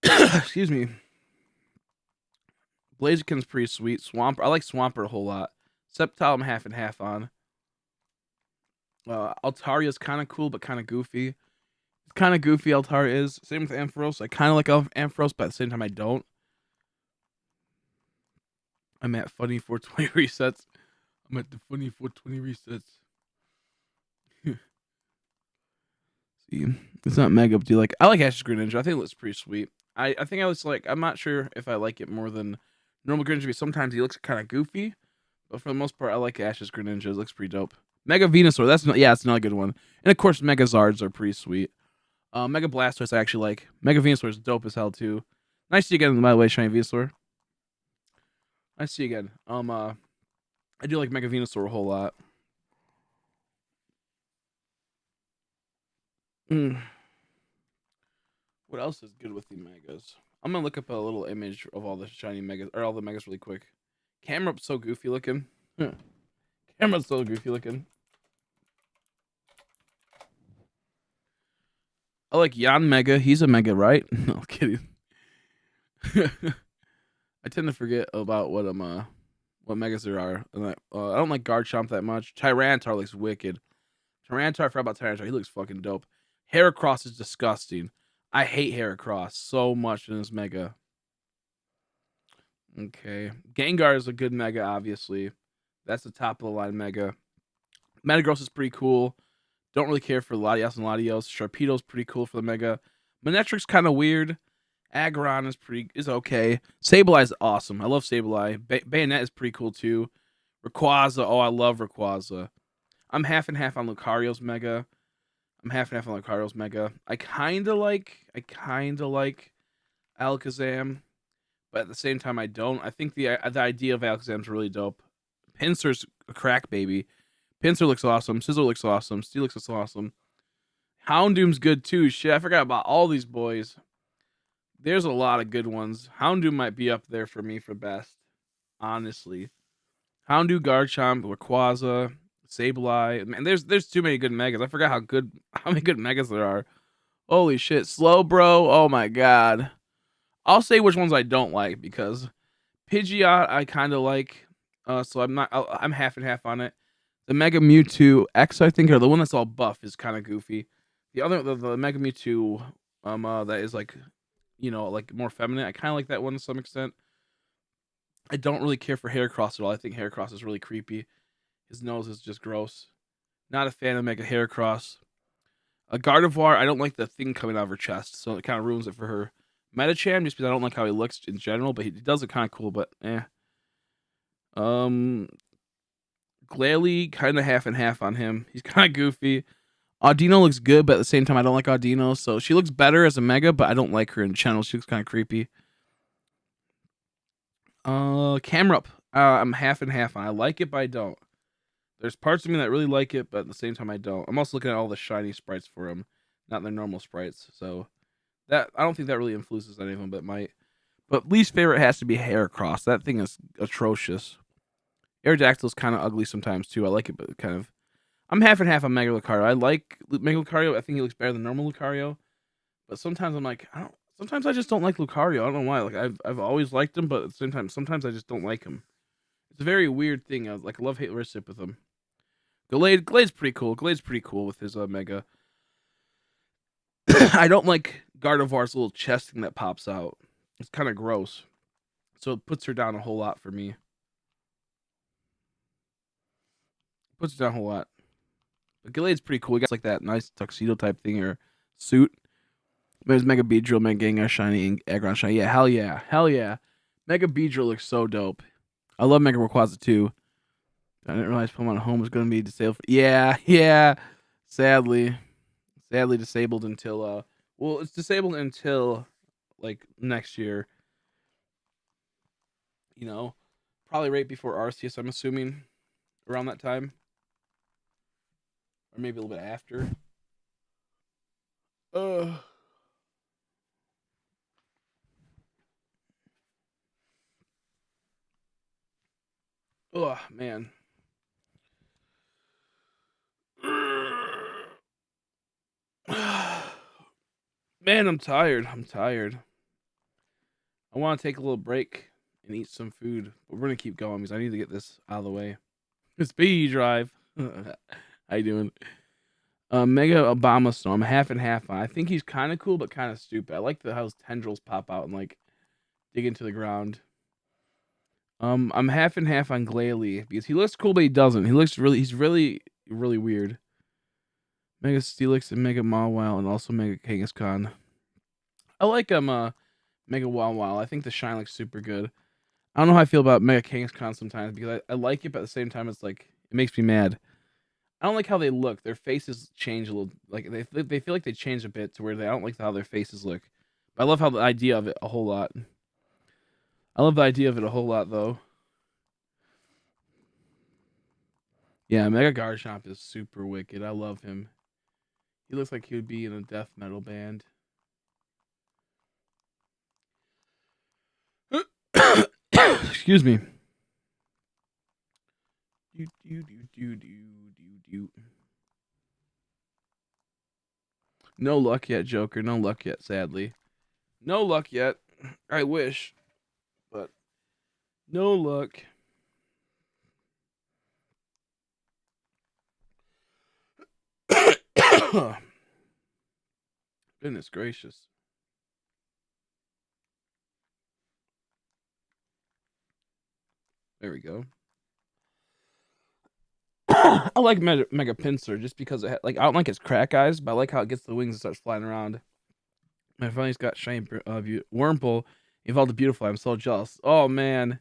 excuse me. Blaziken's pretty sweet. I like Swampert a whole lot. Sceptile I'm half and half on. Altaria's kind of cool, but kind of goofy. It's kind of goofy, Altaria is. Same with Ampharos. I kind of like Ampharos, but at the same time I don't. I'm at funny 420 resets. I'm at the funny 420 resets. See, it's not mega, but I like Ash's Greninja. I think it looks pretty sweet. I think I was I'm not sure if I like it more than normal Greninja, because sometimes he looks kind of goofy, but for the most part, I like Ash's Greninja. It looks pretty dope. Mega Venusaur, that's another good one. And of course, Mega Zards are pretty sweet. Mega Blastoise I actually like. Mega Venusaur is dope as hell too. Nice to see you again, by the way, shiny Venusaur. Nice to see you again. I do like Mega Venusaur a whole lot. What else is good with the Megas? I'm gonna look up a little image of all the shiny Megas, or all the Megas really quick. Camerupt so goofy looking. Camerupt's so goofy looking. I like Yan Mega. He's a Mega, right? No, kidding. I tend to forget about what Megas there are. And I don't like Garchomp that much. Tyranitar looks wicked. I forgot about Tyranitar. He looks fucking dope. Heracross is disgusting. I hate Heracross so much in this Mega. Okay. Gengar is a good mega, obviously. That's the top of the line mega. Metagross is pretty cool. Don't really care for Latios and Latios. Sharpedo's pretty cool for the mega. Manetric's kind of weird. Aggron is okay. Sableye is awesome. I love Sableye. Bayonet is pretty cool too. Rayquaza, oh, I love Rayquaza. I'm half and half on Lucario's mega. I kinda like Alakazam, but at the same time I don't. I think the idea of Alakazam's really dope. Pinsir's a crack baby. Pinsir looks awesome. Scizor looks awesome. Steelix looks awesome. Houndoom's good too. Shit, I forgot about all these boys. There's a lot of good ones. Houndoom might be up there for me for best, honestly. Houndoom, Garchomp, Rayquaza, Sableye. Man, there's too many good megas. I forgot how many good megas there are. Holy shit, Slowbro. Oh my god. I'll say which ones I don't like because Pidgeot I kind of like. So I'm half and half on it. The Mega Mewtwo X, I think, or the one that's all buff, is kind of goofy. The Mega Mewtwo, that is like, like more feminine. I kind of like that one to some extent. I don't really care for Heracross at all. I think Heracross is really creepy. His nose is just gross. Not a fan of Mega Heracross. A Gardevoir, I don't like the thing coming out of her chest, so it kind of ruins it for her. Metacham, just because I don't like how he looks in general, but he does look kind of cool, but eh. Glalie, kind of half and half on him. He's kind of goofy. Audino looks good, but at the same time, I don't like Audino. So she looks better as a mega, but I don't like her in general. She looks kind of creepy. Camerupt, I'm half and half on. I like it, but I don't. There's parts of me that really like it, but at the same time, I don't. I'm also looking at all the shiny sprites for him, not their normal sprites. So that I don't think that really influences any of them, but it might. But least favorite has to be Heracross. That thing is atrocious. Aerodactyl's kind of ugly sometimes too. I like it, but kind of. I'm half and half on Mega Lucario. I like Mega Lucario. I think he looks better than normal Lucario. But sometimes I'm like, I don't. Sometimes I just don't like Lucario. I don't know why. Like I've always liked him, but at the same time, sometimes I just don't like him. It's a very weird thing. I like love hate relationship with him. Glade's pretty cool. Glade's pretty cool with his Mega. I don't like Gardevoir's little chest thing that pops out. It's kind of gross. So it puts her down a whole lot for me. Puts her down a whole lot. But Gilead's pretty cool. He got like that nice tuxedo type thing or suit. There's Mega Beedrill, Mega Gengar Shiny, Aggron Shiny. Yeah, hell yeah. Hell yeah. Mega Beedrill looks so dope. I love Mega Rayquaza too. I didn't realize Pokemon Home was going to be disabled. Yeah. Sadly disabled until well, it's disabled until like next year. Probably right before Arceus, I'm assuming, around that time, or maybe a little bit after. Uh Oh man. Man, I'm tired. I want to take a little break and eat some food, but we're gonna keep going because I need to get this out of the way. Speed drive. How you doing? Mega Obama Storm, half and half. I think he's kind of cool, but kind of stupid. I like how his tendrils pop out and like dig into the ground. I'm half and half on Glalie because he looks cool, but he doesn't. He's really weird. Mega Steelix and Mega Mawile and also Mega Kangaskhan. I like Mega Wow. I think the shine looks super good. I don't know how I feel about Mega Kangaskhan sometimes because I like it, but at the same time it's like it makes me mad. I don't like how they look. Their faces change a little. Like they feel like they change a bit to where I don't like how their faces look. But I love how the idea of it a whole lot. I love the idea of it a whole lot though. Yeah, Mega Garchomp is super wicked. I love him. He looks like he would be in a death metal band. Excuse me. No luck yet, Joker. No luck yet, sadly. No luck yet. I wish, but no luck. Goodness gracious. There we go. I like Mega Pinsir just because like I don't like its crack eyes, but I like how it gets the wings and starts flying around. My finally's got shiny Wurmple evolved to Beautifly. I'm so jealous. Oh man,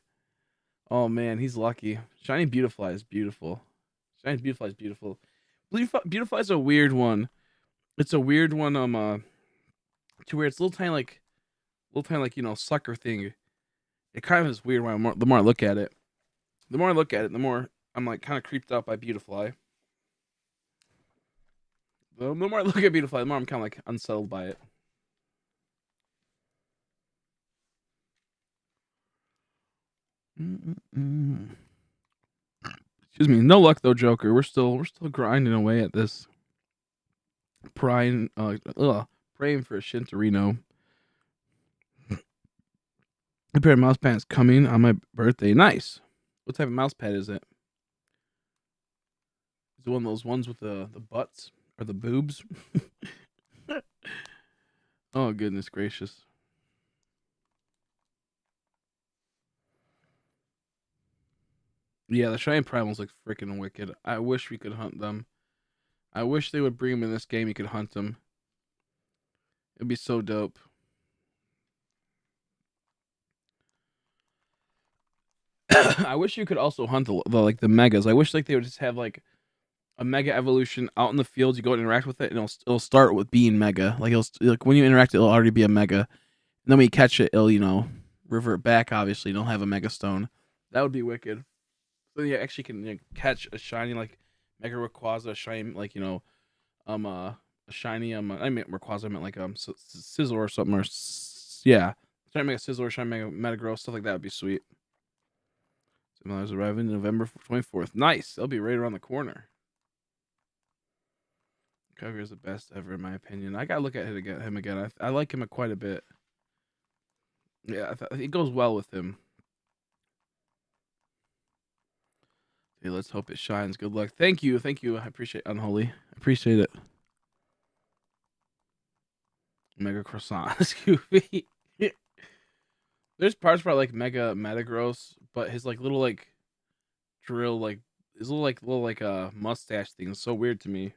he's lucky. Shiny Beautifly is beautiful. Shiny Beautifly is beautiful. Beautifly is a weird one. It's a weird one. To where it's little tiny like sucker thing. It kind of is weird when the more I look at it. The more I look at it, the more I'm like kind of creeped out by Beautifly. The more I look at Beautifly, the more I'm kind of like unsettled by it. Mm-mm-mm. Excuse me. No luck though, Joker. We're still grinding away at this. Praying praying for a Shintorino. A pair of mouse pads coming on my birthday. Nice. What type of mouse pad is it? Is it one of those ones with the butts or the boobs? Oh goodness gracious. Yeah, the shiny primals look freaking wicked. I wish we could hunt them. I wish they would bring them in this game. You could hunt them. It'd be so dope. I wish you could also hunt the megas. I wish like they would just have like a mega evolution out in the fields. You go and interact with it, and it'll start with being mega. Like like when you interact, it'll already be a mega, and then when you catch it, it'll revert back. Obviously, and it'll have a mega stone. That would be wicked. So you actually can catch a shiny like Mega Rayquaza, shiny like a shiny I meant Rayquaza, I meant like Sizzle or something yeah, shiny Mega Sizzle or shiny Mega Metagross, stuff like that would be sweet. Similars arriving November 24th. Nice, they'll be right around the corner. Kyogre is the best ever in my opinion. I gotta look at him again. I like him quite a bit. Yeah, it goes well with him. Hey, let's hope it shines. Good luck. Thank you. I appreciate Unholy. I appreciate it. Mega Croissant. Excuse me. There's parts where I like Mega Metagross, but his like little like drill like his little like mustache thing is so weird to me.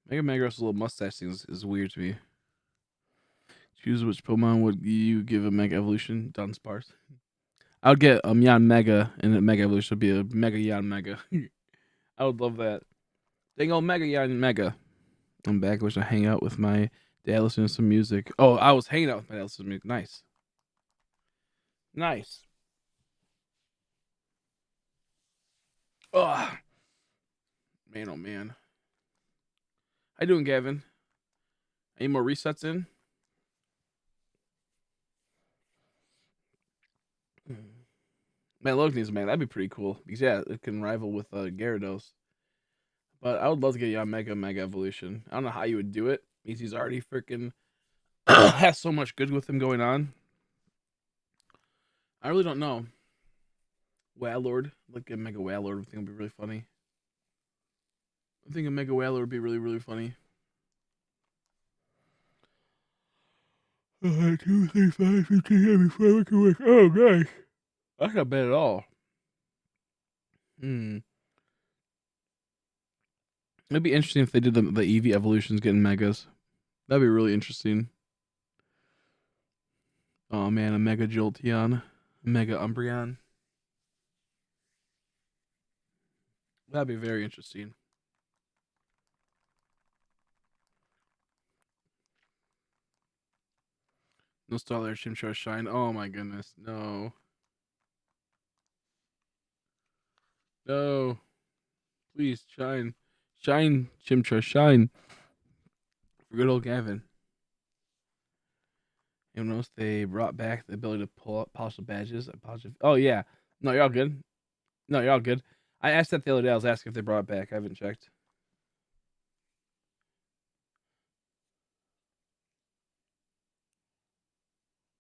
Mega Metagross' little mustache thing is weird to me. Choose which Pokemon would you give a Mega Evolution? Dunsparce. I would get Yan Mega, and a Mega Evolution would be a Mega Yan Mega. I would love that. Dang old Mega Yan Mega. I'm back. I wish I hang out with my dad listening to some music. Oh, I was hanging out with my dad listening to music. Nice. Nice. Oh, man, oh man. How you doing, Gavin? Any more resets in? Man, Logan's man, that'd be pretty cool. Because yeah, it can rival with Gyarados. But I would love to get you on Mega Evolution. I don't know how you would do it. Because he's already freaking has so much good with him going on. I really don't know. Wailord, like a Mega Wailord, I think would be really funny. I think a Mega Wailord would be really, really funny. 2, 3, 5, 15, before we can work. Oh, nice. That's not bad at all. It'd be interesting if they did the Eevee evolutions getting megas. That'd be really interesting. Oh man, a Mega Jolteon, a Mega Umbreon. That'd be very interesting. No Starlight Chimchar Shine. Oh my goodness, no, no, please shine, shine, Chimchar Shine. For good old Gavin. You notice they brought back the ability to pull up polish the badges. Oh yeah, no, you're all good. No, you're all good. I asked that the other day. I was asking if they brought it back. I haven't checked.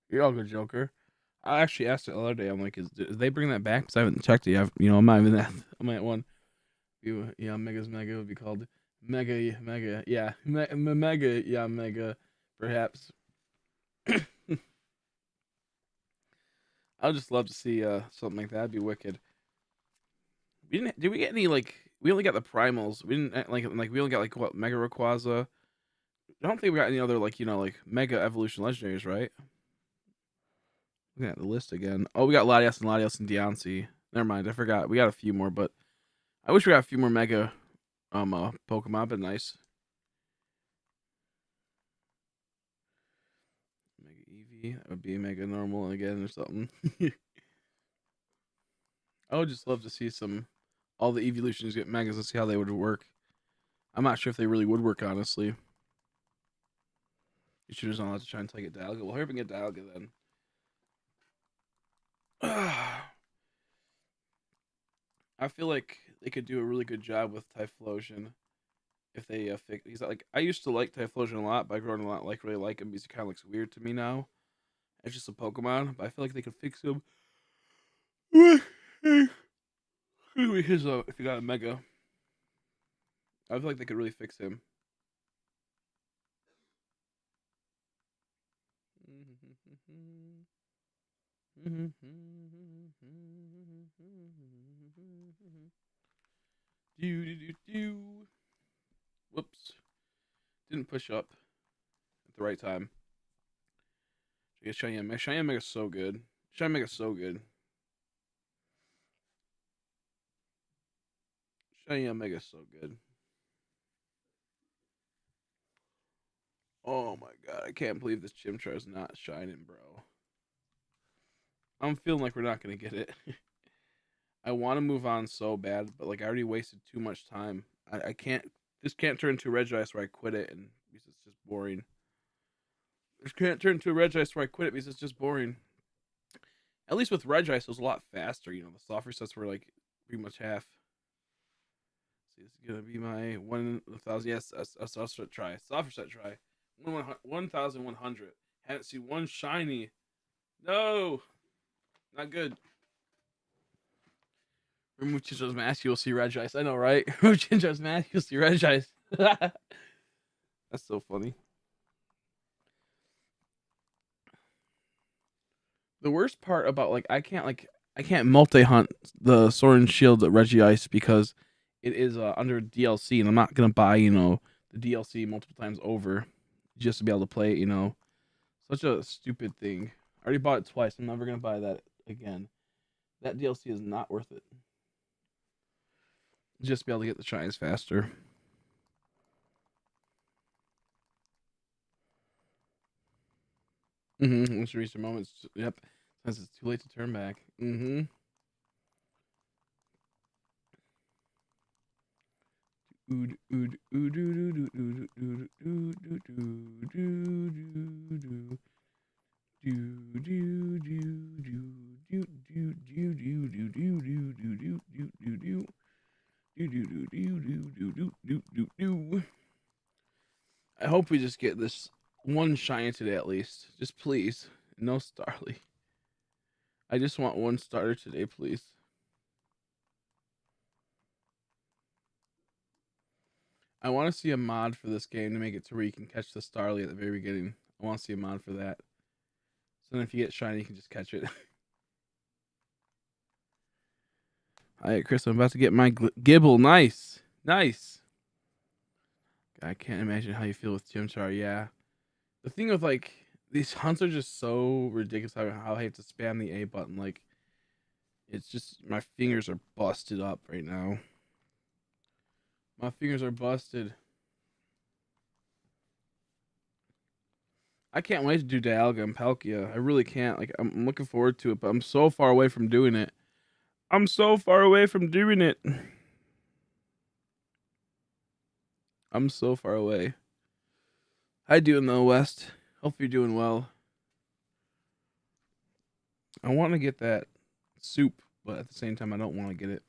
You're all good, Joker. I actually asked it the other day. I'm like, is they bring that back? Because I haven't checked it. I'm not even that. I'm at one. Yeah, Mega's Mega would be called Mega. Yeah, Mega. Yeah, Mega. Perhaps. I'd just love to see something like that. That'd be wicked. We didn't. Did we get any like? We only got the primals. We didn't like. We only got like what Mega Rayquaza. I don't think we got any other like like Mega Evolution legendaries, right? Looking at the list again. Oh, we got Latias and Deontay. Never mind. I forgot. We got a few more, but I wish we got a few more Mega Pokemon. But nice. Mega Eevee. That would be Mega Normal again or something. I would just love to see all the evolutions get megas and see how they would work. I'm not sure if they really would work, honestly. You should just not allowed to try and take it Dialga. Well, hurry up and get Dialga then. I feel like they could do a really good job with Typhlosion if they fix. He's like I used to like Typhlosion a lot, but I've grown a lot really like him because he kind of looks weird to me now. It's just a Pokemon, but I feel like they could fix him. His if you got a Mega, I feel like they could really fix him. Whoops. Didn't push up at the right time. I guess Cheyenne Mega's so good. Cheyenne Mega's so good. Cheyenne Mega's so good. Oh my god, I can't believe this Chimchar is not shining, bro. I'm feeling like we're not gonna get it. I want to move on so bad, but like I already wasted too much time. I can't. This can't turn into a Regice where I quit it and because it's just boring. This can't turn into a Regice where I quit it because it's just boring. At least with Regice, it was a lot faster. You know, the soft resets were like pretty much half. See, this is gonna be my 1,000. Yes, a soft reset try. Soft reset try. 1,100. Haven't seen one shiny. No, not good. Remove Chinchara's mask, you'll see Regice. I know, right? Remove Chinchara's mask, you'll see Regice. That's so funny. The worst part about like I can't multi hunt the Sword and Shield at Regice because it is under DLC, and I'm not gonna buy the DLC multiple times over just to be able to play it. Such a stupid thing. I already bought it twice. I'm never gonna buy that again. That DLC is not worth it. Just to be able to get the shines faster. Once you reach the moment, yep. Since it's too late to turn back. I hope we just get this one shine today at least. Just please. No Starly. I just want one starter today, please. I want to see a mod for this game to make it to where you can catch the Starly at the very beginning. I want to see a mod for that. So then if you get shiny, you can just catch it. Alright, Chris, I'm about to get my Gibble. Nice. Nice. I can't imagine how you feel with Chimchar. Yeah. The thing with, like, these hunts are just so ridiculous how I have to spam the A button. Like, it's just, my fingers are busted up right now. My fingers are busted. I can't wait to do Dialga and Palkia. I really can't. Like, I'm looking forward to it, but I'm so far away from doing it. I'm so far away from doing it. I'm so far away. How you doing though, West? Hope you're doing well. I want to get that soup, but at the same time, I don't want to get it.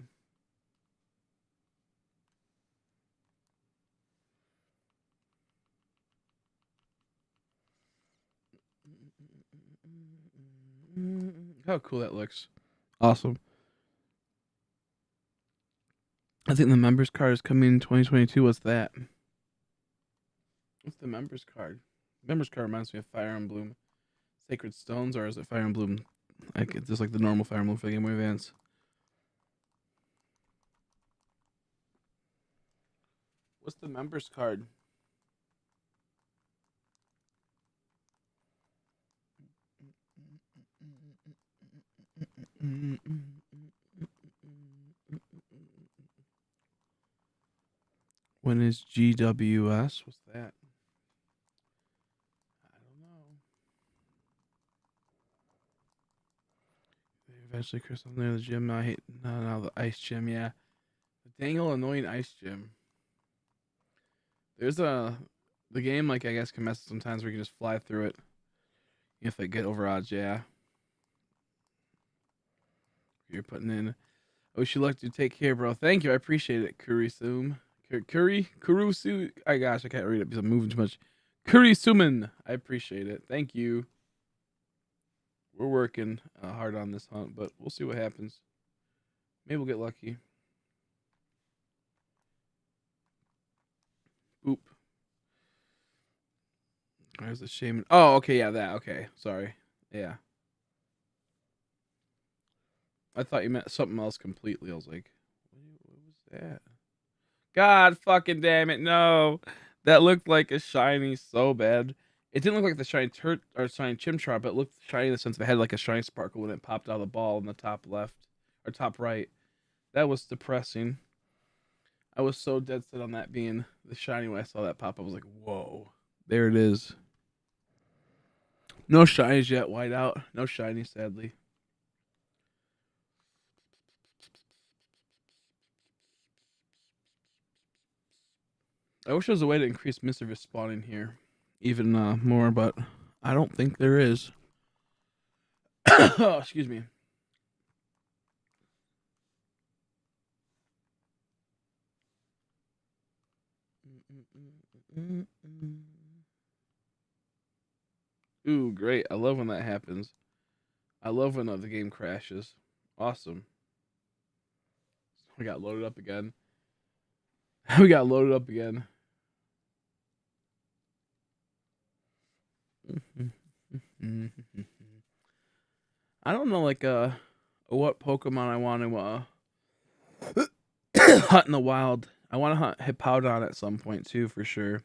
How cool that looks. Awesome. I think the members card is coming in 2022. What's that? What's the members card? Members card reminds me of Fire Emblem Sacred Stones, or is it Fire Emblem Like it's just like the normal Fire Emblem for Game Boy Advance. What's the members card? When is GWS? What's that? I don't know. Eventually, Chris, I'm near the gym. No, I hate no the ice gym. Yeah, the dang old annoying ice gym. There's the game like I guess can mess sometimes where you can just fly through it if they get over odds. Yeah, you're putting in. Oh, she luck to take care, bro. Thank you, I appreciate it. Kurusu, Kurusu. I gosh, I can't read it because I'm moving too much. Kurisuman, I appreciate it. Thank you. We're working hard on this hunt, but we'll see what happens. Maybe we'll get lucky. Oop. There's the shaman. Oh, okay, yeah, that. Okay, sorry. Yeah. I thought you meant something else completely. I was like, what was that? God fucking damn it, no. That looked like a shiny so bad. It didn't look like the shiny or shiny Chimchar, but it looked shiny in the sense that it had like a shiny sparkle when it popped out of the ball in the top left or top right. That was depressing. I was so dead set on that being the shiny when I saw that pop. I was like, whoa. There it is. No shinies yet, white out. No shiny, sadly. I wish there was a way to increase Mischievous spawning here even more, but I don't think there is. Oh, excuse me. Ooh, great. I love when that happens. I love when the game crashes. Awesome. We got loaded up again. We got loaded up again. I don't know like what Pokemon I want to hunt in the wild. I want to hunt Hippowdon at some point too, for sure.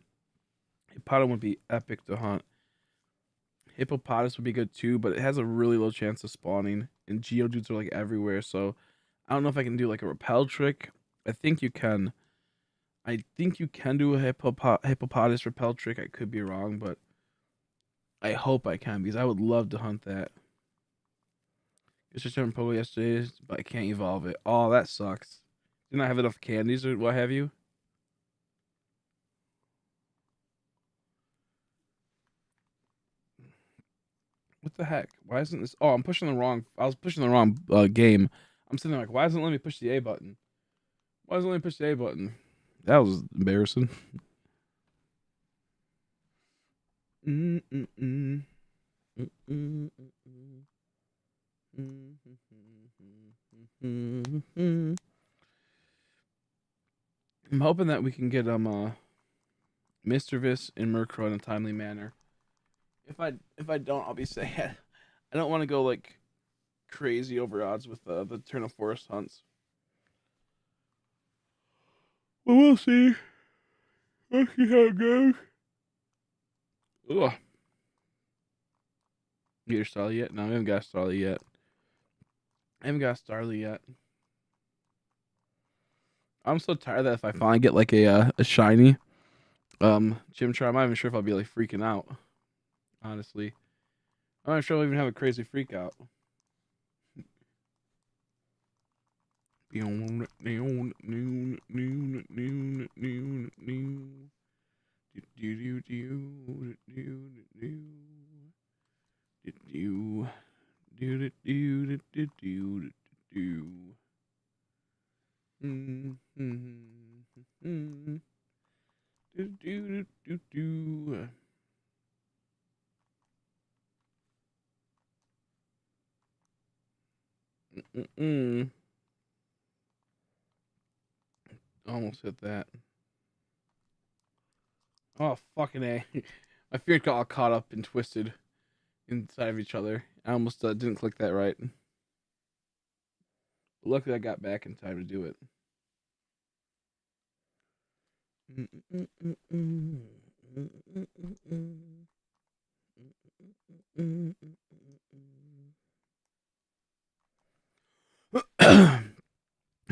Hippowdon would be epic to hunt. Hippopotamus would be good too, but it has a really low chance of spawning, and Geodudes are like everywhere. So I don't know if I can do like a repel trick. I think you can. I think you can do a hippopotamus repel trick. I could be wrong, but I hope I can because I would love to hunt that. It's just turned Pogo yesterday, but I can't evolve it. Oh, that sucks. Didn't I have enough candies or what have you? What the heck? Why isn't this? Oh, I'm pushing the wrong. I was pushing the wrong game. I'm sitting there like, why doesn't it let me push the A button? Why doesn't it let me push the A button? That was embarrassing. I'm hoping that we can get Mischievous and Murkrow in a timely manner. If I don't, I'll be sad. I don't want to go like crazy over odds with the turn of forest hunts. But we'll see. We'll see how it goes. Ugh. Get your Starly yet? No, I haven't got Starly yet. I haven't got Starly yet. I'm so tired that if I finally get like a shiny Chimchar, I'm not even sure if I'll be like freaking out. Honestly, I'm not sure I'll even have a crazy freak out. Almost hit that. Oh fucking A. My fear got all caught up and twisted. inside of each other. I almost didn't click that right. But luckily, I got back in time to do it.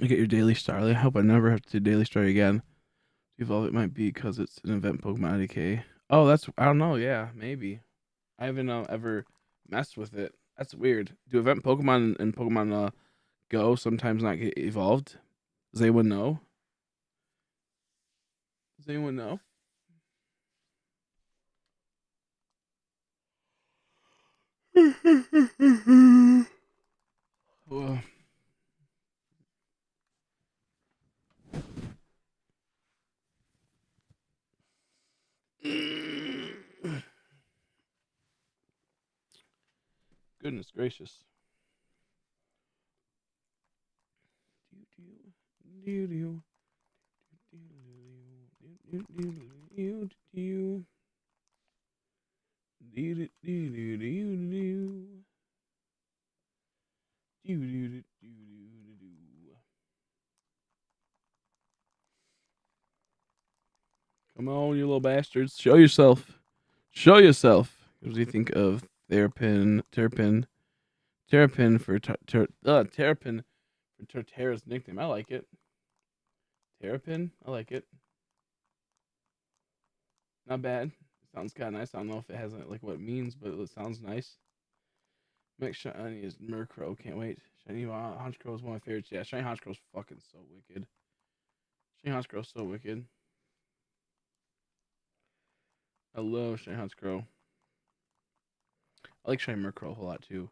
You get your daily star. I hope I never have to do daily star again. Evolve it might be because it's an event Pokemon IDK. Oh, that's I don't know. Yeah, maybe. I haven't ever messed with it. That's weird. Do event Pokemon and Pokemon Go sometimes not get evolved? Does anyone know? Does anyone know? Well, goodness gracious. Come on, you little bastards. Show yourself. Show yourself. What do you think of Terrapin for Terrapin for Torterra's nickname? I like it. Terrapin? I like it. Not bad. Sounds kind of nice. I don't know if it has like what it means, but it sounds nice. Max Shiny is Murkrow. Can't wait. Shiny Honchkrow is one of my favorites. Yeah, Shiny Honchkrow's fucking so wicked. Shiny Honchkrow's so wicked. I love Shiny Honchkrow. I like Shiny Murkrow a whole lot too.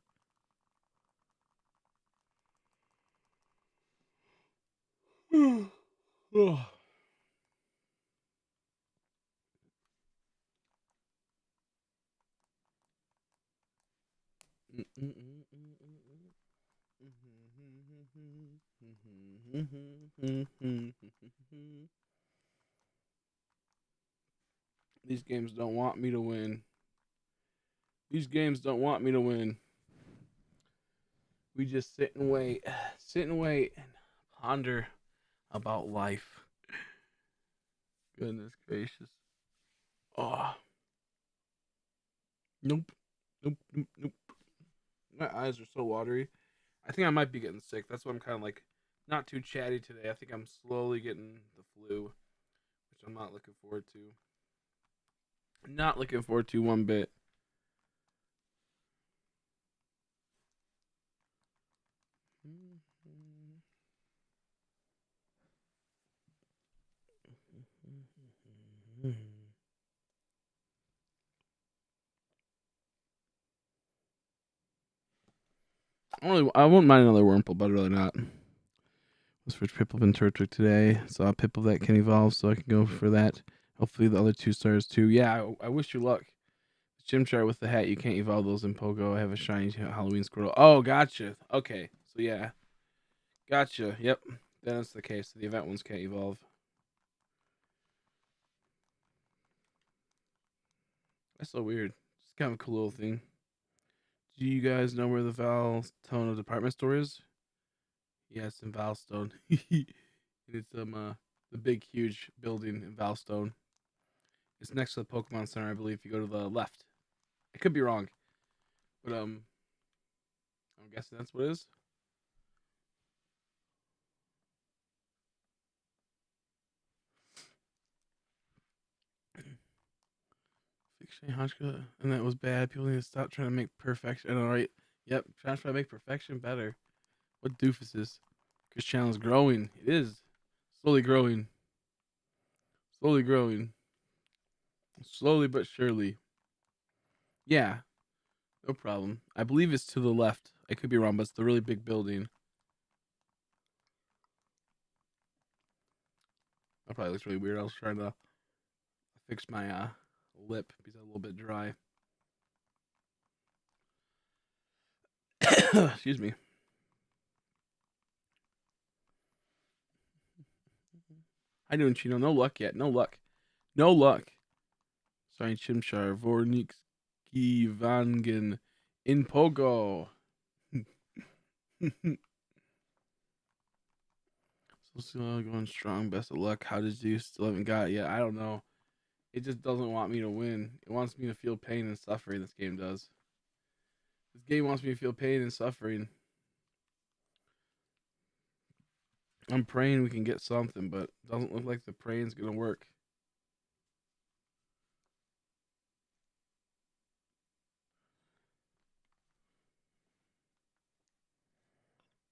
Oh. These games don't want me to win. These games don't want me to win. We just sit and wait. Sit and wait and ponder about life. Goodness gracious. Oh. Nope. Nope. Nope. Nope. My eyes are so watery. I think I might be getting sick. That's why I'm kind of like not too chatty today. I think I'm slowly getting the flu, which I'm not looking forward to. Not looking forward to one bit. I won't mind another Wurmple, but I'd really not. Was for Piplup and Turtwig today. Saw a Piplup that can evolve, so I can go for that. Hopefully the other 2 stars too. Yeah, I wish you luck. Chimchar with the hat, you can't evolve those in Pogo. I have a shiny Halloween Squirtle. Oh, gotcha. Okay, so yeah. Gotcha. Yep. That's the case. The event ones can't evolve. That's so weird. It's kind of a cool little thing. Do you guys know where the Valstone department store is? Yeah, it's in Valstone. It's the big huge building in Valstone. It's next to the Pokemon Center, I believe. If you go to the left, I could be wrong, but I'm guessing that's what it is. And that was bad. People need to stop trying to make perfection. All right, yep, trying to make perfection better. What doofuses? This channel is growing. It is slowly growing. Slowly growing. Slowly but surely. Yeah, no problem. I believe it's to the left. I could be wrong, but it's the really big building. That probably looks really weird. I was trying to fix my lip because it's a little bit dry. Excuse me. How you doing, Chino? No luck yet. No luck. No luck. Sorry, Chimchar. Vornix Lucky Vangen in Pogo. So going strong. Best of luck. How did you still haven't got it yet? I don't know. It just doesn't want me to win. It wants me to feel pain and suffering. This game does. This game wants me to feel pain and suffering. I'm praying we can get something, but it doesn't look like the praying's gonna work.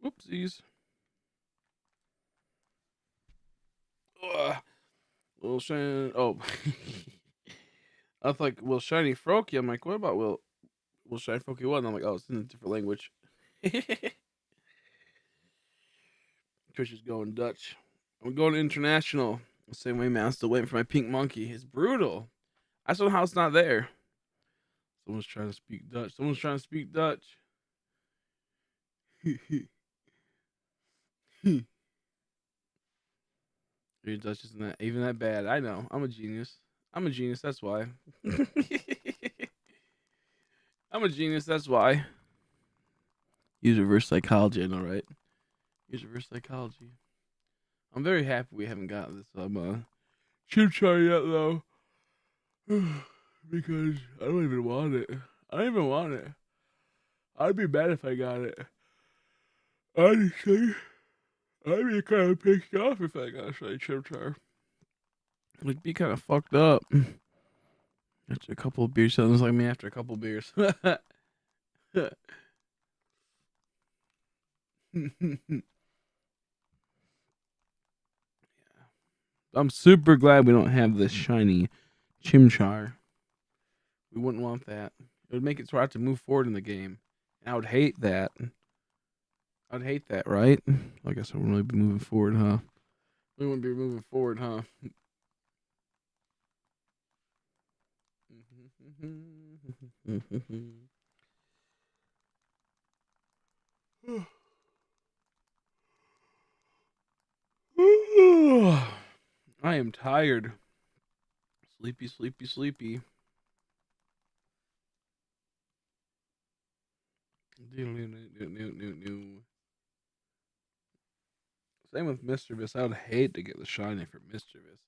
Whoopsies. Ugh. Will Shiny. Oh. I was like, Will Shiny Froakie. I'm like, what about Will Shiny Froakie 1? I'm like, oh, it's in a different language. Trish is going Dutch. I'm going international. The same way, man. I'm still waiting for my pink monkey. It's brutal. I don't know how it's not there. Someone's trying to speak Dutch. Someone's trying to speak Dutch. Your Dutch isn't that even that bad. I know. I'm a genius. I'm a genius. That's why. I'm a genius. That's why. Use reverse psychology. I know, right? Use reverse psychology. I'm very happy we haven't got this CHIMCHAR yet, though. Because I don't even want it. I don't even want it. I'd be mad if I got it. Honestly, I'd be kind of pissed off if I got a CHIMCHAR. It'd be kind of fucked up. After a couple of beers, sounds like me after a couple of beers. Yeah. I'm super glad we don't have this shiny CHIMCHAR. We wouldn't want that. It would make it so I have to move forward in the game. And I would hate that. I'd hate that, right? I guess I wouldn't really be moving forward, huh? We wouldn't be moving forward, huh? I am tired. Sleepy, sleepy, sleepy. Same with Mischievous. I would hate to get the shiny for Mischievous.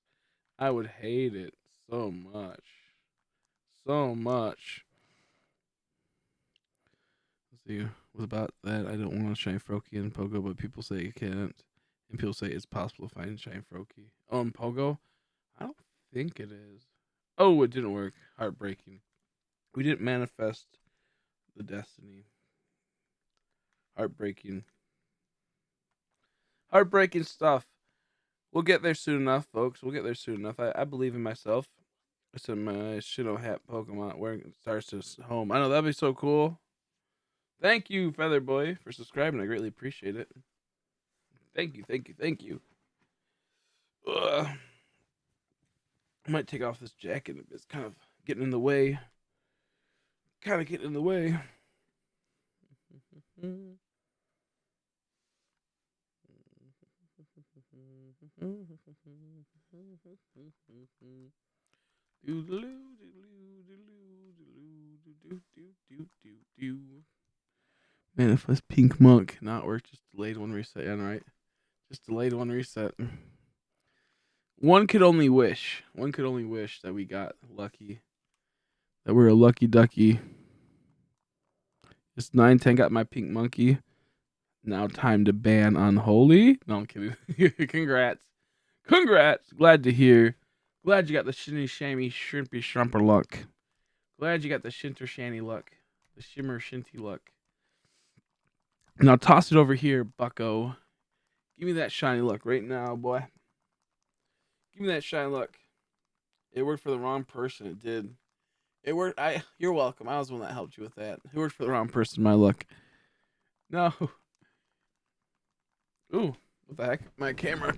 I would hate it so much. So much. Let's see. What about that? I don't want to shine Froakie and Pogo, but people say you can't. And people say it's possible to find shine Froakie. Oh, and Pogo? I don't think it is. Oh, it didn't work. Heartbreaking. We didn't manifest the destiny. Heartbreaking. Heartbreaking stuff. We'll get there soon enough, folks. We'll get there soon enough. I believe in myself. Some Shino Hat Pokemon wearing Stars to home. I know that'd be so cool. Thank you, Feather Boy, for subscribing. I greatly appreciate it. Thank you, thank you, thank you. I might take off this jacket. It's kind of getting in the way. Kind of getting in the way. Manifest Pink Monk. Not work. Just delayed one reset. Yeah, right. Just delayed one reset. One could only wish. One could only wish that we got lucky. That we're a lucky ducky. Just 910 got my pink monkey. Now time to ban Unholy. No, I'm kidding. Congrats. Congrats. Glad to hear. Glad you got the shinny shammy shrimpy shrumper luck. Glad you got the shinter shanty luck. The shimmer shinty luck. Now toss it over here, bucko. Give me that shiny luck right now, boy. Give me that shiny luck. It worked for the wrong person. It did. It worked. You're welcome. I was the one that helped you with that. It worked for the wrong person. My luck. No. Ooh, what the heck? My camera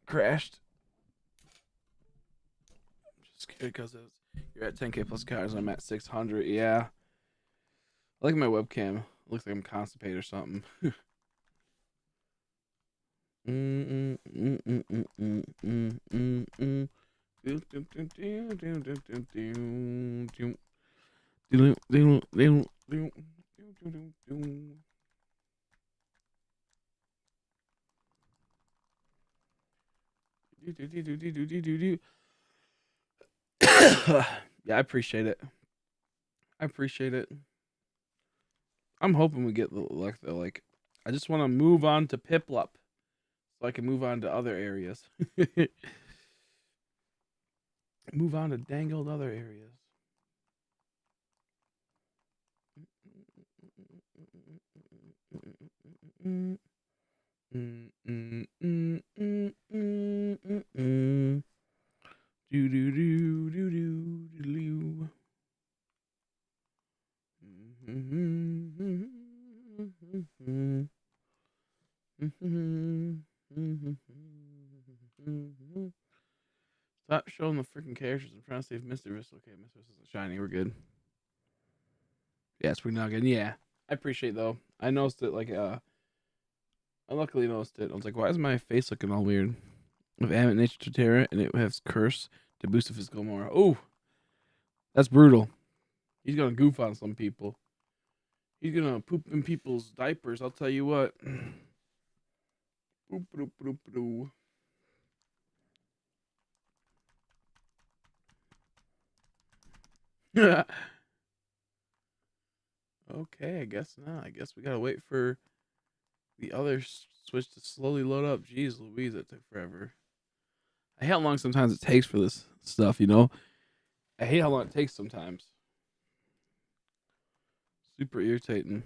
crashed. I'm just scared because you're at 10K plus cars. I'm at 600. Yeah. I like my webcam. It looks like I'm constipated or something. Yeah, I appreciate it. I appreciate it. I'm hoping we get the luck though. Like, I just want to move on to Piplup so I can move on to other areas. Move on to dangled other areas. Do do do do do do. Stop showing the freaking characters. I'm trying to save Mr. Wrist. Okay, Mr. Wrist isn't shiny. We're good. Yes, we're not good. Yeah, I appreciate though. I noticed it like I luckily noticed it. I was like, why is my face looking all weird? With Amit Nature to Terra, and it has Curse to boost the physical more. Oh, that's brutal. He's gonna goof on some people. He's gonna poop in people's diapers. I'll tell you what. Boop, boop, boop, boop. Okay, I guess not. I guess we gotta wait for the other switch to slowly load up. Jeez Louise, that took forever. I hate how long sometimes it takes for this stuff, you know? I hate how long it takes sometimes. Super irritating.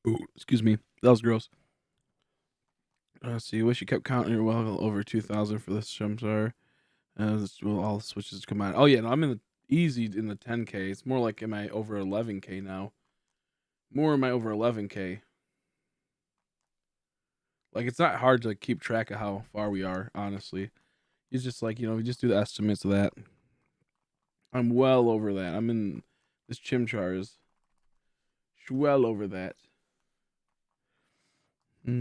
Ooh, excuse me. That was gross. Let's see. Wish you kept counting your well over 2,000 for this CHIMCHAR. Well, all the switches come out. Oh yeah, no, I'm in the easy in the 10K. It's more like am I over 11K now? More am I over 11K? Like it's not hard to keep track of how far we are. Honestly, it's just like we just do the estimates of that. I'm well over that. I'm in this CHIMCHAR is well over that. Here's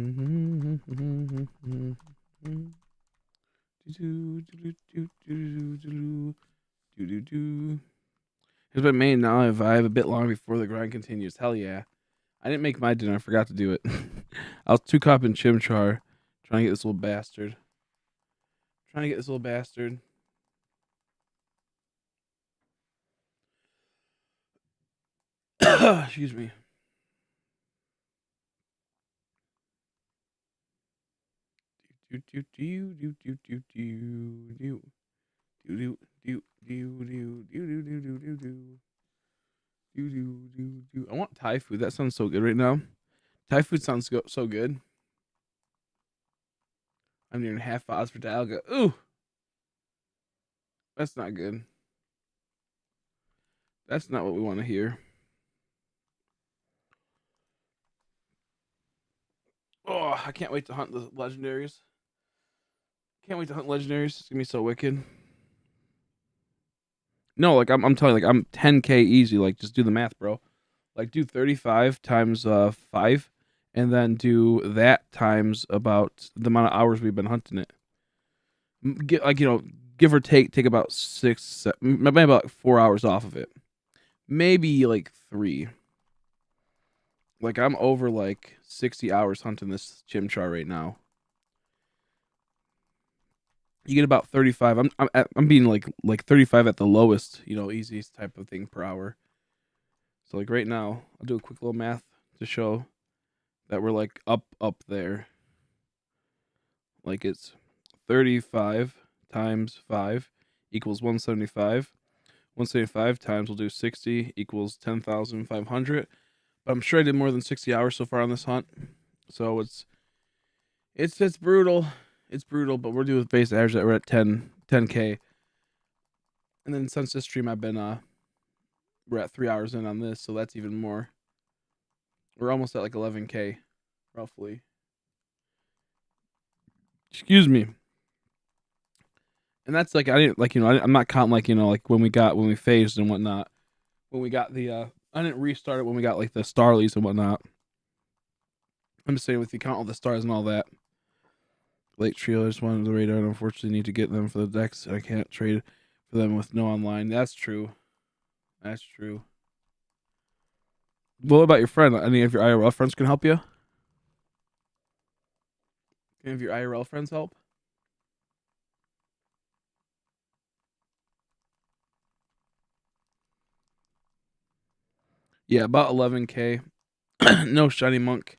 my main now. If I have a bit long before the grind continues, hell yeah. I didn't make my dinner. I forgot to do it. I was too caught up in CHIMCHAR, trying to get this little bastard. Excuse me. I want Thai food. That sounds so good right now. Thai food sounds so good. I'm nearing half odds for Dialga. Ooh, that's not good. That's not what we want to hear. Oh, I can't wait to hunt the legendaries. Can't wait to hunt legendaries. It's gonna be so wicked. No, like I'm telling you, like I'm 10K easy. Like just do the math, bro. Like do 35 times 5, and then do that times about the amount of hours we've been hunting it. Like give or take about 6, maybe about 4 hours off of it. Maybe like 3. Like I'm over like 60 hours hunting this CHIMCHAR right now. You get about 35. I'm being like 35 at the lowest, easiest type of thing per hour. So like right now, I'll do a quick little math to show that we're like up there. Like it's 35 times 5 equals 175. 175 times we'll do 60 equals 10,500. But I'm sure I did more than 60 hours so far on this hunt. So it's brutal. It's brutal, but we're doing base average that we're at 10K. And then since this stream I've been we're at 3 hours in on this, so that's even more. We're almost at like 11K roughly. Excuse me. And that's like I didn't like I'm not counting like like when we phased and whatnot. When we got the I didn't restart it when we got like the Starlies and whatnot. I'm just saying with the count all the stars and all that. Late trio, I just wanted the radar and unfortunately need to get them for the decks. I can't trade for them with no online. That's true. That's true. What about your friend? Any of your IRL friends can help you? Any of your IRL friends help? Yeah, about 11K. No shiny monk,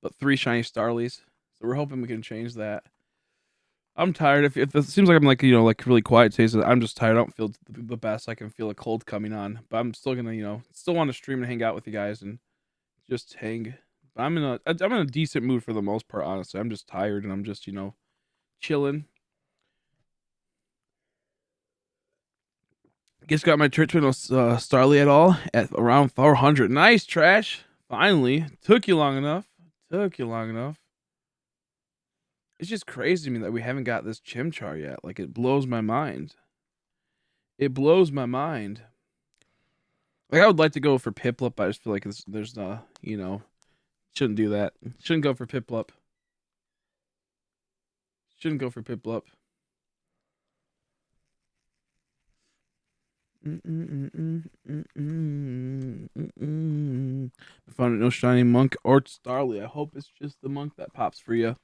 but 3 shiny starlies. So we're hoping we can change that. I'm tired. If it seems like I'm like like really quiet today, so I'm just tired. I don't feel the best. I can feel a cold coming on, but I'm still gonna still want to stream and hang out with you guys and just hang. But I'm in a decent mood for the most part. Honestly, I'm just tired and I'm just chilling. Just got my church with no Starly at all at around 400. Nice, Trash. Finally. Took you long enough. Took you long enough. It's just crazy to me that we haven't got this Chimchar yet. Like, it blows my mind. It blows my mind. Like, I would like to go for Piplup, but I just feel like there's shouldn't do that. Shouldn't go for Piplup. Shouldn't go for Piplup. Found no shiny monk or Starly. I hope it's just the monk that pops for you.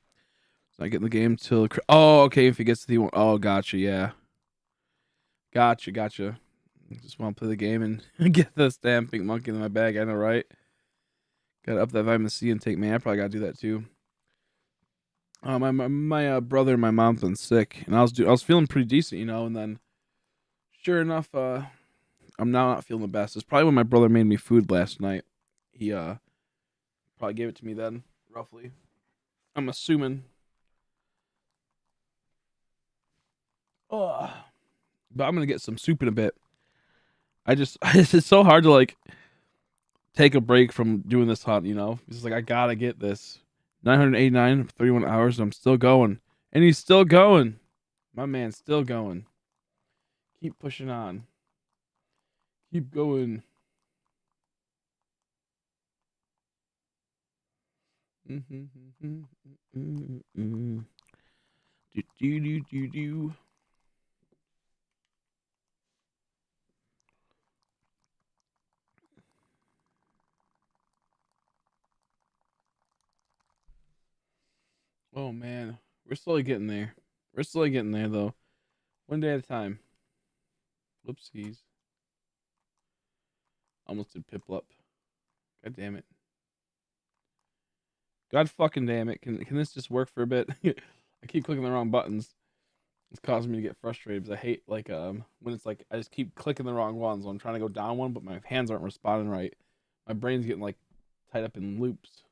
So I get in the game till. Oh, okay. If he gets to the one. Oh, gotcha. Yeah. Gotcha. Just want to play the game and get the stamping monkey in my bag. I know, right? Gotta up that vitamin C and take. Man, I probably gotta do that too. My brother and my mom's been sick, and I was feeling pretty decent, and then sure enough, I'm now not feeling the best. It's probably when my brother made me food last night. He probably gave it to me then, roughly. I'm assuming. Oh, but I'm gonna get some soup in a bit. It's so hard to like take a break from doing this hunt. It's like I gotta get this. 989, 31 hours. And I'm still going, and he's still going. My man's still going. Keep pushing on. Keep going. Do. Oh man, we're slowly getting there. We're slowly getting there though. One day at a time. Whoopsies. Almost did Piplup. God damn it. God fucking damn it. Can this just work for a bit? I keep clicking the wrong buttons. It's causing me to get frustrated because I hate like when it's like I just keep clicking the wrong ones. I'm trying to go down one, but my hands aren't responding right. My brain's getting like tied up in loops.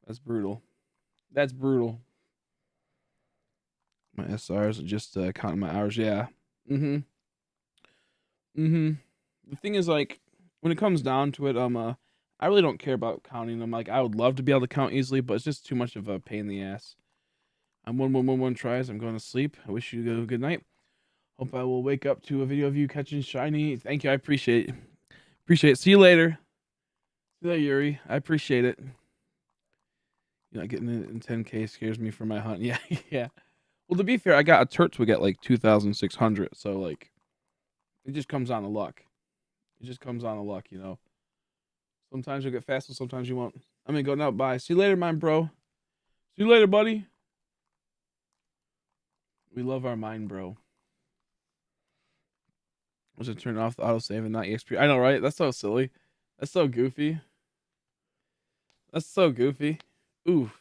That's brutal. That's brutal. My SRs are just counting my hours. Yeah. Mm-hmm. Mm-hmm. The thing is, like, when it comes down to it, I really don't care about counting them. Like, I would love to be able to count easily, but it's just too much of a pain in the ass. I'm 1 tries. I'm going to sleep. I wish you a good night. Hope I will wake up to a video of you catching shiny. Thank you. I appreciate it. Appreciate it. See you later. See you later, Yuri. I appreciate it. Getting it in 10K scares me for my hunt. Yeah, yeah. Well, to be fair, I got a Turtwig at like 2,600, so like, it just comes on to luck. It just comes on to luck. Sometimes you'll get faster, sometimes you won't. I'm gonna go now. Bye. See you later, my bro. See you later, buddy. We love our mind, bro. Was it turn off the autosave and not EXP? I know, right? That's so silly. That's so goofy. That's so goofy. Ooh.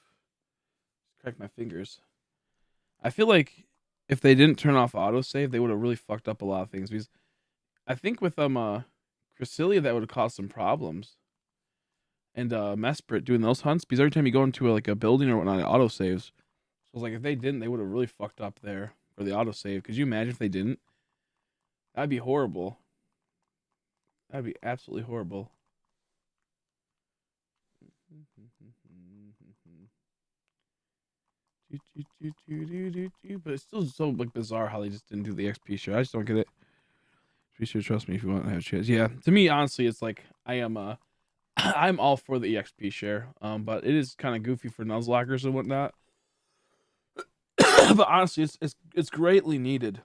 Crack my fingers. I feel like if they didn't turn off autosave, they would have really fucked up a lot of things. Because I think with Cresselia, that would have caused some problems. And Mesprit doing those hunts, because every time you go into a building or whatnot, it autosaves. So I was like, if they didn't, they would have really fucked up there for the autosave. Could you imagine if they didn't? That'd be horrible. That'd be absolutely horrible. But it's still so like bizarre how they just didn't do the XP share. I just don't get it. Be sure to trust me if you want to have a chance. Yeah, to me, honestly, it's like I am I'm all for the EXP share. But it is kind of goofy for Nuzlockers and whatnot. But honestly, it's greatly needed.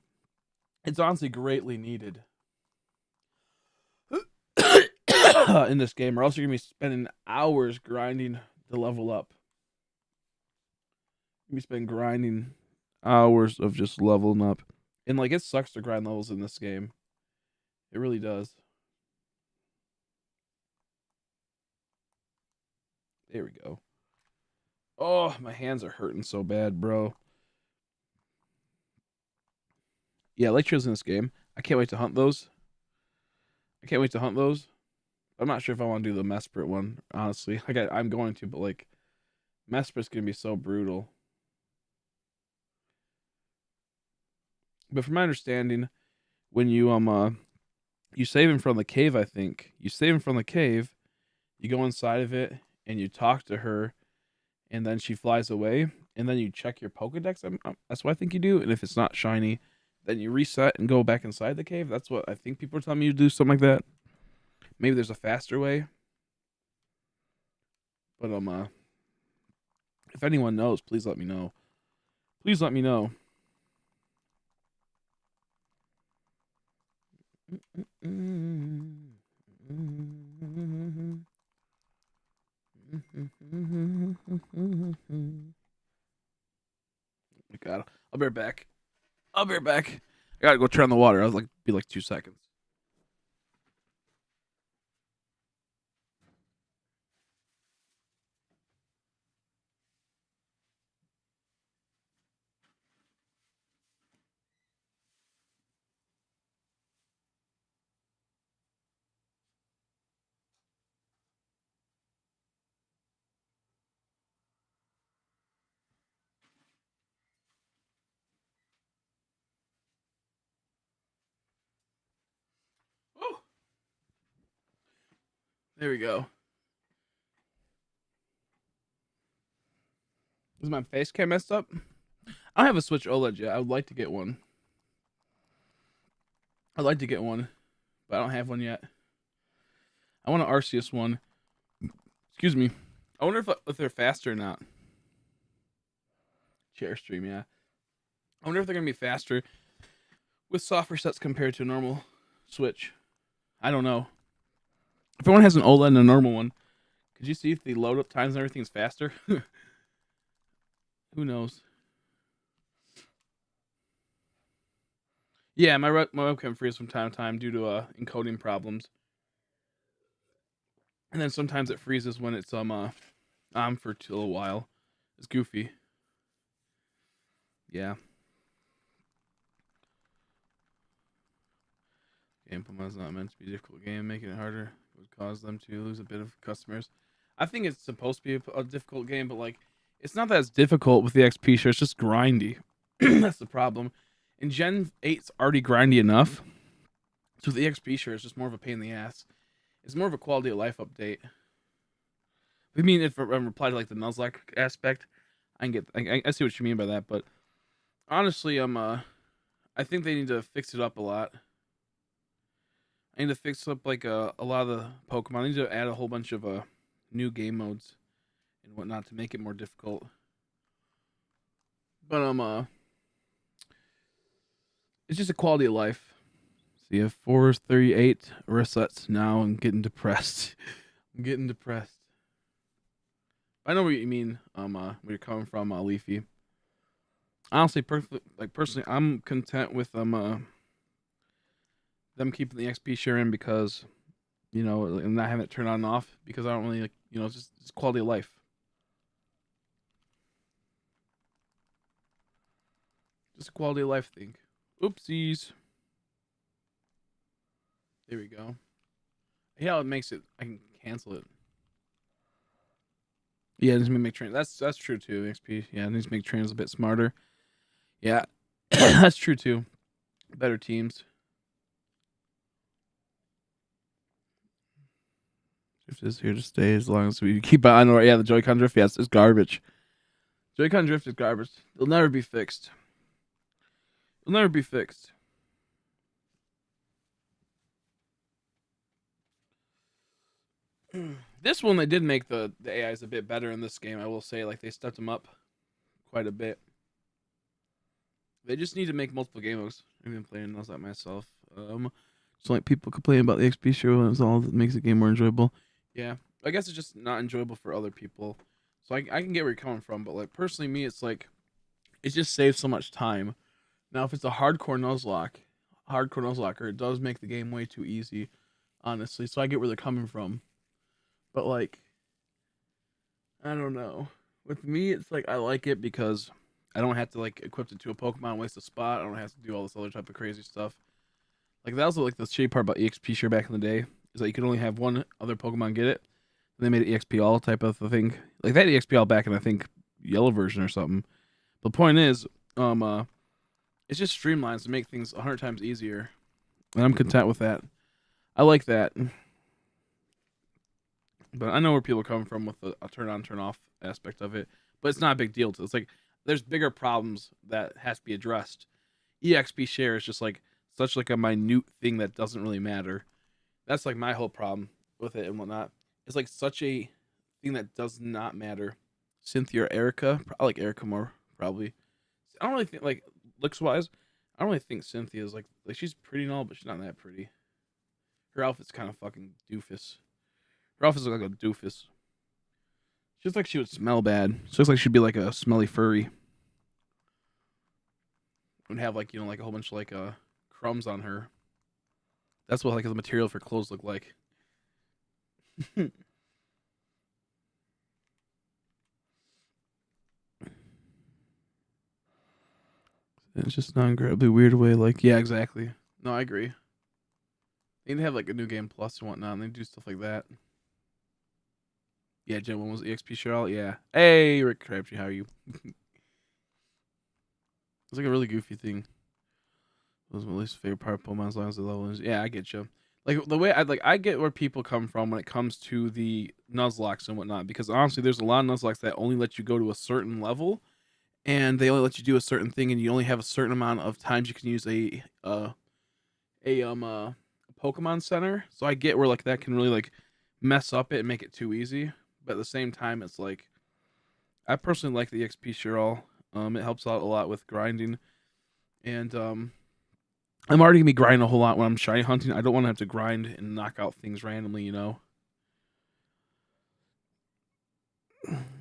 It's honestly greatly needed in this game, or else you're gonna be spending hours grinding to level up. You're gonna be spending grinding hours of just leveling up, and like it sucks to grind levels in this game. It really does. There we go. Oh, my hands are hurting so bad, bro. Yeah, lectures in this game. I can't wait to hunt those. I can't wait to hunt those. I'm not sure if I want to do the Mesprit one, honestly. Like I'm going to, but like Mesprit's gonna be so brutal. But from my understanding, when you save him from the cave, I think you save him from the cave, you go inside of it and you talk to her, and then she flies away, and then you check your Pokedex. That's what I think you do. And if it's not shiny, then you reset and go back inside the cave. That's what I think people are telling me to do, something like that. Maybe there's a faster way. But if anyone knows, please let me know. Please let me know. God, I'll be right back. I'll be right back. I gotta go turn on the water. I was like, be like 2 seconds. Oh, there we go. Is my face cam messed up? I don't have a Switch OLED yet. I would like to get one. I'd like to get one, but I don't have one yet. I want an Arceus one. Excuse me. I wonder if they're faster or not. Chair stream, yeah. I wonder if they're gonna be faster with software sets compared to a normal Switch. I don't know. If everyone has an OLED and a normal one, could you see if the load up times and everything is faster? Who knows? Yeah, my webcam freezes from time to time due to encoding problems, and then sometimes it freezes when it's on for a little while. It's goofy. Yeah. Game is not meant to be a difficult game. Making it harder would cause them to lose a bit of customers. I think it's supposed to be a difficult game, but like it's not that it's difficult with the XP share. It's just grindy. That's the problem. And Gen 8's already grindy enough. So the XP share is just more of a pain in the ass. It's more of a quality of life update. I mean, if I reply to like the Nuzlocke aspect, I see what you mean by that. But honestly, I think they need to fix it up a lot. I need to fix up like a lot of the Pokemon. I need to add a whole bunch of new game modes and whatnot to make it more difficult. But it's just a quality of life. See, if 438 resets now, I'm getting depressed. I'm getting depressed. I know what you mean. Where you're coming from, Leafy. Honestly, personally, I'm content with them keeping the XP share in because, and not having it turn on and off because I don't really it's just quality of life. Just a quality of life thing. Oopsies. There we go. Yeah, it makes it. I can cancel it. Yeah, it needs to make trains. That's true too. XP. Yeah, it needs to make trains a bit smarter. Yeah, that's true too. Better teams. Drift is here to stay as long as we keep on. Yeah, the Joy-Con drift. Yes, it's garbage. Joy-Con drift is garbage. It'll never be fixed. It'll never be fixed. This one, they did make the AIs a bit better in this game. I will say, like, they stepped them up quite a bit. They just need to make multiple game modes. I've been playing those like myself. So like people complain about the XP share and it's all that makes the game more enjoyable. Yeah, I guess it's just not enjoyable for other people. So I can get where you're coming from, but like personally, me, it's like it just saves so much time. Now, if it's a hardcore nuzlocker, it does make the game way too easy, honestly. So I get where they're coming from, but like I don't know. With me, it's like I like it because I don't have to like equip it to a Pokemon, waste a spot. I don't have to do all this other type of crazy stuff. Like that was like the shitty part about EXP share back in the day is that you could only have one other Pokemon get it. And they made it EXP all type of a thing. Like that EXP all back in I think yellow version or something. The point is, it's just streamlines to make things 100 times easier, and I'm content with that. I like that. But I know where people come from with a turn on, turn off aspect of it. But it's not a big deal. It's like there's bigger problems that has to be addressed. EXP share is just like such like a minute thing that doesn't really matter. That's like my whole problem with it and whatnot. It's like such a thing that does not matter. Cynthia or Erica, I like Erica more probably. I don't really think like looks wise. I don't really think Cynthia is like she's pretty and all, but she's not that pretty. Her outfit's kind of fucking doofus. Her outfit's like a doofus. She looks like she would smell bad. She looks like she'd be like a smelly furry. And have like like a whole bunch of like crumbs on her. That's what like the material for clothes look like. It's just not incredibly weird way. Like yeah, exactly. No, I agree. They need to have like a new game plus and whatnot, and they do stuff like that. Yeah, Gen 1 was EXP Cheryl. Yeah. Hey, Rick Crabtree, how are you? It's like a really goofy thing. That was my least favorite part of Pokemon as long as the level is. Yeah, I get you. Like the way I get where people come from when it comes to the Nuzlocks and whatnot, because honestly, there's a lot of Nuzlocks that only let you go to a certain level, and they only let you do a certain thing, and you only have a certain amount of times you can use a Pokemon Center. So I get where like that can really like mess up it and make it too easy. But at the same time, it's like I personally like the XP share all. It helps out a lot with grinding, and I'm already gonna be grinding a whole lot when I'm shiny hunting. I don't want to have to grind and knock out things randomly,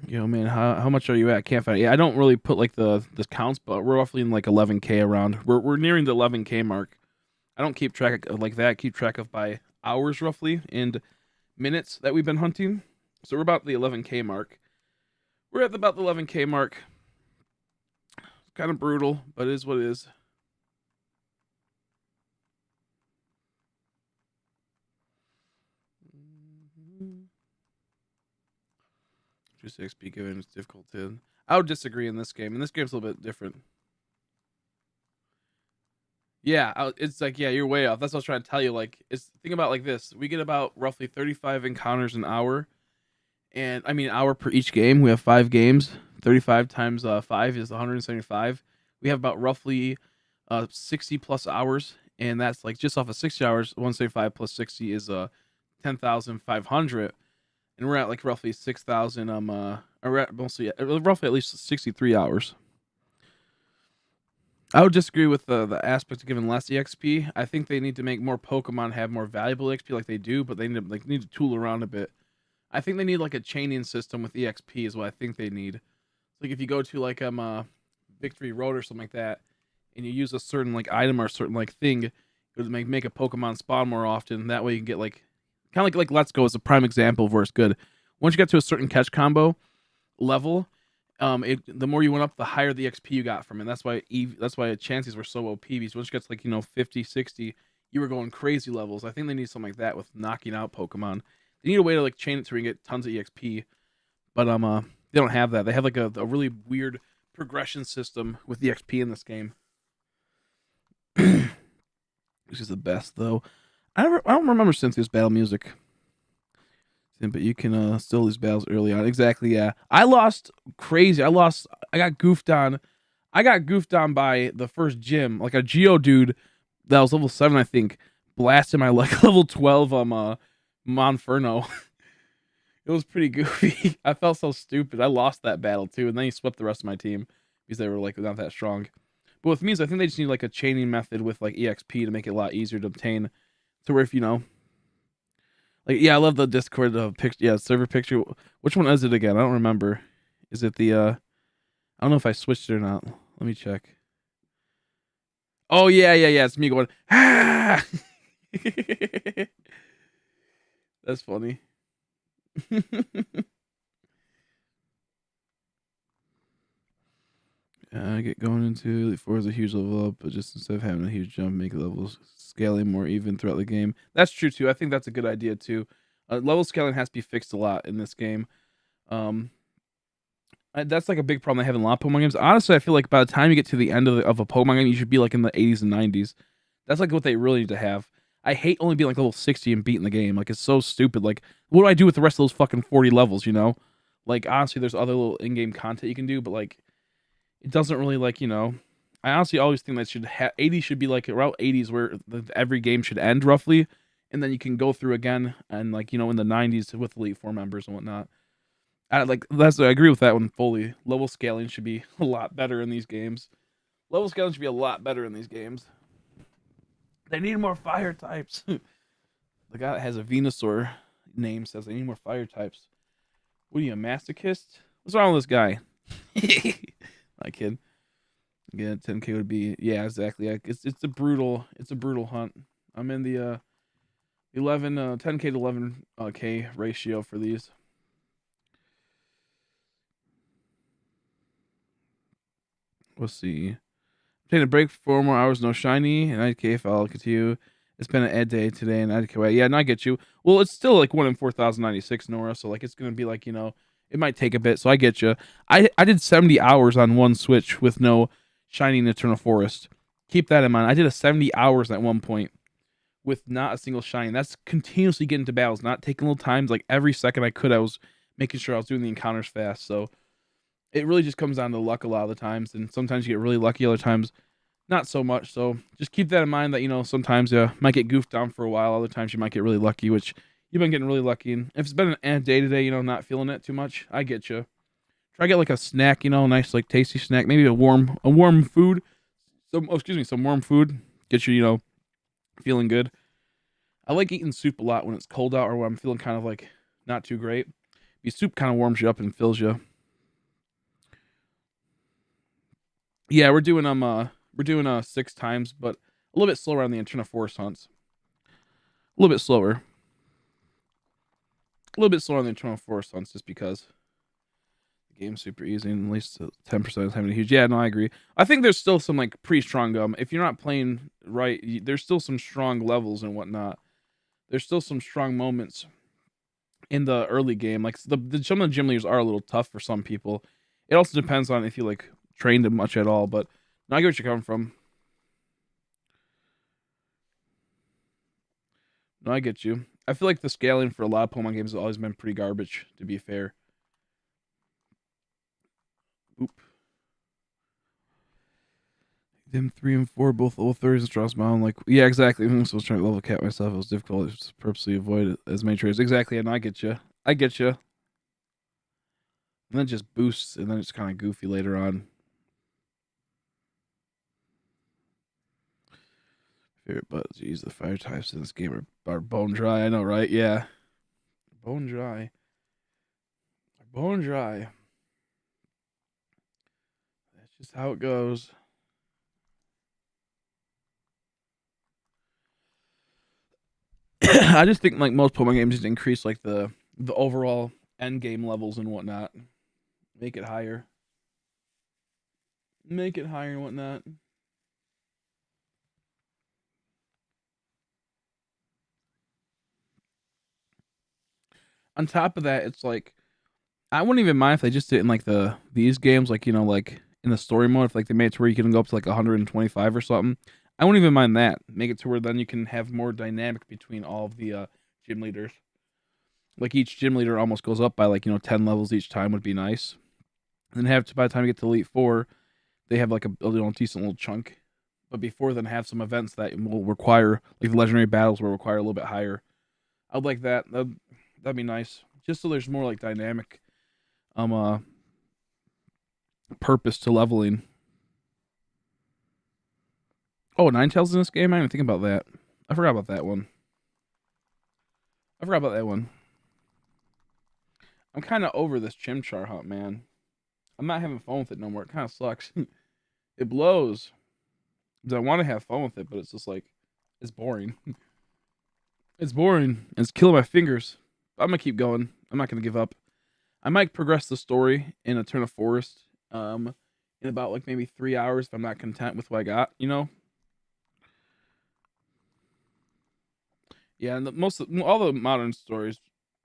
man, how much are you at campfire? Yeah, I don't really put like the counts, but we're roughly in like 11K around. We're nearing the 11K mark. I don't keep track of like that. I keep track of by hours roughly and minutes that we've been hunting. So we're about the 11K mark. We're at about the 11K mark. It's kind of brutal, but it is what it is. Just XP given is difficult to. I would disagree in this game. In this game's a little bit different. Yeah, it's like yeah, you're way off. That's what I was trying to tell you. Like, it's think about it like this: we get about roughly 35 encounters an hour, and I mean hour per each game. We have 5 games. 35 times 5 is 175. We have about roughly 60 plus hours, and that's like just off of 60 hours. 175 plus 60 is 10,500, and we're at like roughly 6,000. We're at mostly roughly at least 63 hours. I would disagree with the aspect of giving less EXP. I think they need to make more Pokemon have more valuable EXP like they do, but they need to tool around a bit. I think they need like a chaining system with EXP is what I think they need. Like if you go to like Victory Road or something like that, and you use a certain like item or a certain like thing, it would make a Pokemon spawn more often. That way you can get like kind of like Let's Go is a prime example of where it's good. Once you get to a certain catch combo level, the more you went up, the higher the XP you got from it. That's why chances were so OP. Because once you get to like 50, 60, you were going crazy levels. I think they need something like that with knocking out Pokemon. They need a way to like chain it to where you get tons of EXP, but they don't have that. They have like a really weird progression system with the XP in this game, which is the best though. I don't remember Cynthia's battle music. But you can still lose battles early on. Exactly, yeah. I lost crazy. I lost I got goofed on. I got goofed on by the first gym, like a Geo dude that was level 7, I think, blasted my like level 12 Monferno. It was pretty goofy. I felt so stupid. I lost that battle too, and then he swept the rest of my team because they were like not that strong. But with Mies, I think they just need like a chaining method with like EXP to make it a lot easier to obtain. To where if you know, like yeah, I love the Discord picture. Yeah, server picture. Which one is it again? I don't remember. Is it the? I don't know if I switched it or not. Let me check. Oh yeah. It's me going. Ah! That's funny. Get going into Elite 4 is a huge level up, but just instead of having a huge jump, make levels scaling more even throughout the game. That's true too. I think that's a good idea too. Level scaling has to be fixed a lot in this game. That's like a big problem I have in a lot of Pokemon games. Honestly, I feel like by the time you get to the end of a Pokemon game, you should be like in the 80s and 90s. That's like what they really need to have. I hate only being like level 60 and beating the game. Like it's so stupid. Like what do I do with the rest of those fucking 40 levels? You know, like honestly, there's other little in-game content you can do, but like it doesn't really like I honestly always think that 80 should be like around 80s where every game should end roughly, and then you can go through again and like in the 90s with Elite Four members and whatnot. I agree with that one fully. Level scaling should be a lot better in these games. Level scaling should be a lot better in these games. They need more fire types. The guy that has a Venusaur name says they need more fire types. What are you, a masochist? What's wrong with this guy? My kid. Yeah, 10K would be exactly. It's a brutal hunt. I'm in the 10K to 11K ratio for these. Let's see. Taking a break for 4 more hours, no shiny, and IDK if I'll continue. It's been an ed day today, and IDK. Yeah, and I get you. Well, it's still like 1 in 4,096, Nora. So like it's gonna be like it might take a bit. So I get you. I did 70 hours on one Switch with no shiny in Eternal Forest. Keep that in mind. I did a 70 hours at one point with not a single shiny. That's continuously getting to battles, not taking little times. Like every second I could, I was making sure I was doing the encounters fast. So it really just comes down to luck a lot of the times, and sometimes you get really lucky, other times not so much. So just keep that in mind that sometimes you might get goofed on for a while, other times you might get really lucky, which you've been getting really lucky. And if it's been a day today, not feeling it too much, I get you. Try to get like a snack, nice like tasty snack, maybe a warm food. Some warm food. Get you, feeling good. I like eating soup a lot when it's cold out or when I'm feeling kind of like not too great. Soup kind of warms you up and fills you. Yeah, we're doing 6 times, but a little bit slower on the Eternal Forest hunts. A little bit slower. A little bit slower on the Eternal Forest hunts just because the game's super easy and at least 10% is having a huge. Yeah, no, I agree. I think there's still some like pretty strong if you're not playing right, there's still some strong levels and whatnot. There's still some strong moments in the early game. Like some of the gym leaders are a little tough for some people. It also depends on if you like trained them much at all, but I get where you're coming from. No, I get you. I feel like the scaling for a lot of Pokemon games has always been pretty garbage, to be fair. Oop. Them 3 and 4, both level 30s and Strauss Mountain. Like, yeah, exactly. So I was trying to level cap myself. It was difficult to purposely avoid as many trades. Exactly, and I get you. I get you. And then it just boosts, and then it's kind of goofy later on. Favorite buttons to use the fire types in this game are bone dry. I know, right? Yeah. Bone dry. Bone dry. That's just how it goes. I just think like most Pokemon games just increase like the overall end game levels and whatnot. Make it higher. Make it higher and whatnot. On top of that, it's like I wouldn't even mind if they just did it in like these games, like like in the story mode, if like they made it to where you can go up to like 125 or something. I wouldn't even mind that. Make it to where then you can have more dynamic between all of the gym leaders. Like each gym leader almost goes up by like 10 levels each time would be nice. And have to, by the time you get to Elite Four, they have like a decent little chunk. But before then, have some events that will require, like the legendary battles will require a little bit higher. I'd like that. That'd be nice. Just so there's more like dynamic purpose to leveling. Oh, Ninetales in this game? I didn't think about that. I forgot about that one. I'm kind of over this Chimchar hunt, man. I'm not having fun with it no more. It kind of sucks. It blows. I want to have fun with it, but it's just like, it's boring. It's boring. It's killing my fingers. I'm gonna keep going. I'm not gonna give up. I might progress the story in Eterna Forest in about like maybe 3 hours if I'm not content with what I got, you know? Yeah, and all the modern stories,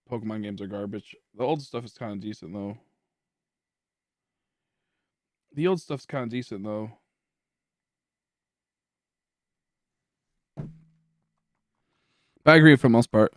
Pokemon games are garbage. The old stuff is kind of decent though. But I agree for the most part.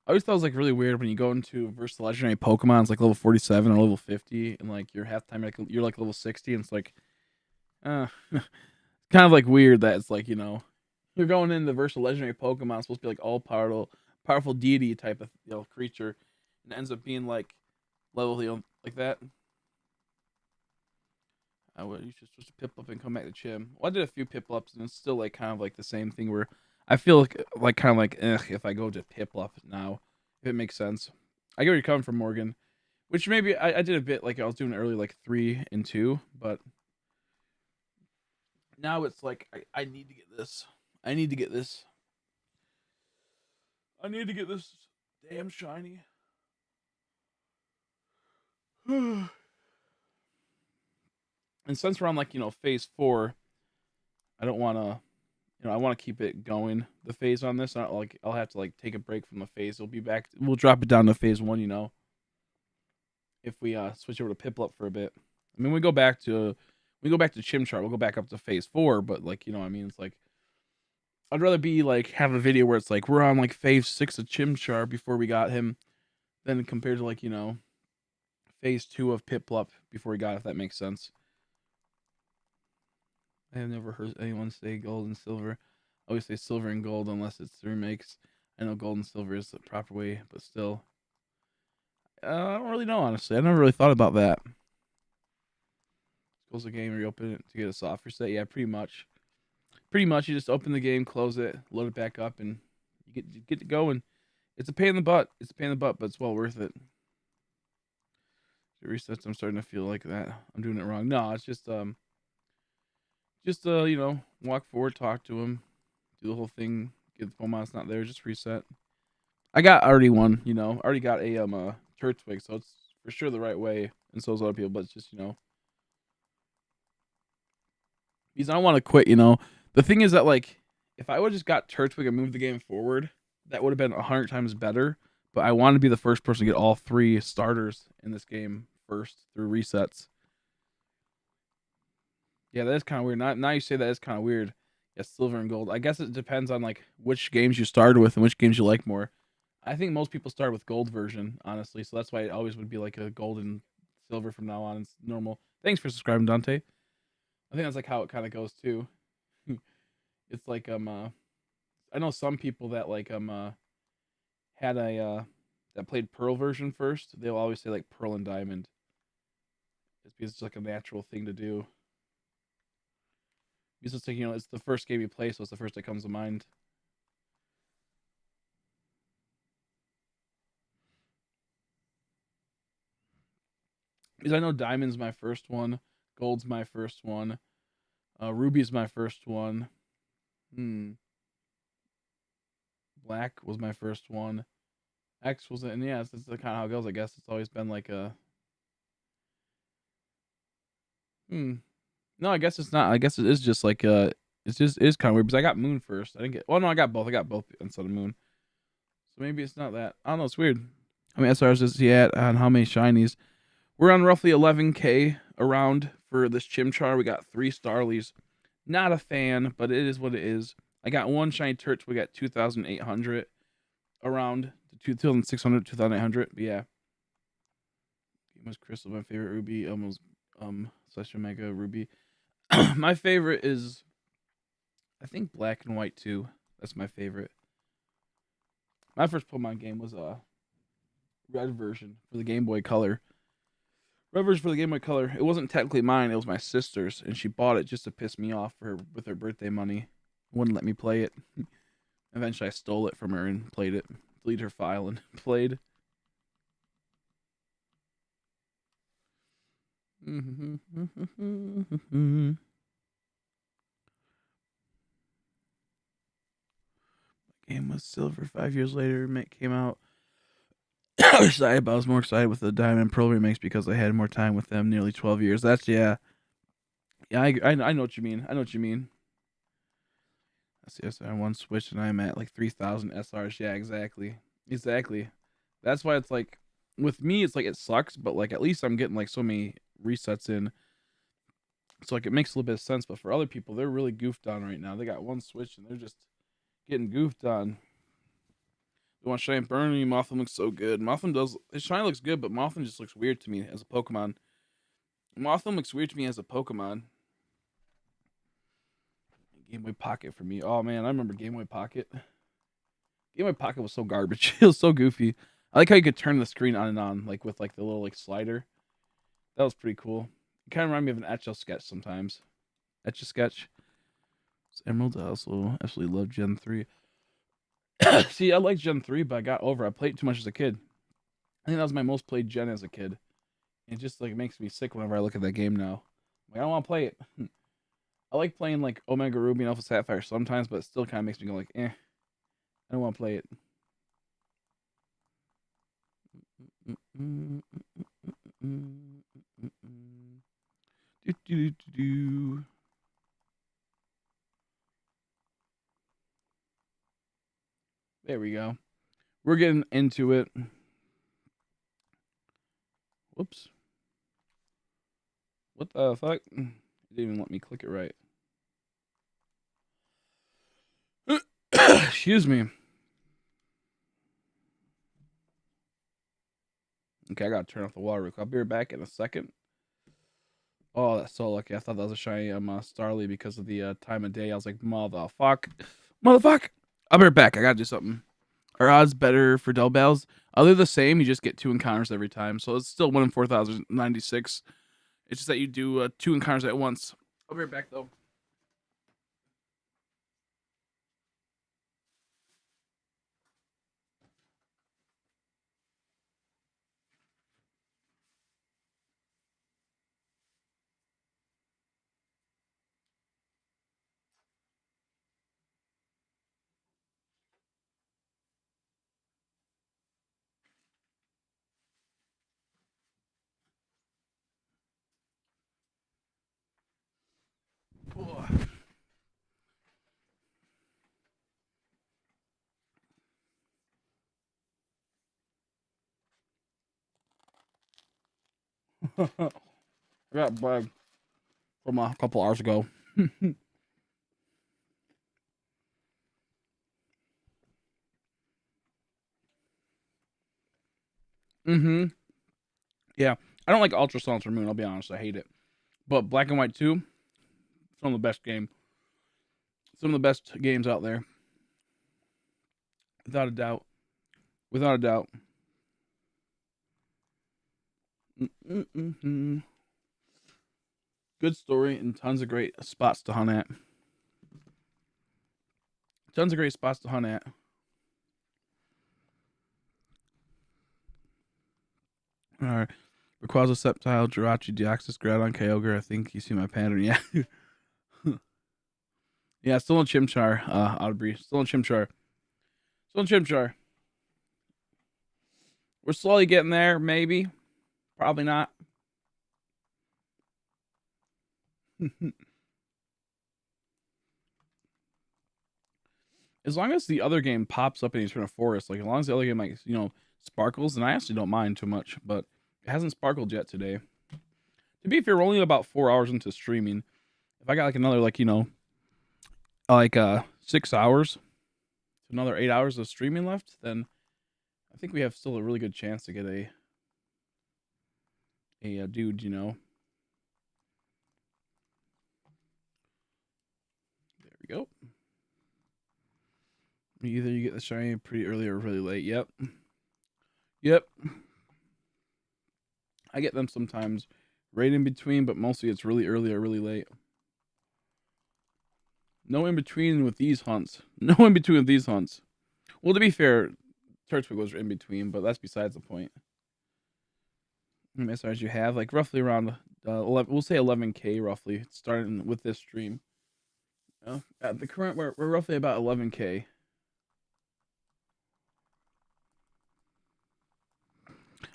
I always thought it was like really weird when you go into versus legendary Pokemon, it's like level 47 or level 50, and like your half time you're like level 60, and it's like, it's kind of like weird that it's like, you're going in the versus legendary Pokemon, it's supposed to be like all powerful deity type of creature, and it ends up being like level like that. You should switch to Piplup and come back to Chim. Well, I did a few Piplups, and it's still like kind of like the same thing where I feel like kind of like if I go to Piplup now, if it makes sense. I get where you're coming from, Morgan. Which maybe I did a bit like I was doing early, like 3 and 2, but now it's like I need to get this. I need to get this. I need to get this damn shiny. And since we're on like phase 4, I don't want to. I want to keep it going. The phase on this, not like I'll have to like take a break from the phase. We'll be back. We'll drop it down to phase 1. If we switch over to Piplup for a bit. I mean, we go back to Chimchar. We'll go back up to phase 4. But like I mean, it's like I'd rather be like have a video where it's like we're on like phase 6 of Chimchar before we got him, than compared to like phase 2 of Piplup before we got it, if that makes sense. I have never heard anyone say gold and silver. I always say silver and gold unless it's the remakes. I know gold and silver is the proper way, but still. I don't really know, honestly. I never really thought about that. Close the game, reopen it to get a soft reset. Yeah, pretty much. Pretty much, you just open the game, close it, load it back up, and you get to going. It's a pain in the butt. But it's well worth it. The resets, I'm starting to feel like that I'm doing it wrong. No, it's just walk forward, talk to him, do the whole thing, get the Pokemon's not there, just reset. I got already one, already got a Turtwig, so it's for sure the right way, and so is other people, but it's just, because I don't want to quit, The thing is that like if I would just got Turtwig and moved the game forward, that would have been 100 times better. But I want to be the first person to get all 3 starters in this game first through resets. Yeah, that is kind of weird. Now you say that is kind of weird. Yeah, silver and gold. I guess it depends on like which games you started with and which games you like more. I think most people start with gold version, honestly. So that's why it always would be like a gold and silver from now on. It's normal. Thanks for subscribing, Dante. I think that's like how it kind of goes too. It's like I know some people that like had a that played Pearl version first. They'll always say like Pearl and Diamond. It's because it's like a natural thing to do. Because it's like it's the first game you play, so it's the first that comes to mind. Because I know Diamond's my first one, Gold's my first one, Ruby's my first one. Black was my first one. X was it, and yeah, that's kind of how it goes. I guess it's always been like a. No, I guess it's not. I guess it is just like it's just is kind of weird because I got Moon first. I didn't get. Well, no, I got both. I got both instead of Moon. So maybe it's not that. I don't know. It's weird. How many SRs is he at and how many shinies? We're on roughly 11K around for this Chimchar. We got 3 Starlies. Not a fan, but it is what it is. I got 1 shiny Turch. We got 2,800 around 2,600, 2,800. But yeah. Game was Crystal, my favorite Ruby. Almost Celestial Mega Ruby. My favorite is, I think, Black and White too. That's my favorite. My first Pokemon game was red version for the Game Boy Color. Red version for the Game Boy Color. It wasn't technically mine. It was my sister's, and she bought it just to piss me off with her birthday money. Wouldn't let me play it. Eventually, I stole it from her and played it. Deleted her file and played. Game was silver 5 years later. It came out. I was excited, but I was more excited with the Diamond and Pearl remakes because I had more time with them. Nearly 12 years. That's yeah. Yeah, I know what you mean. I know what you mean. Yes, I one Switch and I'm at like 3,000 SRs. Yeah, exactly. Exactly. That's why it's like, with me, it's like it sucks, but like at least I'm getting like so many resets in. So like it makes a little bit of sense. But for other people, they're really goofed on right now. They got one Switch and they're just getting goofed on. They want Shine Burning. Mothim looks so good. Mothim does, his Shine looks good, but Mothim just looks weird to me as a Pokemon. Mothim looks weird to me as a Pokemon. Game Boy Pocket for me. Oh man, I remember Game Boy Pocket. Game Boy Pocket was so garbage. It was so goofy. I like how you could turn the screen on and on, like with like the little like slider. That was pretty cool. It kind of reminded me of an Etch a Sketch sometimes. Etch a Sketch. Emerald. I also absolutely love Gen 3. See, I like Gen 3, but I got over. I played too much as a kid. I think that was my most played Gen as a kid. It just like makes me sick whenever I look at that game now. Like, I don't want to play it. I like playing like Omega Ruby and Alpha Sapphire sometimes, but it still kind of makes me go like, I don't want to play it. There we go. We're getting into it. Whoops. What the fuck? It didn't even let me click it right. Excuse me. Okay, I gotta turn off the water real quick. I'll be right back in a second. Oh, that's so lucky. I thought that was a shiny Starly because of the time of day. I was like, motherfuck. Motherfuck. I'll be right back. I gotta do something. Are odds better for Del Bells? They're the same. You just get 2 encounters every time. So it's still 1 in 4,096. It's just that you do 2 encounters at once. I'll be right back, though. I got a bag from a couple hours ago. Mm-hmm. Yeah. I don't like Ultra Silencer Moon, I'll be honest. I hate it. But Black and White 2, some of the best game. Some of the best games out there. Without a doubt. Without a doubt. Mm-mm-mm-mm. Good story and tons of great spots to hunt at. Tons of great spots to hunt at. Alright. Rayquaza, Sceptile, Jirachi, Deoxys, Groudon, Kyogre. I think you see my pattern. Yeah. Yeah, still in Chimchar, Audrey. Still in Chimchar. Still in Chimchar. We're slowly getting there, maybe. Probably not. as long as the other game pops up in Eternal Forest, like as long as the other game like sparkles, and I actually don't mind too much, but it hasn't sparkled yet today. To be fair, we're only about 4 hours into streaming. If I got like another 6 hours, another 8 hours of streaming left, then I think we have still a really good chance to get a dude, There we go. Either you get the shiny pretty early or really late. Yep. I get them sometimes right in between, but mostly it's really early or really late. No in between with these hunts. Well, to be fair, Turtwig was in between, but that's besides the point. How many SRs you have? Like roughly around 11, we'll say 11K roughly, starting with this stream. At the current, we're roughly about 11K.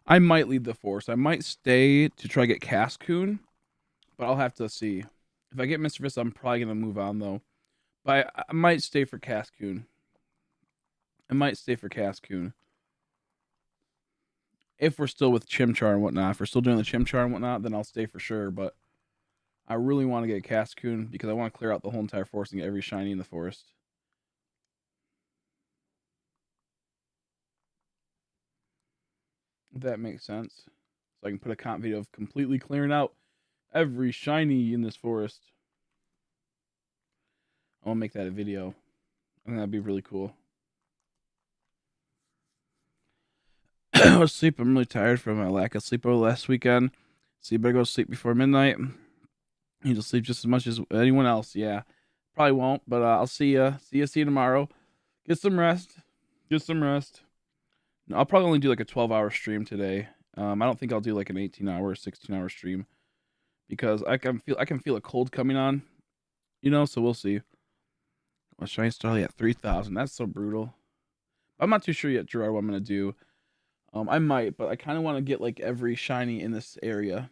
I might leave the force. I might stay to try to get Cascoon, but I'll have to see. If I get Mischievous, I'm probably gonna move on though. But I might stay for Cascoon. If we're still with Chimchar and whatnot. If we're still doing the Chimchar and whatnot, then I'll stay for sure. But I really want to get Cascoon because I want to clear out the whole entire forest and get every shiny in the forest. If that makes sense. So I can put a comp video of completely clearing out every shiny in this forest. I want to make that a video. I think that'd be really cool. I was asleep. I'm really tired from my lack of sleep over last weekend. So you better go to sleep before midnight. You need to sleep just as much as anyone else. Yeah. Probably won't, but I'll see you. See you tomorrow. Get some rest. No, I'll probably only do like a 12-hour stream today. I don't think I'll do like an 18-hour, 16-hour stream because I can feel a cold coming on. So we'll see. Well, shiny Starly at 3,000. That's so brutal. I'm not too sure yet, Gerard, what I'm gonna do. I might, but I kind of want to get like every shiny in this area.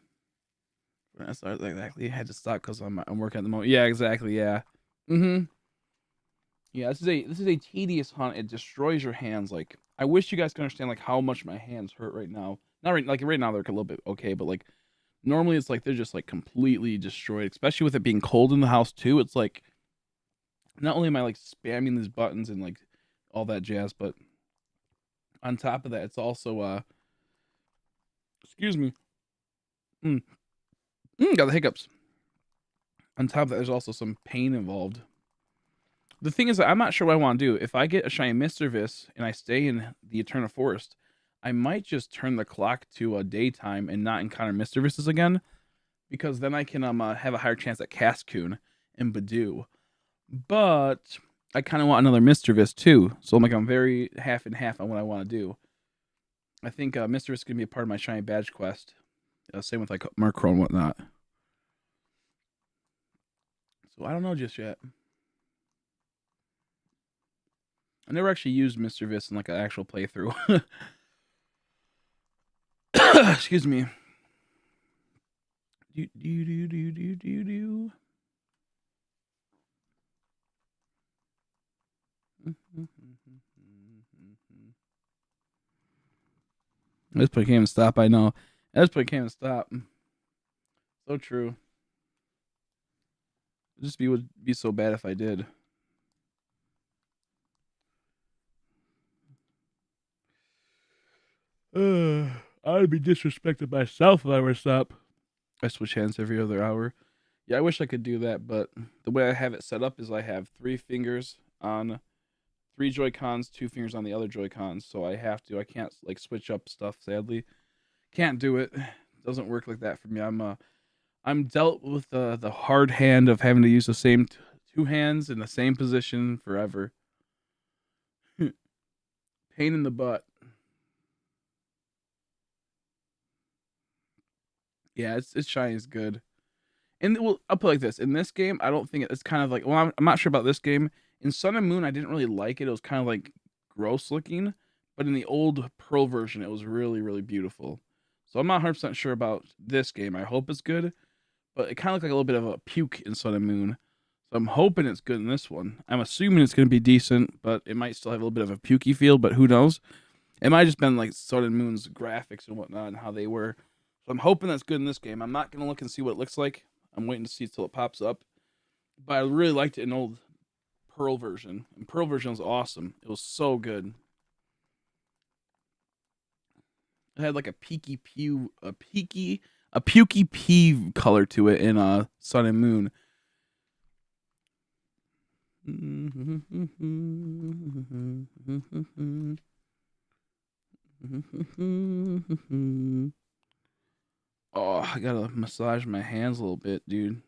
That's exactly. I had to stop because I'm working at the moment. Yeah, exactly. Yeah. Yeah, this is a tedious hunt. It destroys your hands. Like I wish you guys could understand like how much my hands hurt right now. Not right now they're a little bit okay, but like normally it's like they're just like completely destroyed. Especially with it being cold in the house too. It's like not only am I like spamming these buttons and like all that jazz, but on top of that, it's also excuse me. Got the hiccups. On top of that, there's also some pain involved. The thing is that I'm not sure what I want to do. If I get a shiny Mischievous and I stay in the Eternal Forest, I might just turn the clock to a daytime and not encounter Mischievous's again, because then I can have a higher chance at Cascoon and Badoo. But I kind of want another Mischievous too, so I'm very half and half on what I want to do. I think Mischievous is gonna be a part of my shiny badge quest. Same with like Murkrow and whatnot. So I don't know just yet. I never actually used Mischievous in like an actual playthrough. Excuse me. Do. This point can't even stop. I know. This point can't even stop. So true. It would be so bad if I did. I'd be disrespected myself if I were to stop. I switch hands every other hour. Yeah, I wish I could do that, but the way I have it set up is I have 3 fingers on 3 Joy-Cons, 2 fingers on the other Joy-Cons, so I can't like switch up stuff, sadly. Can't do it. It doesn't work like that for me. I'm dealt with the hard hand of having to use the same 2 hands in the same position forever. Pain in the butt. Yeah, it's shiny is good. And well, I'll put it like this. In this game, I don't think it's kind of like, well, I'm not sure about this game. In Sun and Moon, I didn't really like it. It was kind of like gross looking. But in the old Pearl version, it was really, really beautiful. So I'm not 100% sure about this game. I hope it's good. But it kind of looked like a little bit of a puke in Sun and Moon. So I'm hoping it's good in this one. I'm assuming it's going to be decent, but it might still have a little bit of a pukey feel, but who knows? It might have just been like Sun and Moon's graphics and whatnot and how they were. So I'm hoping that's good in this game. I'm not going to look and see what it looks like. I'm waiting to see it till it pops up. But I really liked it in old Pearl version. And Pearl version was awesome. It was so good. It had like a pukey pea color to it in Sun and Moon. Oh, I gotta massage my hands a little bit, dude.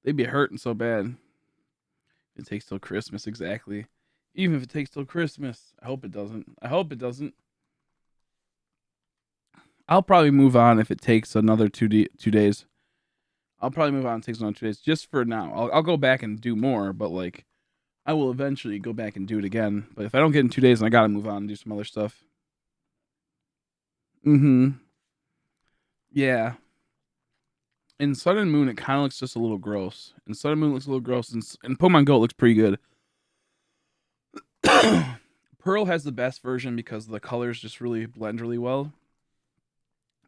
They'd be hurting so bad. It takes till Christmas, exactly. Even if it takes till Christmas. I hope it doesn't. I hope it doesn't. I'll probably move on if it takes another 2 days. I'll probably move on. It takes another 2 days just for now. I'll go back and do more, but like I will eventually go back and do it again. But if I don't get in 2 days, then I gotta move on and do some other stuff. Yeah. In Sun and Moon, it kind of looks just a little gross. In Sun and Moon, it looks a little gross. And Pokemon Go, it looks pretty good. Pearl has the best version because the colors just really blend really well.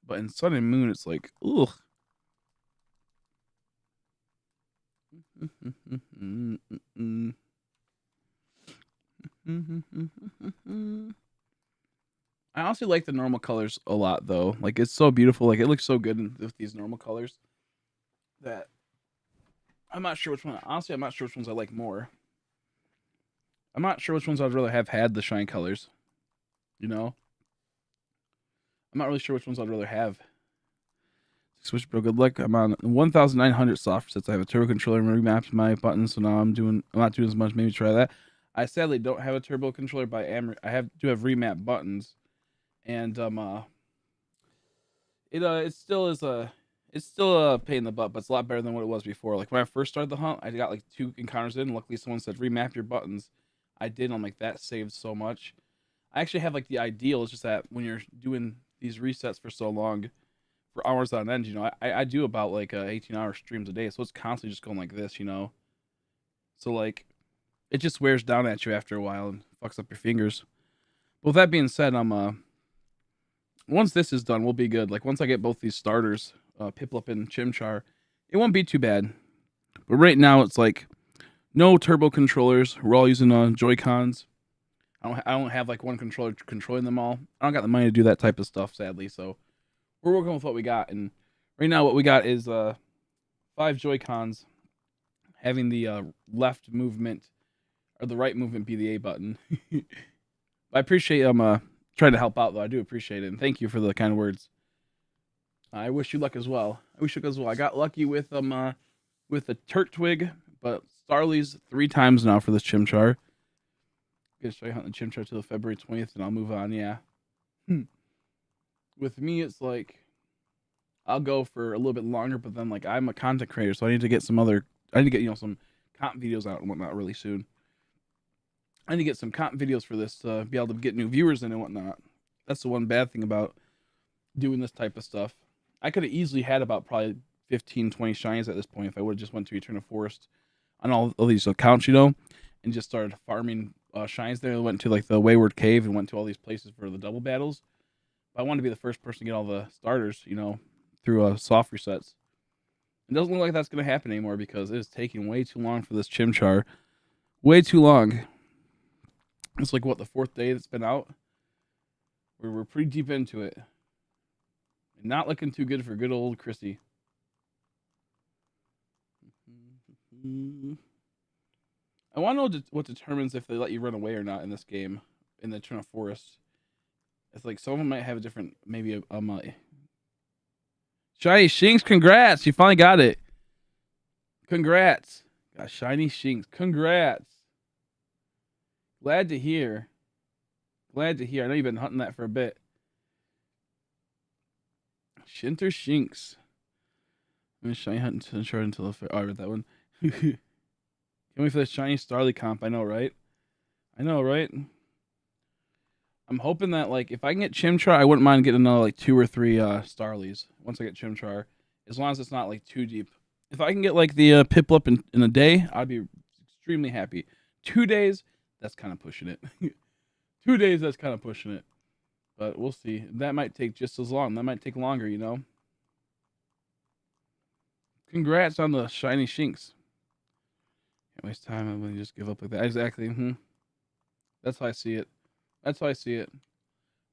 But in Sun and Moon, it's like, ugh. I honestly like the normal colors a lot, though. Like, it's so beautiful. Like, it looks so good with these normal colors that I'm not sure which one. Honestly, I'm not sure which ones I like more. I'm not sure which ones I'd rather have had the shine colors. You know? I'm not really sure which ones I'd rather have. Switch Bro, good luck. I'm on 1,900 soft sets. I have a turbo controller and remapped my buttons, so now I'm not doing as much. Maybe try that. I sadly don't have a turbo controller, but I do have remap buttons, and it still is it's still a pain in the butt, but it's a lot better than what it was before. Like when I first started the hunt, I got like 2 encounters in. Luckily, someone said remap your buttons. I did. And I'm like, that saved so much. I actually have like the ideal. It's just that when you're doing these resets for so long, for hours on end, I do about like 18-hour streams a day, so it's constantly just going like this. So like, it just wears down at you after a while and fucks up your fingers. But with that being said, once this is done, we'll be good. Like once I get both these starters, Piplup and Chimchar, it won't be too bad. But right now, it's like no turbo controllers. We're all using Joy-Cons. I don't have like one controller controlling them all. I don't got the money to do that type of stuff, sadly. So we're working with what we got, and right now what we got is 5 Joy-Cons having the left movement or the right movement be the A button. I appreciate trying to help out, though. I do appreciate it, and thank you for the kind words. I wish you luck as well. I got lucky with the Turtwig, but Starly's 3 times now for this Chimchar. Gonna show you hunting Chimchar till February 20th, and I'll move on. Yeah. With me, it's like I'll go for a little bit longer, but then like I'm a content creator, so I need to get some some comp videos out and whatnot really soon. I need to get some comp videos for this to be able to get new viewers in and whatnot. That's the one bad thing about doing this type of stuff. I could have easily had about probably 15, 20 shines at this point if I would have just went to Eternal Forest on all these accounts, and just started farming shines there. I went to like the Wayward Cave and went to all these places for the double battles. But I wanted to be the first person to get all the starters, through soft resets. It doesn't look like that's going to happen anymore because it is taking way too long for this Chimchar. Way too long. It's like, the 4th day that's been out? We're pretty deep into it. And not looking too good for good old Chrissy. I want to know what determines if they let you run away or not in this game, in the Eternal Forest. It's like some of them might have a different, maybe Shiny Shinx, congrats! You finally got it. Congrats. Got Shiny Shinx. Congrats. Glad to hear. I know you've been hunting that for a bit. Shinter Shinx. I'm going to shiny hunt until the... Oh, I read that one. Can't wait for the shiny Starly comp. I know, right? I'm hoping that, like, if I can get Chimchar, I wouldn't mind getting another, like, 2 or 3 Starlies once I get Chimchar. As long as it's not, like, too deep. If I can get like the Piplup in a day, I'd be extremely happy. 2 days, that's kind of pushing it. 2 days, that's kind of pushing it. But we'll see. That might take just as long. That might take longer, you know? Congrats on the shiny shinks. Can't waste time when you just give up like that. Exactly. That's how I see it. That's how I see it.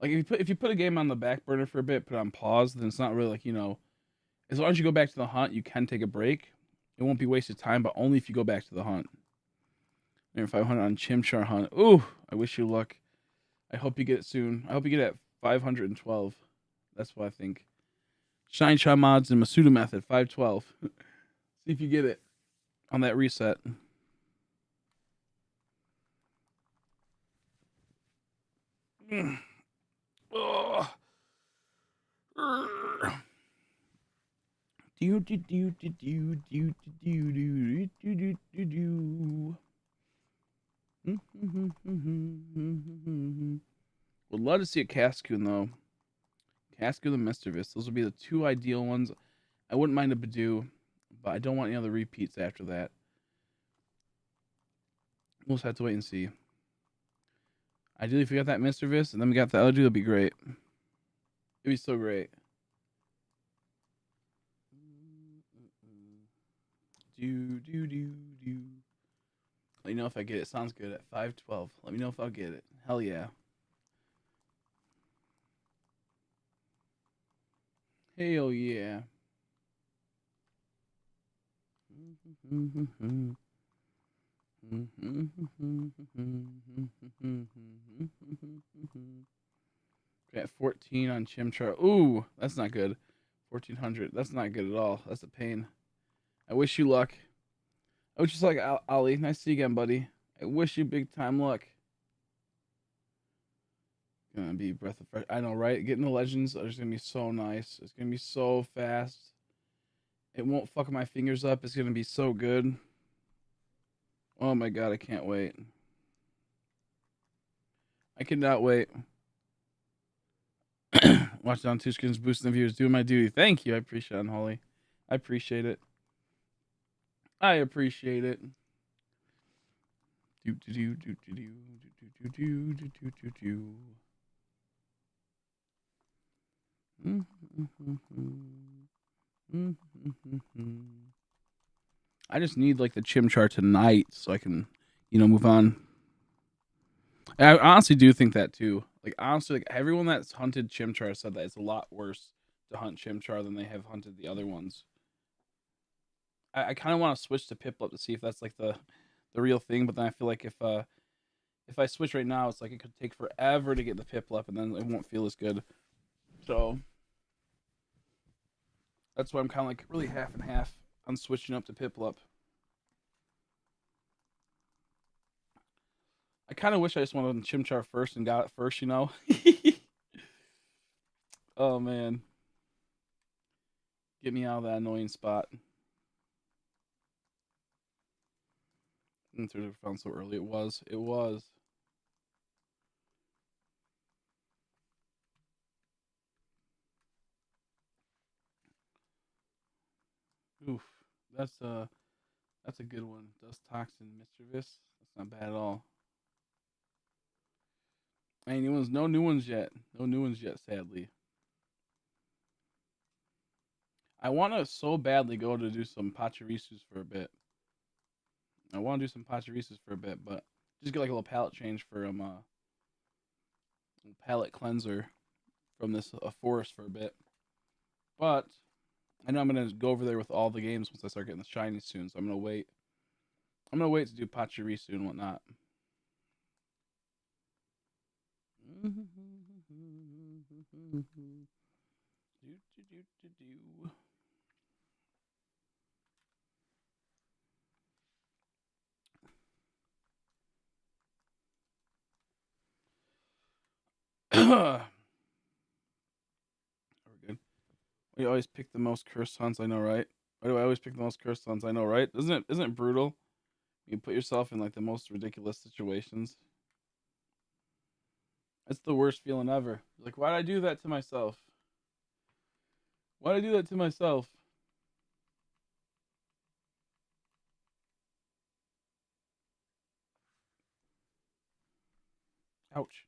Like if you put a game on the back burner for a bit, put it on pause, then it's not really like, as long as you go back to the hunt, you can take a break. It won't be wasted time, but only if you go back to the hunt. 500 on Chimchar hunt. Ooh, I wish you luck. I hope you get it soon. I hope you get it at 512. That's what I think. Shine Shot mods and Masuda method 512. See if you get it on that reset. Oh. Do do do do do do do do do do do. Would love to see a Cascoon though. Cascoon and Mischievous. Those would be the two ideal ones. I wouldn't mind a Badoo, but I don't want any other repeats after that. We'll just have to wait and see. Ideally, if we got that Mischievous and then we got the other dude, that'd be great. It'd be so great. Do do do do. Let me know if I get it. Sounds good at 512. Let me know if I'll get it. Hell yeah. Hell yeah. Got 14 on Chimchar. Ooh, that's not good. 1400. That's not good at all. That's a pain. I wish you luck. I wish you luck, Ali. Nice to see you again, buddy. I wish you big time luck. Gonna be breath of fresh. I know, right? Getting the legends are just gonna be so nice. It's gonna be so fast. It won't fuck my fingers up. It's gonna be so good. Oh my god, I can't wait. I cannot wait. Watch it on two screens, boosting the viewers, doing my duty. Thank you. I appreciate it, Unholy. I appreciate it. I appreciate it. Do do do do do do do do do do do. I just need like the Chimchar tonight so I can, move on. I honestly do think that too. Like honestly, like everyone that's hunted Chimchar said that it's a lot worse to hunt Chimchar than they have hunted the other ones. I kind of want to switch to Piplup to see if that's like the real thing, but then I feel like if I switch right now, it's like it could take forever to get the Piplup, and then it won't feel as good. So that's why I'm kind of like really half and half on switching up to Piplup. I kind of wish I just wanted Chimchar first and got it first, Oh man, get me out of that annoying spot. Through found so early. It was. It was. Oof. That's a good one. Dust Toxin Mischievous. That's not bad at all. No new ones yet. No new ones yet, sadly. I want to so badly go to do some Pachirisus for a bit. I want to do some Pachirisus for a bit, but just get like a little palette change for palette cleanser from this forest for a bit. But I know I'm gonna go over there with all the games once I start getting the shiny soon, so I'm gonna wait. I'm gonna wait to do Pachirisu and whatnot. We're good. We always pick the most cursed hunts. I know, right? Why do I always pick the most cursed hunts? I know, right? Isn't it brutal? You put yourself in like the most ridiculous situations. It's the worst feeling ever. Like, why did I do that to myself? Why did I do that to myself? Ouch.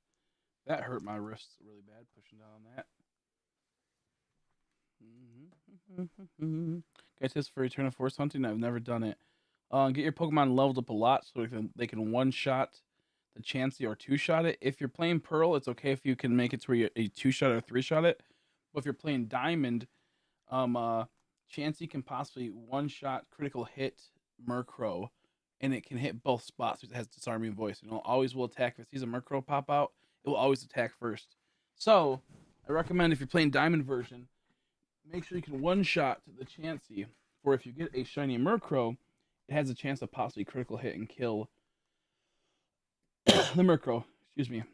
That hurt my wrists really bad pushing down on that. Guys, this for Return of Force hunting. I've never done it. Get your Pokemon leveled up a lot so they can one shot the Chansey or two shot it. If you're playing Pearl, it's okay if you can make it to where you a two shot or three shot it. But if you're playing Diamond, Chansey can possibly one shot critical hit Murkrow, and it can hit both spots because it has disarming voice. And it always will attack if it sees a Murkrow pop out. It will always attack first. So I recommend if you're playing Diamond version, make sure you can one shot the Chansey. For if you get a shiny Murkrow, it has a chance to possibly critical hit and kill the Murkrow. Excuse me.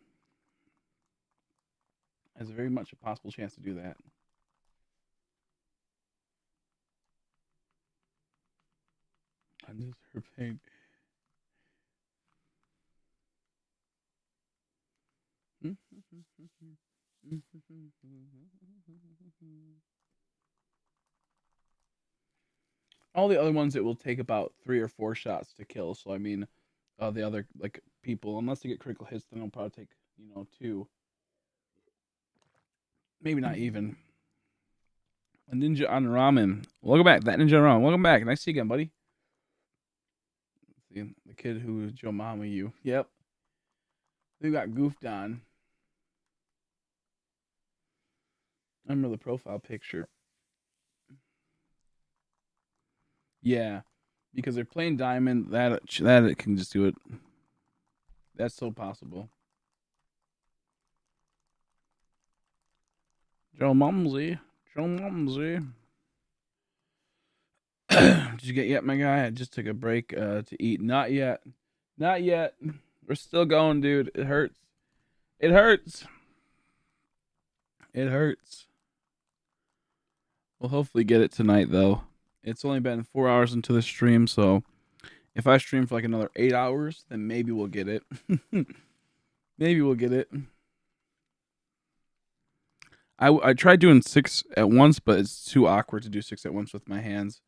Has a very much a possible chance to do that. I'm just her pain. All the other ones, it will take about 3 or 4 shots to kill. So I mean, the other like people, unless they get critical hits, then it'll probably take 2, maybe not even. A Ninja on Ramen. Welcome back, that Ninja on Ramen. Welcome back. Nice to see you again, buddy. See the kid who Joe Mama you. Yep. They got goofed on. I remember the profile picture. Yeah, because they're playing Diamond. That it can just do it. That's so possible. Joe Mumsy. Joe Mumsy. Did you get yet, my guy? I just took a break to eat. Not yet. Not yet. We're still going, dude. It hurts. It hurts. It hurts. We'll hopefully get it tonight, though. It's only been 4 hours into the stream, so if I stream for like another 8 hours, then maybe we'll get it. Maybe we'll get it. I tried doing 6 at once, but it's too awkward to do 6 at once with my hands.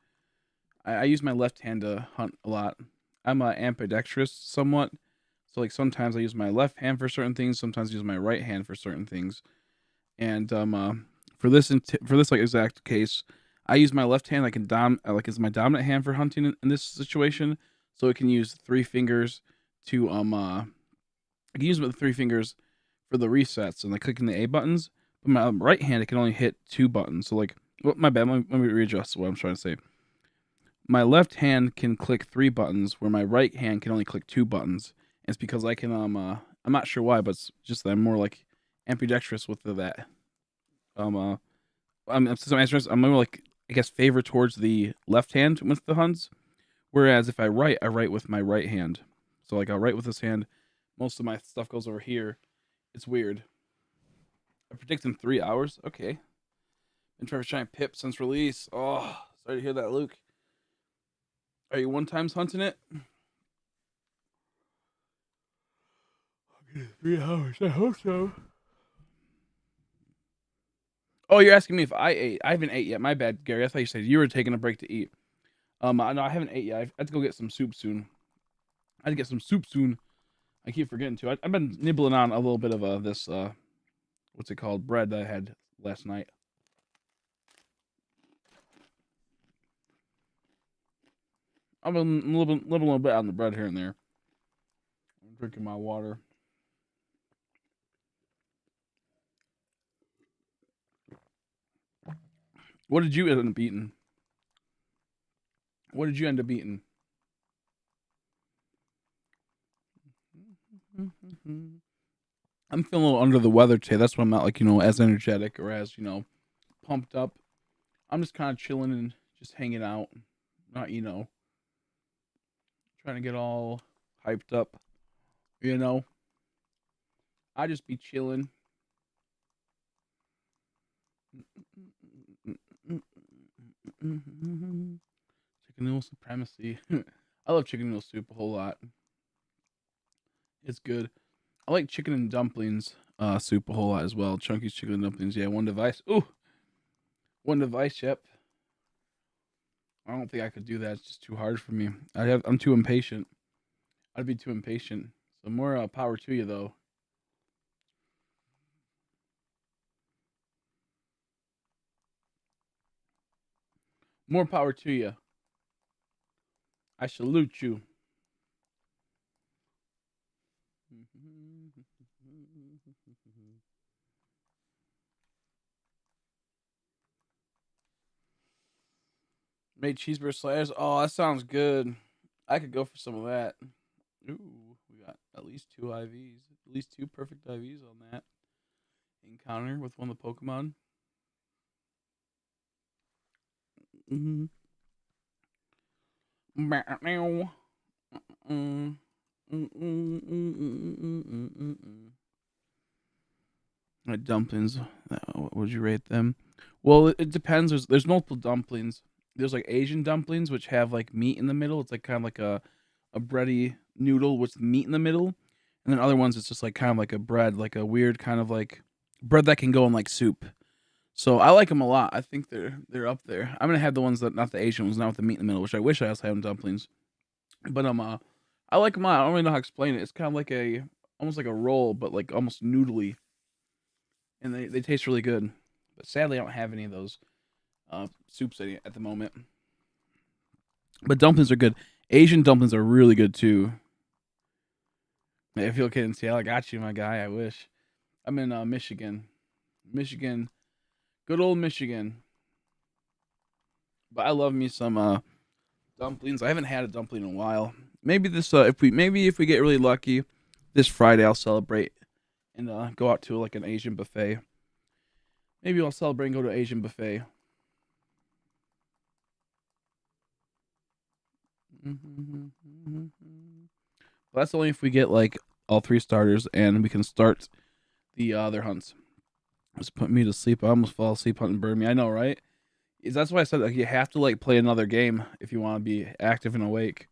I use my left hand to hunt a lot. I'm ambidextrous somewhat, so like sometimes I use my left hand for certain things, sometimes I use my right hand for certain things. And for this like exact case, I use my left hand like as my dominant hand for hunting in this situation, so it can use 3 fingers to I can use it with 3 fingers for the resets and like clicking the A buttons. But my right hand, it can only hit 2 buttons. So like, my bad. Let me readjust what I'm trying to say. My left hand can click 3 buttons, where my right hand can only click 2 buttons. And it's because I can I'm not sure why, but it's just that I'm more like ambidextrous with that. I'm more like, I guess, favor towards the left hand with the hunts. Whereas if I write with my right hand. So like I'll write with this hand. Most of my stuff goes over here. It's weird. I predict in 3 hours. Okay. Been trying to shine Pip since release. Oh, sorry to hear that, Luke. Are you 1 times hunting it? 3 hours. I hope so. Oh, you're asking me if I ate. I haven't ate yet. My bad, Gary. I thought you said you were taking a break to eat. No, I haven't ate yet. I have to go get some soup soon. I had to get some soup soon. I keep forgetting to. I've been nibbling on a little bit of this what's it called, bread that I had last night. I've been living a little bit on the bread here and there. I'm drinking my water. What did you end up eating? What did you end up eating? I'm feeling a little under the weather today. That's why I'm not like, as energetic or as, pumped up. I'm just kind of chilling and just hanging out. Not, trying to get all hyped up. I just be chilling. Chicken noodle supremacy. I love chicken noodle soup a whole lot. It's good. I like chicken and dumplings soup a whole lot as well. Chunky's chicken and dumplings. Yeah, 1 device. Ooh. 1 device, yep. I don't think I could do that. It's just too hard for me. I'm too impatient. I'd be too impatient. So more power to you, though. More power to you. I salute you. Made cheeseburger sliders. Oh, that sounds good. I could go for some of that. Ooh, we got at least 2 IVs. At least 2 perfect IVs on that encounter with one of the Pokemon. Mm-hmm. Dumplings. What would you rate them? Well, it depends. There's multiple dumplings. There's like Asian dumplings, which have like meat in the middle. It's like kind of like a bready noodle with meat in the middle. And then other ones, it's just like kind of like a bread, like a weird kind of like bread that can go in like soup. So I like them a lot. I think they're up there. I'm gonna have the ones that not the Asian ones, not with the meat in the middle, which I wish I also had in dumplings. But I like them a lot. I don't really know how to explain it. It's kind of like almost like a roll, but like almost noodly, and they taste really good. But sadly, I don't have any of those soups at the moment. But dumplings are good. Asian dumplings are really good too. If you're okay in Seattle, I got you, my guy. I wish. I'm in Michigan. Michigan. Good old Michigan. But I love me some dumplings. I haven't had a dumpling in a while. Maybe if we get really lucky, this Friday I'll celebrate and go out to like an Asian buffet. Maybe I'll celebrate and go to an Asian buffet. But that's only if we get like all 3 starters and we can start the other hunts. Just put me to sleep. I almost fall asleep hunting Burmy. I know, right? That's why I said like you have to like play another game if you want to be active and awake.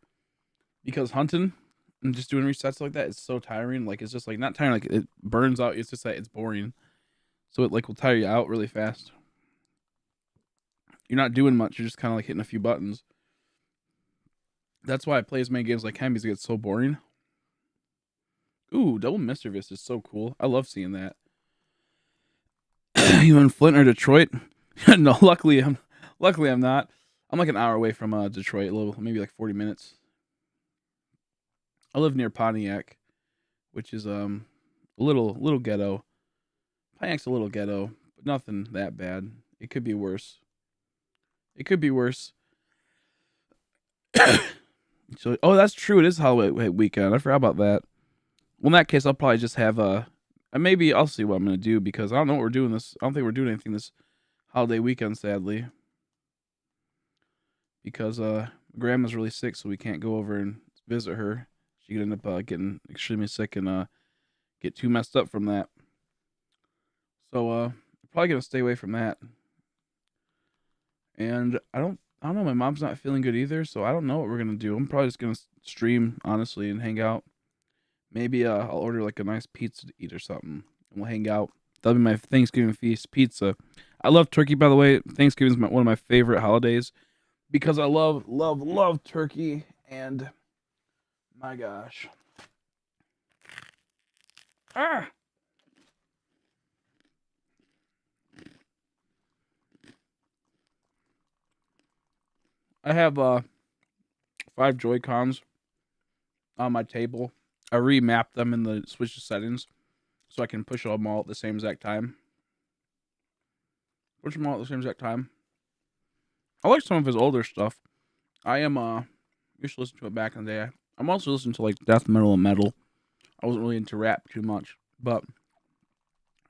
Because hunting and just doing resets like that is so tiring. Like it's just like not tiring, like it burns out. It's just that it's boring. So it like will tire you out really fast. You're not doing much. You're just kind of like hitting a few buttons. That's why I play as many games as I can because it gets so boring. Ooh, double mischievous is so cool. I love seeing that. You in Flint or Detroit? No, luckily I'm not. I'm like an hour away from Detroit, maybe like 40 minutes. I live near Pontiac, which is a little ghetto. Pontiac's a little ghetto, but nothing that bad. It could be worse. It could be worse. So, oh, that's true. It is Halloween weekend. I forgot about that. Well, in that case, I'll probably just have maybe I'll see what I'm gonna do because I don't know what we're doing this. I don't think we're doing anything this holiday weekend, sadly, because grandma's really sick, so we can't go over and visit her. She could end up getting extremely sick and get too messed up from that. So probably gonna stay away from that. And I don't know. My mom's not feeling good either, so I don't know what we're gonna do. I'm probably just gonna stream honestly and hang out. Maybe I'll order like a nice pizza to eat or something, and we'll hang out. That'll be my Thanksgiving feast pizza. I love turkey, by the way. Thanksgiving is one of my favorite holidays because I love turkey. And my gosh, ah, I have 5 Joy Cons on my table. I remapped them in the Switch settings so I can push them all at the same exact time. Push them all at the same exact time. I like some of his older stuff. I am used to listen to it back in the day. I'm also listening to like death metal and metal. I wasn't really into rap too much, but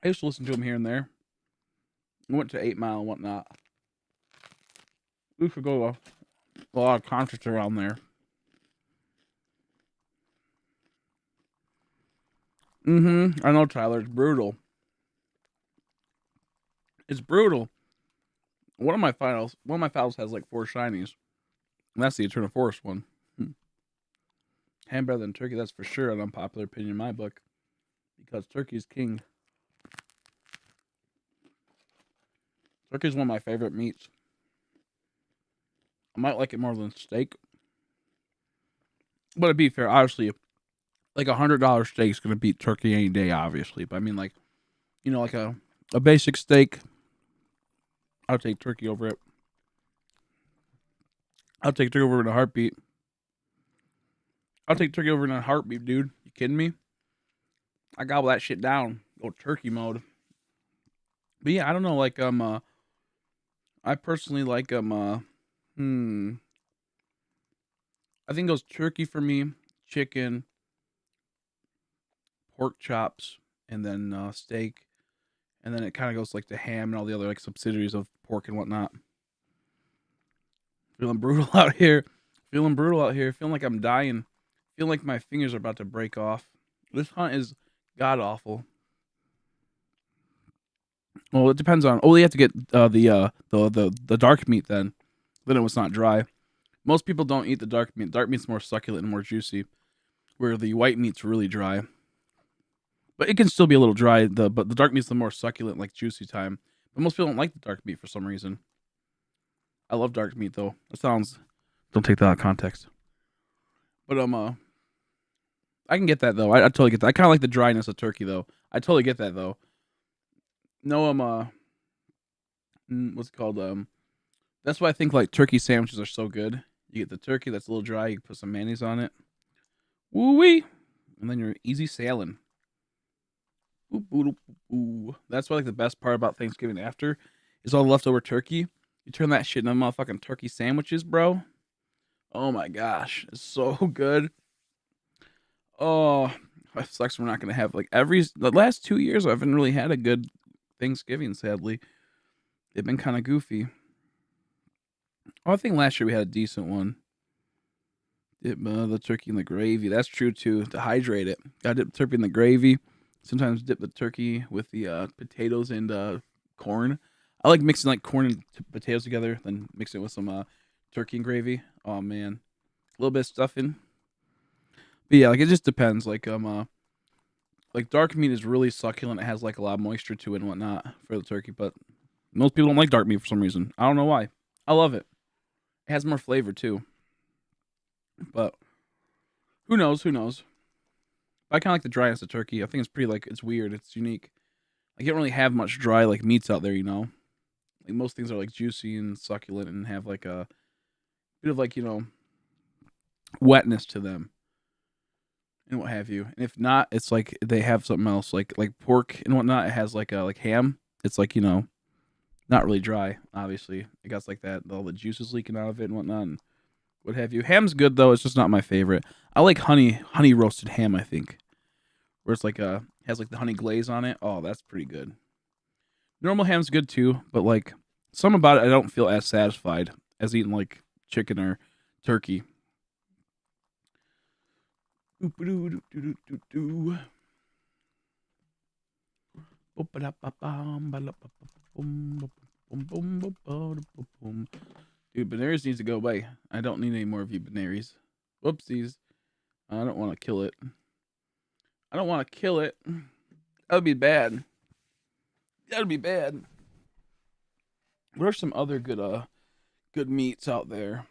I used to listen to him here and there. I went to 8 Mile and whatnot. We could go to a lot of concerts around there. I know, Tyler. It's brutal. It's brutal. One of my files has like 4 shinies, and that's the Eternal Forest one. Ham better than turkey, that's for sure an unpopular opinion in my book, because turkey's king. Turkey's one of my favorite meats. I might like it more than steak, but to be fair, obviously, like $100 steak is gonna beat turkey any day, obviously. But I mean, like, like a basic steak, I'll take turkey over it. I'll take turkey over in a heartbeat. I'll take turkey over in a heartbeat, dude. You kidding me? I gobble that shit down. Go turkey mode. But yeah, I don't know. Like I personally like I think it goes turkey for me, chicken, pork chops, and then steak, and then it kind of goes like the ham and all the other like subsidiaries of pork and whatnot. Feeling brutal out here. Feeling brutal out here. Feeling like I'm dying. Feeling like my fingers are about to break off. This hunt is god awful. Well, it depends on. Oh, you have to get the dark meat then. Then it was not dry. Most people don't eat the dark meat. Dark meat's more succulent and more juicy, where the white meat's really dry. But it can still be a little dry. But the dark meat's the more succulent, like juicy time. But most people don't like the dark meat for some reason. I love dark meat though. It sounds. Don't take that out of context. But I can get that though. I totally get that. I kind of like the dryness of turkey though. I totally get that though. No, what's it called? That's why I think like turkey sandwiches are so good. You get the turkey that's a little dry. You put some mayonnaise on it. Woo wee, and then you're easy sailing. Ooh. That's why like the best part about Thanksgiving after is all the leftover turkey. You turn that shit into motherfucking turkey sandwiches, bro. Oh my gosh, it's so good. Oh, it sucks we're not gonna have like the last 2 years. I haven't really had a good Thanksgiving. Sadly, they've been kind of goofy. Oh, I think last year we had a decent one. Dip the turkey in the gravy. That's true too. To hydrate it, gotta dip the turkey in the gravy. Sometimes dip the turkey with the potatoes and corn. I like mixing like corn and potatoes together, then mix it with some turkey and gravy. Oh man, a little bit of stuffing. But yeah, like it just depends. Like dark meat is really succulent. It has like a lot of moisture to it and whatnot for the turkey. But most people don't like dark meat for some reason. I don't know why. I love it. It has more flavor too. But who knows? Who knows? I kind of like the dryness of turkey. I think it's pretty like it's weird. It's unique. I can't really have much dry like meats out there, you know. Like most things are like juicy and succulent and have like a bit of like wetness to them and what have you. And if not, it's like they have something else like pork and whatnot. It has like like ham. It's like not really dry. Obviously, it got like that all the juices leaking out of it and whatnot. And what have you. Ham's good though. It's just not my favorite. I like honey roasted ham. I think where it's like has like the honey glaze on it. Oh, that's pretty good. Normal ham's good too, but like some about it I don't feel as satisfied as eating like chicken or turkey. Dude, Benaries needs to go away. I don't need any more of you, Benaries. Whoopsies. I don't want to kill it. I don't want to kill it. That would be bad. That would be bad. What are some other good meats out there?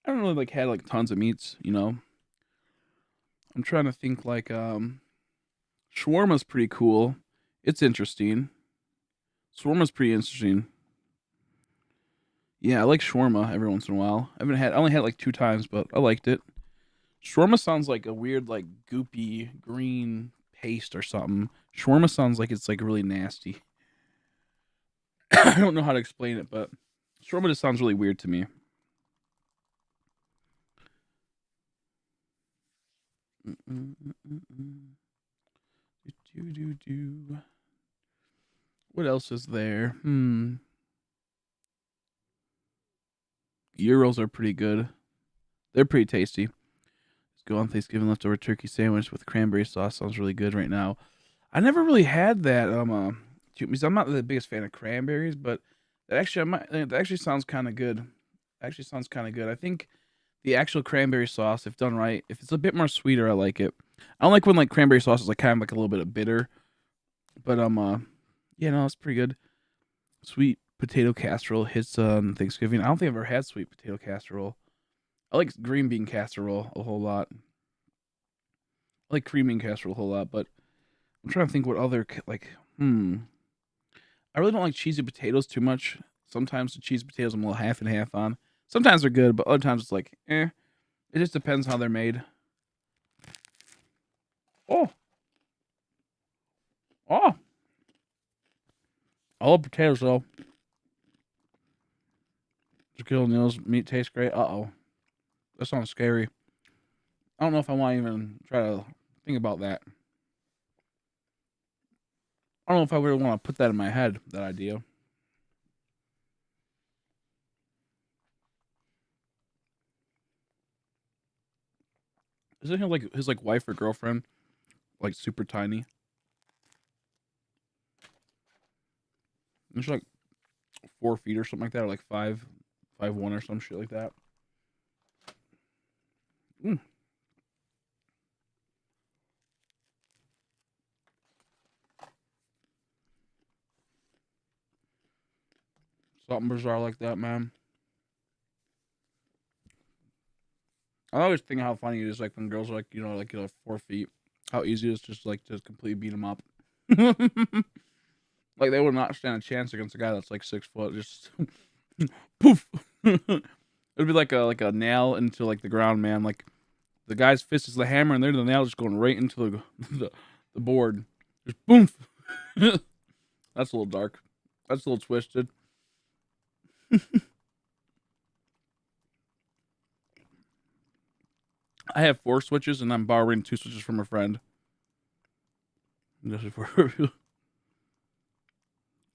I don't really like had like tons of meats, you know. I'm trying to think like shawarma's pretty cool. It's interesting. Shawarma's pretty interesting. Yeah, I like shawarma every once in a while. I only had it like 2 times, but I liked it. Shawarma sounds like a weird like goopy green paste or something. Shawarma sounds like it's like really nasty. I don't know how to explain it, but shawarma just sounds really weird to me. What else is there? Gyros are pretty good. They're pretty tasty. Let's go on Thanksgiving leftover turkey sandwich with cranberry sauce. Sounds really good right now. I never really had that. I'm not the biggest fan of cranberries, but that actually sounds kind of good. Actually sounds kind of good. I think the actual cranberry sauce, if done right, if it's a bit more sweeter, I like it. I don't like when like cranberry sauce is like kind of like a little bit of bitter, but yeah, no, it's pretty good. Sweet potato casserole hits on Thanksgiving. I don't think I've ever had sweet potato casserole. I like green bean casserole a whole lot. I like cream bean casserole a whole lot, but I'm trying to think what other I really don't like cheesy potatoes too much. Sometimes the cheesy potatoes I'm a little half and half on. Sometimes they're good, but other times it's like, eh. It just depends how they're made. Oh. Oh. I love potatoes, though. Shaquille O'Neal's meat tastes great. Uh-oh. That sounds scary. I don't know if I want to even try to think about that. I don't know if I really want to put that in my head, that idea. Isn't he like his like wife or girlfriend like super tiny? And she's like 4 feet or something like that, or like 5'1" or some shit like that. Mm. Something bizarre like that, man. I always think how funny it is, like when girls are like, 4 feet, how easy it is just like to completely beat them up. Like they would not stand a chance against a guy that's like 6 foot. Just poof. It'd be like a nail into like the ground, man. Like the guy's fist is the hammer, and they're the nail just going right into the board. Just boom. That's a little dark. That's a little twisted. I have 4 switches, and I'm borrowing 2 switches from a friend.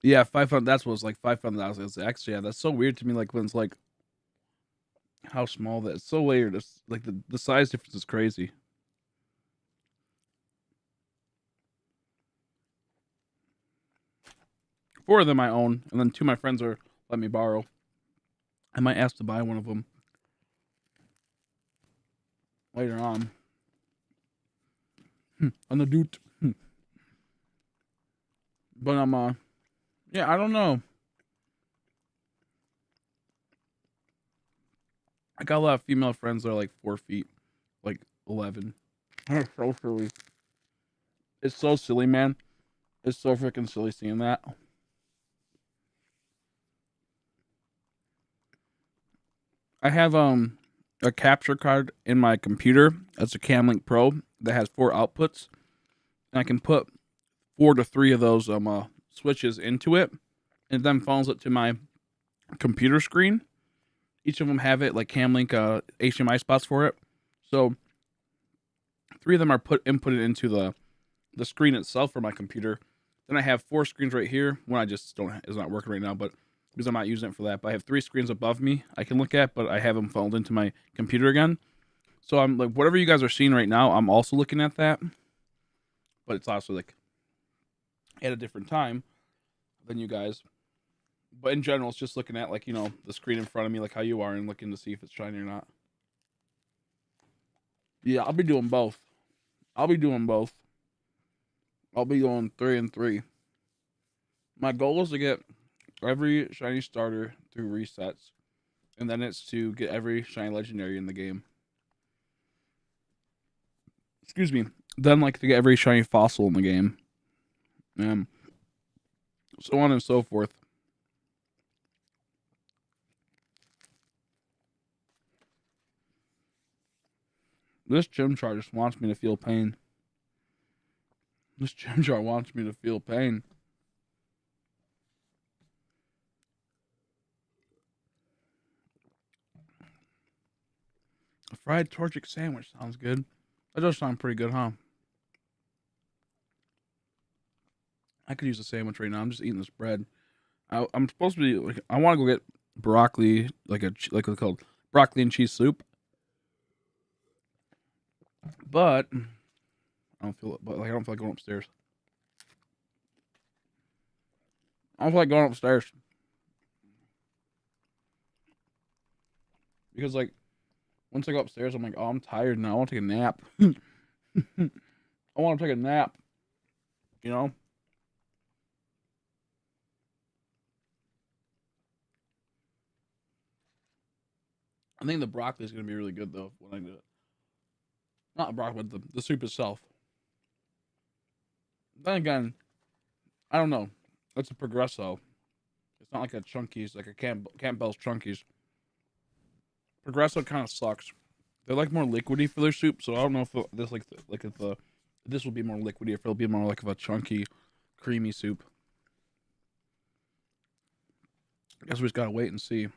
Yeah, 500. That's what it's like. 500,000. Actually, yeah, that's so weird to me. Like when it's like how small that. It's so layered. It's like the size difference is crazy. 4 of them I own, and then 2 my friends are let me borrow. I might ask to buy one of them later on. On the doot. But yeah, I don't know. I got a lot of female friends that are like 4 feet, like 11. That's so silly. It's so silly, man. It's so freaking silly seeing that. I have a capture card in my computer. That's a Camlink Pro that has 4 outputs, and I can put 4 to 3 of those switches into it, and then funnels it to my computer screen. Each of them have it like Camlink HDMI spots for it. So 3 of them are inputted into the screen itself for my computer. Then I have 4 screens right here. One I just don't is not working right now, but because I'm not using it for that. But I have 3 screens above me I can look at, but I have them funneled into my computer again. So I'm like, whatever you guys are seeing right now, I'm also looking at that, but it's also like at a different time than you guys. But in general, it's just looking at like the screen in front of me, like how you are, and looking to see if it's shiny or not. Yeah, I'll be doing both. I'll be doing both. I'll be going 3 and 3. My goal is to get every shiny starter through resets, and then it's to get every shiny legendary in the game. Excuse me. Then like to get every shiny fossil in the game, and so on and so forth. This Chimchar just wants me to feel pain. This Chimchar wants me to feel pain. A fried torchic sandwich sounds good. That does sound pretty good, huh? I could use a sandwich right now. I'm just eating this bread. I'm supposed to be like, I want to go get broccoli, like like what's called broccoli and cheese soup, but I don't feel it. But like I don't feel like going upstairs. I don't feel like going upstairs because like once I go upstairs, I'm like, oh, I'm tired now. I want to take a nap. I want to take a nap. You know. I think the broccoli is gonna be really good though when I do it. Not broccoli, but the soup itself. Then again, I don't know. It's a Progresso. It's not like a Chunkies, like a Campbell's Chunkies. Progresso kind of sucks. They're like more liquidy for their soup, so I don't know if this if this will be more liquidy, if it'll be more like of a chunky, creamy soup. I guess we just gotta wait and see.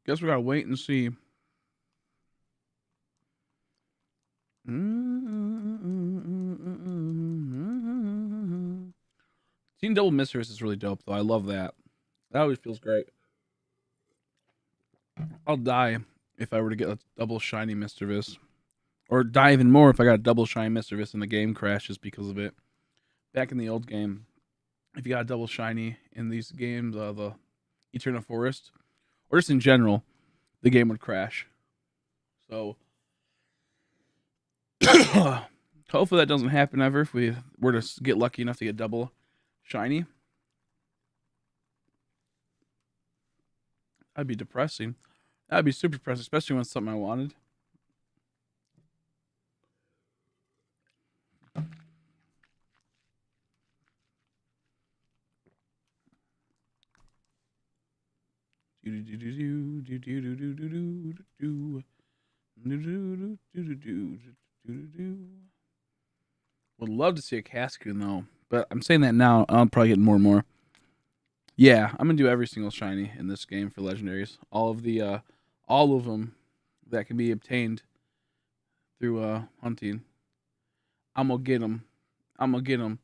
Guess we gotta wait and see. Seeing double misservice is really dope, though. I love that. That always feels great. I'll die if I were to get a double shiny misservice, or die even more if I got a double shiny misservice and the game crashes because of it. Back in the old game, if you got a double shiny in these games, the Eternal Forest, or just in general, the game would crash. So hopefully that doesn't happen ever if we were to get lucky enough to get double shiny. That'd be depressing. That'd be super depressing, especially when it's something I wanted. Would love to see a Cascoon though, but I'm saying that now. I'm probably getting more and more. Yeah, I'm gonna do every single shiny in this game for legendaries. All of them that can be obtained through hunting. I'm gonna get them. I'm gonna get them.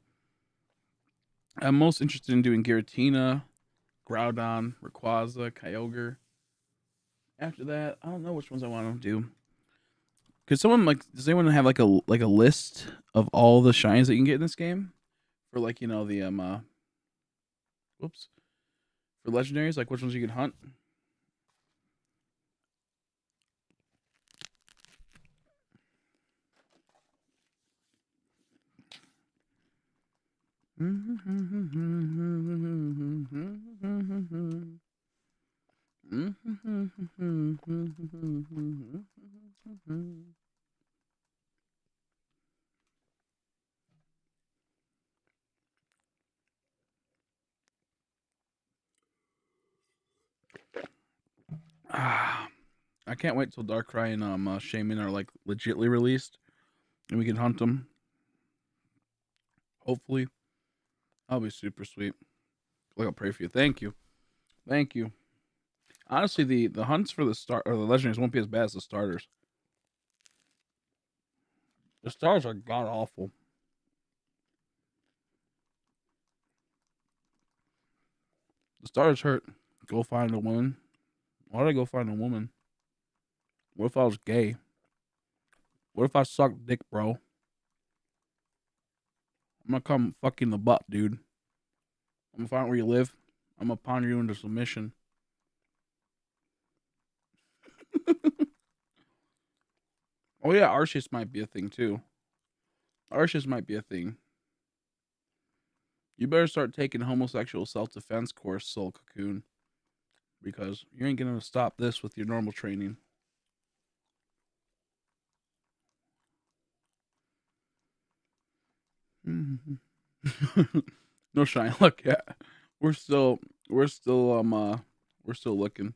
I'm most interested in doing Giratina, Groudon, Rayquaza, Kyogre. After that, I don't know which ones I want to do. Does anyone have like a list of all the shines that you can get in this game? For like, the whoops. For legendaries, like which ones you can hunt? I can't wait till Darkrai and Shaman are like legitly released, and we can hunt them. Hopefully, that'll be super sweet. Like, I'll pray for you. Thank you, thank you. Honestly, the hunts for the legendaries won't be as bad as the starters. The stars are god awful. The stars hurt. Go find a woman. Why did I go find a woman? What if I was gay? What if I sucked dick, bro? I'm gonna come fucking the butt, dude. I'm gonna find where you live. I'm gonna pound you into submission. Oh yeah, Arceus might be a thing too. Arceus might be a thing. You better start taking homosexual self-defense course, Soul Cocoon, because you ain't gonna stop this with your normal training. No shine. Look, yeah, we're still we're still looking.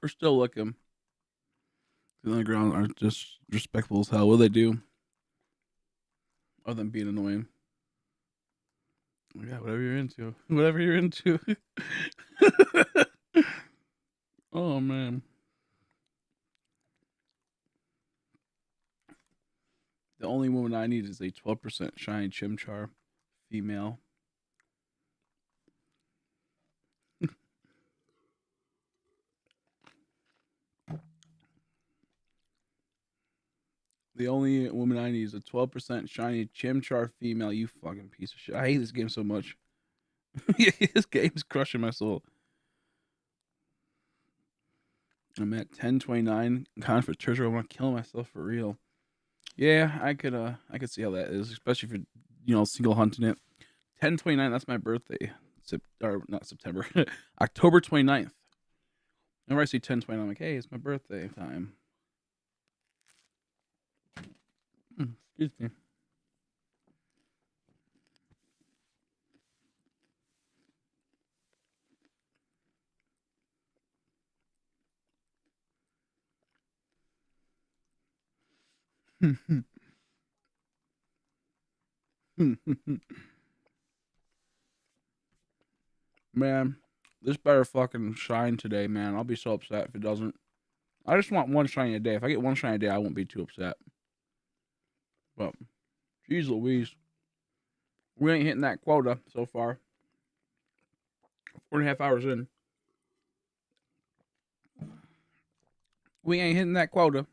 We're still looking. The underground are just respectful as hell. What do they do? Other than being annoying. Yeah, whatever you're into. Whatever you're into. Oh man. The only woman I need is a 12% shiny Chimchar female. The only woman I need is a 12% shiny Chimchar female. You fucking piece of shit. I hate this game so much. This game's crushing my soul. I'm at 1029 con for Treasure. I want to kill myself for real. Yeah, I could see how that is, especially if you're single hunting it. 1029, that's my birthday. not September, October 29th. Whenever I see 10/20, I'm like, hey, it's my birthday time. Excuse me. Man, this better fucking shine today, man. I'll be so upset if it doesn't. I just want one shine a day. If I get one shine a day, I won't be too upset. But, geez Louise. We ain't hitting that quota so far. 4.5 hours in. We ain't hitting that quota.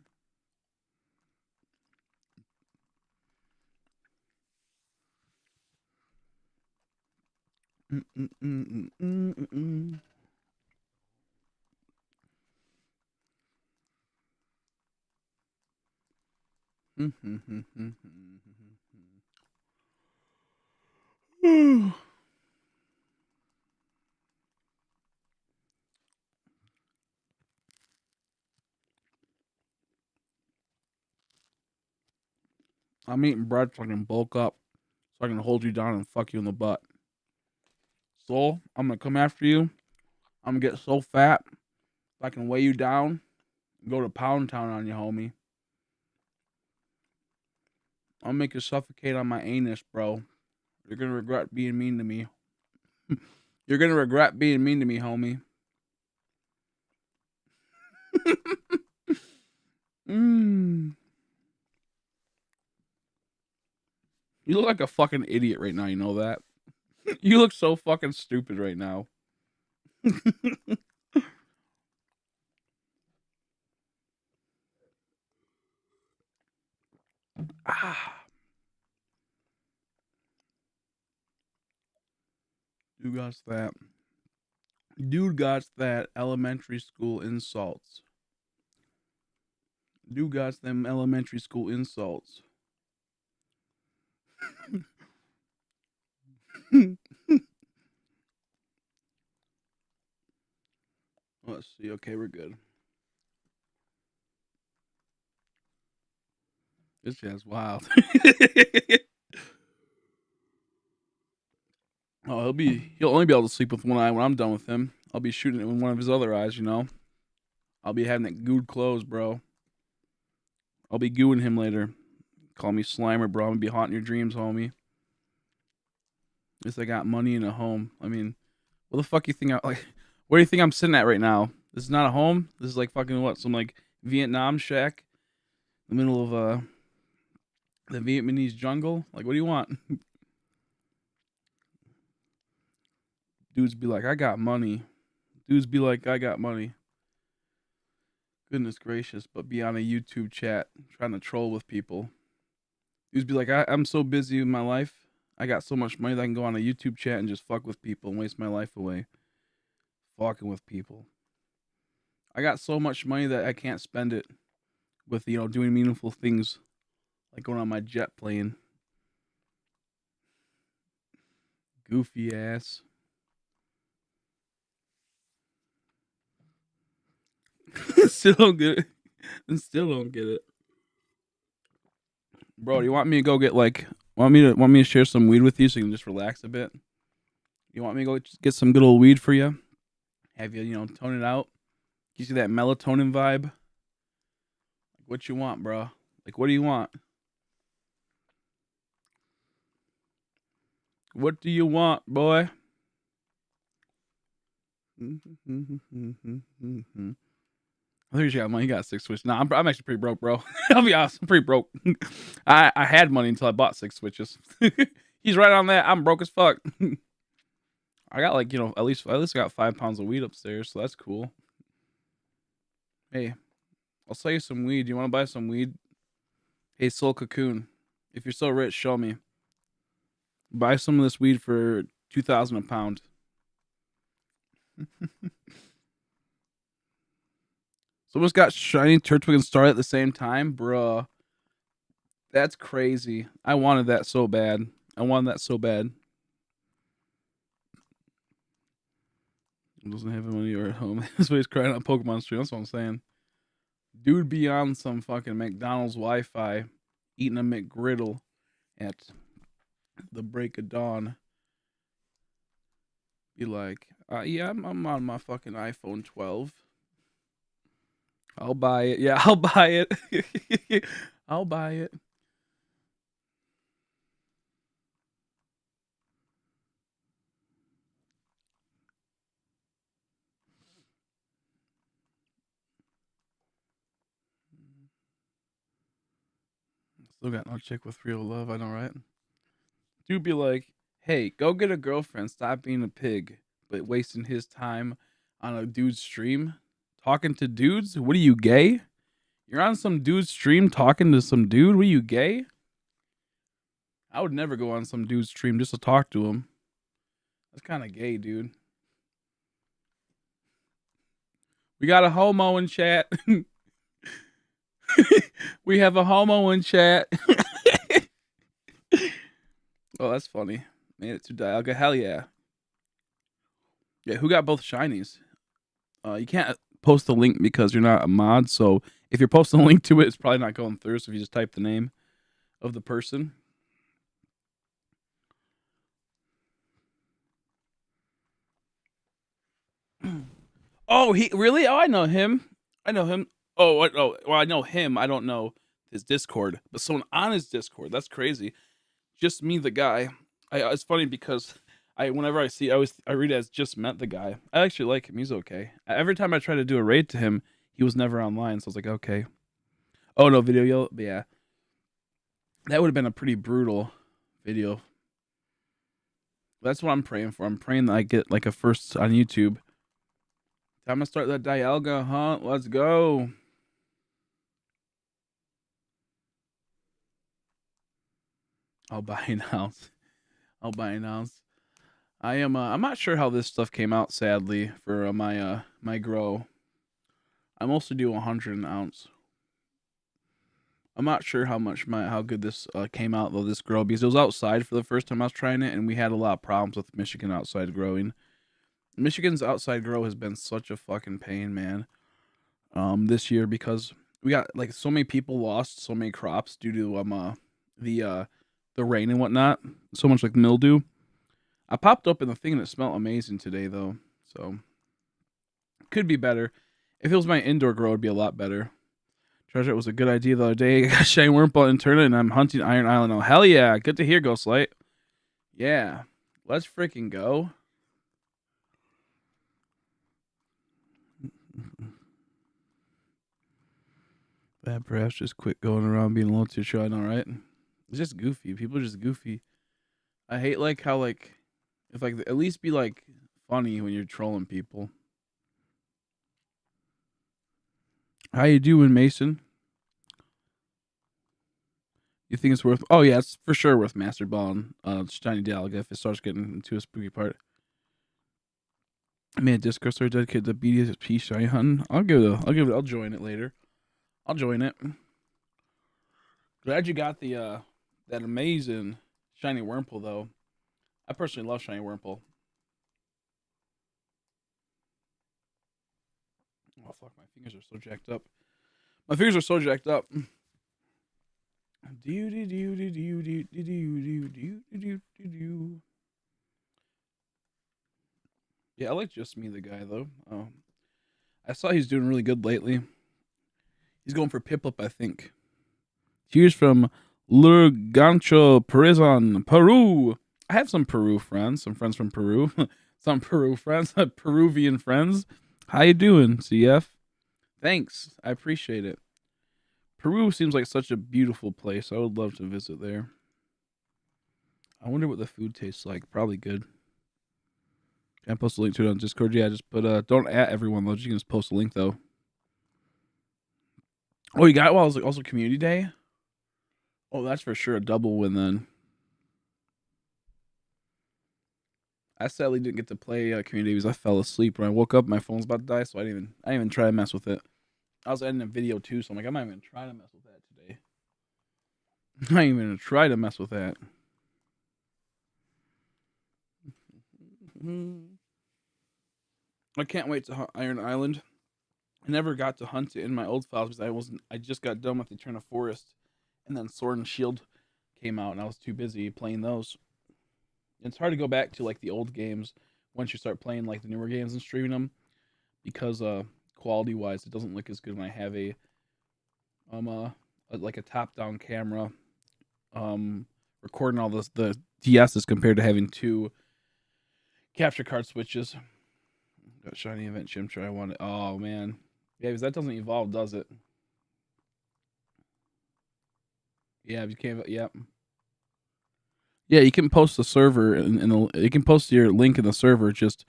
I'm eating bread so I can bulk up, so I can hold you down and fuck you in the butt. Soul, I'm gonna come after you. I'm gonna get so fat, I can weigh you down and go to Pound Town on you, homie. I'll make you suffocate on my anus, bro. You're gonna regret being mean to me. You're gonna regret being mean to me, homie. You look like a fucking idiot right now, you know that? You look so fucking stupid right now. Dude got that. Dude got that elementary school insults. Dude got them elementary school insults. Let's see. Okay, we're good. This jazz wild. Oh, he'll only be able to sleep with one eye when I'm done with him. I'll be shooting it with one of his other eyes, you know. I'll be having that gooed clothes, bro. I'll be gooing him later. Call me Slimer, bro. I'm gonna be haunting your dreams, homie. At least I got money in a home. I mean, what the fuck you think where do you think I'm sitting at right now? This is not a home. This is like fucking what? Some like Vietnam shack in the middle of the Vietnamese jungle? Like, what do you want? Dudes be like, I got money. Dudes be like, I got money. Goodness gracious, but be on a YouTube chat trying to troll with people. Dudes be like, I'm so busy with my life. I got so much money that I can go on a YouTube chat and just fuck with people and waste my life away. Fucking with people. I got so much money that I can't spend it with, doing meaningful things. Like going on my jet plane. Goofy ass. Still don't get it. Still don't get it. Bro, you want me to go get want me to share some weed with you so you can just relax a bit? You want me to go get some good old weed for you? Have you, tone it out? Gives you that melatonin vibe? Like, what you want, bro? Like, what do you want? What do you want, boy? I think you got money. You got 6 switches. Nah, I'm actually pretty broke, bro. I'll be honest, I'm pretty broke. I had money until I bought 6 switches. He's right on that. I'm broke as fuck. I got at least I got 5 pounds of weed upstairs, so that's cool. Hey, I'll sell you some weed. You want to buy some weed? Hey, Soul Cocoon, if you're so rich, show me. Buy some of this weed for $2,000 a pound. Someone's got shiny Turtwig and Starlight at the same time, bruh. That's crazy. I wanted that so bad. Doesn't have him when you're at home. That's why he's crying on Pokemon stream. That's what I'm saying. Dude be on some fucking McDonald's Wi-Fi, eating a McGriddle at the break of dawn. Be like, yeah, I'm on my fucking iPhone 12. I'll buy it. Yeah, I'll buy it. I'll buy it. Still got no chick with real love. I know, right? Dude be like, hey, go get a girlfriend. Stop being a pig, but wasting his time on a dude's stream talking to dudes. What are you, gay? You're on some dude's stream talking to some dude. What are you, gay? I would never go on some dude's stream just to talk to him. That's kind of gay, dude. We got a homo in chat. We have a homo in chat. Oh, that's funny. Made it to Dialga. Hell yeah. Yeah, who got both shinies? You can't post a link because you're not a mod. So if you're posting a link to it, it's probably not going through. So if you just type the name of the person. Oh, he really? Oh, I know him. I know him. Oh, well, I know him. I don't know his Discord, but someone on his Discord. That's crazy. Just me, the guy. It's funny because whenever I see, I read it as just met the guy. I actually like him. He's okay. Every time I try to do a raid to him, he was never online. So I was like, okay. Oh no, video yellow. But yeah, that would have been a pretty brutal video. That's what I'm praying for. I'm praying that I get like a first on YouTube. Time to start that Dialga hunt. Let's go. I'll buy an house. I'll buy an house. I am. I'm not sure how this stuff came out. Sadly, for my grow, I mostly do 100 an ounce. I'm not sure how good this came out though. This grow, because it was outside for the first time I was trying it, and we had a lot of problems with Michigan outside growing. Michigan's outside grow has been such a fucking pain, man. This year, because we got like so many people lost so many crops due to the rain and whatnot. So much like mildew. I popped up in the thing and it smelled amazing today though. So could be better. If it was my indoor grow, it'd be a lot better. Treasure, it was a good idea the other day. I got Shiny Wurmple in tournament and I'm hunting Iron Island. Oh, hell yeah. Good to hear, Ghostlight. Yeah. Let's freaking go. Bad perhaps just quit going around being a little too shy, all right? It's just goofy. People are just goofy. I hate like how like if like at least be like funny when you're trolling people. How you doing, Mason? You think it's worth? Oh yeah, it's for sure worth Master Ball and Shiny Dialga if it starts getting into a spooky part. I made a Discord server dedicated to BDSP Shiny hunting. I'll join it later. I'll join it. Glad you got the that amazing Shiny Wurmple though. I personally love Shiny Wurmple. Oh fuck, my fingers are so jacked up. My fingers are so jacked up. Yeah, I like just me, the guy though. I saw he's doing really good lately. He's going for Piplup, I think. Here's from Lurgancho Prison, Peru. I have some Peru friends, some friends from Peru, some Peru friends, Peruvian friends. How you doing, CF? Thanks, I appreciate it. Peru seems like such a beautiful place. I would love to visit there. I wonder what the food tastes like. Probably good. Can I post a link to it on Discord? Yeah, just put don't at everyone though. You can just post a link though. Oh, you got it while it was also Community Day? Oh, that's for sure a double win then. I sadly didn't get to play Community because I fell asleep. When I woke up, my phone's about to die, so I didn't even try to mess with it. I was editing a video too, so I'm like, I'm not even try to mess with that today. I'm not even gonna try to mess with that. I can't wait to hunt Iron Island. I never got to hunt it in my old files because I just got done with Eternal Forest, and then Sword and Shield came out, and I was too busy playing those. It's hard to go back to like the old games once you start playing like the newer games and streaming them because quality wise it doesn't look as good when I have um uh like a top down camera um recording all the DSs compared to having two capture card switches. Got shiny event Chimchar. I want it. Oh man, yeah, because that doesn't evolve, does it? Yeah, you can't. Yeah, yeah. You can post the server and you can post your link in the server. Just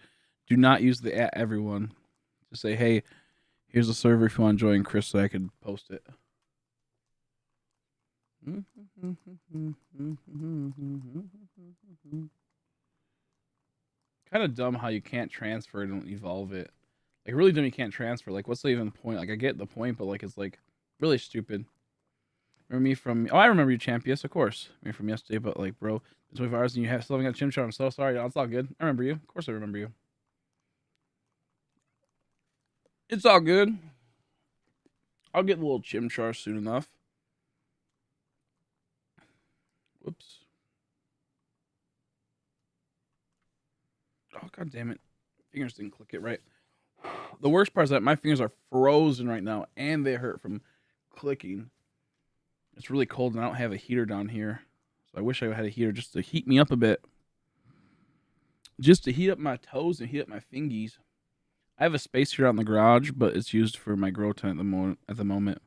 do not use the at everyone. Just say, hey, here's the server if you want to join, Chris, so I could post it. Kind of dumb how you can't transfer it and evolve it. Like really dumb you can't transfer. Like what's the even point? Like I get the point, but like it's like really stupid. Remember me from? Oh, I remember you, champ. Yes, of course. Me from yesterday, but like, bro, it's 24 hours and you have still haven't got Chimchar. I'm so sorry. No, it's all good. I remember you. Of course, I remember you. It's all good. I'll get the little Chimchar soon enough. Whoops. Oh god damn it! Fingers didn't click it right. The worst part is that my fingers are frozen right now, and they hurt from clicking. It's really cold, and I don't have a heater down here, so I wish I had a heater just to heat me up a bit, just to heat up my toes and heat up my fingies. I have a space here out in the garage, but it's used for my grow tent at the moment.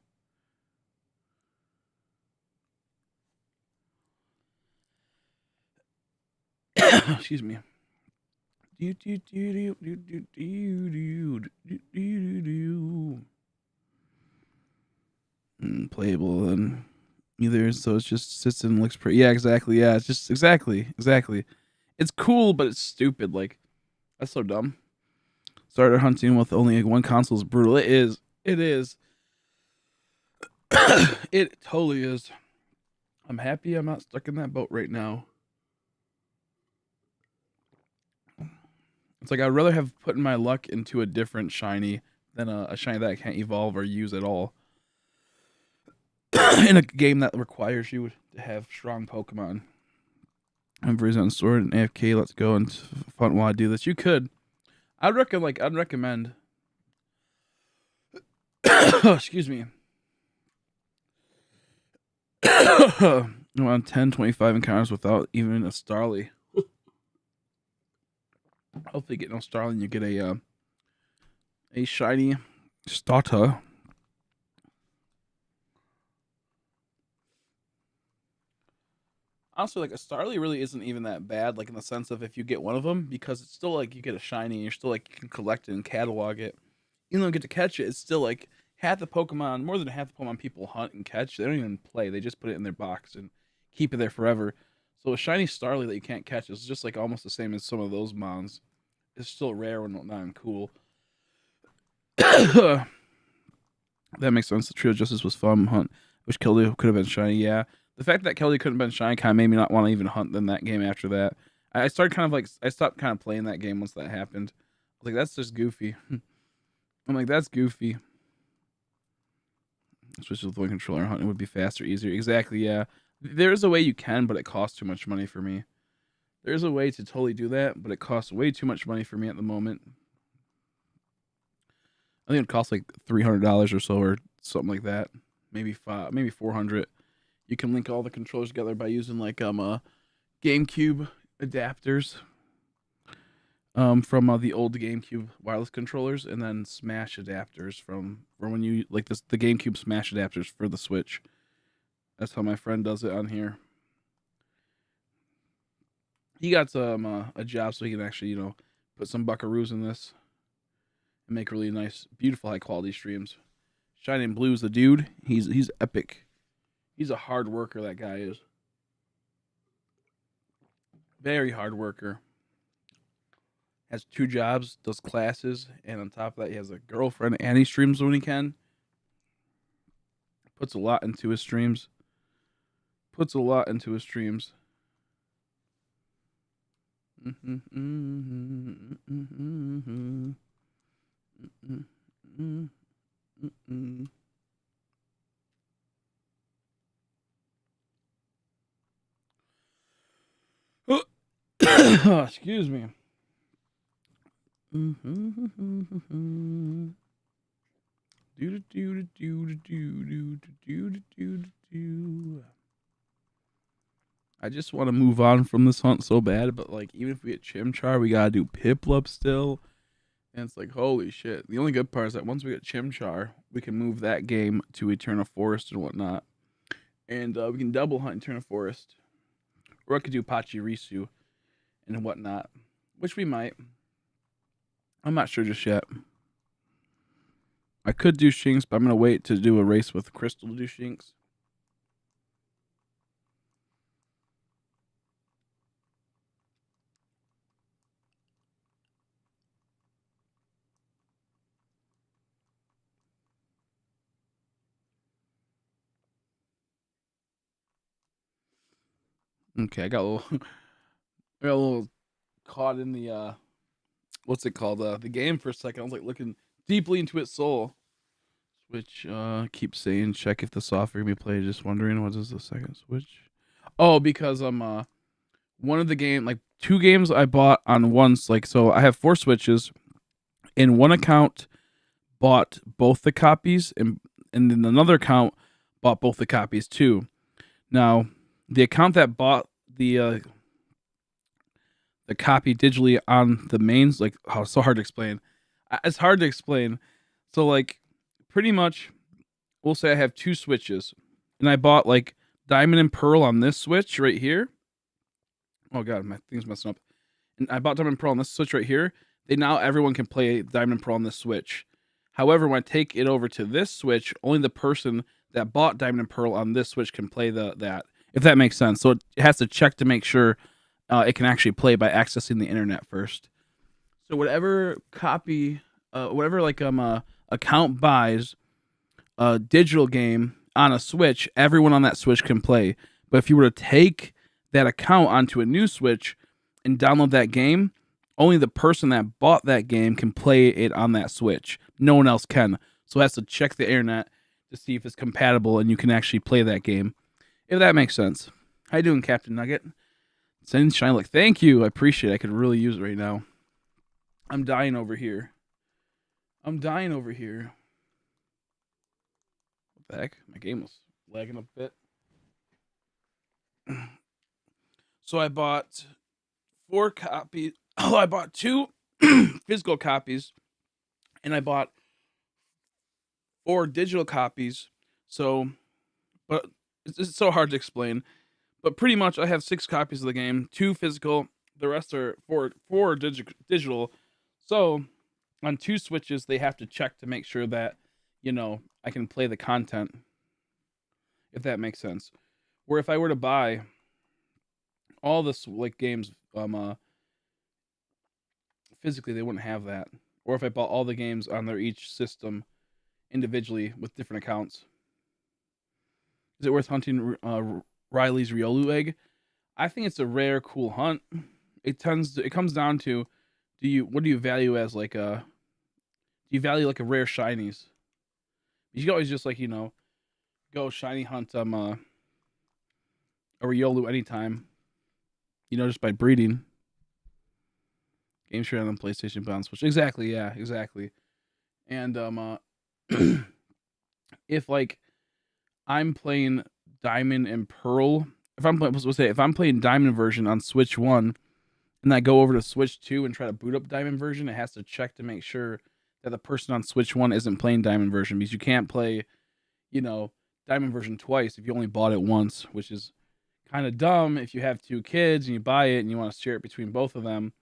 Excuse me. Playable and either, so it just sits and looks pretty. Yeah, exactly. Yeah, it's just exactly. It's cool, but it's stupid. Like that's so dumb. Started hunting with only one console is brutal. It is. It is. It totally is. I'm happy I'm not stuck in that boat right now. It's like I'd rather have put my luck into a different shiny than a shiny that I can't evolve or use at all. In a game that requires you to have strong Pokemon. I'm Verizon on Sword and AFK. Let's go and fun while I do this. You could. I'd recommend. Excuse me. Around 10, 25 encounters without even a Starly. Hopefully, get no Starly and you get a shiny starter. Honestly, like a Starly really isn't even that bad. Like in the sense of if you get one of them, because it's still like you get a shiny, and you're still like you can collect it and catalog it. Even though you get to catch it, it's still like half the Pokemon, more than half the Pokemon people hunt and catch, they don't even play. They just put it in their box and keep it there forever. So a shiny Starly that you can't catch is just like almost the same as some of those mons. It's still rare and whatnot and cool. That makes sense. The Trio of Justice was fun. Hunt. Wish Keldeo could have been shiny. Yeah. The fact that Keldeo couldn't have been shiny kind of made me not want to even hunt in that game after that. I started kind of like, I stopped kind of playing that game once that happened. I was like, that's just goofy. I'm like, that's goofy. Especially with one controller, hunting would be faster, easier. Exactly, yeah. There is a way you can, but it costs too much money for me. There's a way to totally do that, but it costs way too much money for me at the moment. I think it costs like $300 or so, or something like that. Maybe maybe 400. You can link all the controllers together by using like GameCube adapters from the old GameCube wireless controllers, and then Smash adapters from when you like the GameCube Smash adapters for the Switch. That's how my friend does it on here. He got a job so he can actually put some buckaroos in this and make really nice, beautiful, high quality streams. Shining Blue's the dude. He's epic. He's a hard worker. That guy is very hard worker. Has two jobs, does classes, and on top of that, he has a girlfriend and he streams when he can. Puts a lot into his streams. Puts a lot into his streams. Mm, mm, mm, mm. Oh, excuse me. I just want to move on from this hunt so bad, but like even if we get Chimchar, we gotta do Piplup still. And it's like, holy shit. The only good part is that once we get Chimchar, we can move that game to Eternal Forest and whatnot. And we can double hunt Eternal Forest. Or I could do Pachirisu and whatnot. Which we might. I'm not sure just yet. I could do Shinx, but I'm going to wait to do a race with Crystal to do Shinx. Okay, I got a little caught in the what's it called? The game for a second. I was like looking deeply into its soul. Switch keeps saying check if the software can be played. Just wondering what is the second switch? Oh, because I'm one of the game like two games I bought on once, like so I have 4 switches. In one account bought both the copies and then another account bought both the copies too. Now, the account that bought the copy digitally on the mains, like, oh, it's so hard to explain. It's hard to explain. So, like, pretty much, we'll say I have 2 switches, and I bought like Diamond and Pearl on this switch right here. Oh god, my thing's messing up. And I bought Diamond and Pearl on this switch right here. Now everyone can play Diamond and Pearl on this switch. However, when I take it over to this switch, only the person that bought Diamond and Pearl on this switch can play that. If that makes sense. So it has to check to make sure it can actually play by accessing the internet first. So whatever copy, whatever like account buys a digital game on a Switch, everyone on that Switch can play. But if you were to take that account onto a new Switch and download that game, only the person that bought that game can play it on that Switch. No one else can. So it has to check the internet to see if it's compatible and you can actually play that game. If that makes sense. How you doing, Captain Nugget? Sunshine, like, thank you. I appreciate it. I could really use it right now. I'm dying over here. What the heck? My game was lagging a bit. So I bought 4 copies. Oh, I bought 2 physical copies, and I bought 4 digital copies. So, but it's so hard to explain. But pretty much, I have 6 copies of the game, 2 physical. The rest are 4 digital. So, on 2 switches, they have to check to make sure that I can play the content. If that makes sense. Where if I were to buy all this like games, physically, they wouldn't have that. Or if I bought all the games on their each system individually with different accounts. Is it worth hunting Riley's Riolu egg? I think it's a rare, cool hunt. It comes down to what do you value as like a do you value like a rare shinies? You can always just like go shiny hunt a Riolu anytime. Just by breeding. Game shared on PlayStation but on Switch. Exactly, yeah, exactly. And if like I'm playing Diamond and Pearl, if I'm playing Diamond version on Switch 1 and I go over to Switch 2 and try to boot up Diamond version, it has to check to make sure that the person on Switch 1 isn't playing Diamond version, because you can't play, Diamond version twice if you only bought it once, which is kind of dumb if you have 2 kids and you buy it and you want to share it between both of them.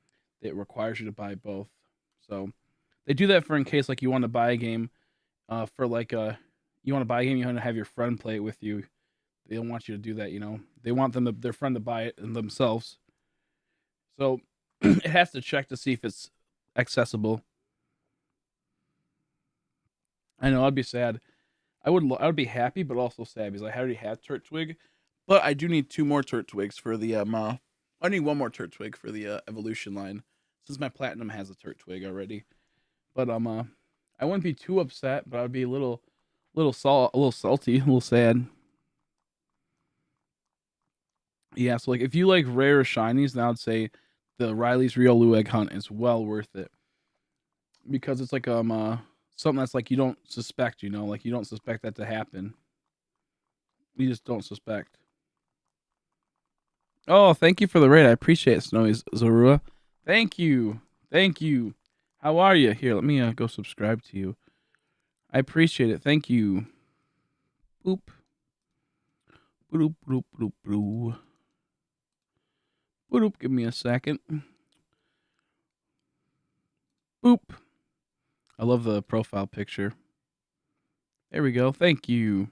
It requires you to buy both. So they do that for in case like you want to buy a game for like you want to buy a game, you want to have your friend play it with you. They don't want you to do that, They want their friend to buy it themselves. So it has to check to see if it's accessible. I know I'd be sad. I would be happy, but also sad because I already had Turtwig, but I do need 2 more Turtwigs for the I need 1 more Turtwig for the evolution line since my platinum has a Turtwig already. But I wouldn't be too upset, but I'd be a little salty, a little sad. Yeah, so like if you like rare shinies, then I'd say the Riley's Real Lueg Hunt is well worth it because it's like something that's like you don't suspect, like you don't suspect that to happen. You just don't suspect. Oh, thank you for the raid. I appreciate it, Snowy Zorua. Thank you. Thank you. How are you? Here, let me go subscribe to you. I appreciate it. Thank you. Boop. Boop, boop, boop, boop. Boop, give me a second. Boop. I love the profile picture. There we go. Thank you.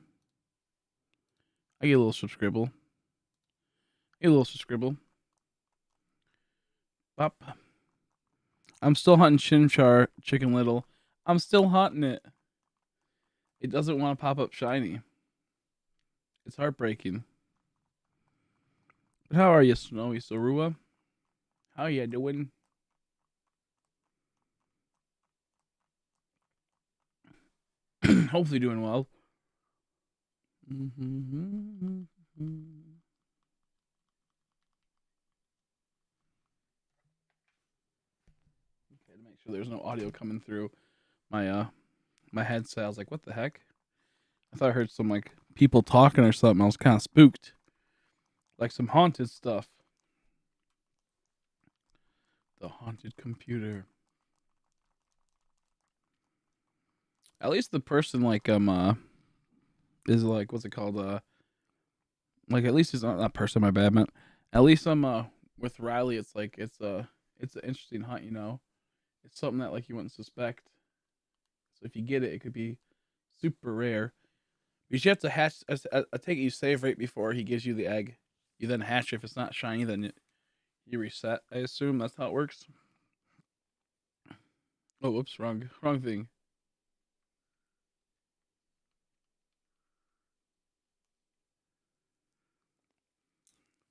I get a little subscribble. Bop. I'm still hunting Chimchar, Chicken Little. I'm still hunting it. It doesn't want to pop up shiny. It's heartbreaking. But how are you, Snowy Sorua? How you doing? Hopefully doing well. Okay, to make sure there's no audio coming through my headset. I was like, what the heck? I thought I heard some like people talking or something. I was kind of spooked. Like some haunted stuff. The haunted computer. At least the person like is like, what's it called? Like at least it's not that person, my bad man. At least I'm with Riley, it's like it's an interesting hunt, It's something that like you wouldn't suspect. So if you get it, it could be super rare. Because you have to hatch. I take it you save right before he gives you the egg. You then hatch. If it's not shiny, then you reset. I assume that's how it works. Oh, whoops, wrong thing.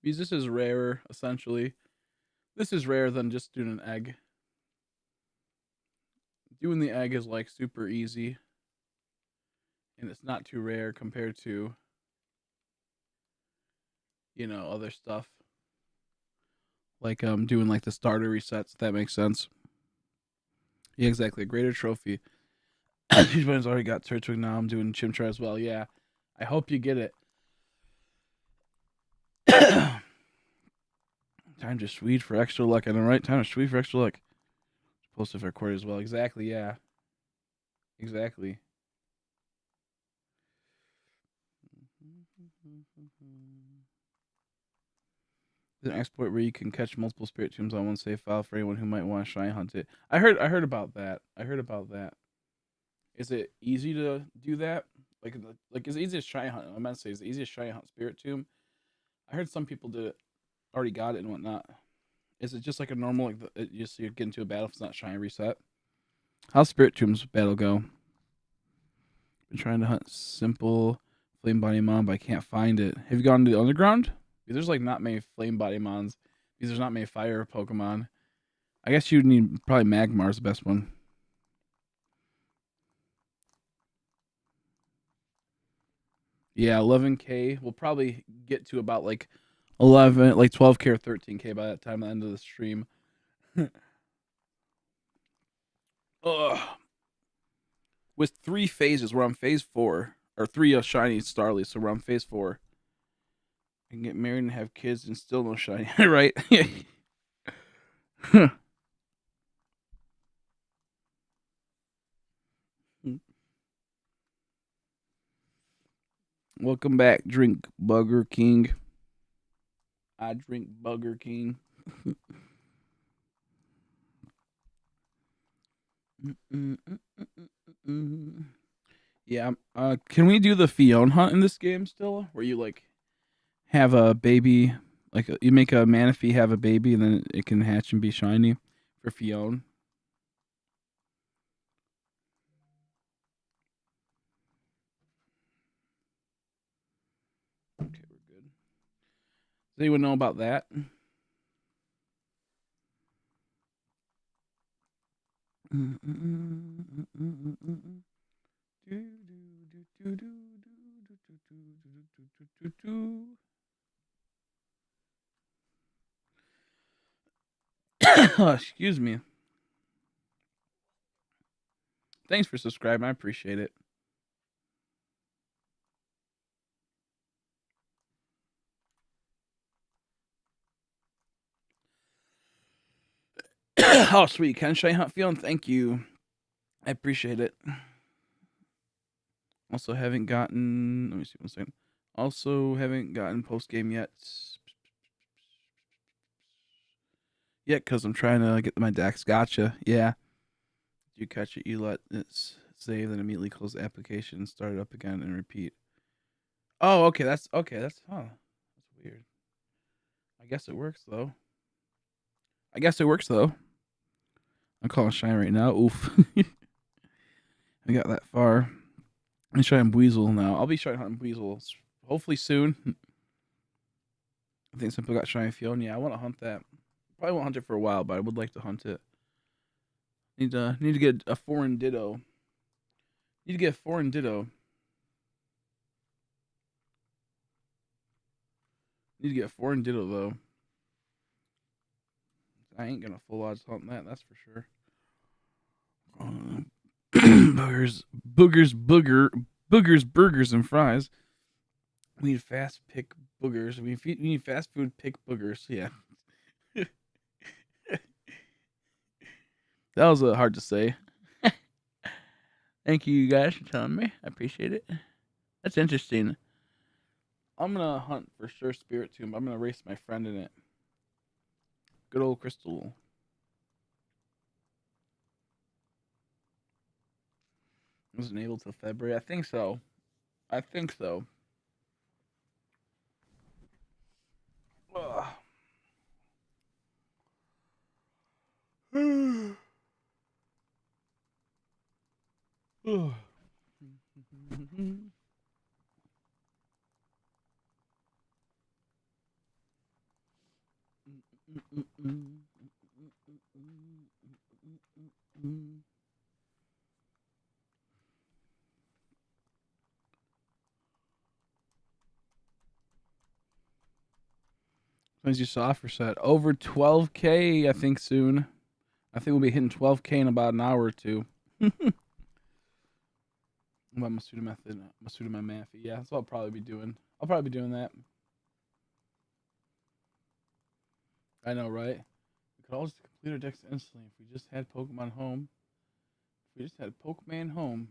Because this is rarer, essentially. This is rarer than just doing an egg. Doing the egg is like super easy, and it's not too rare compared to other stuff like doing like the starter resets. If that makes sense. Yeah, exactly. A greater trophy. She's already got Turtwig. Now I'm doing Chimchar as well. Yeah, I hope you get it. Time to Swede for extra luck. I know, right? Time to Swede for extra luck. Posted for quarter as well. Exactly. Yeah. Exactly. There's an exploit where you can catch multiple spirit tombs on one save file for anyone who might want to shiny hunt it. I heard about that. Is it easy to do that? Like is it easy to shiny hunt? I meant to say, is it easy to shiny hunt spirit tomb? I heard some people did it, already got it and whatnot. Is it just like a normal like just you get into a battle if it's not shiny reset? How's spirit tombs battle go? Been trying to hunt simple flame body mon, but I can't find it. Have you gone to the underground? There's like not many flame body mons. Because there's not many fire Pokemon. I guess you need probably Magmar's the best one. Yeah, 11K. We'll probably get to about like 12K or 13K by that time, the end of the stream. Ugh. With 3 phases, we're on phase 4. Or 3 shiny Starly, so we're on phase 4. I can get married and have kids and still no shiny, right? Welcome back, Drink Bugger King. I drink Bugger King. Yeah. Can we do the Fiona hunt in this game still? Where you like have a baby, like you make a Manaphy have a baby, and then it can hatch and be shiny for Fiona. Okay, we're good. Does anyone know about that? Oh, excuse me. Thanks for subscribing. I appreciate it. Oh, sweet. Ken Shay Hunt feeling? Thank you. I appreciate it. Also, haven't gotten. Let me see one second. Also, haven't gotten post game yet. Yeah, because I'm trying to get my Dax. Gotcha. Yeah. You catch it, you let it save, then immediately close the application, start it up again, and repeat. Oh, okay. That's okay. That's weird. I guess it works though. I'm calling Shine right now. Oof. I got that far. I'm trying Weasel now. I'll be trying hunting Weasel hopefully soon. I think some people got Shiny Fiona. Yeah, I want to hunt that. Probably won't hunt it for a while, but I would like to hunt it. Need to get a foreign ditto. Need to get a foreign ditto. Need to get a foreign ditto though. I ain't gonna full odds hunt that. That's for sure. Boogers, burgers, and fries. We need fast pick boogers. We need fast food pick boogers. Yeah. That was hard to say. Thank you guys for telling me. I appreciate it. That's interesting. I'm gonna hunt for sure Spirit Tomb. I'm gonna race my friend in it. Good old Crystal. Wasn't able till February. I think so. Ugh. As you saw for set over 12K, I think soon. I think we'll be hitting 12K in about an hour or two. About Masuda method, Masuda my Maffy. Yeah, that's what I'll probably be doing. I'll probably be doing that. I know, right? We could all just complete our decks instantly if we just had Pokemon home. If we just had Pokemon home.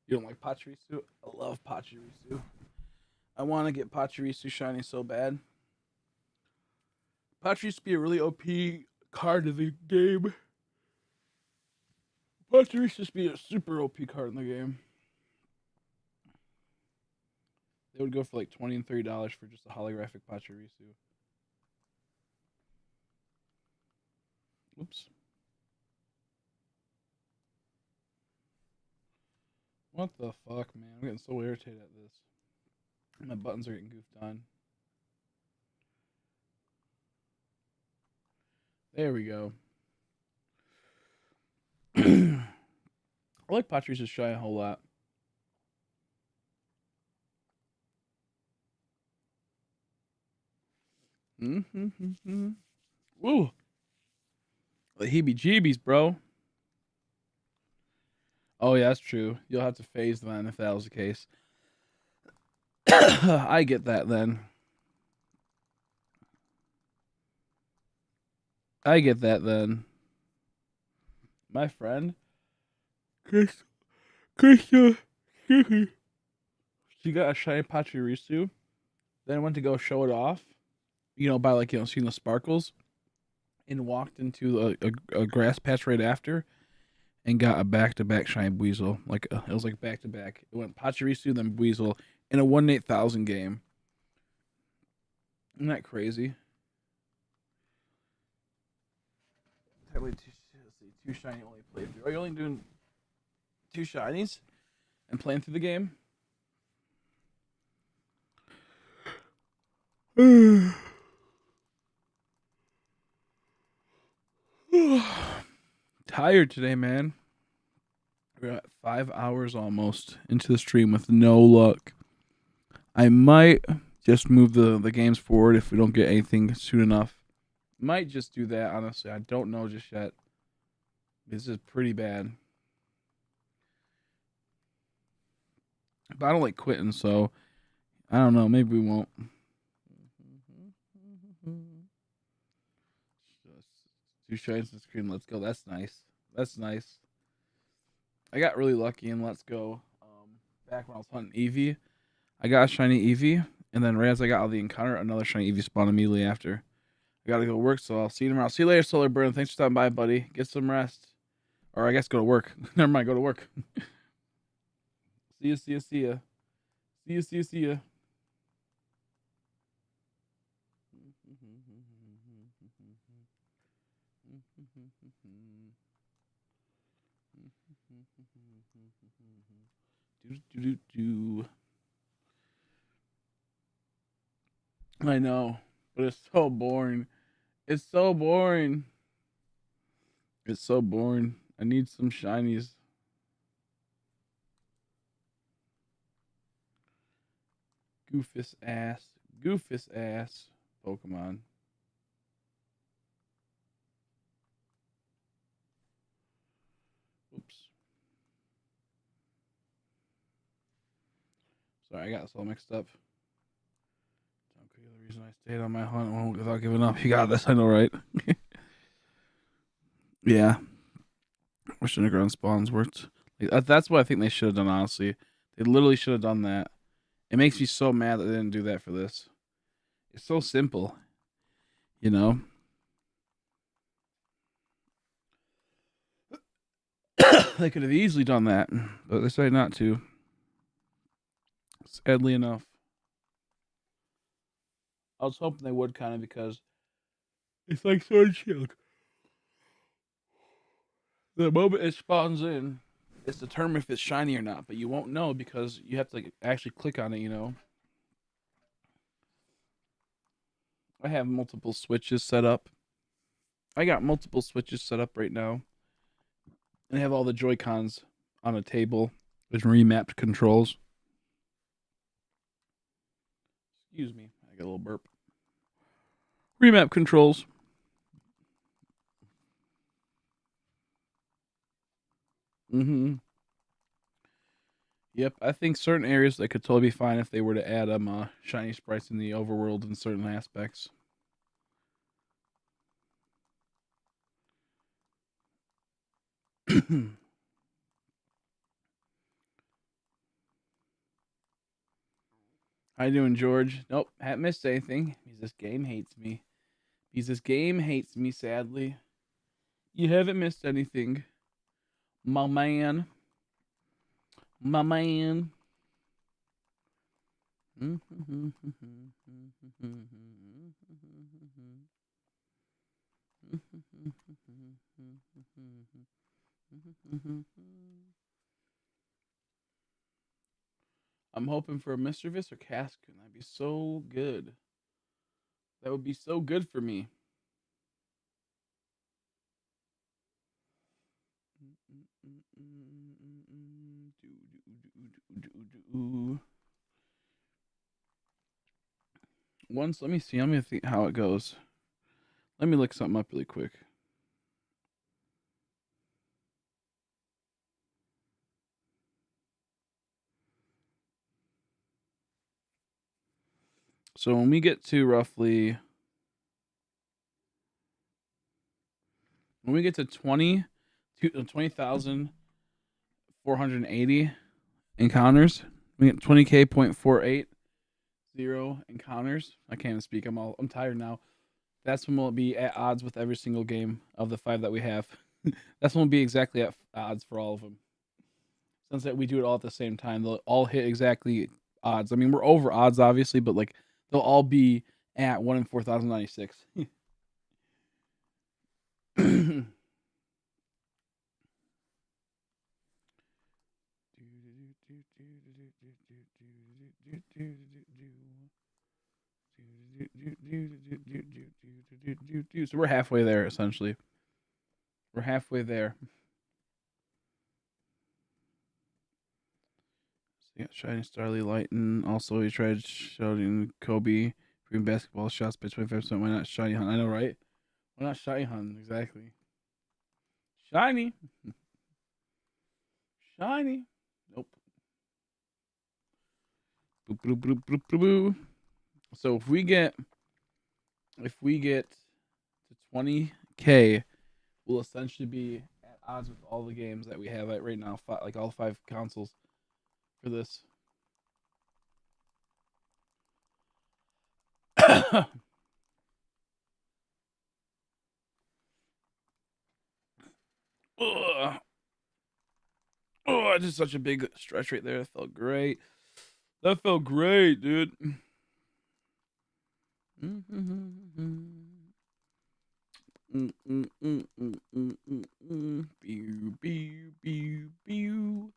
You don't like Pachirisu? I love Pachirisu. I want to get Pachirisu shiny so bad. Pachirisu used to be a really OP card in the game. Pachirisu used to be a super OP card in the game. They would go for like $20 and $30 for just a holographic Pachirisu. Oops. What the fuck, man? I'm getting so irritated at this. My buttons are getting goofed on. There we go. I like Pachirisu shy a whole lot. Woo! The heebie-jeebies, bro. Oh yeah, that's true. You'll have to phase then if that was the case. I get that then. My friend, Krista, she got a shiny Pachirisu. Then went to go show it off. By seeing the sparkles, and walked into a grass patch right after, and got a back-to-back shiny Weasel. It was like back-to-back. It went Pachirisu, then Weasel in a 1-8,000 game. Isn't that crazy? Technically, two shiny only playthrough. Are you only doing 2 shinies and playing through the game? Tired today, man. We're at 5 hours almost into the stream with no luck. I might just move the games forward if we don't get anything soon enough. Might just do that, honestly. I don't know just yet. This is pretty bad. But I don't like quitting, so I don't know. Maybe we won't. Two shines on the screen. Let's go. That's nice. That's nice. I got really lucky in Let's Go. Back when I was hunting Eevee, I got a shiny Eevee, and then right as I got out of the encounter, another shiny Eevee spawned immediately after. I gotta go work, so I'll see you tomorrow. See you later, Solar Burn. Thanks for stopping by, buddy. Get some rest. Or I guess go to work. Never mind, go to work. See ya, see ya, see ya. See ya, see ya, see ya. I know, but it's so boring. It's so boring. It's so boring. I need some shinies. Goofus ass. Goofus ass. Pokemon. Oops. Sorry, I got this all mixed up. The reason I stayed on my hunt without giving up. You got this, I know, right? Yeah. Wish underground spawns worked. Like, that's what I think they should have done, honestly. They literally should have done that. It makes me so mad that they didn't do that for this. It's so simple. You know? They could have easily done that, but they decided not to. Sadly enough. I was hoping they would, kind of, because it's like Sword Shield. The moment it spawns in, it's determined if it's shiny or not, but you won't know because you have to like, actually click on it, you know? I have multiple switches set up. I got multiple switches set up right now. And I have all the Joy-Cons on a table with remapped controls. Excuse me, I got a little burp. Remap controls. Mm-hmm. Yep, I think certain areas they could totally be fine if they were to add shiny sprites in the overworld in certain aspects. How you doing, George? Nope, haven't missed anything. Because this game hates me. Because this game hates me, sadly. You haven't missed anything. My man. My man. I'm hoping for a Mischievous or Cascoon. That'd be so good. That would be so good for me. Once, let me see. Let me think how it goes. Let me look something up really quick. So when we get to roughly, when we get to 20,480 encounters, we get 20k.480 encounters. I can't even speak. I'm tired now. That's when we'll be at odds with every single game of the 5 that we have. That's when we'll be exactly at odds for all of them. Since that we do it all at the same time, they'll all hit exactly odds. I mean, we're over odds obviously, but like they'll all be at 1 in 4,096. So we're halfway there essentially. We're halfway there. So yeah, Shiny Starly Lighten. Also, he tried shouting Kobe green basketball shots by 25%. Why not Shiny Hunt? I know, right? Why not Shiny Hunt? Exactly. Shiny. Shiny. Nope. Boop, boop, boop, boop, boop, boop. So if we get to 20K, we'll essentially be at odds with all the games that we have right now, like all 5 consoles for this. Oh, I did such a big stretch right there. That felt great. That felt great, dude. Pew, pew, pew, pew.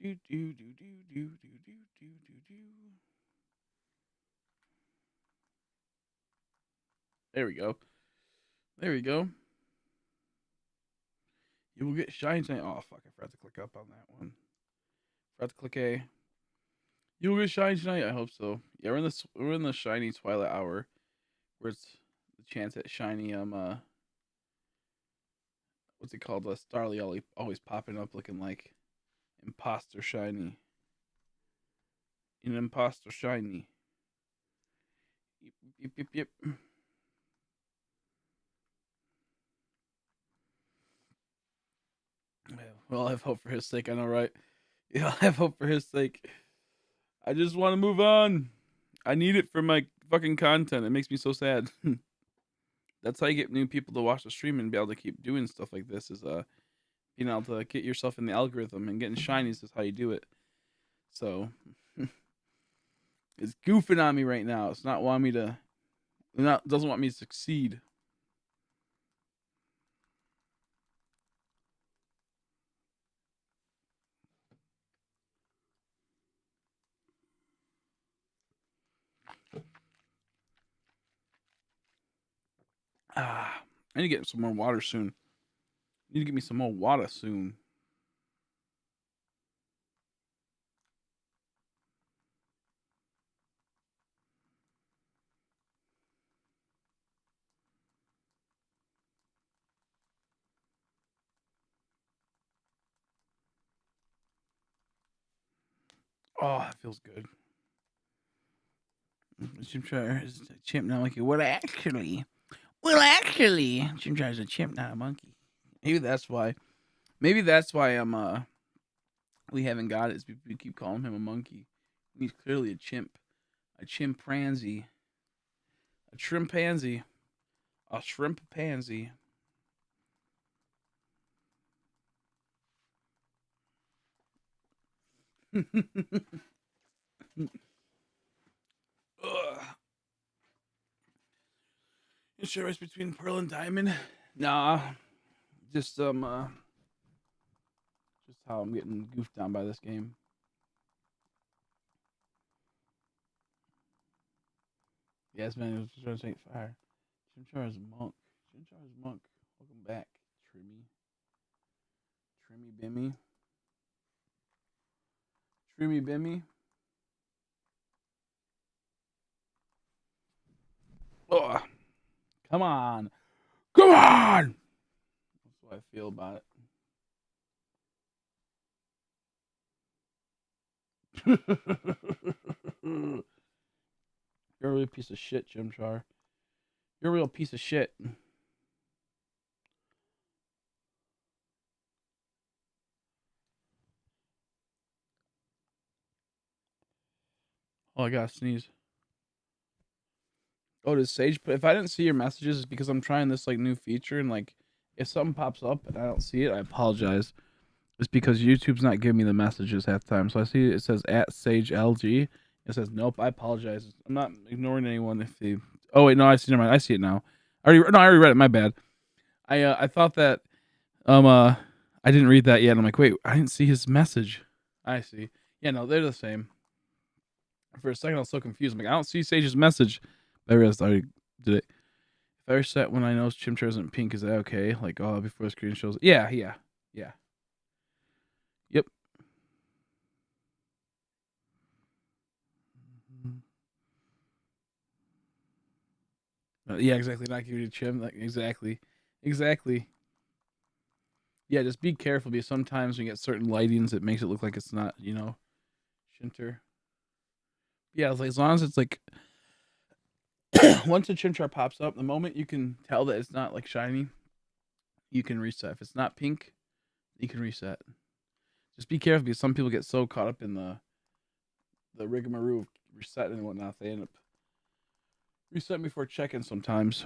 Pew, doo, doo, doo. There we go. There we go. You will get shiny tonight. Oh fuck! I forgot to click up on that one. Forgot to click A. You will get shiny tonight. I hope so. Yeah, we're in the shiny twilight hour, where it's the chance at shiny what's it called? Starly always popping up looking like imposter shiny. An imposter shiny. Yep, yep, yep, yep. Well, I have hope for his sake. I know, right? Yeah, I have hope for his sake. I just want to move on. I need it for my fucking content. It makes me so sad. That's how you get new people to watch the stream and be able to keep doing stuff like this. Is being able to get yourself in the algorithm, and getting shinies is how you do it. So it's goofing on me right now. It's not wanting me to. Not doesn't want me to succeed. I need to get some more water soon. I need to get me some more water soon. Oh, that feels good. CHIMCHAR is a chimp, not a monkey. Well, actually, CHIMCHAR is a chimp, not a monkey. Maybe that's why. Maybe that's why we haven't got it. Is we keep calling him a monkey. He's clearly a chimp, a chimpanzee, a shrimpanzee, a shrimp pansy. You sure it's between pearl and diamond? Nah, just just how I'm getting goofed on by this game. Yes, man, it was trying to take fire. CHIMCHAR is monk. CHIMCHAR is monk. Welcome back, Trimmy. Trimmy Bimmy. Trimmy Bimmy. Oh, come on. Come on! That's what I feel about it. You're a real piece of shit, CHIMCHAR. You're a real piece of shit. Oh, I gotta sneeze. Oh, does Sage? But if I didn't see your messages, it's because I'm trying this like new feature, and like if something pops up and I don't see it, I apologize. It's because YouTube's not giving me the messages half the time. So I see it says at Sage LG. It says nope. I apologize. I'm not ignoring anyone if they Oh wait, no, I see. Never mind. I see it now. I already read it. My bad. I thought that I didn't read that yet. I'm like, wait, I didn't see his message. I see. Yeah, no, they're the same. For a second, I was so confused. I'm like, I don't see Sage's message. But I realized I already did it. If I reset when I know Chimchar isn't pink, is that okay? Like, oh, before the screen shows. Yeah. Yep. Yeah, exactly. Not giving you Chim. Like, exactly. Yeah, just be careful because sometimes when you get certain lightings, it makes it look like it's not, Shinter. Yeah, like, as long as it's like once a Chimchar pops up, the moment you can tell that it's not like shiny, you can reset. If it's not pink, you can reset. Just be careful because some people get so caught up in the rigmarole of resetting and whatnot, they end up resetting before checking sometimes.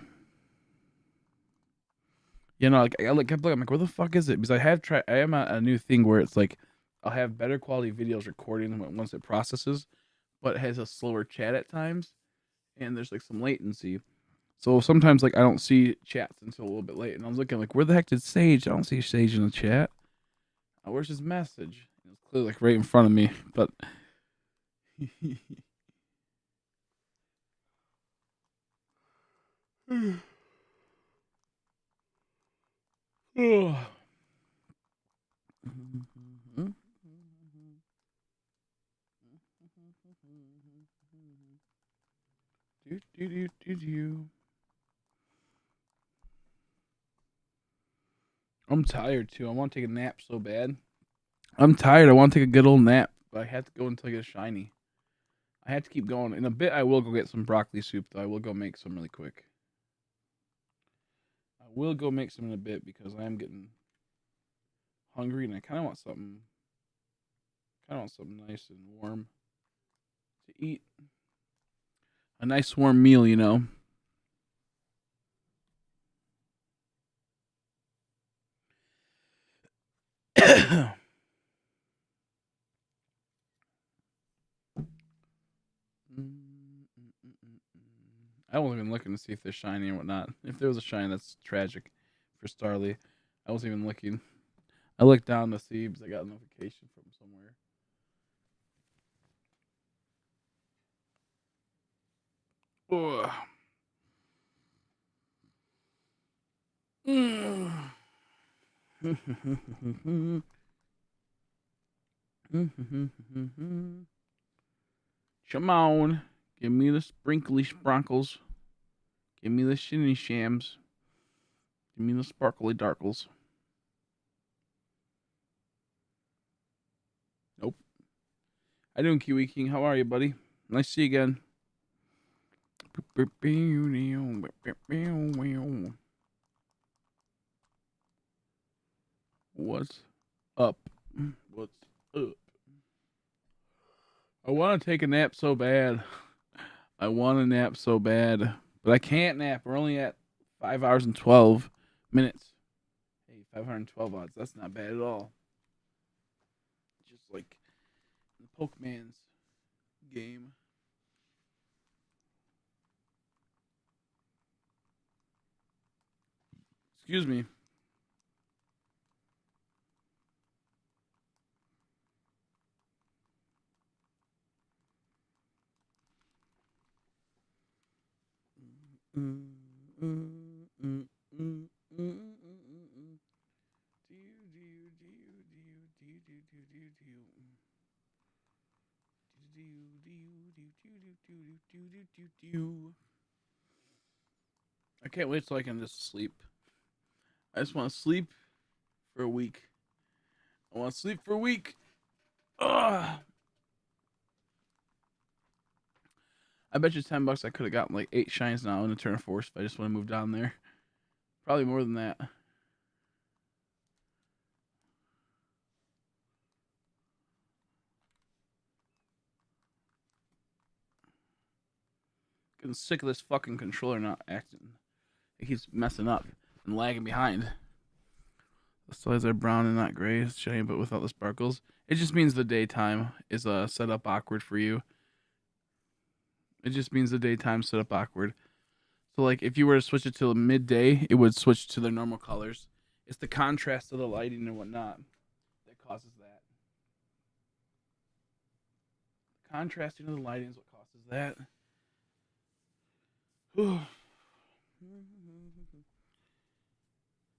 Like I kept looking, I'm like, where the fuck is it? Because I am a new thing where it's like I'll have better quality videos recording once it processes, but it has a slower chat at times, and there's like some latency. So sometimes like I don't see chats until a little bit late, and I was looking like, where the heck did Sage? I don't see Sage in the chat. Where's his message? It's clearly like right in front of me, but oh. I'm tired too. I want to take a nap so bad. I'm tired. I want to take a good old nap, but I have to go until I get a shiny. I have to keep going. In a bit, I will go get some broccoli soup, though. I will go make some really quick. I will go make some in a bit because I am getting hungry and I kind of want something. Nice and warm to eat. A nice warm meal, I wasn't even looking to see if they're shiny or whatnot. If there was a shiny, that's tragic for Starly. I wasn't even looking. I looked down to see because I got a notification from somewhere. Ugh. Come on. Give me the sprinkly spronkles. Give me the shinny shams. Give me the sparkly darkles. Nope. How doing, Kiwi King? How are you, buddy? Nice to see you again. What's up? What's up? I want to take a nap so bad. I want to nap so bad, but I can't nap. We're only at 5 hours and 12 minutes. Hey, 512 odds. That's not bad at all. Just like the Pokemon's game. Excuse me. I can't wait till I can just sleep. I just want to sleep for a week. I want to sleep for a week. Ugh. I bet you $10 I could have gotten like 8 shines now in the turn of force if I just want to move down there. Probably more than that. Getting sick of this fucking controller not acting. It keeps messing up and lagging behind. The sides are brown and not gray. It's shiny but without the sparkles. It just means the daytime is set up awkward for you. It just means the daytime set up awkward. So like if you were to switch it to midday, it would switch to their normal colors. It's the contrast of the lighting and whatnot that causes that. Contrasting of the lighting is what causes that.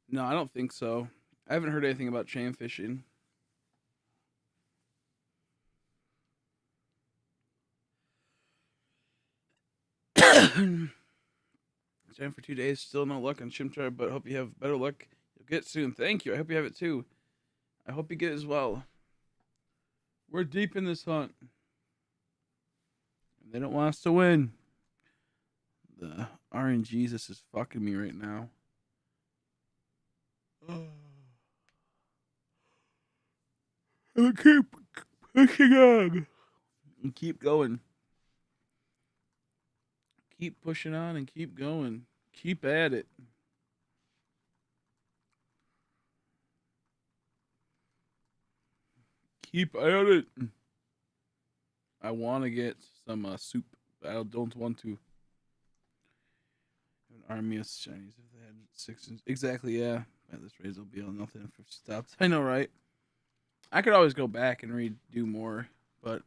No, I don't think so. I haven't heard anything about chain fishing. Chain for 2 days, still no luck on CHIMCHAR, but hope you have better luck. You'll get it soon. Thank you. I hope you have it too. I hope you get it as well. We're deep in this hunt. They don't want us to win. The RNGesus is fucking me right now. I keep pushing on. And keep going. Keep pushing on and keep going. Keep at it. Keep at it. I want to get some soup. I don't want to. An army of Chinese if they had 6 inches. Exactly, yeah. At this rate, it'll be all nothing if it stopped. I know, right? I could always go back and redo more, but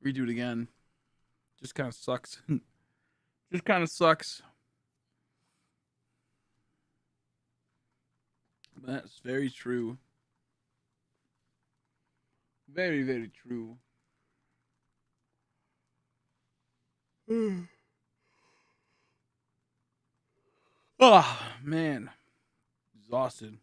redo it again just kind of sucks. Just kind of sucks. That's very true. Very, very true. Oh, man. Exhausted.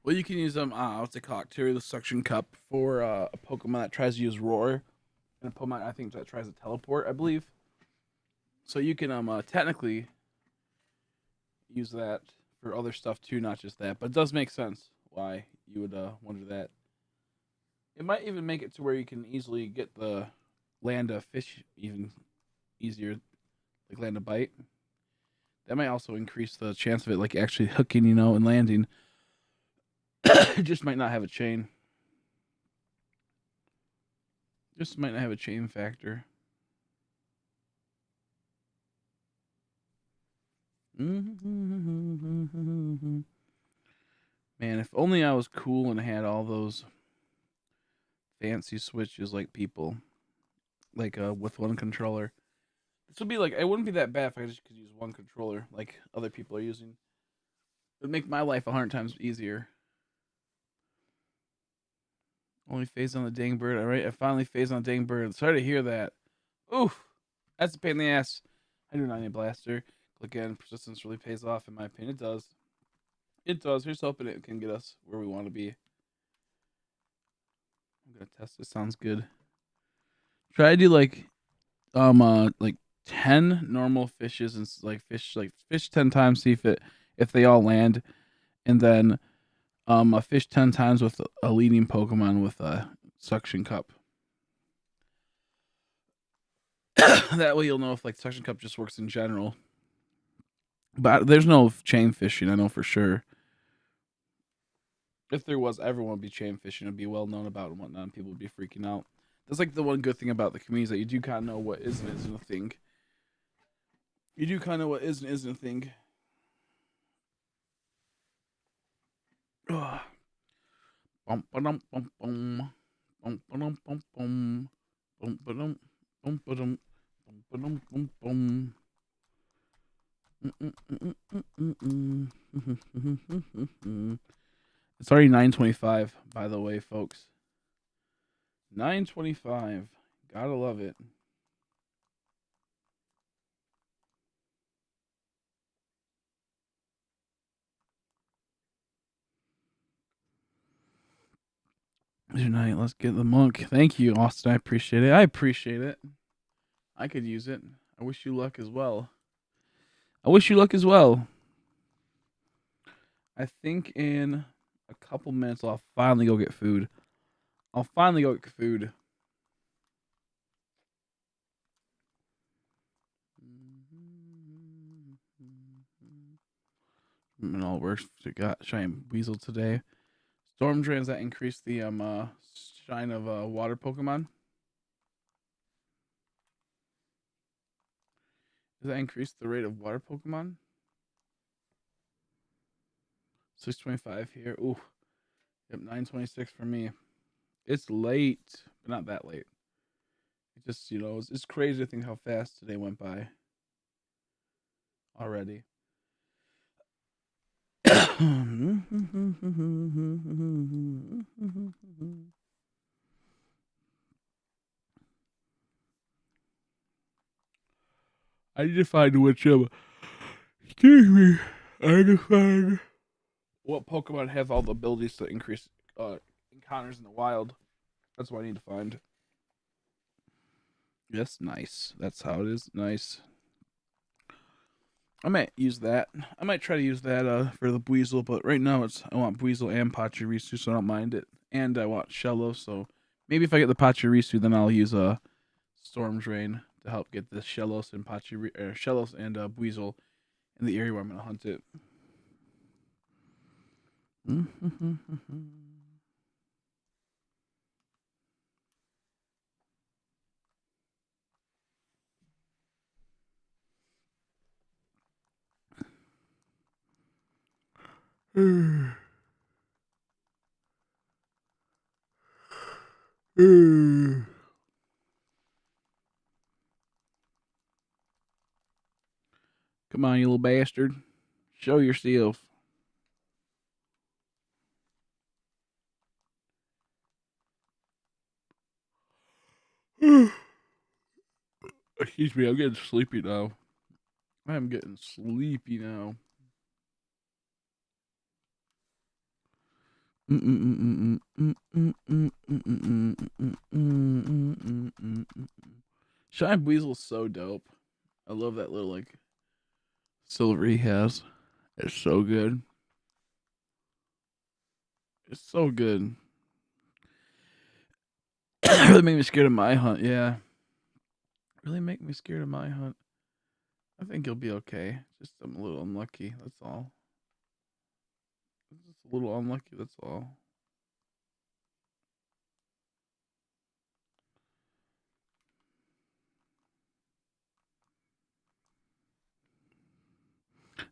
Well, you can use what's it called? Tori the suction cup for a Pokemon that tries to use roar, and a Pokemon I think that tries to teleport, I believe. So you can technically use that for other stuff too, not just that. But it does make sense why you would wonder that. It might even make it to where you can easily get the land a fish even easier, like land a bite. That might also increase the chance of it like actually hooking, and landing. It just might not have a chain. Just might not have a chain factor. Man, if only I was cool and had all those fancy switches like people, like with one controller. This would be like, it wouldn't be that bad if I just could use one controller like other people are using. It would make my life 100 times easier. Only phase on the dang bird. All right, I finally phased on the dang bird. Sorry to hear that. Oof, that's a pain in the ass. I do not need a blaster. Again, persistence really pays off in my opinion. It does. It does. Here's hoping it can get us where we want to be. I'm gonna test this. Sounds good. Try to do like 10 normal fishes and fish 10 times, see if they all land, and then a fish 10 times with a leading Pokemon with a suction cup. That way you'll know if like suction cup just works in general. But there's no chain fishing, I know for sure. If there was, everyone would be chain fishing. It'd be well known about and whatnot, and people would be freaking out. That's like the one good thing about the community is that you do kind of know what is and isn't a thing. You do kind of know what is and isn't a thing. Ugh. Bum ba-dum bum bum. Bum ba-dum bum bum. Bum ba-dum bum ba-dum. Bum ba-dum bum bum. It's already 9:25, by the way, folks. 9:25. Gotta love it. Tonight, let's get the monk. Thank you, Austin. I appreciate it. I appreciate it. I could use it. I wish you luck as well. I wish you luck as well. I think in a couple minutes I'll finally go get food. I'll finally go get food. It all works. We got Giant Weasel today. Storm drains that increase the shine of water Pokemon. Does that increase the rate of water Pokemon? 625 here. Ooh. Yep, 926 for me. It's late, but not that late. It just, it's crazy to think how fast today went by already. I need to find which excuse me. I need to find what Pokemon have all the abilities to increase encounters in the wild. That's what I need to find. Yes, nice. That's how it is. Nice. I might use that. I might try to use that for the Buizel, but right now I want Buizel and Pachirisu, so I don't mind it. And I want Shello, so maybe if I get the Pachirisu, then I'll use a Storm Drain to help get the Shellos and Buizel in the area where I'm gonna hunt it. Come on, you little bastard. Show yourself. Excuse me, I'm getting sleepy now. I'm getting sleepy now. Shine Weasel's so dope. I love that little silver he has. It's so good. It's so good. Really make me scared of my hunt. Yeah. Really make me scared of my hunt. I think he'll be okay. Just I'm a little unlucky. That's all. Just a little unlucky. That's all.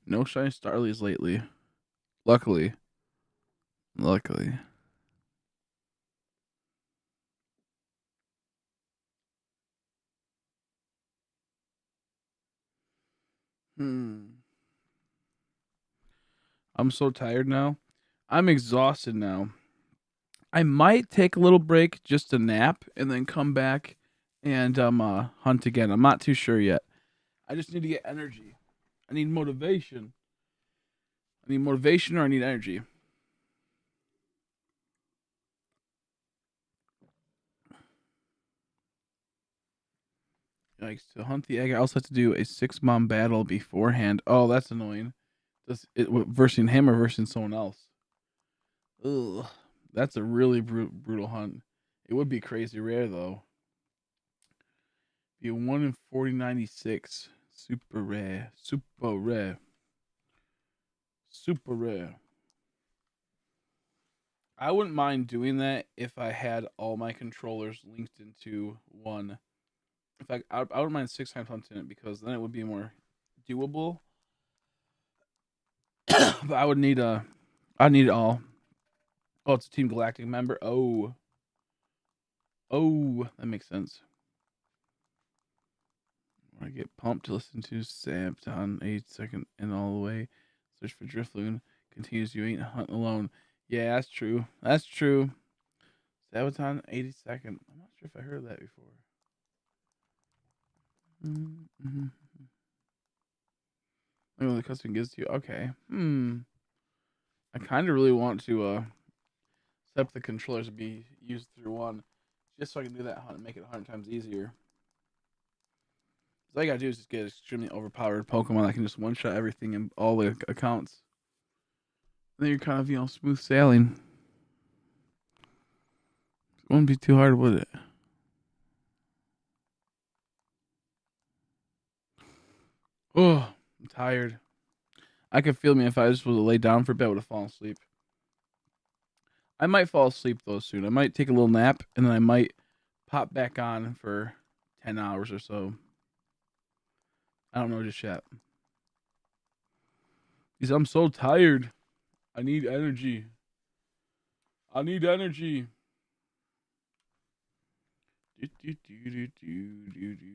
No shiny Starlies lately. Luckily. Luckily. I'm so tired now. I'm exhausted now. I might take a little break just to nap and then come back and hunt again. I'm not too sure yet. I just need to get energy. I need motivation. I need motivation or I need energy. Like to hunt the egg, I also have to do a 6-mom battle beforehand. Oh, that's annoying. Does it versing him or versing someone else? Ugh, that's a really brutal hunt. It would be crazy rare though. Be a 1 in 4096. Super rare. Super rare. Super rare. I wouldn't mind doing that if I had all my controllers linked into one. In fact, I wouldn't mind 6 times hunting it because then it would be more doable. But I need it all. Oh, it's a Team Galactic member. Oh, that makes sense. I get pumped to listen to Sapped on 8 second and all the way. Search for Drifloon. Continues you ain't hunting alone. Yeah, that's true. That's true. Sabaton 82nd. I'm not sure if I heard that before. Mm-hmm. Look what the custom gives to you. Okay. I kind of really want to set up the controllers to be used through one, just so I can do that hunt and make it 100 times easier. All I gotta do is just get extremely overpowered Pokemon that can just one shot everything in all the accounts. Then you're kind of smooth sailing. It wouldn't be too hard, would it? Oh, I'm tired. I could feel me if I just was to lay down for a bit, I would have fallen asleep. I might fall asleep though soon. I might take a little nap and then I might pop back on for 10 hours or so. I don't know just yet. Because I'm so tired. I need energy. I need energy. Do, do, do, do, do, do, do.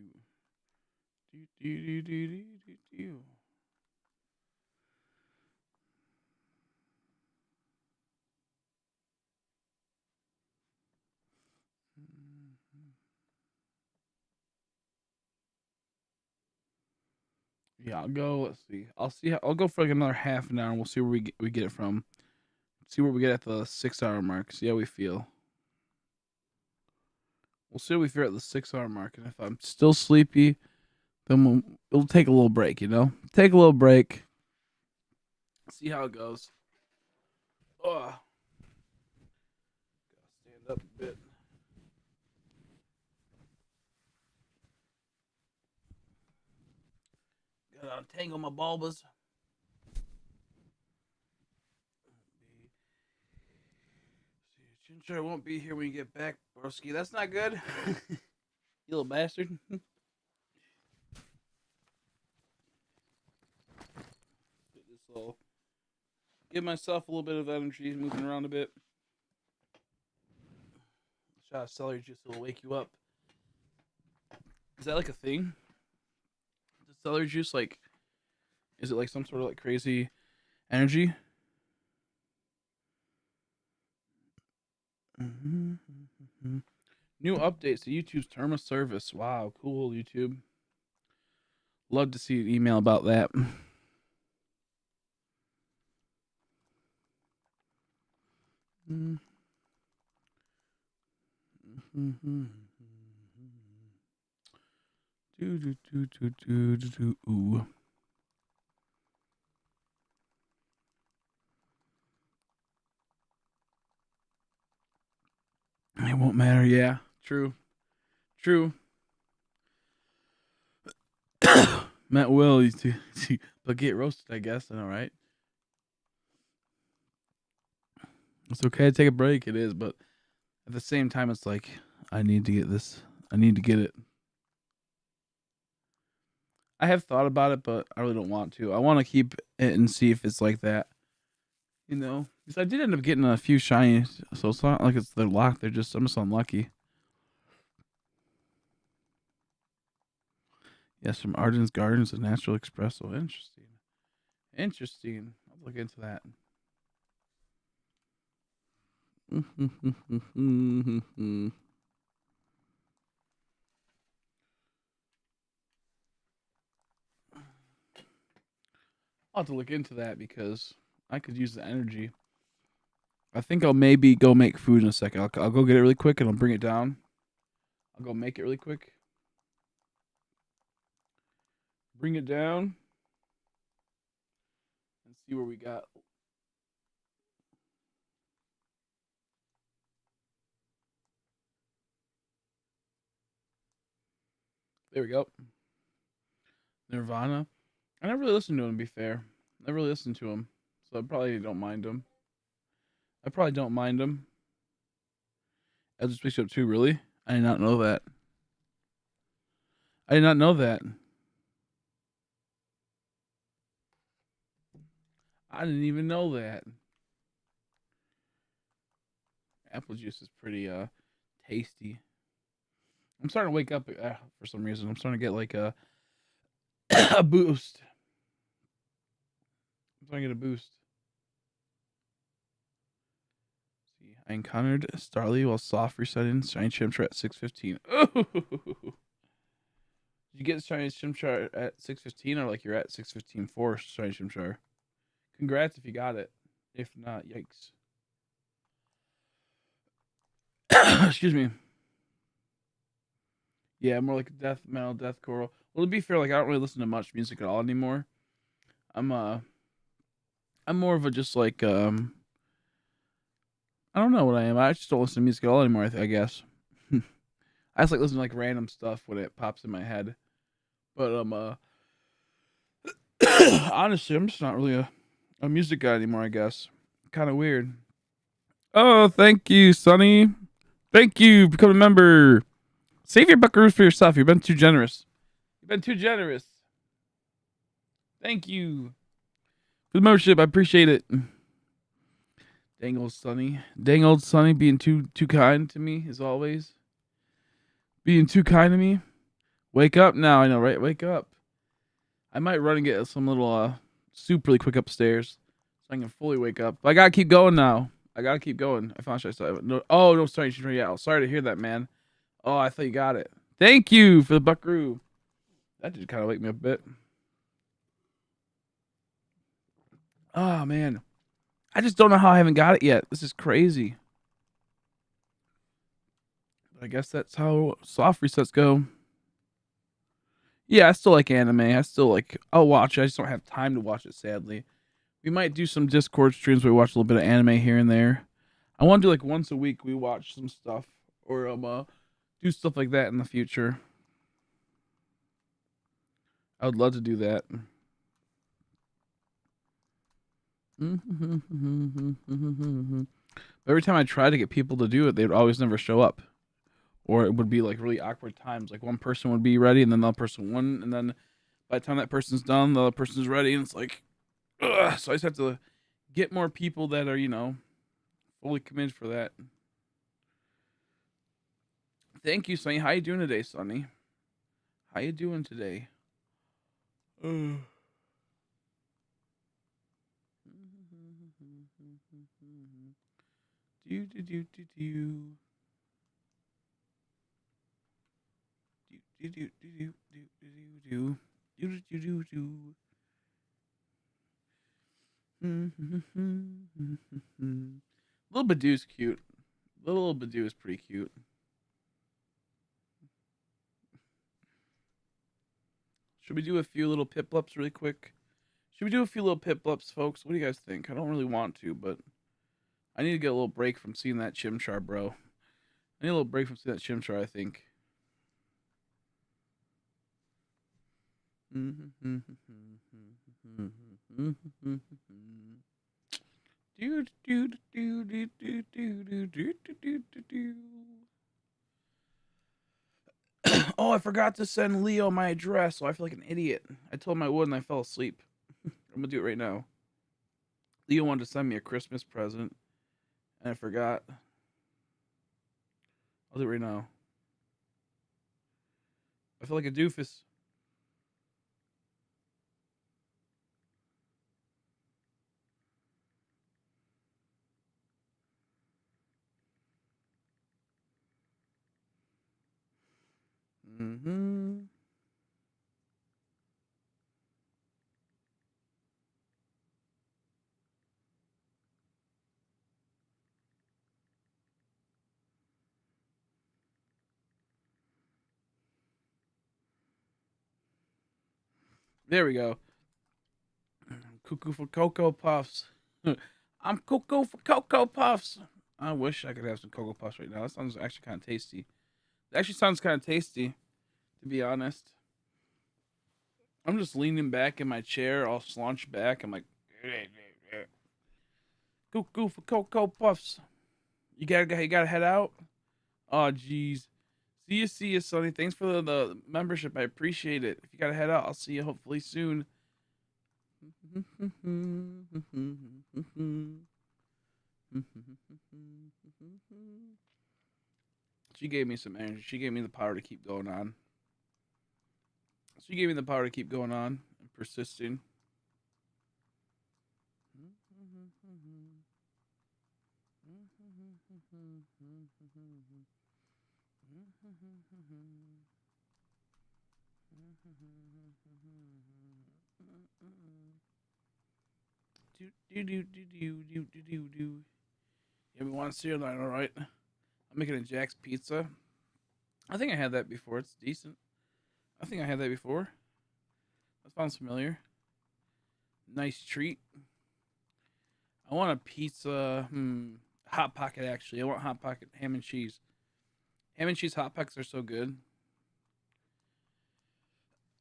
Do, do, do, do, do, do. Yeah, I'll go. Let's see. I'll see. I'll go for like another half an hour, and we'll see where we get it from. See where we get at the 6 hour mark. See how we feel. We'll see how we feel at the 6 hour mark, and if I'm still sleepy, then we'll take a little break. Take a little break. See how it goes. Ugh. Gotta stand up a bit. Gotta untangle my bulbas. CHIMCHAR won't be here when you get back, broski. That's not good. You little bastard. Get this little. Give myself a little bit of energy, moving around a bit. A shot of celery juice will wake you up. Is that like a thing? Is celery juice like? Is it like some sort of like crazy energy? Mm-hmm. New updates to YouTube's term of service. Wow, cool, YouTube. Love to see an email about that. Mm-hmm. Ooh. It won't matter. Yeah, true. True. Matt will, but get roasted, I guess. I know, right? It's okay to take a break. It is, but at the same time, it's like I need to get this. I need to get it. I have thought about it, but I really don't want to. I want to keep it and see if it's like that. Because I did end up getting a few shiny, so it's not like they're locked. I'm just unlucky. Yes, from Arden's Gardens of Natural Espresso. Interesting. Interesting. I'll look into that. I'll have to look into that because I could use the energy. I think I'll maybe go make food in a second. I'll go get it really quick and I'll bring it down. I'll go make it really quick. Bring it down. And see where we got. There we go. Nirvana. I never really listened to him, to be fair. Never really listened to him. So I probably don't mind him. I probably don't mind him. Elvis Bishop too, really? I did not know that. I did not know that. I didn't even know that. Apple juice is pretty tasty. I'm starting to wake up for some reason. I'm starting to get like a a boost. I'm starting to get a boost. See, I encountered Starly while soft resetting Shiny Chimchar at 6:15. Did you get Shiny Chimchar at 6:15 or like you're at 6:15 for Shiny Chimchar? Congrats if you got it. If not, yikes. Excuse me. Yeah, more like death metal, deathcore. Well, to be fair, like I don't really listen to much music at all anymore. I'm I'm more of a just like I don't know what I am. I just don't listen to music at all anymore. I guess. I just like listen to like random stuff when it pops in my head. But honestly, I'm just not really a music guy anymore. I guess. Kind of weird. Oh, thank you, Sonny. Thank you for becoming a member. Save your buckaroos for yourself. You've been too generous. You've been too generous. Thank you for the membership. I appreciate it. Dang old Sonny. Dang old Sonny being too kind to me as always. Being too kind to me. Wake up now. I know, right? Wake up. I might run and get some little soup really quick upstairs so I can fully wake up. But I gotta keep going now. I gotta keep going. I found I saw no. Oh no, sorry, yeah. Sorry to hear that, man. Oh, I thought you got it. Thank you for the buckaroo. That did kind of wake me up a bit. Oh man, I just don't know how I haven't got it yet. This is crazy. But I guess that's how soft resets go. Yeah, I still like anime. I still like. I'll watch it. I just don't have time to watch it. Sadly, we might do some Discord streams where we watch a little bit of anime here and there. I want to do like once a week. We watch some stuff, or do stuff like that in the future. I would love to do that. Every time I try to get people to do it, they would always never show up, or it would be like really awkward times. Like one person would be ready, and then the other person wouldn't, and then by the time that person's done, the other person's ready, and it's like, ugh. So I just have to get more people that are fully committed for that. Thank you, Sonny. How you doing today, Sonny? How you doing today? Do do do do do do do do do do do do do do do. Little Badoo's cute. Little Badoo is pretty cute. Should we do a few little pip-ups really quick? Should we do a few little pip-ups, folks? What do you guys think? I don't really want to, but I need to get a little break from seeing that CHIMCHAR, bro. I need a little break from seeing that CHIMCHAR, I think. Oh, I forgot to send Leo my address, so I feel like an idiot. I told him I would and I fell asleep. I'm gonna do it right now. Leo wanted to send me a Christmas present, and I forgot. I'll do it right now. I feel like a doofus. Mm-hmm. There we go. Cuckoo for Cocoa Puffs. I'm cuckoo for Cocoa Puffs. I wish I could have some Cocoa Puffs right now. That sounds actually kind of tasty. It actually sounds kind of tasty, to be honest. I'm just leaning back in my chair, all slouched back. I'm like, cuckoo for Cocoa Puffs. You gotta head out. Oh, jeez. See you, Sonny. Thanks for the membership. I appreciate it. If you gotta head out, I'll see you hopefully soon. She gave me some energy. She gave me the power to keep going on. She gave me the power to keep going on and persisting. Do. Yeah, we want cereal night, all right? I'm making a Jack's pizza. I think I had that before. It's decent. I think I had that before. That sounds familiar. Nice treat. I want a pizza. Hot pocket actually. I want hot pocket ham and cheese. Ham and cheese hot pockets are so good.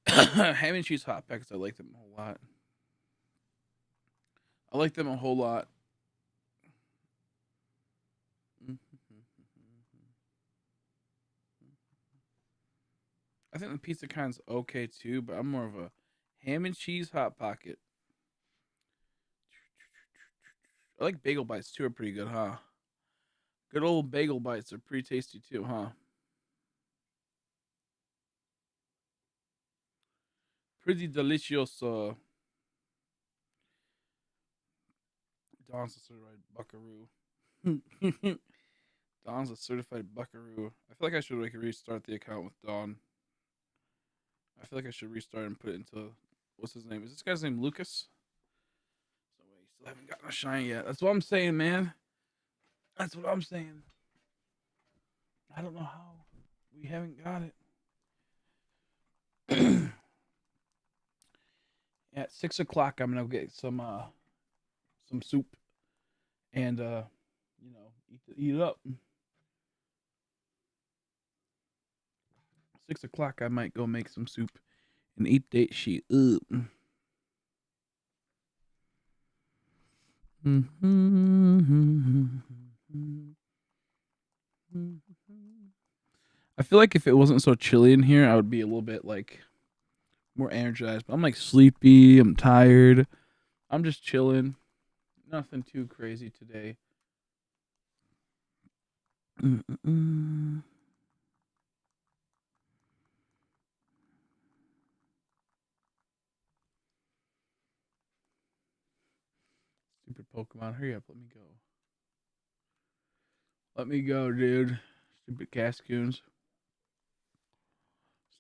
Ham and cheese hot pockets. I like them a whole lot. I like them a whole lot. I think the pizza kind's okay too, but I'm more of a ham and cheese hot pocket. I like bagel bites too. Are pretty good, huh? Good old bagel bites are pretty tasty too, huh? Pretty delicious. Don's a certified buckaroo. Don's a certified buckaroo. I feel like I should restart the account with Don. I feel like I should restart and put it into what's his name? Is this guy's name Lucas? So wait, you still haven't gotten a shine yet. That's what I'm saying, man. That's what I'm saying. I don't know how we haven't got it. At 6 o'clock, I'm gonna get some soup and eat it up. 6 o'clock, I might go make some soup and eat that shit up. I feel like if it wasn't so chilly in here, I would be a little bit like more energized. But I'm like sleepy. I'm tired. I'm just chilling. Nothing too crazy today. Stupid Pokemon. Hurry up. Let me go. Let me go, dude. Stupid Cascoons.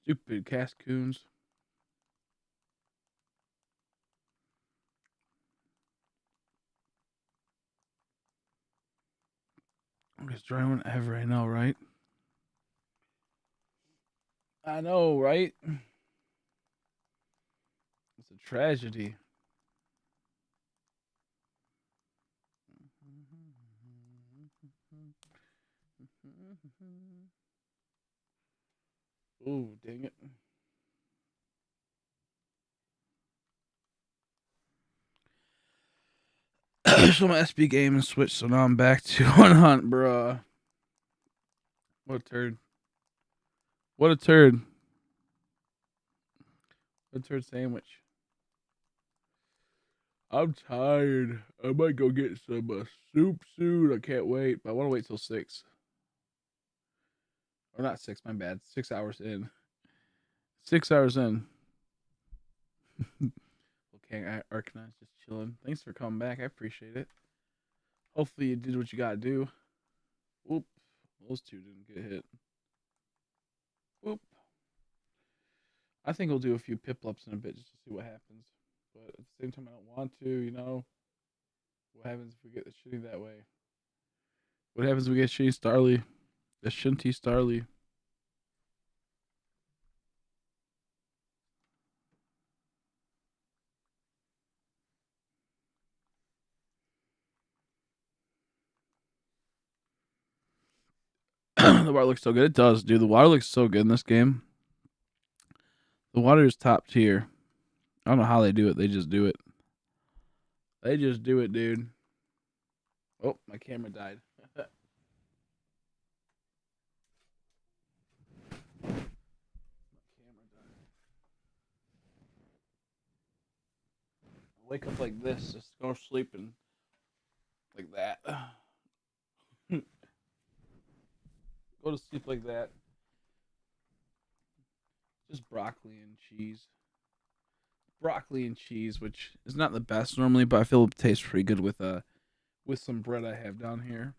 Stupid Cascoons. I'm just trying one ever. I know, right? I know, right? It's a tragedy. Oh, dang it. So my SB game and switch, so now I'm back to one hunt, bruh. What a turd. What a turd. What a turd sandwich. I'm tired. I might go get some soup soon. I can't wait, but I want to wait till 6. Or not 6, my bad. 6 hours in. 6 hours in. Okay, Arcanine just chilling. Thanks for coming back. I appreciate it. Hopefully you did what you gotta do. Whoop. Those two didn't get hit. Whoop. I think we'll do a few Piplups in a bit just to see what happens. But at the same time, I don't want to, you know. What happens if we get the shitty that way? What happens if we get shitty Starly? The Shinty Starly. The water looks so good. It does, dude. The water looks so good in this game. The water is top tier. I don't know how they do it. They just do it. They just do it, dude. Oh, my camera died. My camera died. I wake up like this, just go sleeping like that. Go to sleep like that. Just broccoli and cheese. Broccoli and cheese, which is not the best normally, but I feel it tastes pretty good with some bread I have down here.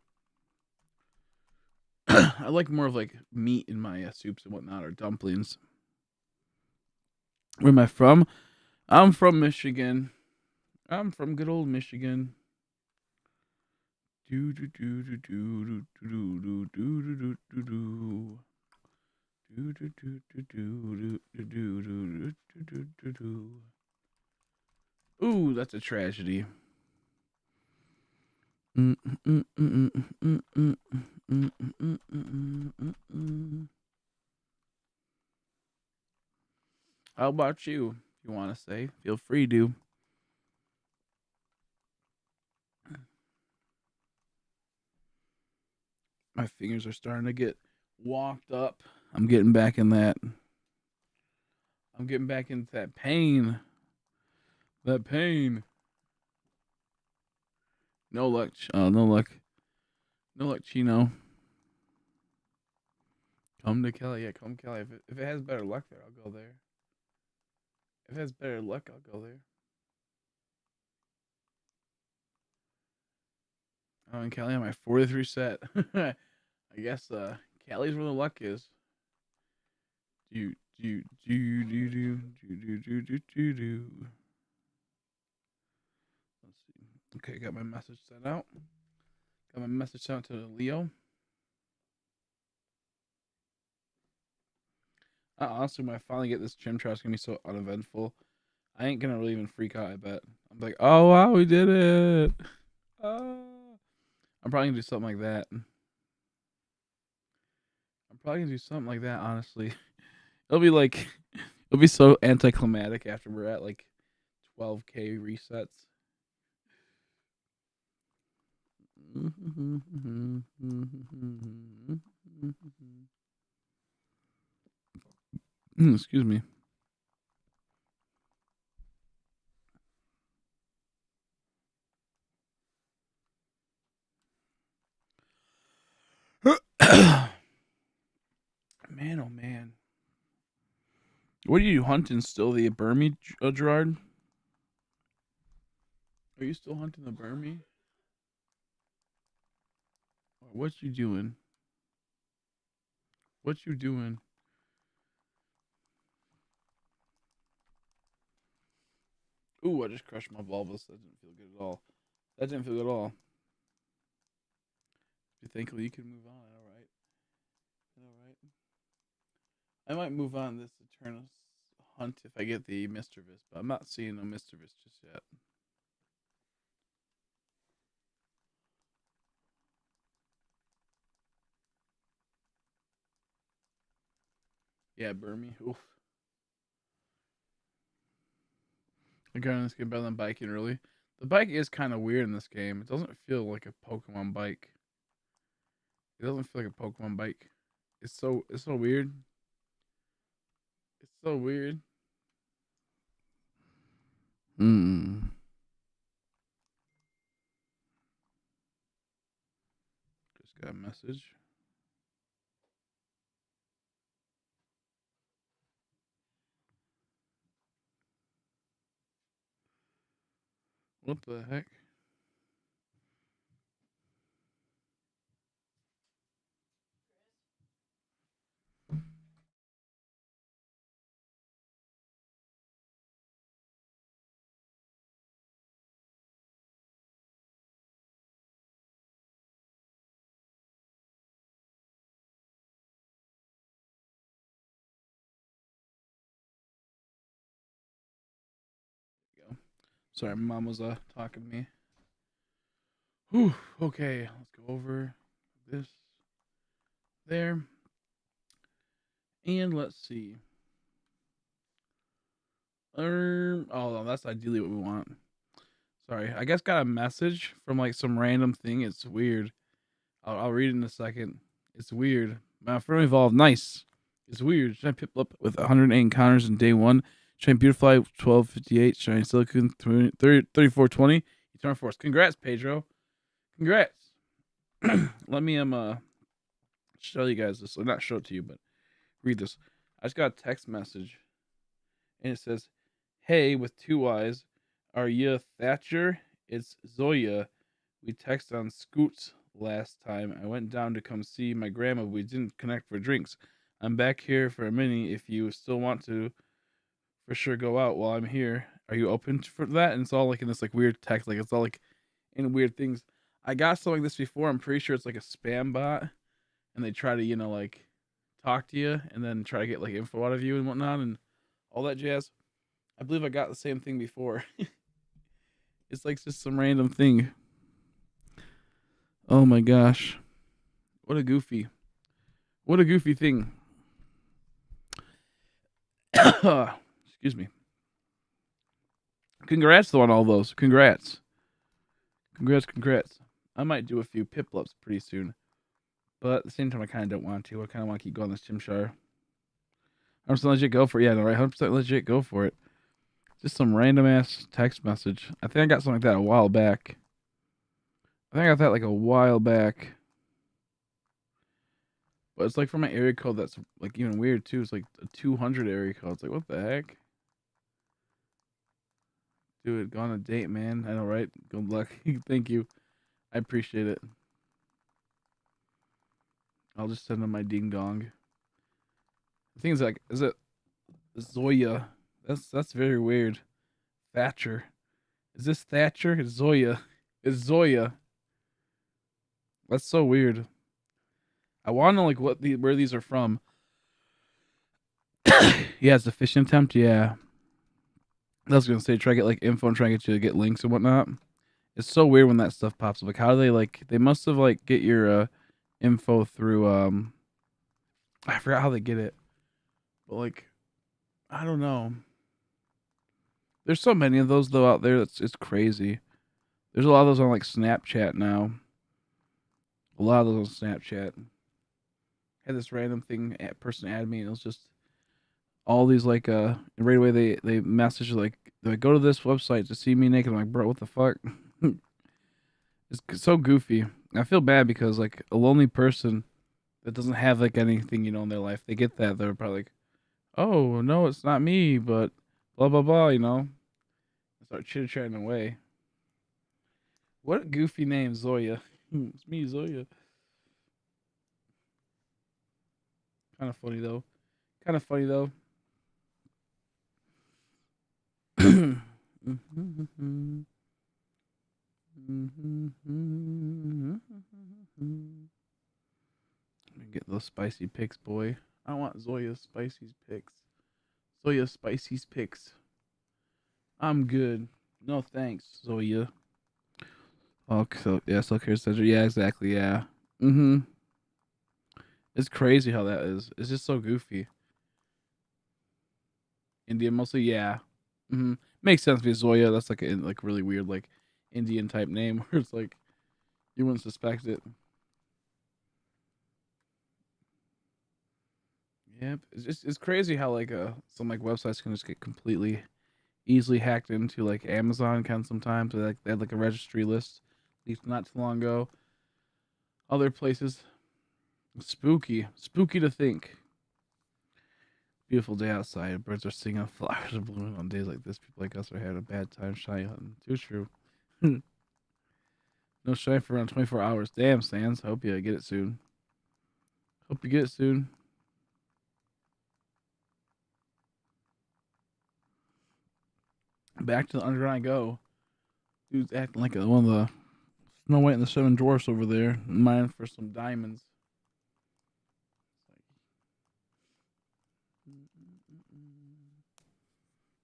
I like more of like meat in my soups and whatnot, or dumplings. Where am I from? I'm from Michigan. I'm from good old Michigan. Do do do do do do do do do do do do. Do do do do do do do do do do do. Ooh, that's a tragedy. How about you? If you want to say, feel free to. My fingers are starting to get walked up. I'm getting back in that I'm getting back into that pain. That pain. No luck. No luck. No luck, Chino. Come to Kelly. Yeah, come Kelly. If it has better luck there, I'll go there. If it has better luck, I'll go there. Oh, and Kelly on my 43 set. I guess Kelly's where the luck is. Do do do do do do do do do do. Let's see. Okay, got my message sent out. Got my message sent out to Leo. Honestly, when I finally get this CHIMCHAR, it's gonna be so uneventful. I ain't gonna really even freak out. I bet. I'm like, oh wow, we did it. I'm probably gonna do something like that. Honestly, it'll be like, it'll be so anticlimactic after we're at like 12K resets. Excuse me. Man, oh man. What are you hunting still? The Burmese, Gerard? Are you still hunting the Burmese? Or what you doing? What you doing? Ooh, I just crushed my vulvas. That didn't feel good at all. That didn't feel good at all. Be thankful you can move on. All right. All right. I might move on this Eternus hunt if I get the Mischievous, but I'm not seeing no Mischievous just yet. Yeah, Burmese. Oof. The gun in this game better than biking, really. The bike is kind of weird in this game. It doesn't feel like a Pokemon bike. It doesn't feel like a Pokemon bike. It's so weird. It's so weird. Mm. Just got a message. What the heck? Go. Sorry, mom was talking to me. Whew. Okay, let's go over this there, and let's see. Oh, no, that's ideally what we want. Sorry, I guess got a message from like some random thing. It's weird. I'll read it in a second. It's weird. My friend evolved. Nice. It's weird. Shine Piplup with 108 encounters in day one. Shine Beautifly 1258. Shine Silicon 3420. Eternal Force. Congrats, Pedro. Congrats. Let me show you guys this. Or not show it to you, but read this. I just got a text message, and it says, "Hey, with two Y's, are you Thatcher? It's Zoya. We texted on Scoots last time. I went down to come see my grandma. We didn't connect for drinks. I'm back here for a mini. If you still want to, for sure go out while I'm here. Are you open for that?" And it's all like in this like weird text, like it's all like in weird things. I got something like this before. I'm pretty sure it's like a spam bot, and they try to like talk to you and then try to get like info out of you and whatnot and all that jazz. I believe I got the same thing before. It's like just some random thing. Oh my gosh. What a goofy. What a goofy thing. Excuse me. Congrats though on all those. Congrats. Congrats. I might do a few Piplups pretty soon. But at the same time, I kind of don't want to. I kind of want to keep going this CHIMCHAR. 100% legit, go for it. Yeah, no, right? 100% legit, go for it. Just some random ass text message. I think I got something like that a while back. I think I got that like a while back. But it's like from my area code that's like even weird too. It's like a 200 area code. It's like, what the heck? Dude, go on a date, man. I know, right? Good luck. Thank you. I appreciate it. I'll just send him my ding dong. The thing is, like, is it Zoya? That's very weird. Thatcher. Is this Thatcher? It's Zoya. It's Zoya. That's so weird. I want to know like where these are from. Yeah, it's a phishing attempt. Yeah, I was gonna say try to get like info and try to get you to get links and whatnot. It's so weird when that stuff pops up. Like, how do they like? They must have like get your info through I forgot how they get it, but like I don't know. There's so many of those though out there. It's crazy. There's a lot of those on like Snapchat now. A lot of those on Snapchat. Had this random thing person add me, and it was just all these like right away they message like they go to this website to see me naked. I'm like, bro, what the fuck? It's so goofy. I feel bad because like a lonely person that doesn't have like anything in their life, they get that they're probably like, oh no, it's not me, but blah blah blah. Start chitter chatting away. What a goofy name, Zoya. It's me, Zoya. Kind of funny though. Kind of funny though. Get those spicy picks, boy. I want Zoya's spicy picks. Zoya spicy's picks. I'm good. No thanks, Zoya. Oh, so yeah, so care Cedric. Yeah, exactly. Yeah. Mm-hmm. It's crazy how that is. It's just so goofy. Indian mostly, yeah. Mm-hmm. Makes sense because Zoya. That's like a like really weird like Indian type name where it's like you wouldn't suspect it. Yep. It's crazy how like some like websites can just get completely easily hacked into like Amazon can sometimes. They had like a registry list at least not too long ago. Other places. Spooky. Spooky to think. Beautiful day outside. Birds are singing. Flowers are blooming. On days like this, people like us are having a bad time shiny hunting. Too true. No shine for around 24 hours. Damn, Sans. Hope you get it soon. Hope you get it soon. Back to the underground I go. Dude's acting like one of the Snow White and the Seven Dwarfs over there. Mining for some diamonds.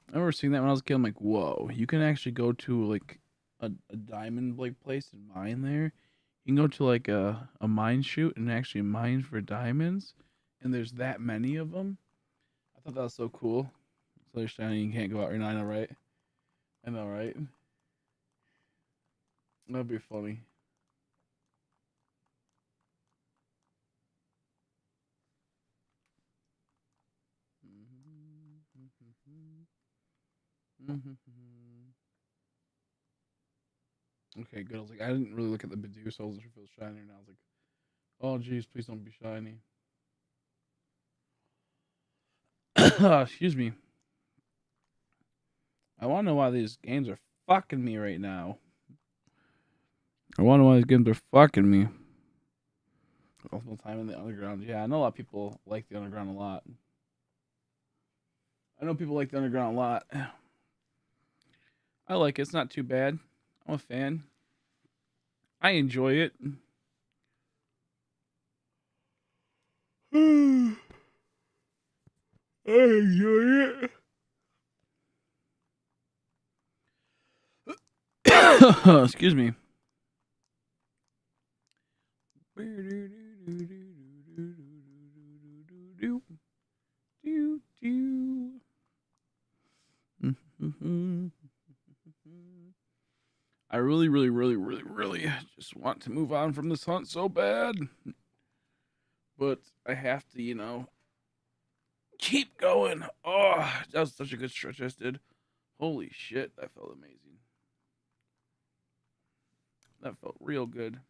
I remember seeing that when I was a kid. I'm like, whoa, you can actually go to like a diamond like place and mine there. You can go to like a mine chute and actually mine for diamonds, and there's that many of them. I thought that was so cool. So they're shiny. You can't go out right now. I know, right? I know, right? That'd be funny. Okay, good. I was like, I didn't really look at the Bidoo, so I wasn't sure if it was shiny or not. I was like, oh, geez, please don't be shiny. Excuse me. I want to know why these games are fucking me right now. I want to know why these games are fucking me. Ultimate time in the underground. Yeah, I know a lot of people like the underground a lot. I know people like the underground a lot. I like it. It's not too bad. I'm a fan. I enjoy it. I enjoy it. Excuse me. I really, really, really, really, really just want to move on from this hunt so bad. But I have to, Keep going. Oh, that was such a good stretch I just did. Holy shit, that felt amazing. That felt real good.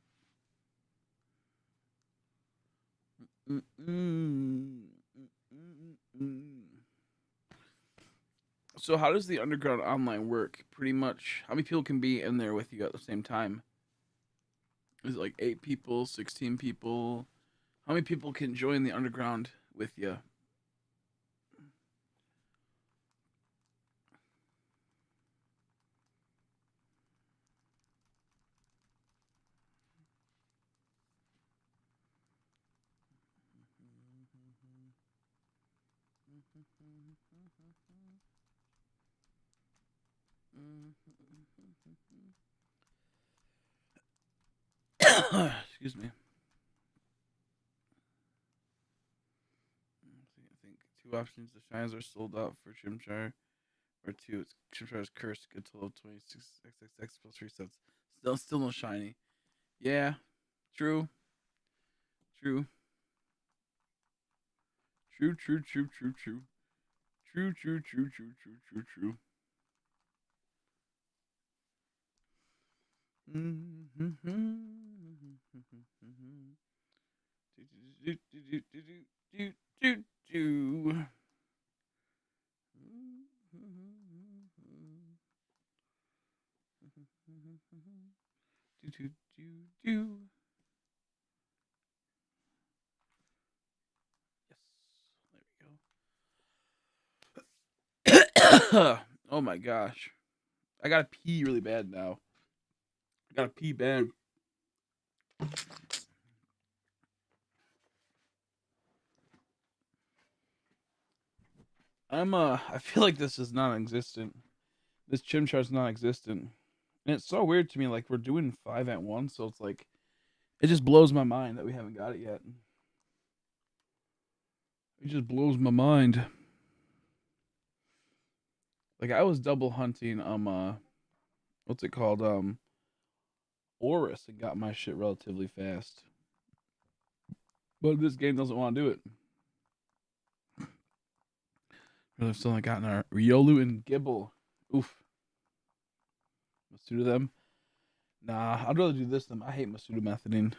Mm-mm. Mm-mm. So how does the underground online work? Pretty much, how many people can be in there with you at the same time? Is it like 8 people, 16 people? How many people can join the underground with you? Excuse me. I think 2 options. The shines are sold out for Chimchar. Or two, it's Chimchar's curse. Good to level 26 XXX plus resets. Still no shiny. Yeah, true, true, true, true, true, true, true, true, true, true, true, true, true, true. Yes, there we go. Oh my gosh, I gotta pee really bad now. I gotta pee bad. I feel like this is non-existent. This Chimchar is non-existent, and it's so weird to me. Like we're doing 5 at once, so it's like it just blows my mind that we haven't got it yet. It just blows my mind. Like I was double hunting what's it called? Oris and got my shit relatively fast. But this game doesn't want to do it. Really still haven't gotten our Riolu and Gibble. Oof. Masuda them. Nah, I'd rather do this than I hate Masuda methoding.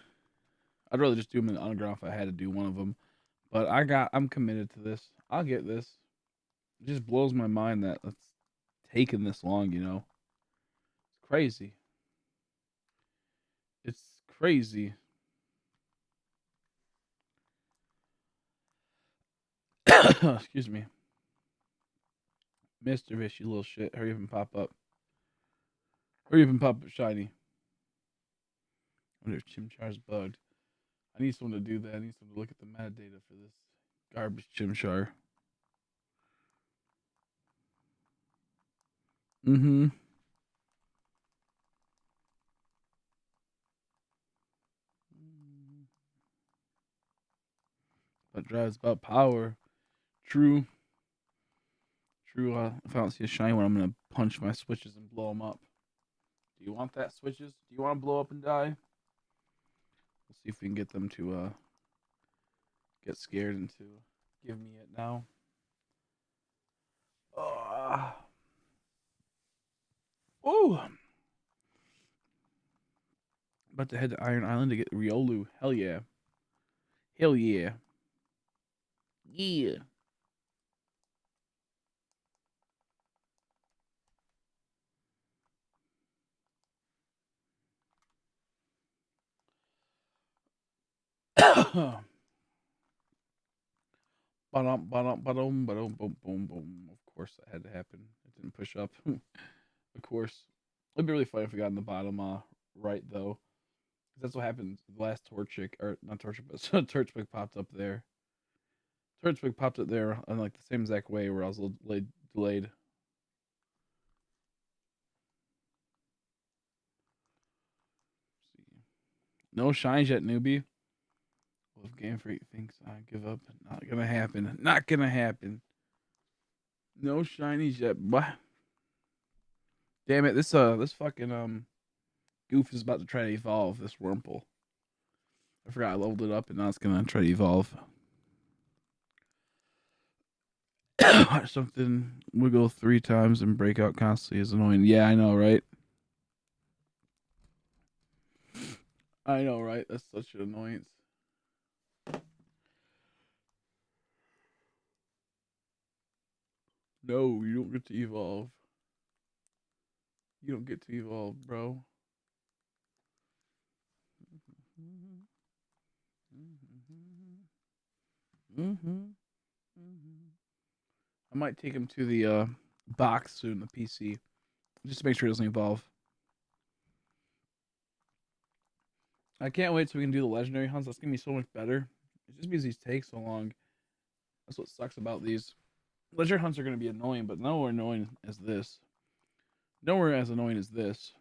I'd rather just do them in the underground if I had to do one of them. But I'm committed to this. I'll get this. It just blows my mind that it's taken this long, you know. It's crazy. It's crazy. Excuse me. Mr. Fish, you little shit. Hurry up and pop up. Hurry up and pop up shiny. I wonder if Chimchar's bugged. I need someone to do that. I need someone to look at the metadata for this garbage Chimchar. Mm-hmm. But drives about power. True. True. If I don't see a shiny one, I'm gonna punch my switches and blow them up. Do you want that, switches? Do you want to blow up and die? We'll see if we can get them to get scared and to give me it now. Oh, about to head to Iron Island to get Riolu. Hell yeah. Hell yeah. Yeah. Boom, boom, boom. Of course, that had to happen. It didn't push up. Of course. It'd be really funny if we got in the bottom right, though. Because that's what happened. The last Torchic, or not Torchic, but Torchwick popped up there. Torchwick popped up there in like the same exact way where I was a little delayed. See. No shines yet, newbie. Well, if Game Freak thinks I give up, not gonna happen. Not gonna happen. No shinies yet. What? Damn it! This fucking goof is about to try to evolve. This Wurmple. I forgot I leveled it up, and now it's gonna try to evolve. Watch something wiggle 3 times and break out constantly is annoying. Yeah, I know, right? I know, right? That's such an annoyance. No, you don't get to evolve. You don't get to evolve, bro. I might take him to the box soon, the PC, just to make sure it doesn't evolve. I can't wait till we can do the legendary hunts. That's gonna be so much better. It's just because these take so long. That's what sucks about these. Legendary hunts are gonna be annoying, but nowhere annoying as this. Nowhere as annoying as this.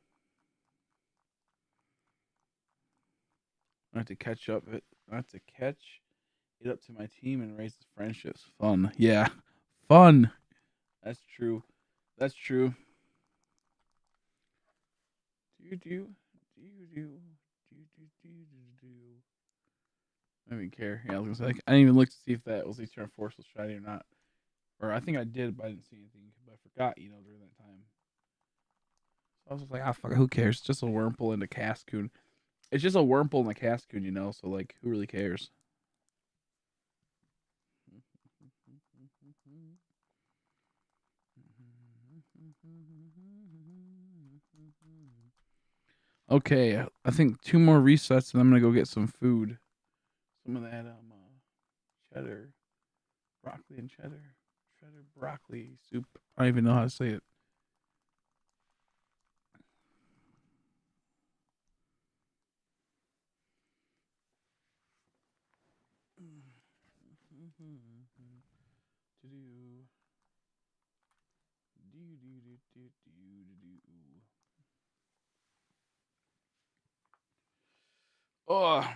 I have to catch up it. I have to catch it up to my team and raise friendships. Fun, yeah, fun. That's true. That's true. Do do do do do do. I don't even care. Yeah, I was gonna say I didn't even look to see if that was Eternal Force was shiny or not. Or I think I did, but I didn't see anything. But I forgot, during that time. So I was just like, ah, fuck, who cares? It's just a Wurmple and a Cascoon. It's just a Wurmple and a Cascoon. So like, who really cares? Okay, I think 2 more resets, and I'm gonna go get some food. Some of that cheddar, broccoli and cheddar broccoli soup. I don't even know how to say it. Oh,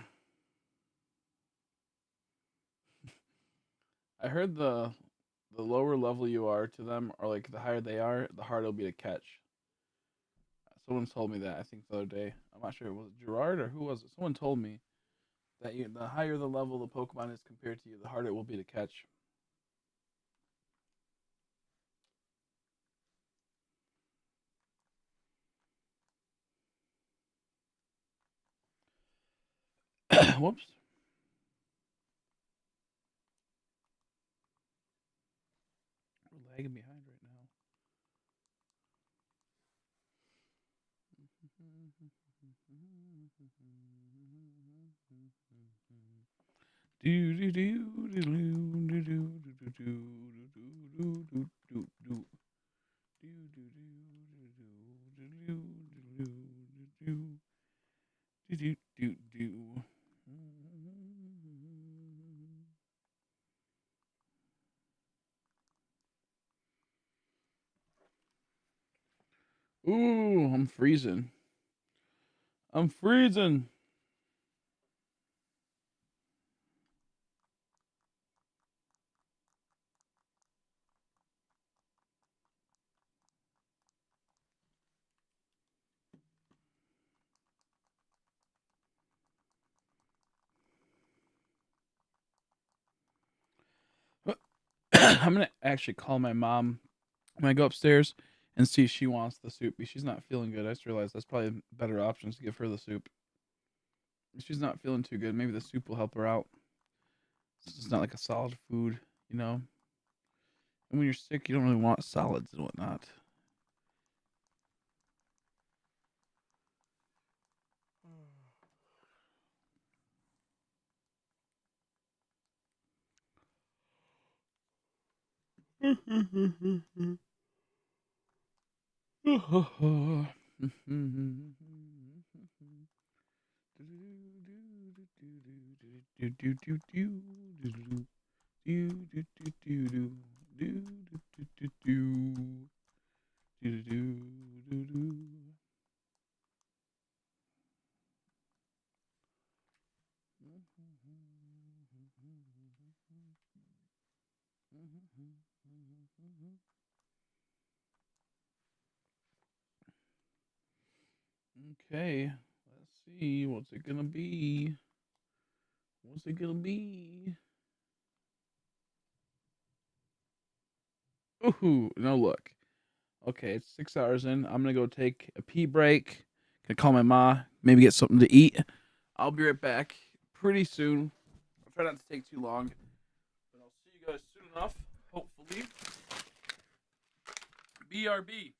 I heard the lower level you are to them, or like the higher they are, the harder it'll be to catch. Someone told me that, I think the other day. I'm not sure it was Gerard or who was it. Someone told me that the higher the level the Pokemon is compared to you, the harder it will be to catch. Whoops. We're lagging behind right now. Do do do do do do do do do do do. Ooh, I'm freezing. I'm freezing. I'm gonna actually call my mom when I go upstairs and see if she wants the soup. If she's not feeling good, I just realized that's probably better options to give her the soup. If she's not feeling too good, maybe the soup will help her out. It's not like a solid food, you know. And when you're sick, you don't really want solids and whatnot. Okay, let's see. What's it gonna be? What's it gonna be? Ooh, no look. Okay, it's 6 hours in. I'm gonna go take a pee break. Gonna call my ma. Maybe get something to eat. I'll be right back pretty soon. I'll try not to take too long, but I'll see you guys soon enough. Hopefully. BRB.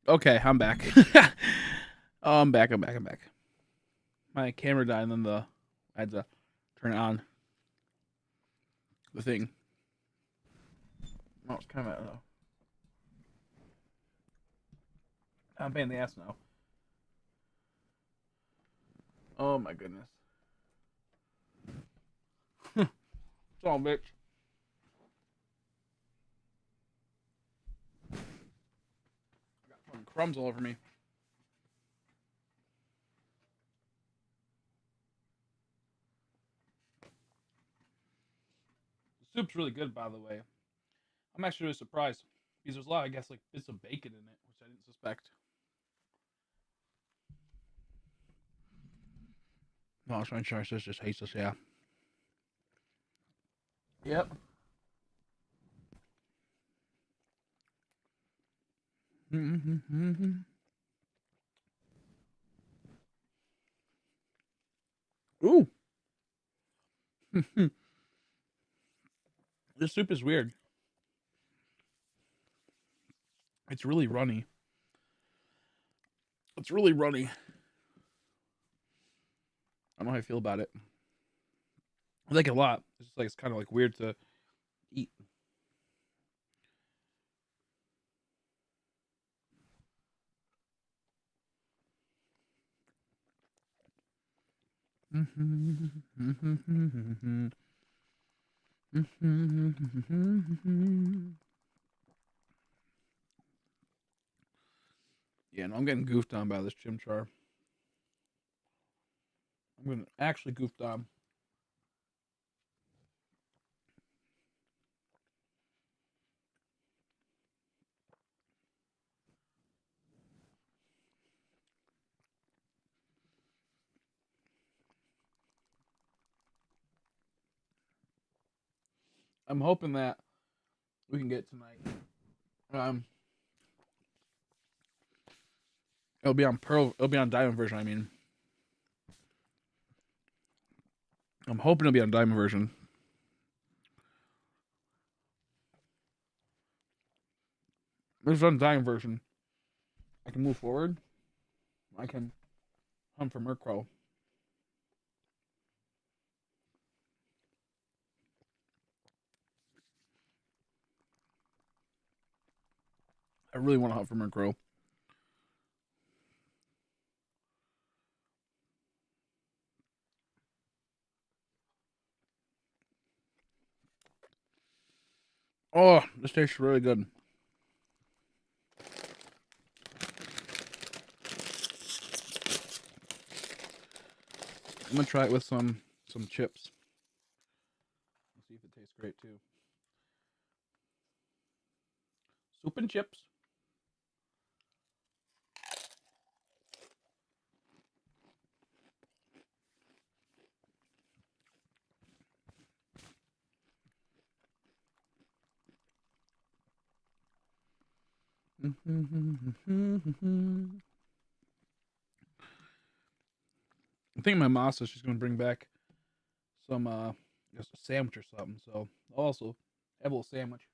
Okay, I'm back. Oh, I'm back. I'm back. I'm back. My camera died, and then I had to turn it on. The thing. Oh, it's kind of I'm paying the ass now. Oh my goodness. It's all bitch. I got fucking crumbs all over me. The soup's really good, by the way. I'm actually really surprised because there's a lot, I guess, like bits of bacon in it, which I didn't suspect. Oh, Sunshine Sis just hates us, yeah. Yep. Ooh. This soup is weird. It's really runny. It's really runny. I don't know how I feel about it. I like it a lot. It's just like it's kind of like weird to eat. Yeah, no, I'm getting goofed on by this chimchar. I'm gonna actually goofed on. I'm hoping that we can get tonight. Um, it'll be on pearl. It'll be on diamond version. I mean, I'm hoping it'll be on diamond version. If it's on diamond version, I can move forward. I can hunt for Murkrow. I really want to hunt for Murkrow. Oh, this tastes really good. I'm gonna try it with some chips. Let's see if it tastes great too. Soup and chips. I think my mom says she's gonna bring back some just a sandwich or something. So I'll also have a little sandwich.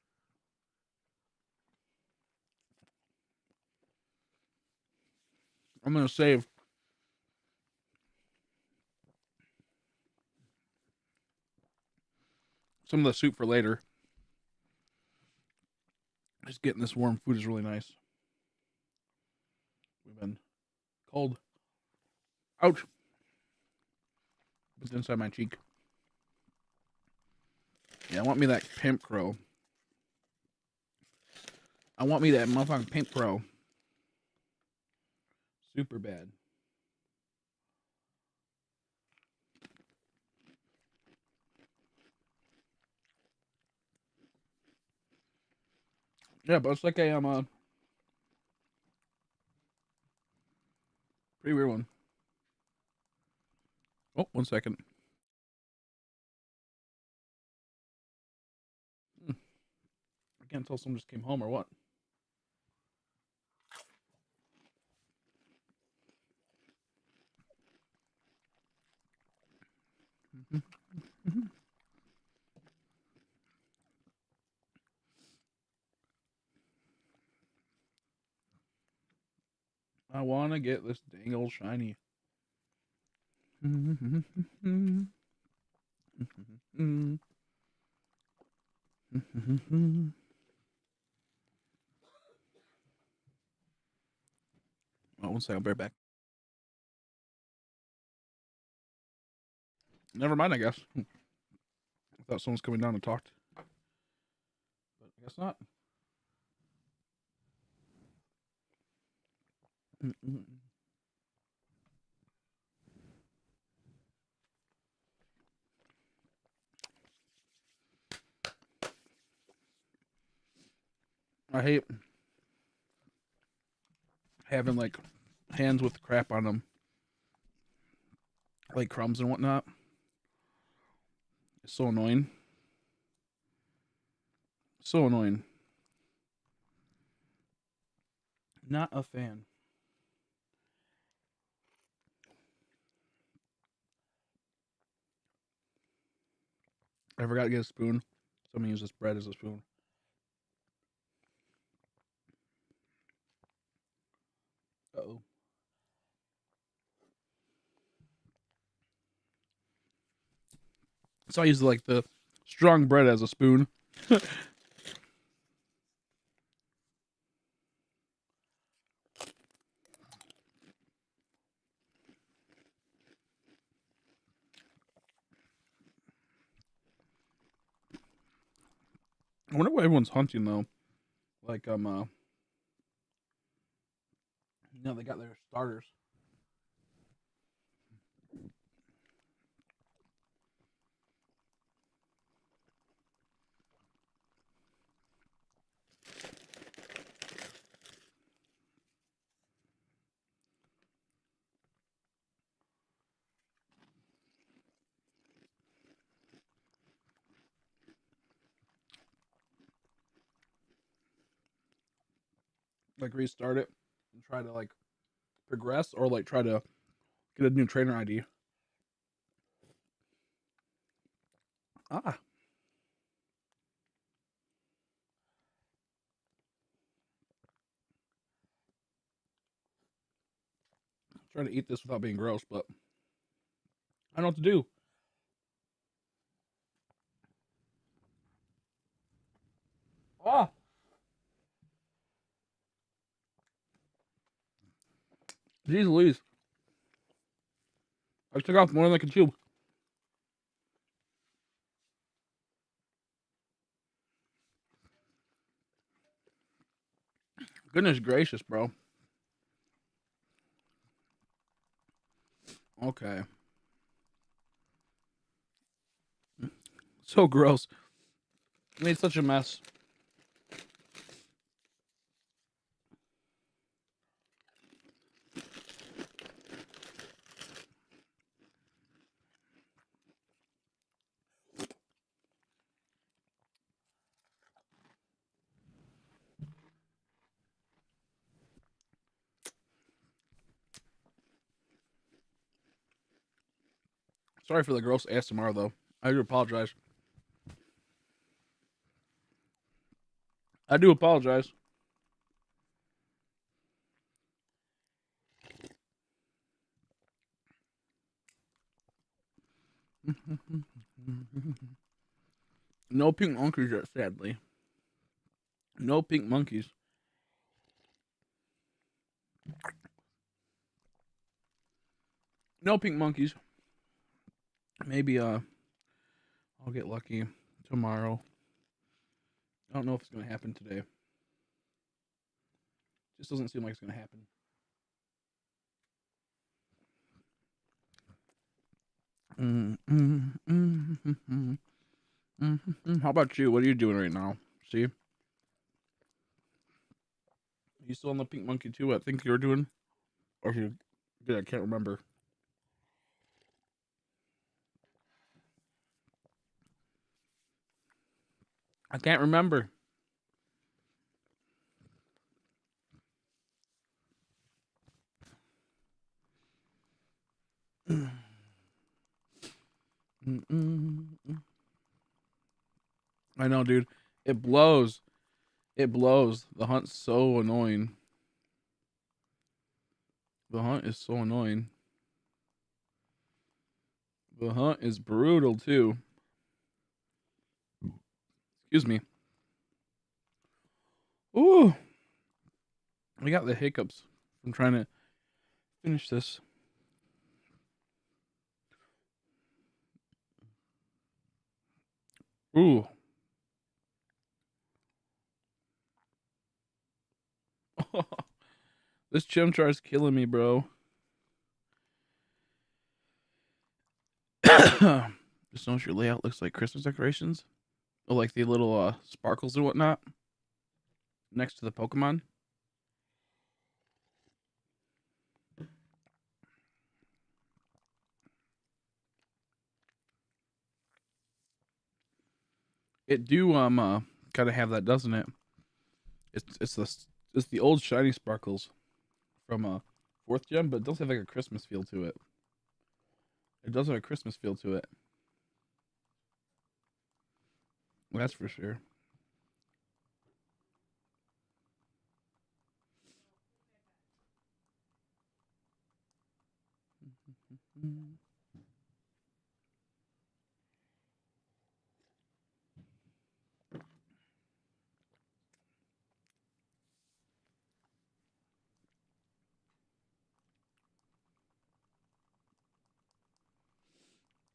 I'm gonna save some of the soup for later. Just getting this warm food is really nice. We've been cold. Ouch! It's inside my cheek. Yeah, I want me that pimp crow. I want me that motherfucking pimp crow. Super bad. Yeah, but it's like a pretty weird one. Oh, 1 second. I can't tell if someone just came home or what. I want to get this dang old shiny. Oh, one second, I'll be right back. Never mind, I guess. I thought someone's coming down and talked, but I guess not. I hate having like hands with crap on them, like crumbs and whatnot. It's so annoying. So annoying. Not a fan. I forgot to get a spoon. So I'm gonna use this bread as a spoon. Uh-oh. So I use like the strong bread as a spoon. I wonder why everyone's hunting though. Like they got their starters. Like restart it and try to like progress or like try to get a new trainer ID. Ah, trying to eat this without being gross, but I don't know what to do. Ah, jeez Louise. I took off more than I could chew. Goodness gracious, bro. Okay. So gross. Made such a mess. Sorry for the gross ASMR though. I do apologize. I do apologize. No pink monkeys yet, sadly. No pink monkeys. No pink monkeys. Maybe I'll get lucky tomorrow. I don't know if it's gonna happen today. Just doesn't seem like it's gonna happen. How about you? What are you doing right now? See, you still on the pink monkey too? I think you're doing, or you? Yeah, I can't remember. I can't remember. I know, dude. It blows. It blows. The hunt's so annoying. The hunt is so annoying. The hunt is brutal too. Excuse me. Ooh, I got the hiccups from trying to finish this. Ooh. This chimchar is killing me, bro. Just notice your layout looks like Christmas decorations. Or like the little sparkles and whatnot next to the Pokemon. It do kind of have that, doesn't it? It's the old shiny sparkles from fourth gen, but it does have like a Christmas feel to it. It does have a Christmas feel to it. That's for sure.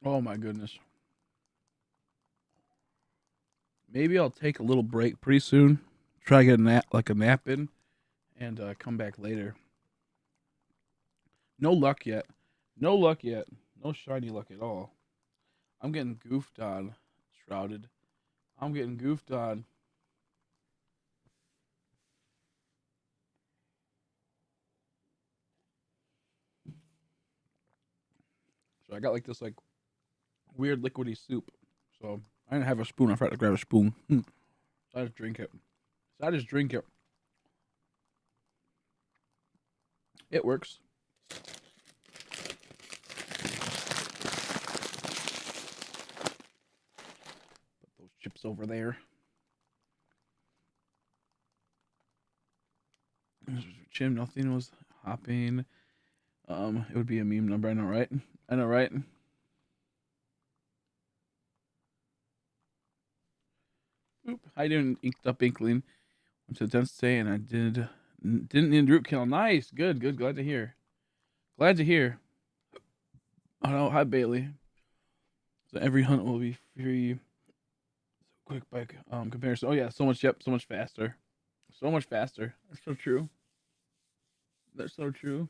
Oh my goodness. Maybe I'll take a little break pretty soon. Try to get a nap in, and come back later. No luck yet. No luck yet. No shiny luck at all. I'm getting goofed on, Shrouded. I'm getting goofed on. So I got like this like weird liquidy soup. So I didn't have a spoon. I forgot to grab a spoon. So I just drink it. So I just drink it. It works. Put those chips over there. Chim, nothing was hopping. It would be a meme number. I know, right? I know, right? Oop. How you doing, Inked Up Inkling? Went to the dentist today, and I didn't need root canal. Nice, good, good. Glad to hear. Glad to hear. Oh no, hi Bailey. So every hunt will be free. Quick bike comparison. Oh yeah, so much. Yep, so much faster. So much faster. That's so true. That's so true.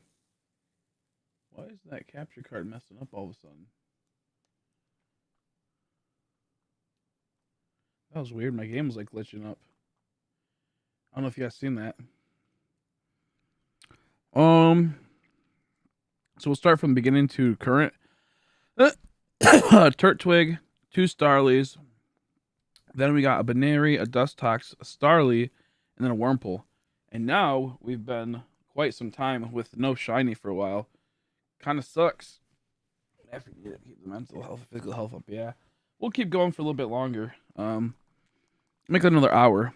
Why is that capture card messing up all of a sudden? That was weird. My game was like glitching up. I don't know if you guys seen that. So we'll start from beginning to current. Turtwig, 2 Starlies. Then we got a Banary, a Dustox, a Starly, and then a Wurmple. And now we've been quite some time with no shiny for a while. Kind of sucks. After you keep the mental health, physical health up, yeah. We'll keep going for a little bit longer. Make it another hour.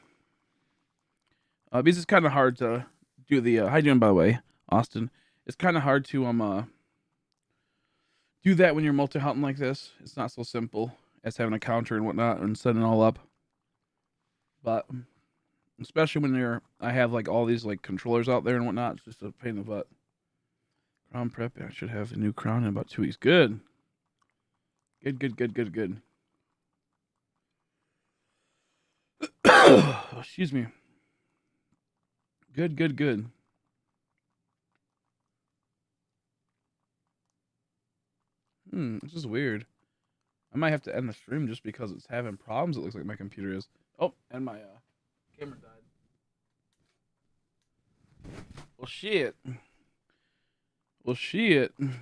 Because it's kind of hard to do the. How you doing, by the way, Austin? It's kind of hard to do that when you're multi hunting like this. It's not so simple as having a counter and whatnot and setting it all up. But especially when I have like all these like controllers out there and whatnot, it's just a pain in the butt. Crown prep. I should have a new crown in about 2 weeks. Good. Good. Excuse me. Good. This is weird. I might have to end the stream just because it's having problems. It looks like my computer is. Oh, and my camera died. Well, shit. I'm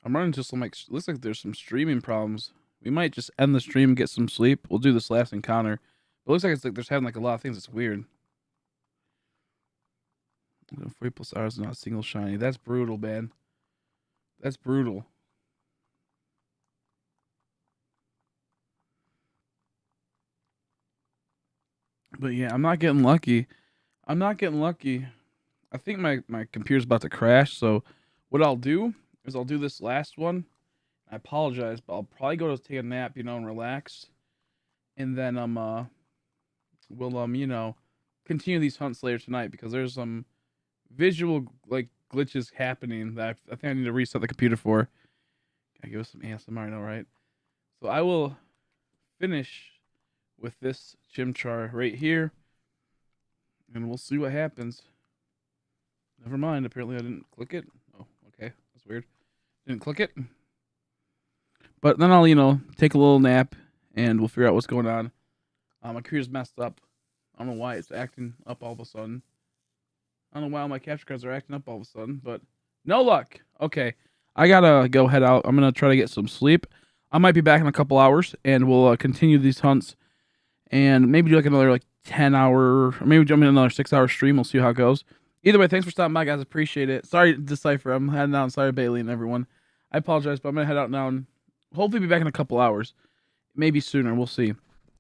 running into some like. Looks like there's some streaming problems. We might just end the stream and get some sleep. We'll do this last encounter. It looks like it's like there's having like a lot of things. It's weird. 40+ hours, not a single shiny. That's brutal, man. That's brutal. But yeah, I'm not getting lucky. I think my computer's about to crash. So what I'll do is I'll do this last one. I apologize, but I'll probably go to take a nap, and relax, and then we'll continue these hunts later tonight because there's some visual like glitches happening that I think I need to reset the computer for. Gotta give us some ASMR, I know, right? So I will finish with this chimchar right here, and we'll see what happens. Never mind. Apparently, I didn't click it. Oh, okay, that's weird. Didn't click it. But then I'll take a little nap, and we'll figure out what's going on. My computer's messed up. I don't know why it's acting up all of a sudden. I don't know why all my capture cards are acting up all of a sudden, but no luck. Okay, I gotta go head out. I'm gonna try to get some sleep. I might be back in a couple hours, and we'll continue these hunts, and maybe do like another 10-hour, or maybe jump in another 6-hour stream. We'll see how it goes. Either way, thanks for stopping by, guys. Appreciate it. Sorry, Decipher. I'm heading out. Sorry, Bailey and everyone. I apologize, but I'm gonna head out now and hopefully be back in a couple hours. Maybe sooner. We'll see.